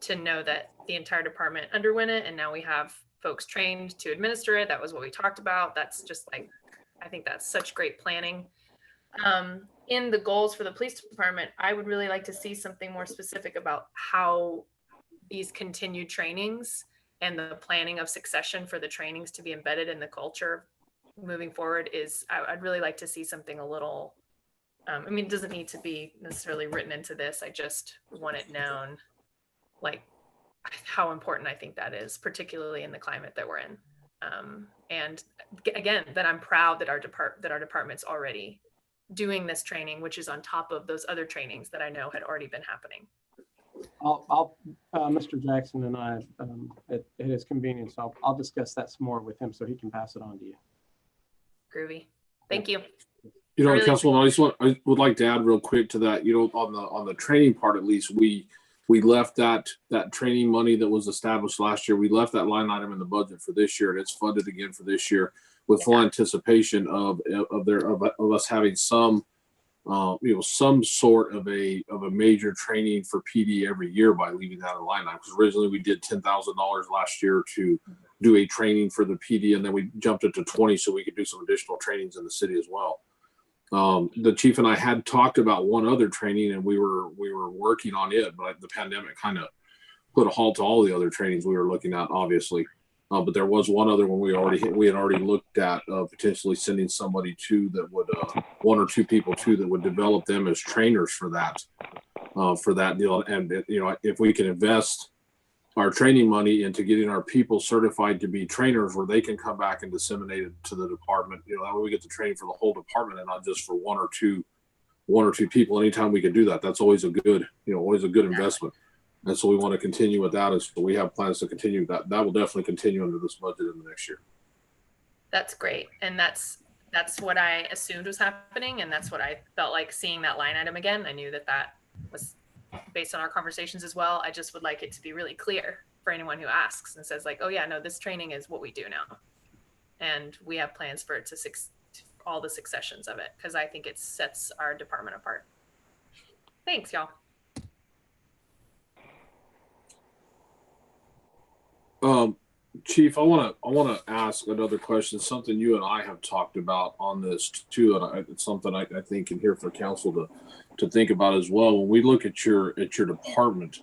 Speaker 15: to know that the entire department underwent it, and now we have folks trained to administer it. That was what we talked about. That's just like, I think that's such great planning. In the goals for the police department, I would really like to see something more specific about how these continued trainings and the planning of succession for the trainings to be embedded in the culture moving forward is, I'd really like to see something a little, I mean, it doesn't need to be necessarily written into this. I just want it known, like how important I think that is, particularly in the climate that we're in. And again, that I'm proud that our department's already doing this training, which is on top of those other trainings that I know had already been happening.
Speaker 26: Mr. Jackson and I, at his convenience, I'll discuss that some more with him so he can pass it on to you.
Speaker 15: Groovy. Thank you.
Speaker 9: You know, Councilwoman, I would like to add real quick to that. You know, on the training part, at least we left that training money that was established last year. We left that line item in the budget for this year, and it's funded again for this year with full anticipation of us having some some sort of a major training for PD every year by leaving that in line item. Because originally we did $10,000 last year to do a training for the PD, and then we jumped it to 20 so we could do some additional trainings in the city as well. The chief and I had talked about one other training, and we were working on it, but the pandemic kind of put a halt to all the other trainings we were looking at, obviously. But there was one other one we had already looked at potentially sending somebody to that would one or two people to that would develop them as trainers for that deal. And if we can invest our training money into getting our people certified to be trainers, where they can come back and disseminate it to the department, that way we get the training for the whole department and not just for one or two people. Anytime we can do that, that's always a good investment. And so we want to continue with that. So we have plans to continue that. That will definitely continue under this budget in the next year.
Speaker 15: That's great. And that's what I assumed was happening. And that's what I felt like seeing that line item again. I knew that was based on our conversations as well. I just would like it to be really clear for anyone who asks and says like, oh yeah, no, this training is what we do now. And we have plans for it to all the successions of it, because I think it sets our department apart. Thanks, y'all.
Speaker 9: Chief, I want to ask another question. Something you and I have talked about on this too, and it's something I think in here for council to think about as well. When we look at your department,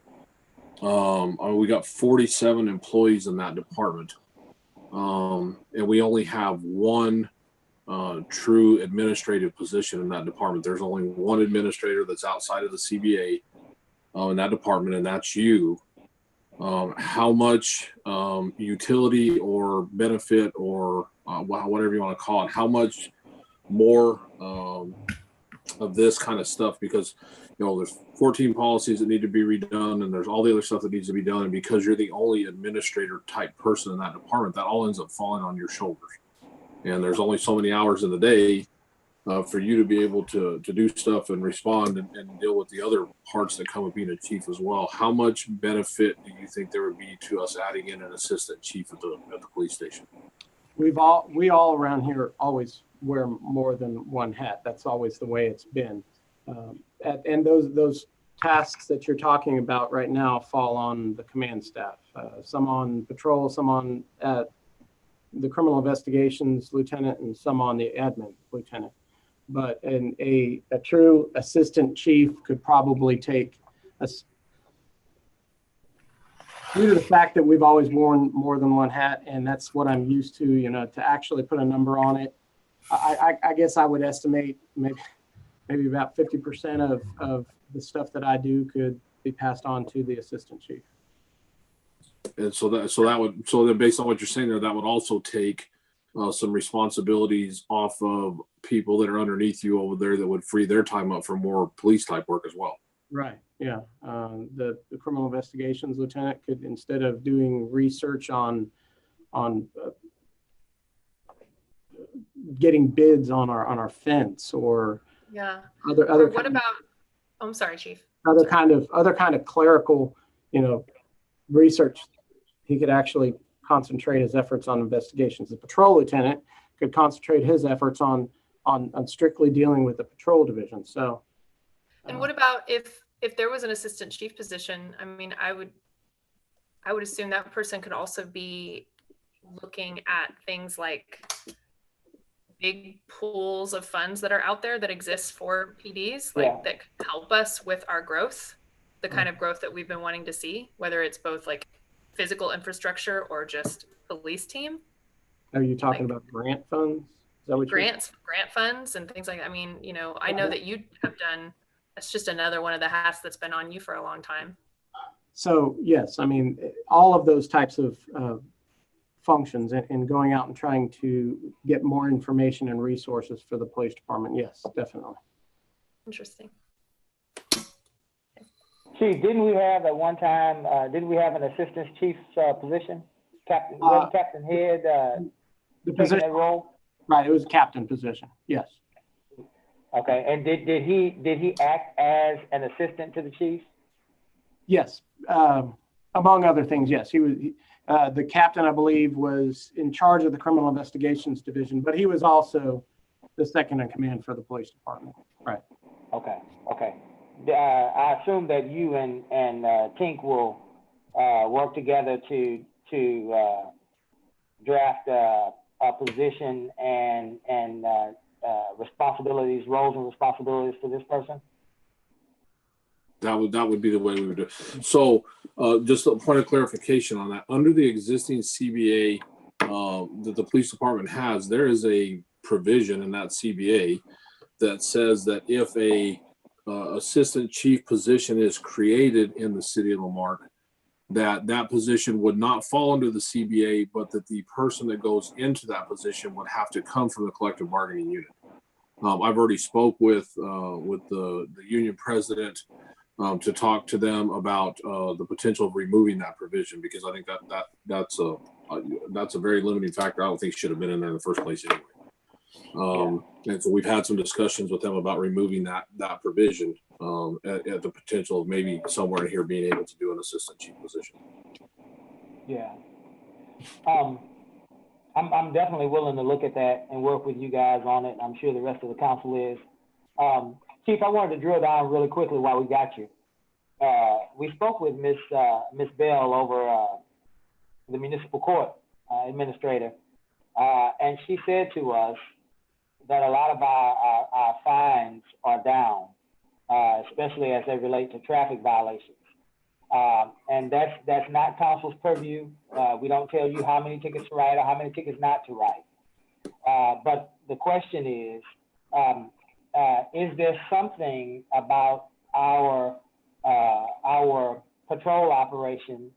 Speaker 9: we got 47 employees in that department, and we only have one true administrative position in that department. There's only one administrator that's outside of the CBA in that department, and that's you. How much utility or benefit or whatever you want to call it, how much more of this kind of stuff, because there's 14 policies that need to be redone, and there's all the other stuff that needs to be done, and because you're the only administrator type person in that department, that all ends up falling on your shoulders. And there's only so many hours in the day for you to be able to do stuff and respond and deal with the other parts that come with being a chief as well. How much benefit do you think there would be to us adding in an assistant chief at the police station?
Speaker 26: We all around here always wear more than one hat. That's always the way it's been. And those tasks that you're talking about right now fall on the command staff. Some on patrol, some on the criminal investigations lieutenant, and some on the admin lieutenant. But a true assistant chief could probably take us, due to the fact that we've always worn more than one hat, and that's what I'm used to, to actually put a number on it. I guess I would estimate maybe about 50% of the stuff that I do could be passed on to the assistant chief.
Speaker 9: And so then based on what you're saying there, that would also take some responsibilities off of people that are underneath you over there that would free their time up for more police type work as well.
Speaker 26: Right. Yeah. The criminal investigations lieutenant could, instead of doing research on getting bids on our fence or other
Speaker 15: or what about? Oh, I'm sorry, Chief.
Speaker 26: Other kind of clerical, research. He could actually concentrate his efforts on investigations. The patrol lieutenant could concentrate his efforts on strictly dealing with the patrol division. So,
Speaker 15: and what about if there was an assistant chief position? I mean, I would assume that person could also be looking at things like big pools of funds that are out there that exist for PDs, that could help us with our growth, the kind of growth that we've been wanting to see, whether it's both like physical infrastructure or just police team.
Speaker 26: Are you talking about grant funds? Is that what
Speaker 15: grant funds and things like that? I mean, I know that you have done, that's just another one of the hats that's been on you for a long time.
Speaker 26: So yes, I mean, all of those types of functions and going out and trying to get more information and resources for the police department. Yes, definitely.
Speaker 15: Interesting.
Speaker 2: Chief, didn't we have at one time, didn't we have an assistant chief's position? Captain, wasn't Captain Head
Speaker 26: The
Speaker 2: taking
Speaker 26: position,
Speaker 2: that role?
Speaker 26: right, it was a captain position, yes.
Speaker 2: Okay, and did he act as an assistant to the chief?
Speaker 26: Yes, among other things, yes. He was the captain, I believe, was in charge of the criminal investigations division, but he was also the second in command for the police department. Right.
Speaker 2: Okay. I assume that you and Tink will work together to draft a position and responsibilities, roles and responsibilities for this person.
Speaker 9: That would be the way we would do it. So just a point of clarification on that. Under the existing CBA that the police department has, there is a provision in that CBA that says that if a assistant chief position is created in the city of Lamarque, that position would not fall under the CBA, but that the person that goes into that position would have to come from the collective bargaining unit. I've already spoke with the union president to talk to them about the potential of removing that provision, because I think that's a very limiting factor. I don't think should have been in there in the first place anyway. And so we've had some discussions with them about removing that provision at the potential of maybe somewhere in here being able to do an assistant chief position.
Speaker 2: Yeah. I'm definitely willing to look at that and work with you guys on it. I'm sure the rest of the council is. Chief, I wanted to drill down really quickly while we got you. We spoke with Miss Bell over the municipal court administrator, and she said to us that a lot of our fines are down, especially as they relate to traffic violations. And that's not council's purview. We don't tell you how many tickets to write or how many tickets not to write. But the question is there something about our patrol operation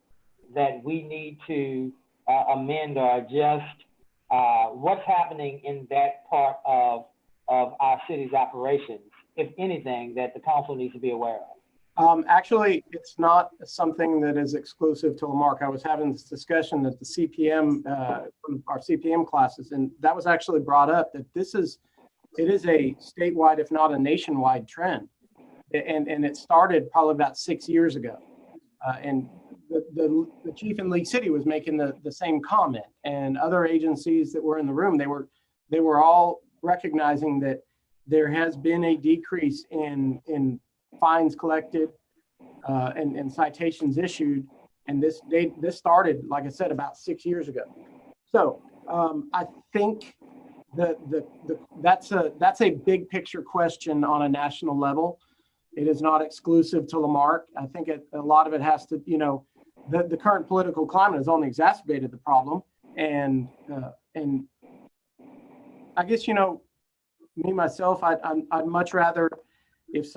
Speaker 2: that we need to amend or adjust? What's happening in that part of our city's operations, if anything, that the council needs to be aware of?
Speaker 26: Actually, it's not something that is exclusive to Lamarque. I was having this discussion at the CPM, our CPM classes, and that was actually brought up that it is a statewide, if not a nationwide trend. And it started probably about 6 years ago. And the chief in League City was making the same comment, and other agencies that were in the room, they were all recognizing that there has been a decrease in fines collected and citations issued, and this started, like I said, about 6 years ago. So I think that's a big picture question on a national level. It is not exclusive to Lamarque. I think a lot of it has to, the current political climate has only exacerbated the problem, and I guess me myself, I'd much rather, if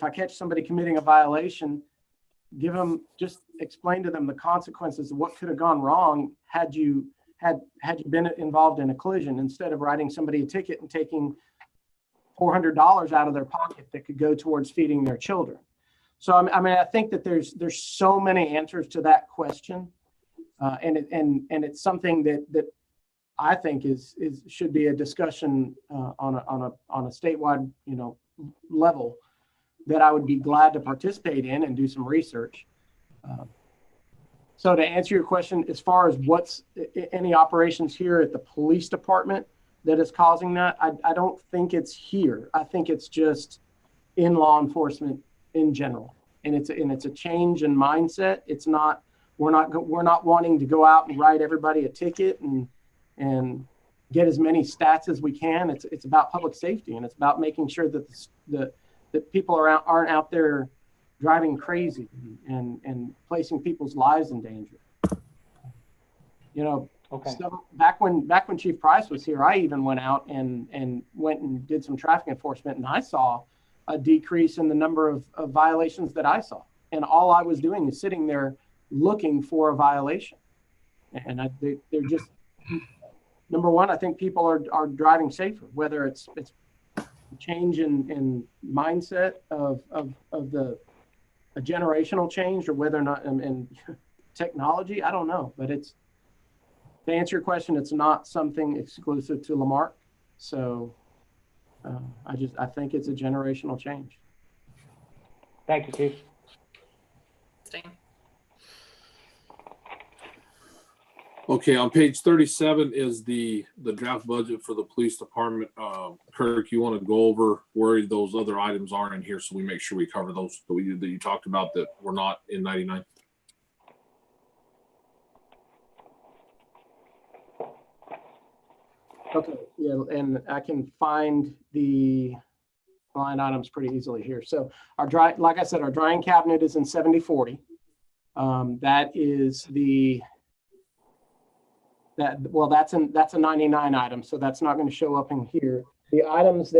Speaker 26: I catch somebody committing a violation, just explain to them the consequences of what could have gone wrong had you been involved in a collision, instead of writing somebody a ticket and taking $400 out of their pocket that could go towards feeding their children. So I think that there's so many answers to that question, and it's something that I think should be a discussion on a statewide level that I would be glad to participate in and do some research. So to answer your question, as far as what's any operations here at the police department that is causing that, I don't think it's here. I think it's just in law enforcement in general, and it's a change in mindset. It's not we're not wanting to go out and write everybody a ticket and get as many stats as we can. It's about public safety, and it's about making sure that that people aren't out there driving crazy and placing people's lives in danger.
Speaker 2: Okay.
Speaker 26: So back when Chief Price was here, I even went out and went and did some traffic enforcement, and I saw a decrease in the number of violations that I saw. And all I was doing is sitting there looking for a violation. And they're just, number one, I think people are driving safer, whether it's change in mindset of a generational change, or whether or not in technology, I don't know. But it's, to answer your question, it's not something exclusive to Lamarque. So I think it's a generational change.
Speaker 2: Thank you, Chief.
Speaker 9: Okay, on page 37 is the draft budget for the police department. Kirk, you want to go over where those other items are in here so we make sure we cover those that you talked about that were not in 99?
Speaker 26: Okay, yeah, and I can find the line items pretty easily here. So like I said, our drying cabinet is in 7040. That is that's a 99 item, so that's not going to show up in here. The items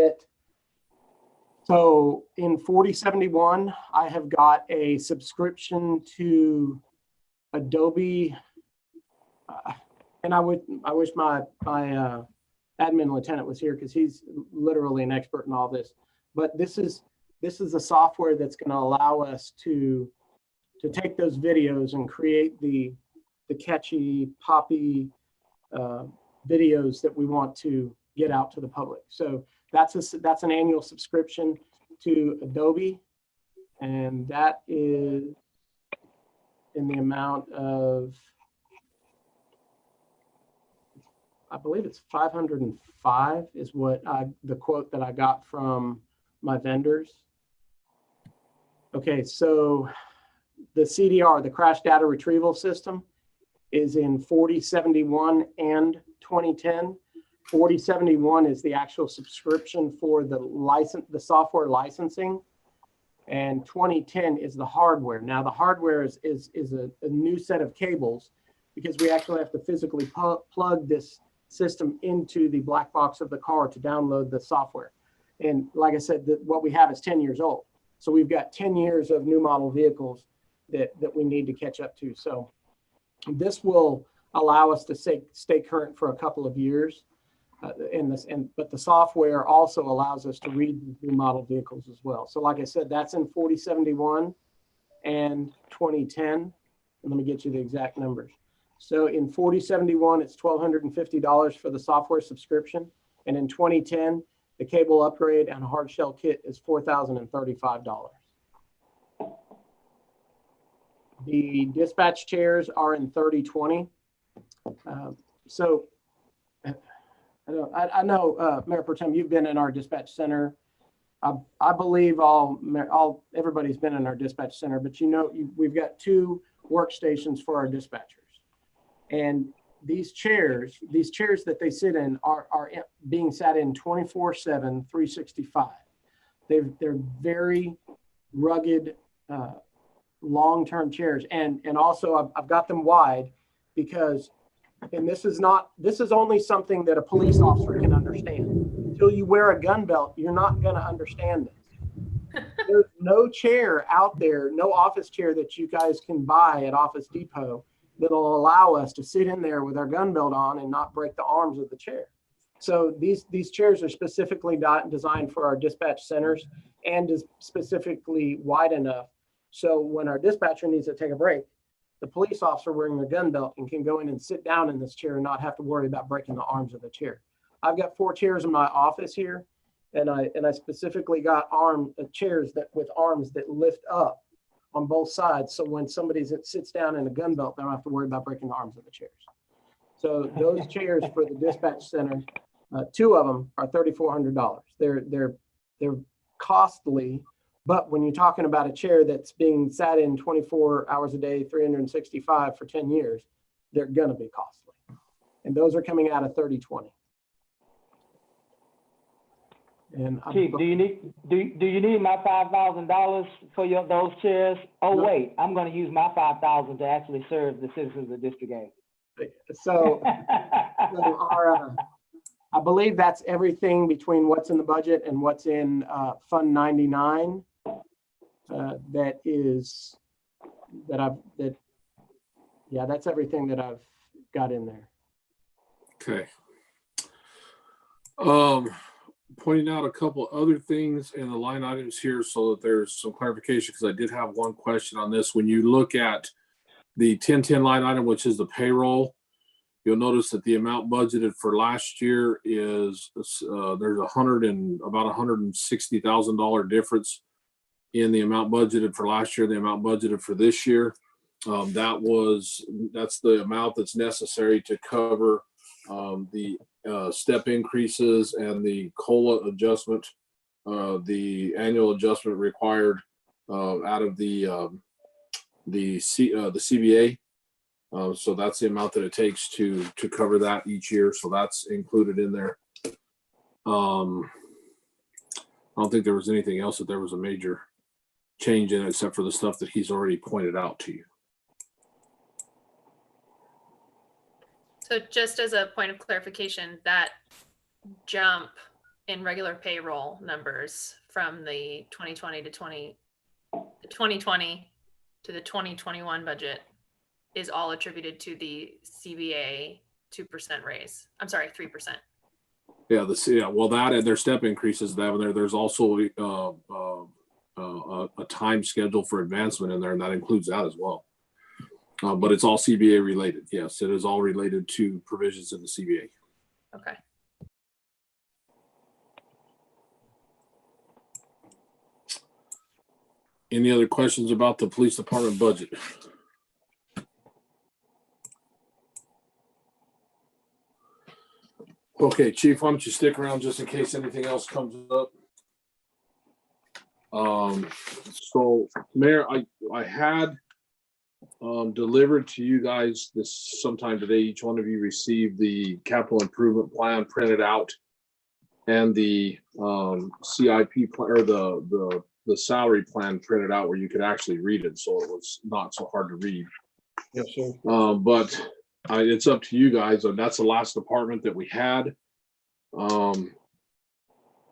Speaker 26: so in 4071, I have got a subscription to Adobe, and I wish my admin lieutenant was here, because he's literally an expert in all this. But this is a software that's going to allow us to take those videos and create the catchy, poppy videos that we want to get out to the public. So that's an annual subscription to Adobe, and that is in the amount of, I believe it's 505 is what the quote that I got from my vendors. Okay, so the CDR, the crash data retrieval system, is in 4071 and 2010. 4071 is the actual subscription for the software licensing, and 2010 is the hardware. Now the hardware is a new set of cables, because we actually have to physically plug this system into the black box of the car to download the software. And like I said, what we have is 10 years old. So we've got 10 years of new model vehicles that we need to catch up to. So this will allow us to stay current for a couple of years. But the software also allows us to read new model vehicles as well. So like I said, that's in 4071 and 2010. And let me get you the exact numbers. So in 4071, it's $1,250 for the software subscription. And in 2010, the cable upgrade and a hard shell kit is $4,035. The dispatch chairs are in 3020. So I know, Mayor Pro Tem, you've been in our dispatch center. I believe everybody's been in our dispatch center, but we've got 2 workstations for our dispatchers. And these chairs that they sit in are being sat in 24/7, 365. They're very rugged, long-term chairs. And also I've got them wide because, and this is only something that a police officer can understand. Until you wear a gun belt, you're not going to understand this. There's no chair out there, no office chair that you guys can buy at Office Depot that'll allow us to sit in there with our gun belt on and not break the arms of the chair. So these chairs are specifically designed for our dispatch centers and is specifically wide enough. So when our dispatcher needs to take a break, the police officer wearing their gun belt and can go in and sit down in this chair and not have to worry about breaking the arms of the chair. I've got 4 chairs in my office here, and I specifically got chairs with arms that lift up on both sides. So when somebody sits down in a gun belt, they don't have to worry about breaking the arms of the chairs. So those chairs for the dispatch center, 2 of them are $3,400. They're costly, but when you're talking about a chair that's being sat in 24 hours a day, 365 for 10 years, they're gonna be costly. And those are coming out of 3020. And
Speaker 2: Chief, do you need my $5,000 for those chairs? Oh no. Wait, I'm going to use my $5,000 to actually serve the citizens of District 8.
Speaker 26: So I believe that's everything between what's in the budget and what's in Fund 99. That's everything that I've got in there.
Speaker 9: Okay. Pointing out a couple other things in the line items here so that there's some clarification, because I did have one question on this. When you look at the 1010 line item, which is the payroll, you'll notice that the amount budgeted for last year is there's about $160,000 difference in the amount budgeted for last year, the amount budgeted for this year. That's the amount that's necessary to cover the step increases and the COLA adjustment, the annual adjustment required out of the CBA. So that's the amount that it takes to cover that each year. So that's included in there. I don't think there was anything else that there was a major change in it, except for the stuff that he's already pointed out to you.
Speaker 15: So just as a point of clarification, that jump in regular payroll numbers from the 2020 to the 2021 budget is all attributed to the CBA 2% raise. I'm sorry, 3%.
Speaker 9: Yeah, well, that and their step increases there's also a time schedule for advancement in there, and that includes that as well. But it's all CBA related. Yes, it is all related to provisions in the CBA.
Speaker 15: Okay.
Speaker 9: Any other questions about the police department budget? Okay, Chief, why don't you stick around just in case anything else comes up? So, Mayor, I had delivered to you guys this sometime today. Each one of you received the capital improvement plan printed out and the CIP plan, or the salary plan printed out where you could actually read it, so it was not so hard to read.
Speaker 16: Yes, sir.
Speaker 9: But it's up to you guys, and that's the last department that we had.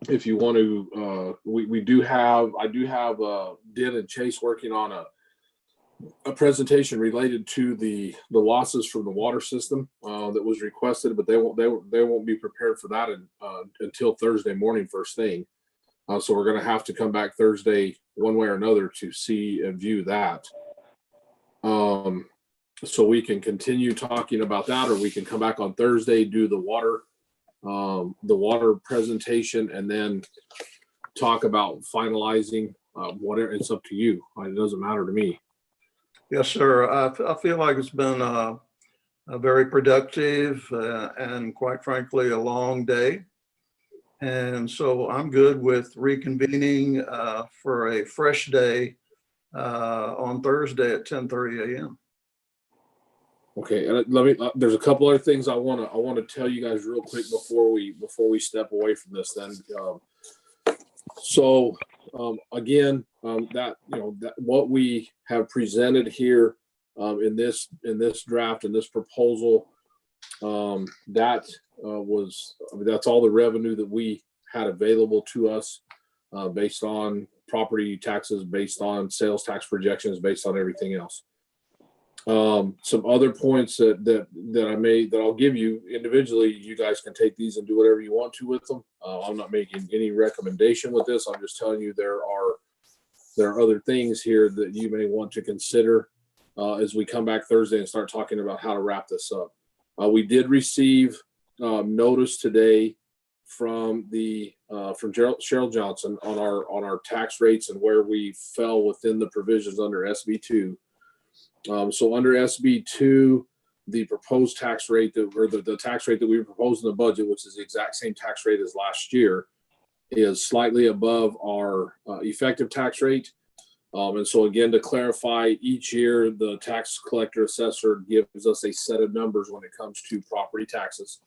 Speaker 9: If you want to, I do have Den and Chase working on a presentation related to the losses from the water system that was requested, but they won't be prepared for that until Thursday morning first thing. So we're going to have to come back Thursday one way or another to see and view that. So we can continue talking about that, or we can come back on Thursday, do the water presentation, and then talk about finalizing whatever. It's up to you. It doesn't matter to me.
Speaker 16: Yes, sir. I feel like it's been a very productive and quite frankly, a long day. And so I'm good with reconvening for a fresh day on Thursday at 10:30 a.m.
Speaker 9: Okay, and there's a couple other things I want to tell you guys real quick before we step away from this. Then, again, that what we have presented here in this draft, in this proposal, that's all the revenue that we had available to us based on property taxes, based on sales tax projections, based on everything else. Some other points that I made that I'll give you individually. You guys can take these and do whatever you want to with them. I'm not making any recommendation with this. I'm just telling you there are other things here that you may want to consider as we come back Thursday and start talking about how to wrap this up. We did receive notice today from Cheryl Johnson on our tax rates and where we fell within the provisions under SB2. So under SB2, the proposed tax rate the tax rate that we proposed in the budget, which is the exact same tax rate as last year, is slightly above our effective tax rate. And so again, to clarify, each year the tax collector assessor gives us a set of numbers when it comes to property taxes.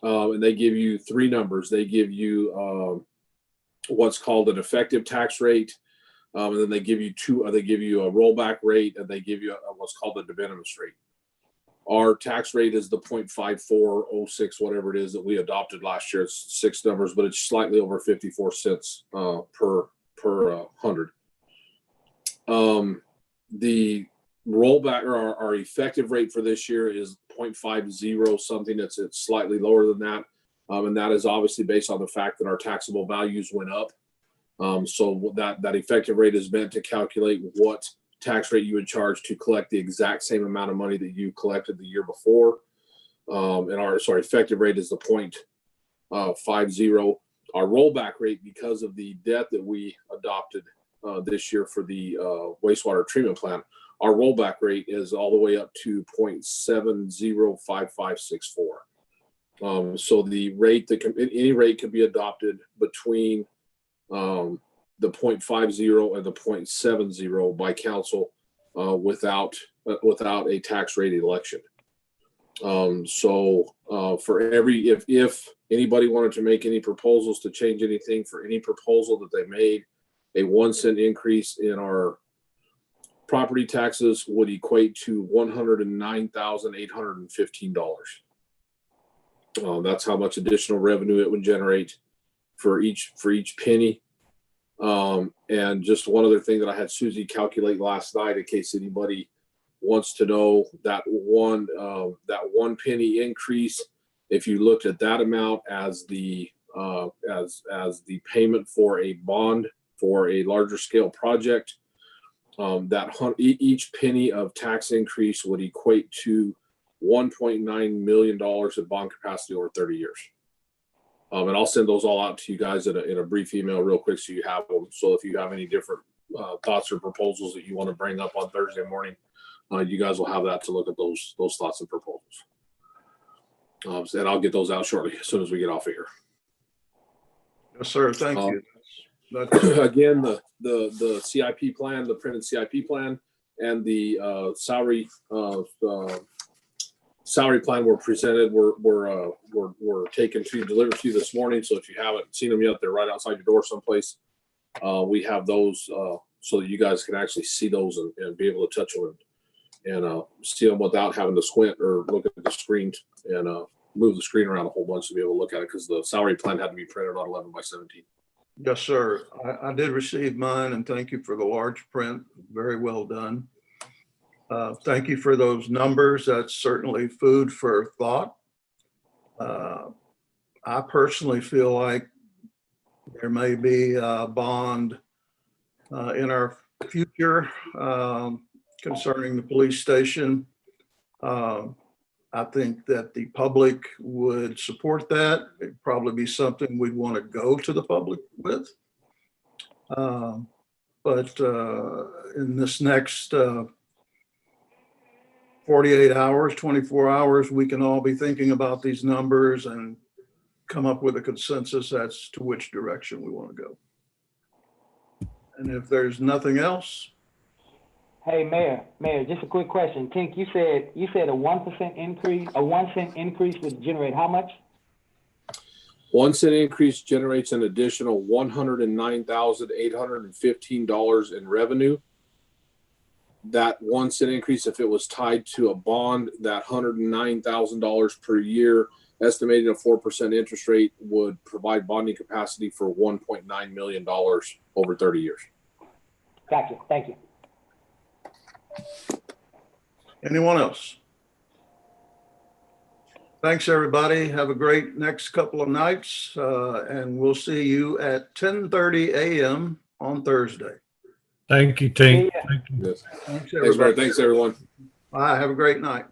Speaker 9: And they give you three numbers. They give you what's called an effective tax rate. And then they give you they give you a rollback rate, and they give you what's called a de minimis rate. Our tax rate is the 0.5406, whatever it is that we adopted last year. It's 6 numbers, but it's slightly over 54 cents per 100. The rollback, or our effective rate for this year, is 0.50 something that's slightly lower than that. And that is obviously based on the fact that our taxable values went up. So that effective rate is meant to calculate what tax rate you would charge to collect the exact same amount of money that you collected the year before. And our effective rate is the 0.50. Our rollback rate, because of the debt that we adopted this year for the wastewater treatment plant, our rollback rate is all the way up to 0.705564. So the rate that any rate can be adopted between the 0.50 and the 0.70 by council without a tax rate election. For if anybody wanted to make any proposals to change anything, for any proposal that they made, a 1 cent increase in our property taxes would equate to $109,815. That's how much additional revenue it would generate for each penny. And just one other thing that I had Susie calculate last night, in case anybody wants to know, that one penny increase, if you looked at that amount as the payment for a bond for a larger scale project, each penny of tax increase would equate to $1.9 million of bond capacity over 30 years. And I'll send those all out to you guys in a brief email real quick so you have them. So if you have any different thoughts or proposals that you want to bring up on Thursday morning, you guys will have that to look at those thoughts and proposals. And I'll get those out shortly as soon as we get off of here.
Speaker 16: Yes, sir. Thank you.
Speaker 9: Again, the CIP plan, the printed CIP plan, and the salary plan were presented. Were taken to delivered to you this morning. So if you haven't seen them yet, they're right outside your door someplace. We have those so that you guys can actually see those and be able to touch them and see them without having to squint or look at the screen and move the screen around a whole bunch to be able to look at it, because the salary plan had to be printed on 11 by 17.
Speaker 16: Yes, sir. I did receive mine, and thank you for the large print. Very well done. Thank you for those numbers. That's certainly food for thought. I personally feel like there may be a bond in our future concerning the police station. I think that the public would support that. It'd probably be something we'd want to go to the public with. But in this next 48 hours, 24 hours, we can all be thinking about these numbers and come up with a consensus as to which direction we want to go. And if there's nothing else.
Speaker 2: Hey, Mayor, just a quick question. Tink, you said a 1% increase, a 1 cent increase would generate how much?
Speaker 9: 1 cent increase generates an additional $109,815 in revenue. That 1 cent increase, if it was tied to a bond, that $109,000 per year, estimating a 4% interest rate, would provide bonding capacity for $1.9 million over 30 years.
Speaker 2: Gotcha. Thank you.
Speaker 16: Anyone else? Thanks, everybody. Have a great next couple of nights, and we'll see you at 10:30 a.m. on Thursday.
Speaker 12: Thank you, Tink.
Speaker 16: Thanks,
Speaker 9: Thanks, everyone.
Speaker 16: Bye. Have a great night.